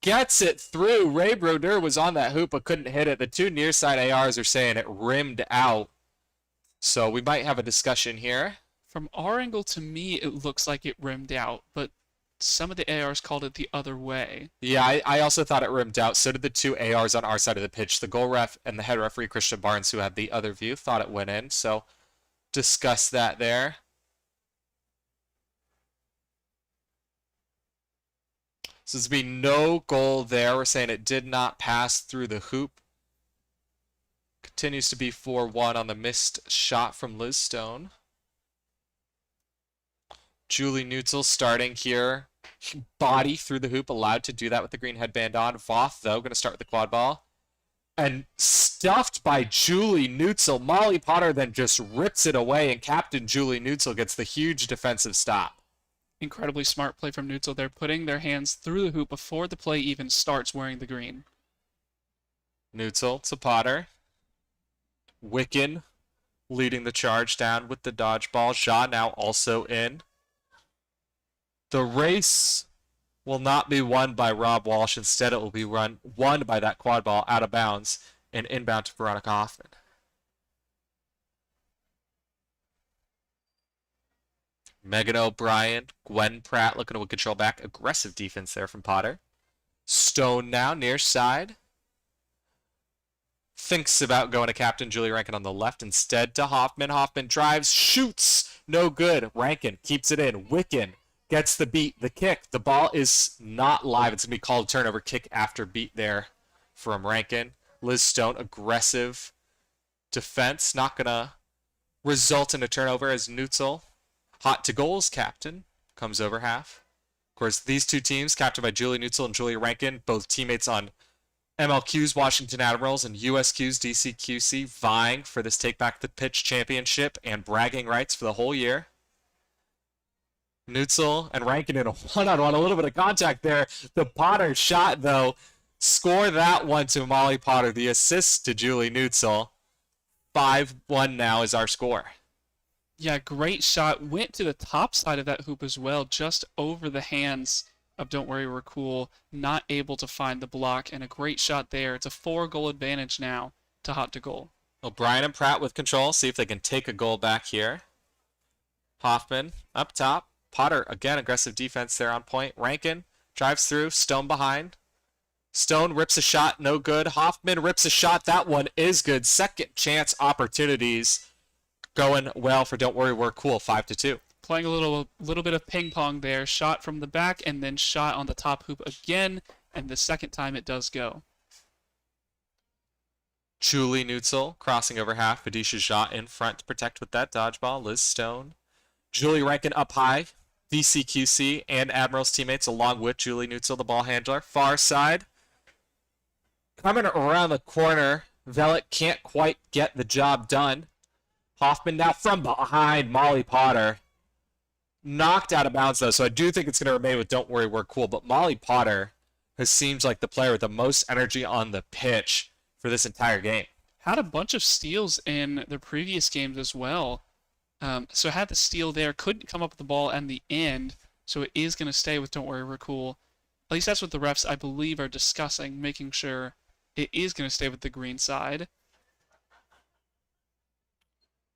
gets it through. Ray Broder was on that hoop but couldn't hit it. The 2 near side ARs are saying it rimmed out. So we might have a discussion here. From our angle, to me, it looks like it rimmed out, but some of the ARs called it the other way. Yeah, I also thought it rimmed out. So did the 2 ARs on our side of the pitch. The goal ref and the head referee, Christian Barnes, who had the other view, thought it went in. So discuss that there. So there's be no goal there. We're saying it did not pass through the hoop. Continues to be 4-1 on the missed shot from Liz Stone. Julie Neutzel starting here. Body through the hoop, allowed to do that with the green headband on. Voth, though, going to start with the quad ball. And stuffed by Julie Neutzel. Molly Potter then just rips it away, and Captain Julie Neutzel gets the huge defensive stop. Incredibly smart play from Neutzel. They're putting their hands through the hoop before the play even starts wearing the green. Neutzel to Potter. Wiccan leading the charge down with the dodgeball. Ja now also in. The race will not be won by Rob Walsh. Instead, it will be won by that quad ball out of bounds and inbound to Veronica Hoffman. Megan O'Brien, Gwen Pratt looking to control back. Aggressive defense there from Potter. Stone now near side. Thinks about going to Captain Julie Rankin on the left instead to Hoffman. Hoffman drives, shoots. No good. Rankin keeps it in. Wiccan gets the beat, the kick. The ball is not live. It's going to be called turnover. Kick after beat there from Rankin. Liz Stone, aggressive defense. Not going to result in a turnover as Neutzel, hot to goals captain, comes over half. Of course, these two teams, captained by Julie Neutzel and Julia Rankin, both teammates on MLQ's Washington Admirals and USQ's DCQC, vying for this Take Back the Pitch championship and bragging rights for the whole year. Neutzel and Rankin in a one-on-one, a little bit of contact there. The Potter shot, though, score that one to Molly Potter. The assist to Julie Neutzel. 5-1 now is our score. Yeah, great shot. Went to the top side of that hoop as well, just over the hands of Don't Worry We're Cool. Not able to find the block, and a great shot there. It's a 4-goal advantage now to hot to goal. O'Brien and Pratt with control. See if they can take a goal back here. Hoffman up top. Potter, again, aggressive defense there on point. Rankin drives through. Stone behind. Stone rips a shot. No good. Hoffman rips a shot. That one is good. Second chance opportunities going well for Don't Worry We're Cool. 5-2. Playing a little bit of ping pong there. Shot from the back and then shot on the top hoop again. And the second time it does go. Julie Neutzel crossing over half. Vidisha Jha in front to protect with that dodgeball. Liz Stone. Julie Rankin up high. VCQC and Admirals teammates along with Julie Neutzel, the ball handler. Far side. Coming around the corner. Velik can't quite get the job done. Hoffman now from behind Molly Potter. Knocked out of bounds, though, so I do think it's going to remain with Don't Worry We're Cool. But Molly Potter has seems like the player with the most energy on the pitch for this entire game. Had a bunch of steals in the previous games as well. So had the steal there, couldn't come up with the ball in the end, so it is going to stay with Don't Worry We're Cool. At least that's what the refs, I believe, are discussing, making sure it is going to stay with the green side.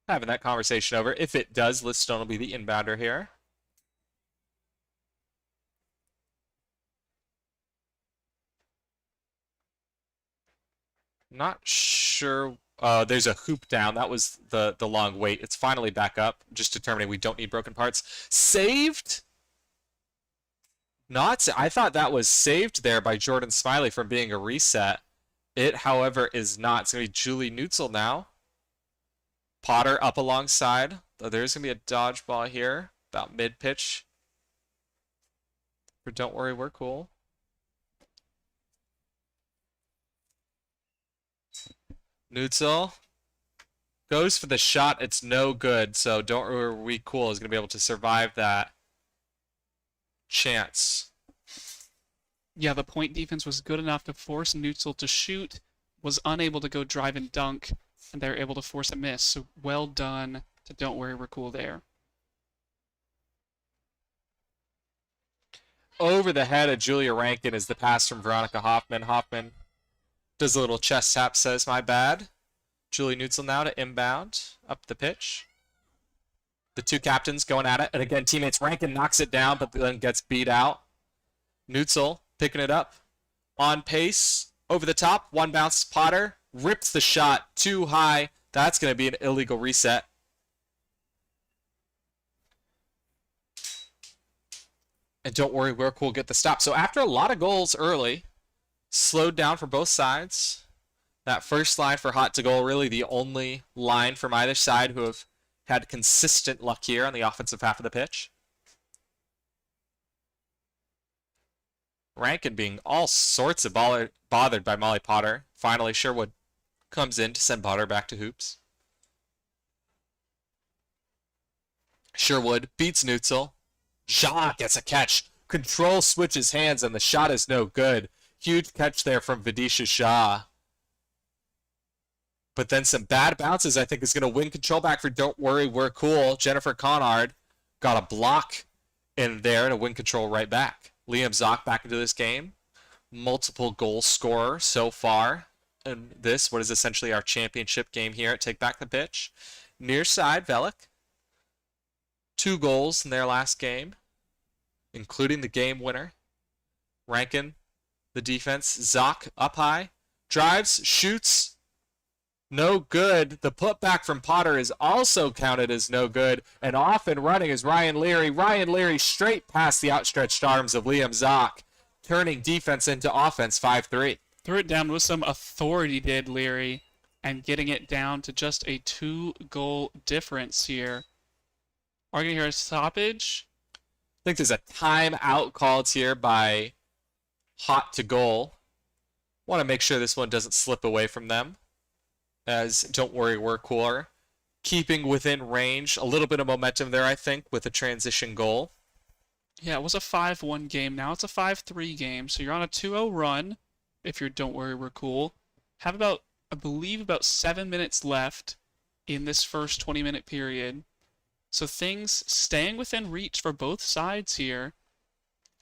Having that conversation over. If it does, Liz Stone will be the inbounder here. Not sure. There's a hoop down. That was the long wait. It's finally back up. Just determining we don't need broken parts. Saved? Not. I thought that was saved there by Jordan Smiley from being a reset. It, however, is not. It's going to be Julie Neutzel now. Potter up alongside. There's going to be a dodgeball here. About mid-pitch. But don't worry, we're cool. Neutzel goes for the shot. It's no good. So Don't Worry We Cool is going to be able to survive that chance. Yeah, the point defense was good enough to force Neutzel to shoot. Was unable to go drive and dunk. And they're able to force a miss. So well done to Don't Worry We're Cool there. Over the head of Julia Rankin is the pass from Veronica Hoffman. Hoffman does a little chest tap, says, my bad. Julie Neutzel now to inbound up the pitch. The two captains going at it. And again, teammates Rankin knocks it down, but then gets beat out. Neutzel picking it up. On pace. Over the top. One bounce to Potter. Rips the shot too high. That's going to be an illegal reset. And don't worry, we're cool. Get the stop. So after a lot of goals early, slowed down for both sides. That first line for Hot to Goal, really the only line from either side who have had consistent luck here on the offensive half of the pitch. Rankin being all sorts of bothered by Molly Potter. Finally, Sherwood comes in to send Potter back to hoops. Sherwood beats Neutzel. Jacques gets a catch. Control switches hands, and the shot is no good. Huge catch there from Vidisha Shah. But then some bad bounces, I think, is going to win control back for Don't Worry, We're Cool. Jennifer Conard got a block in there to win control right back. Liam Zock back into this game. Multiple goal scorer so far in this, what is essentially our championship game here at Take Back the Pitch. Near side, Velik. 2 goals in their last game, including the game winner. Rankin, the defense. Zock up high. Drives, shoots. No good. The putback from Potter is also counted as no good. And off and running is Ryan Leary. Ryan Leary straight past the outstretched arms of Liam Zock, turning defense into offense 5-3. Threw it down with some authority, did Leary, and getting it down to just a 2-goal difference here. Are we going to hear a stoppage? I think there's a timeout called here by Hot to Goal. Want to make sure this one doesn't slip away from them. As Don't Worry, We're Cooler. Keeping within range. A little bit of momentum there, I think, with a transition goal. Yeah, it was a 5-1 game. Now it's a 5-3 game. So you're on a 2-0 run if you're Don't Worry, We're Cool. Have about, I believe, about 7 minutes left in this first 20-minute period. So things staying within reach for both sides here.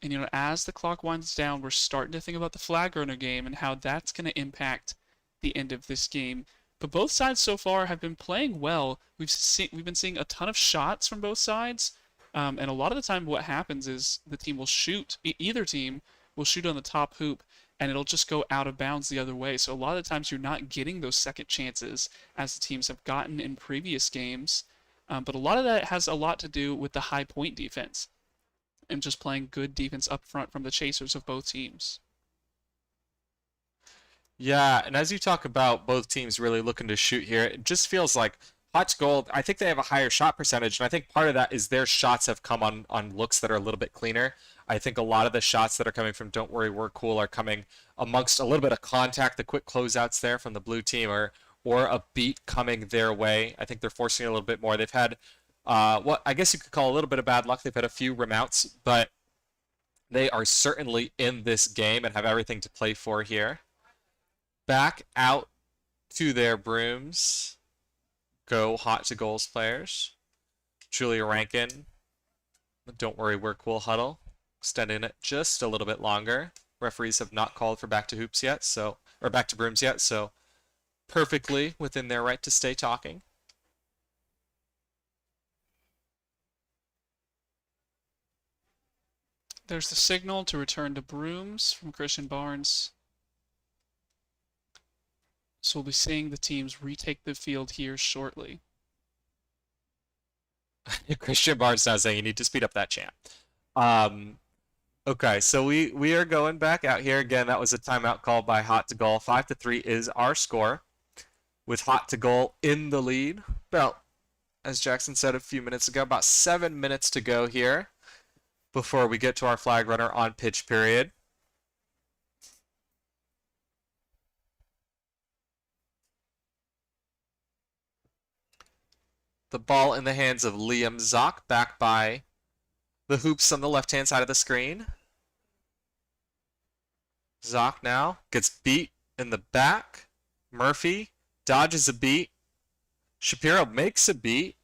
And, you know, as the clock winds down, we're starting to think about the flag runner game and how that's going to impact the end of this game. But both sides so far have been playing well. We've been seeing a ton of shots from both sides. And a lot of the time what happens is the team will shoot, either team will shoot on the top hoop, and it'll just go out of bounds the other way. So a lot of the times you're not getting those second chances as the teams have gotten in previous games. But a lot of that has a lot to do with the high point defense and just playing good defense up front from the chasers of both teams. Yeah, and as you talk about both teams really looking to shoot here, it just feels like Hot to Gold, I think they have a higher shot percentage, and I think part of that is their shots have come on looks that are a little bit cleaner. I think a lot of the shots that are coming from Don't Worry, We're Cool are coming amongst a little bit of contact, the quick closeouts there from the blue team, or a beat coming their way. I think they're forcing a little bit more. They've had what I guess you could call a little bit of bad luck. They've had a few remounts, but they are certainly in this game and have everything to play for here. Back out to their brooms go Hot to Goals players. Julia Rankin, Don't Worry, We're Cool huddle, extending it just a little bit longer. Referees have not called for back to hoops yet, or back to brooms yet, so perfectly within their right to stay talking. There's the signal to return to brooms from Christian Barnes. So we'll be seeing the teams retake the field here shortly. Christian Barnes now saying you need to speed up that chant. Okay, so we are going back out here again. That was a timeout call by Hot to Goal. 5-3 is our score, with Hot to Goal in the lead. About, as Jackson said a few minutes ago, about 7 minutes to go here before we get to our flag runner on pitch period. The ball in the hands of Liam Zock, back by the hoops on the left-hand side of the screen. Zock now gets beat in the back. Murphy dodges a beat. Shapiro makes a beat.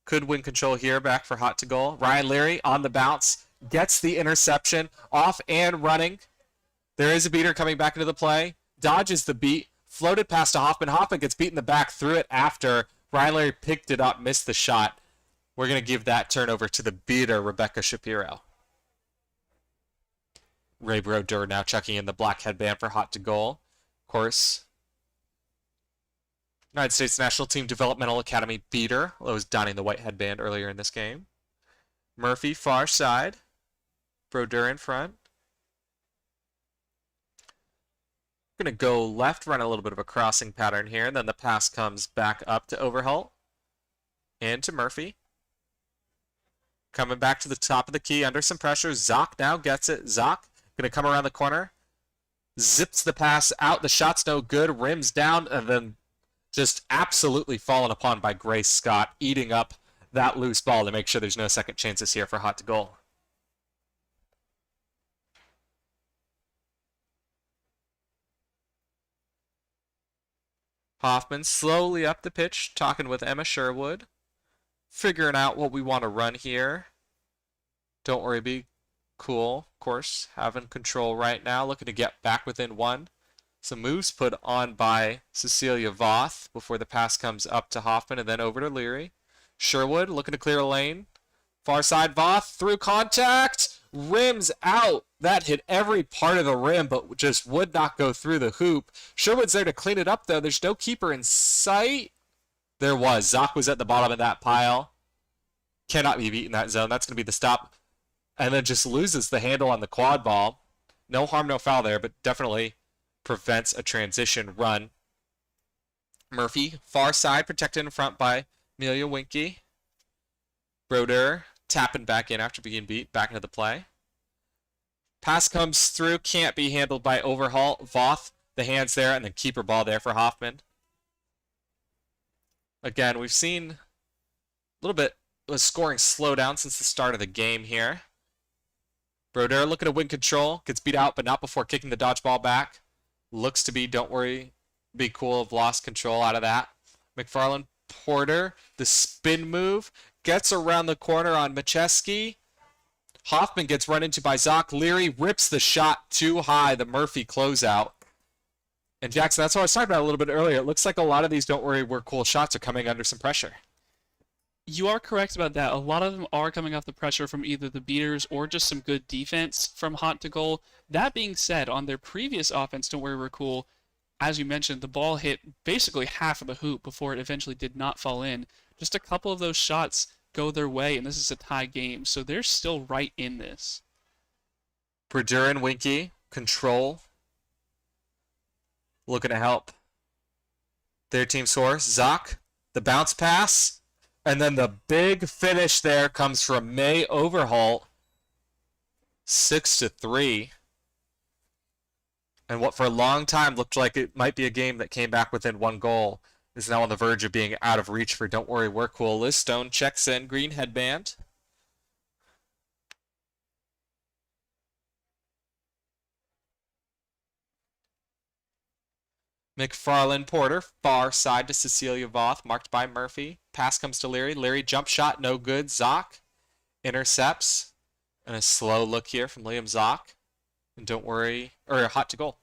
Could win control here, back for Hot to Goal. Ryan Leary on the bounce, gets the interception, off and running. There is a beater coming back into the play. Dodges the beat, floated past to Hoffman. Hoffman gets beat in the back, threw it after. Ryan Leary picked it up, missed the shot. We're going to give that turnover to the beater, Rebecca Shapiro. Ray Broder now checking in the black headband for Hot to Goal. Of course, United States National Team Developmental Academy beater. Was donning the white headband earlier in this game. Murphy, far side. Broder in front. Going to go left, run a little bit of a crossing pattern here, and then the pass comes back up to Overholt and to Murphy. Coming back to the top of the key under some pressure. Zoc now gets it. Zoc going to come around the corner. Zips the pass out. The shot's no good. Rims down, and then just absolutely fallen upon by Grace Scott, eating up that loose ball to make sure there's no second chances here for Hot to goal. Hoffman slowly up the pitch, talking with Emma Sherwood, figuring out what we want to run here. Don't worry, be cool. Of course, having control right now, looking to get back within one. Some moves put on by Cecilia Voth before the pass comes up to Hoffman and then over to Leary. Sherwood looking to clear a lane. Far side Voth through contact. Rims out. That hit every part of the rim but just would not go through the hoop. Sherwood's there to clean it up though. There's no keeper in sight. There was. Zoc was at the bottom of that pile. Cannot be beaten that zone. That's going to be the stop. And then just loses the handle on the quad ball. No harm, no foul there, but definitely prevents a transition run. Murphy, far side, protected in front by Amelia Winky. Broder tapping back in after being beat, back into the play. Pass comes through, can't be handled by Overhaul. Voth, the hands there, and then keeper ball there for Hoffman. Again, we've seen a little bit of scoring slow down since the start of the game here. Broder looking to win control, gets beat out, but not before kicking the dodgeball back. Looks to be, don't worry, be cool, have lost control out of that. McFarland Porter, the spin move, gets around the corner on Macheski. Hoffman gets run into by Zoc. Leary rips the shot too high, the Murphy closeout. And Jackson, that's what I was talking about a little bit earlier. It looks like a lot of these don't worry, we're cool shots are coming under some pressure. You are correct about that. A lot of them are coming off the pressure from either the beaters or just some good defense from Hot to goal. That being said, on their previous offense, Don't Worry We're Cool, as you mentioned, the ball hit basically half of the hoop before it eventually did not fall in. Just a couple of those shots go their way, and this is a tie game, so they're still right in this. Brodeur and Winky, control. Looking to help their team score. Zoc, the bounce pass. And then the big finish there comes from May Overholt. 6-3. And what for a long time looked like it might be a game that came back within one goal is now on the verge of being out of reach for Don't Worry We're Cool. Liz Stone checks in, green headband. McFarland Porter, far side to Cecilia Voth, marked by Murphy. Pass comes to Leary. Leary jump shot, no good. Zoc intercepts. And a slow look here from Liam Zoc. And Don't Worry, or Hot to goal.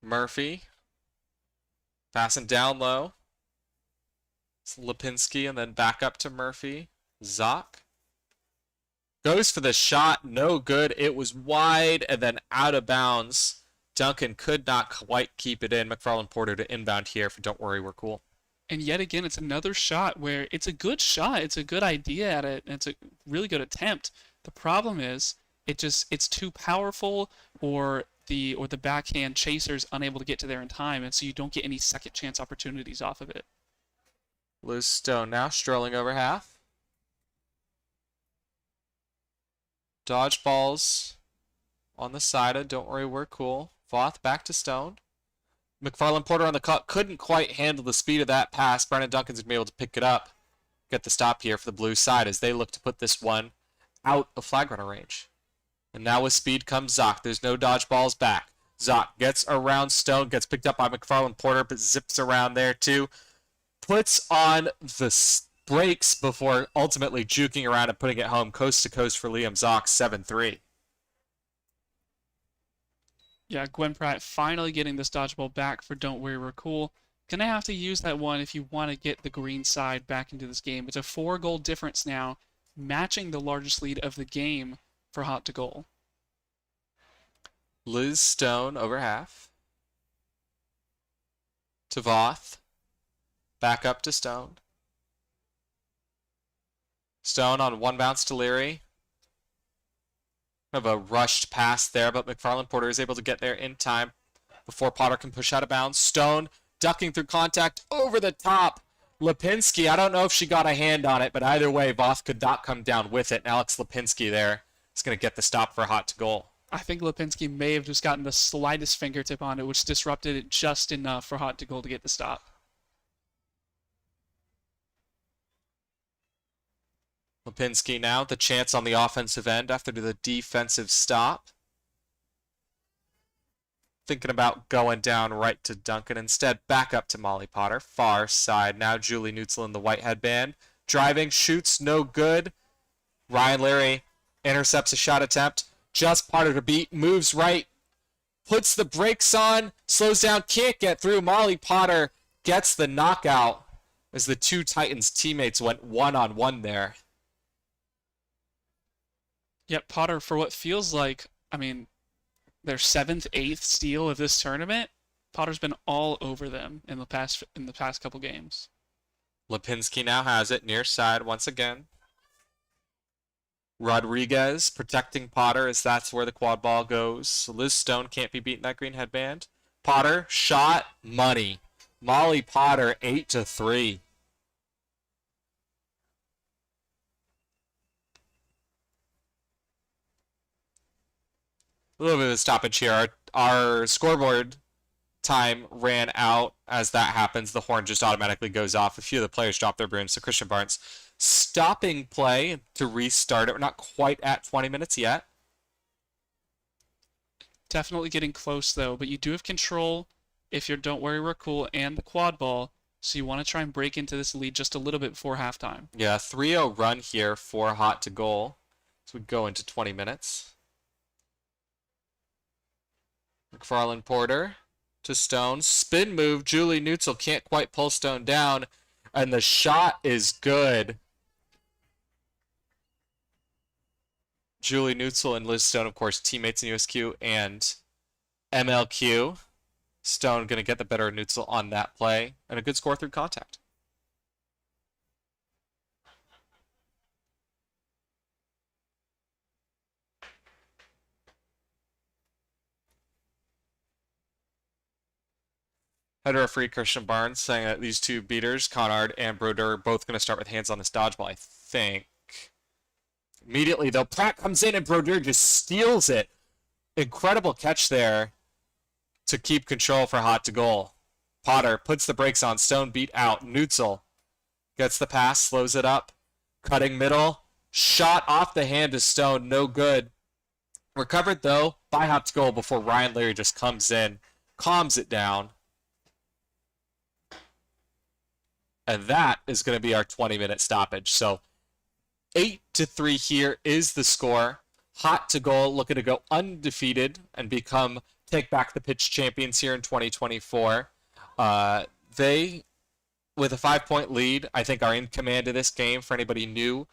Murphy. Passing down low. It's Lipinski and then back up to Murphy. Zoc. Goes for the shot, no good. It was wide and then out of bounds. Duncan could not quite keep it in. McFarland Porter to inbound here for Don't Worry We're Cool. And yet again, it's another shot where it's a good shot. It's a good idea at it. And it's a really good attempt. The problem is it's too powerful, or the backhand chaser's unable to get to there in time, and so you don't get any second chance opportunities off of it. Liz Stone now strolling over half. Dodgeballs on the side of Don't Worry We're Cool. Voth back to Stone. McFarland Porter on the cut. Couldn't quite handle the speed of that pass. Brennan Duncan's going to be able to pick it up. Get the stop here for the blue side as they look to put this one out of flag runner range. And now with speed comes Zoc. There's no dodgeballs back. Zoc gets around Stone. Gets picked up by McFarland Porter, but zips around there too. Puts on the brakes before ultimately juking around and putting it home coast to coast for Liam Zoc, 7-3. Yeah, Gwen Pratt finally getting this dodgeball back for Don't Worry We're Cool. Gonna have to use that one if you want to get the green side back into this game. It's a 4-goal difference now, matching the largest lead of the game for Hot to goal. Liz Stone over half. To Voth. Back up to Stone. Stone on one bounce to Leary. Kind of a rushed pass there, but McFarland Porter is able to get there in time before Potter can push out of bounds. Stone ducking through contact over the top. Lipinski, I don't know if she got a hand on it, but either way, Voth could not come down with it. And Alex Lipinski there is going to get the stop for a hot to goal. I think Lipinski may have just gotten the slightest fingertip on it, which disrupted it just enough for hot to goal to get the stop. Lipinski now, the chance on the offensive end after the defensive stop. Thinking about going down right to Duncan. Instead, back up to Molly Potter. Far side. Now Julie Neutzel in the white headband. Driving, shoots, no good. Ryan Leary intercepts a shot attempt. Just Potter to beat. Moves right. Puts the brakes on. Slows down. Can't get through. Molly Potter gets the knockout as the two Titans teammates went one-on-one there. Yep, Potter, for what feels like, I mean, their 7th, 8th steal of this tournament, Potter's been all over them in the past couple games. Lipinski now has it near side once again. Rodriguez protecting Potter as that's where the quad ball goes. Liz Stone can't be beaten that green headband. Potter, shot, money. Molly Potter, 8-3. A little bit of a stoppage here. Our scoreboard time ran out. As that happens, the horn just automatically goes off. A few of the players drop their brooms. So Christian Barnes stopping play to restart it. We're not quite at 20 minutes yet. Definitely getting close, though, but you do have control if you're Don't Worry We're Cool and the quad ball, so you want to try and break into this lead just a little bit before halftime. Yeah, 3-0 run here for hot to goal. So we go into 20 minutes. McFarland Porter to Stone. Spin move. Julie Neutzel can't quite pull Stone down. And the shot is good. Julie Neutzel and Liz Stone, of course, teammates in USQ and MLQ. Stone going to get the better of Neutzel on that play. And a good score through contact. Head referee Christian Barnes saying that these two beaters, Conard and Broder, are both going to start with hands on this dodgeball, I think. Immediately, though, Pratt comes in and Broder just steals it. Incredible catch there to keep control for hot to goal. Potter puts the brakes on. Stone beat out. Neutzel gets the pass, slows it up. Cutting middle. Shot off the hand to Stone. No good. Recovered, though, by hot to goal before Ryan Leary just comes in. Calms it down. And that is going to be our 20-minute stoppage. So 8-3 here is the score. Hot to goal, looking to go undefeated and take back the pitch champions here in 2024. They, with a 5-point lead, I think are in command of this game. For anybody new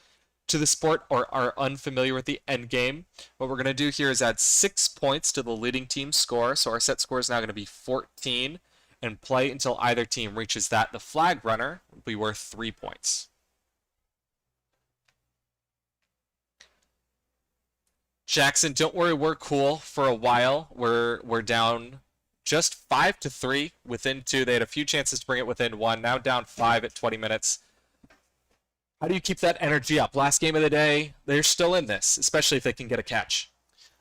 to the sport or are unfamiliar with the end game, what we're going to do here is add 6 points to the leading team's score. So our set score is now going to be 14. And play until either team reaches that. The flag runner will be worth 3 points. Jackson, don't worry, we're cool for a while. We're down just 5-3 within 2. They had a few chances to bring it within 1. Now down 5 at 20 minutes. How do you keep that energy up? Last game of the day, they're still in this, especially if they can get a catch.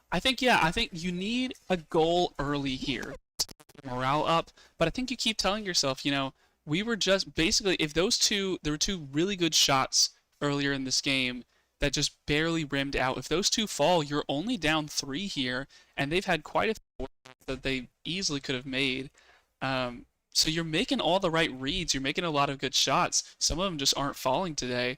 I think you need a goal early here. Morale up, but I think you keep telling yourself, we were just basically, if there were 2 really good shots earlier in this game that just barely rimmed out. If those 2 fall, you're only down 3 here, and they've had quite a few that they easily could have made. So you're making all the right reads. You're making a lot of good shots. Some of them just aren't falling today.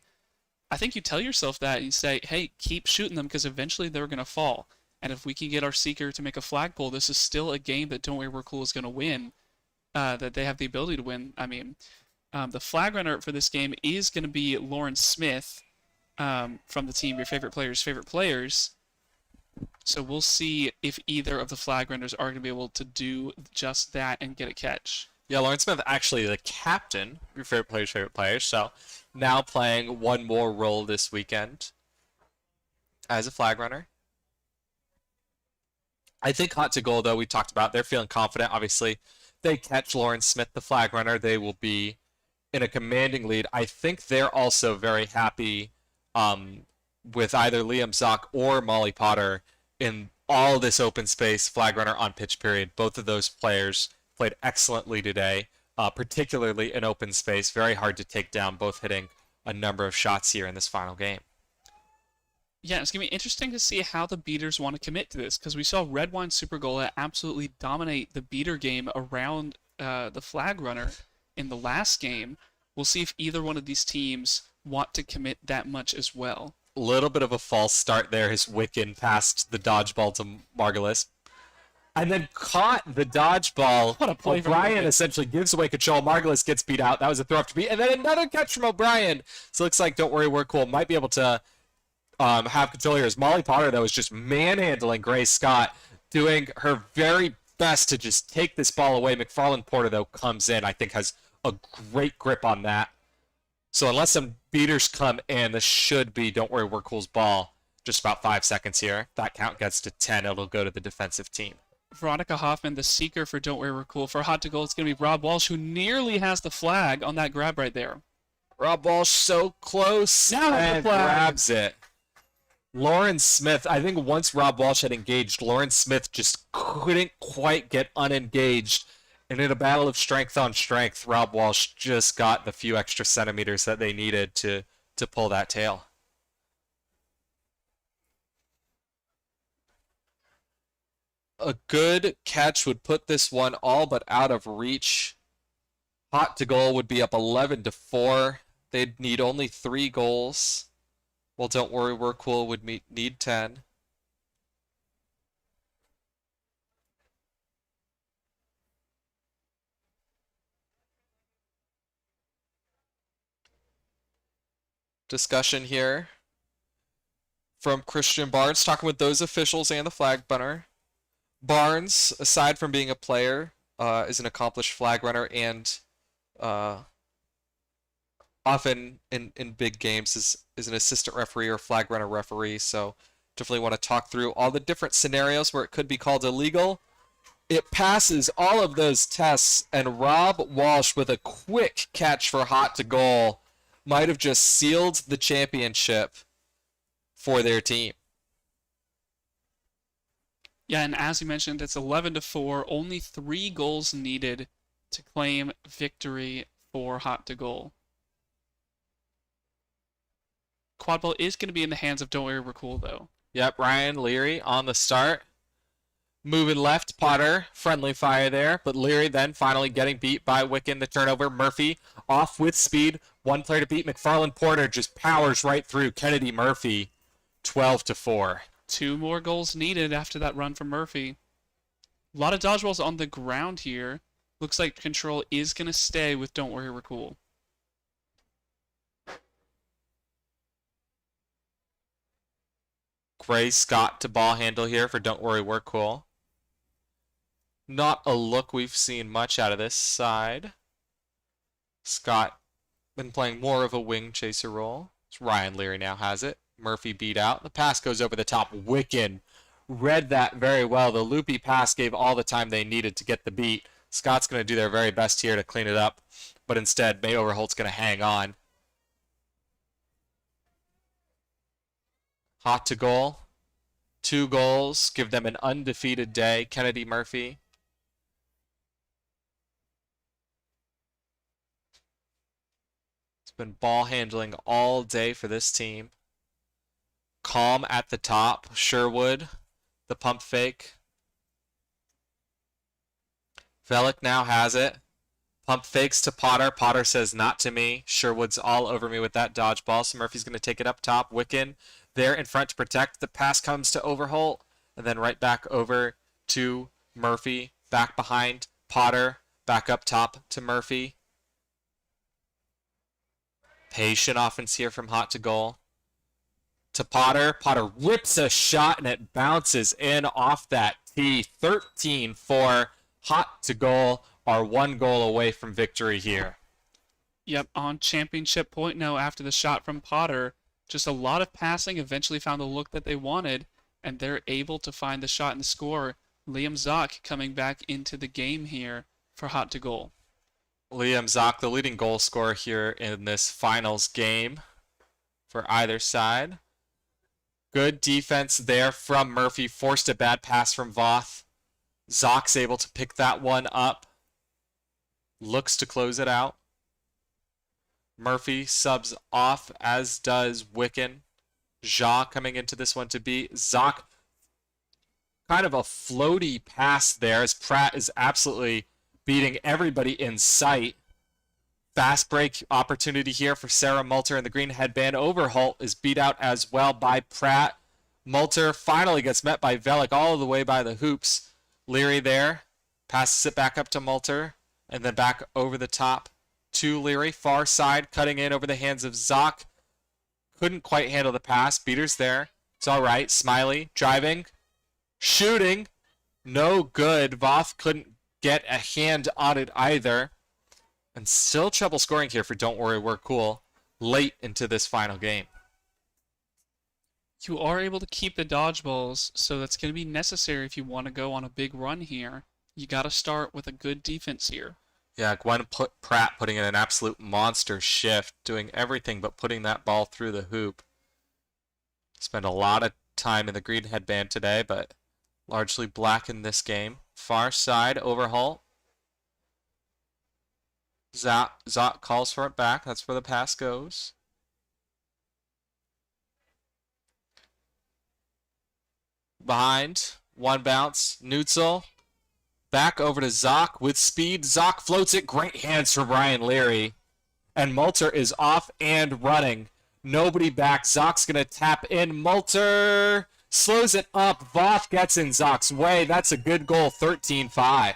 I think you tell yourself that and you say, hey, keep shooting them because eventually they're going to fall. And if we can get our seeker to make a flagpole, this is still a game that Don't Worry We're Cool is going to win, that they have the ability to win. I mean, the flag runner for this game is going to be Lauren Smith from the team, your favorite players. So we'll see if either of the flag runners are going to be able to do just that and get a catch. Yeah, Lauren Smith actually the captain, your favorite player. So now playing one more role this weekend as a flag runner. I think Hot to Goal, though, we talked about, they're feeling confident. Obviously, they catch Lauren Smith, the flag runner, they will be in a commanding lead. I think they're also very happy with either Liam Zock or Molly Potter in all this open space flag runner on pitch period. Both of those players played excellently today, particularly in open space. Very hard to take down, both hitting a number of shots here in this final game. Yeah, it's going to be interesting to see how the beaters want to commit to this, because we saw Red Wine Supergola absolutely dominate the beater game around the flag runner in the last game. We'll see if either one of these teams want to commit that much as well. A little bit of a false start there. His Wiccan passed the dodgeball to Margulis. And then caught the dodgeball. What a play from O'Brien Wiccan. essentially gives away control. Margulis gets beat out. That was a throw up to beat. And then another catch from O'Brien. So it looks like Don't Worry We're Cool might be able to have control here. As Molly Potter, though, is just manhandling Grace Scott, doing her very best to just take this ball away. McFarland Porter, though, comes in. I think has a great grip on that. So unless some beaters come in, this should be Don't Worry We're Cool's ball. Just about 5 seconds here. That count gets to 10. It'll go to the defensive team. Veronica Hoffman, the seeker for Don't Worry We're Cool. For Hot to Goal, it's going to be Rob Walsh, who nearly has the flag on that grab right there. Rob Walsh so close. Now has the and flag. grabs it. Lauren Smith, I think once Rob Walsh had engaged, Lauren Smith just couldn't quite get unengaged. And in a battle of strength on strength, Rob Walsh just got the few extra centimeters that they needed to pull that tail. A good catch would put this one all but out of reach. Hot to Goal would be up 11-4. They'd need only 3 goals. Well, Don't Worry We're Cool would need 10. Discussion here from Christian Barnes, talking with those officials and the flag runner. Barnes, aside from being a player, is an accomplished flag runner and often in big games is an assistant referee or flag runner referee. So definitely want to talk through all the different scenarios where it could be called illegal. It passes all of those tests, and Rob Walsh with a quick catch for Hot to Goal might have just sealed the championship for their team. Yeah, and as you mentioned, it's 11-4. Only 3 goals needed to claim victory for Hot to Goal. Quadball is going to be in the hands of Don't Worry We're Cool, though. Yep, Ryan Leary on the start. Moving left, Potter, friendly fire there, but Leary then finally getting beat by Wiccan, the turnover. Murphy off with speed. One player to beat. McFarland Porter just powers right through Kennedy Murphy, 12-4. 2 more goals needed after that run from Murphy. A lot of dodgeballs on the ground here. Looks like control is going to stay with Don't Worry We're Cool. Gray Scott to ball handle here for Don't Worry We're Cool. Not a look we've seen much out of this side. Scott been playing more of a wing chaser role. Ryan Leary now has it. Murphy beat out. The pass goes over the top. Wiccan read that very well. The loopy pass gave all the time they needed to get the beat. Scott's going to do their very best here to clean it up, but instead, May Overholt's going to hang on. Hot to Goal. 2 goals. Give them an undefeated day. Kennedy Murphy. It's been ball handling all day for this team. Calm at the top. Sherwood, the pump fake. Velik now has it. Pump fakes to Potter. Potter says, not to me. Sherwood's all over me with that dodgeball, so Murphy's going to take it up top. Wiccan there in front to protect. The pass comes to Overholt, and then right back over to Murphy. Back behind Potter. Back up top to Murphy. Patient offense here from Hot to Goal. To Potter. Potter rips a shot, and it bounces in off that tee. 13-4. Hot to Goal are 1 goal away from victory here. Yep, on championship point now after the shot from Potter. Just a lot of passing, eventually found the look that they wanted, and they're able to find the shot and score. Liam Zock coming back into the game here for Hot to Goal. Liam Zock, the leading goal scorer here in this finals game for either side. Good defense there from Murphy. Forced a bad pass from Voth. Zock's able to pick that one up. Looks to close it out. Murphy subs off, as does Wicken. Ja coming into this one to beat Zock. Kind of a floaty pass there as Pratt is absolutely beating everybody in sight. Fast break opportunity here for Sarah Multer in the green headband. Overholt is beat out as well by Pratt. Multer finally gets met by Velik all the way by the hoops. Leary there. Passes it back up to Multer. And then back over the top to Leary. Far side, cutting in over the hands of Zock. Couldn't quite handle the pass. Beater's there. It's all right. Smiley driving. Shooting. No good. Voth couldn't get a hand on it either. And still trouble scoring here for Don't Worry, We're Cool late into this final game. You are able to keep the dodgeballs, so that's going to be necessary if you want to go on a big run here. You got to start with a good defense here. Yeah, Gwen Pratt putting in an absolute monster shift, doing everything but putting that ball through the hoop. Spent a lot of time in the green headband today, but largely black in this game. Far side, Overhaul. Zot calls for it back. That's where the pass goes. Behind. One bounce. Neutzel. Back over to Zock with speed. Zock floats it. Great hands for Brian Leary. And Multer is off and running. Nobody back. Zock's going to tap in. Multer slows it up. Voth gets in Zock's way. That's a good goal. 13-5.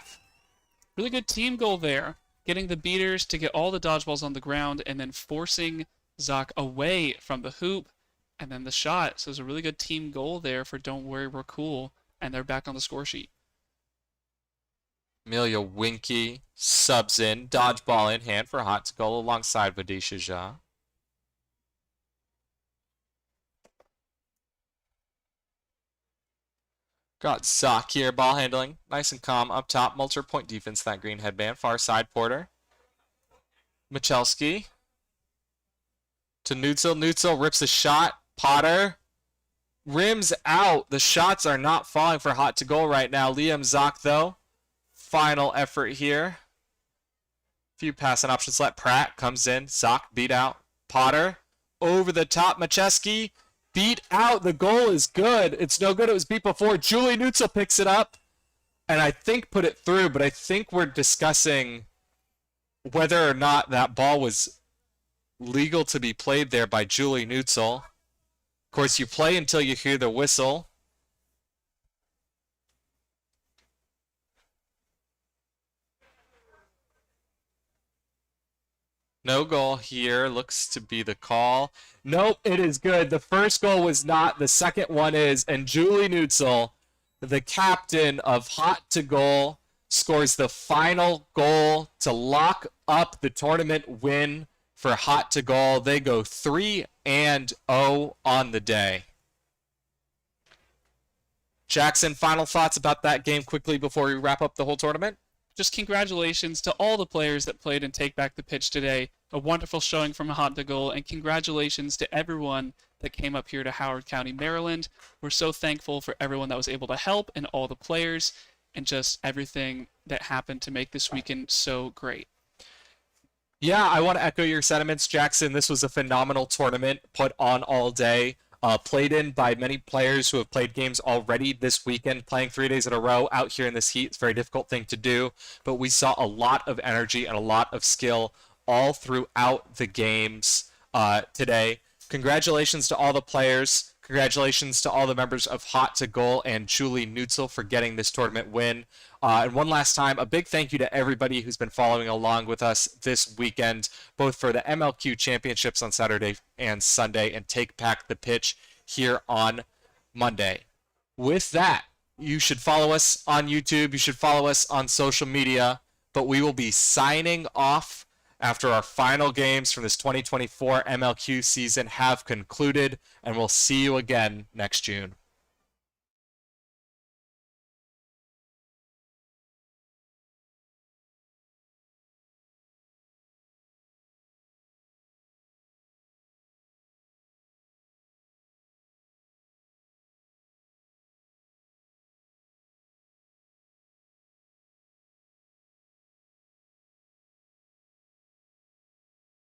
Really good team goal there. Getting the beaters to get all the dodgeballs on the ground and then forcing Zock away from the hoop and then the shot. So it's a really good team goal there for Don't Worry, We're Cool. And they're back on the score sheet. Amelia Winky subs in. Dodgeball in hand for Hot to Goal alongside Vidisha Jha. Got Zock here, ball handling. Nice and calm up top. Multer point defense, that green headband. Far side, Porter. Michalski. To Neutzel. Neutzel rips a shot. Potter. Rims out. The shots are not falling for Hot to Goal right now. Liam Zock, though. Final effort here. Few passing options. Let Pratt comes in. Zock beat out. Potter. Over the top. Michalski. Beat out. The goal is good. It's no good. It was beat before. Julie Neutzel picks it up. And I think put it through, but I think we're discussing whether or not that ball was legal to be played there by Julie Neutzel. Of course, you play until you hear the whistle. No goal here. Looks to be the call. Nope, it is good. The first goal was not. The second one is. And Julie Neutzel, the captain of Hot to Goal, scores the final goal to lock up the tournament win for Hot to Goal. They go 3-0 on the day. Jackson, final thoughts about that game quickly before we wrap up the whole tournament? Just congratulations to all the players that played and Take Back the Pitch today. A wonderful showing from Hot to Goal, and congratulations to everyone that came up here to Howard County, Maryland. We're so thankful for everyone that was able to help and all the players and just everything that happened to make this weekend so great. Yeah, I want to echo your sentiments, Jackson. This was a phenomenal tournament put on all day. Played in by many players who have played games already this weekend. Playing 3 days in a row out here in this heat, it's a very difficult thing to do. But we saw a lot of energy and a lot of skill all throughout the games today. Congratulations to all the players. Congratulations to all the members of Hot to Goal and Julie Neutzel for getting this tournament win. And one last time, a big thank you to everybody who's been following along with us this weekend, both for the MLQ Championships on Saturday and Sunday, and Take Back the Pitch here on Monday. With that, you should follow us on YouTube. You should follow us on social media. but we will be signing off after our final games from this 2024 MLQ season have concluded, and we'll see you again next June.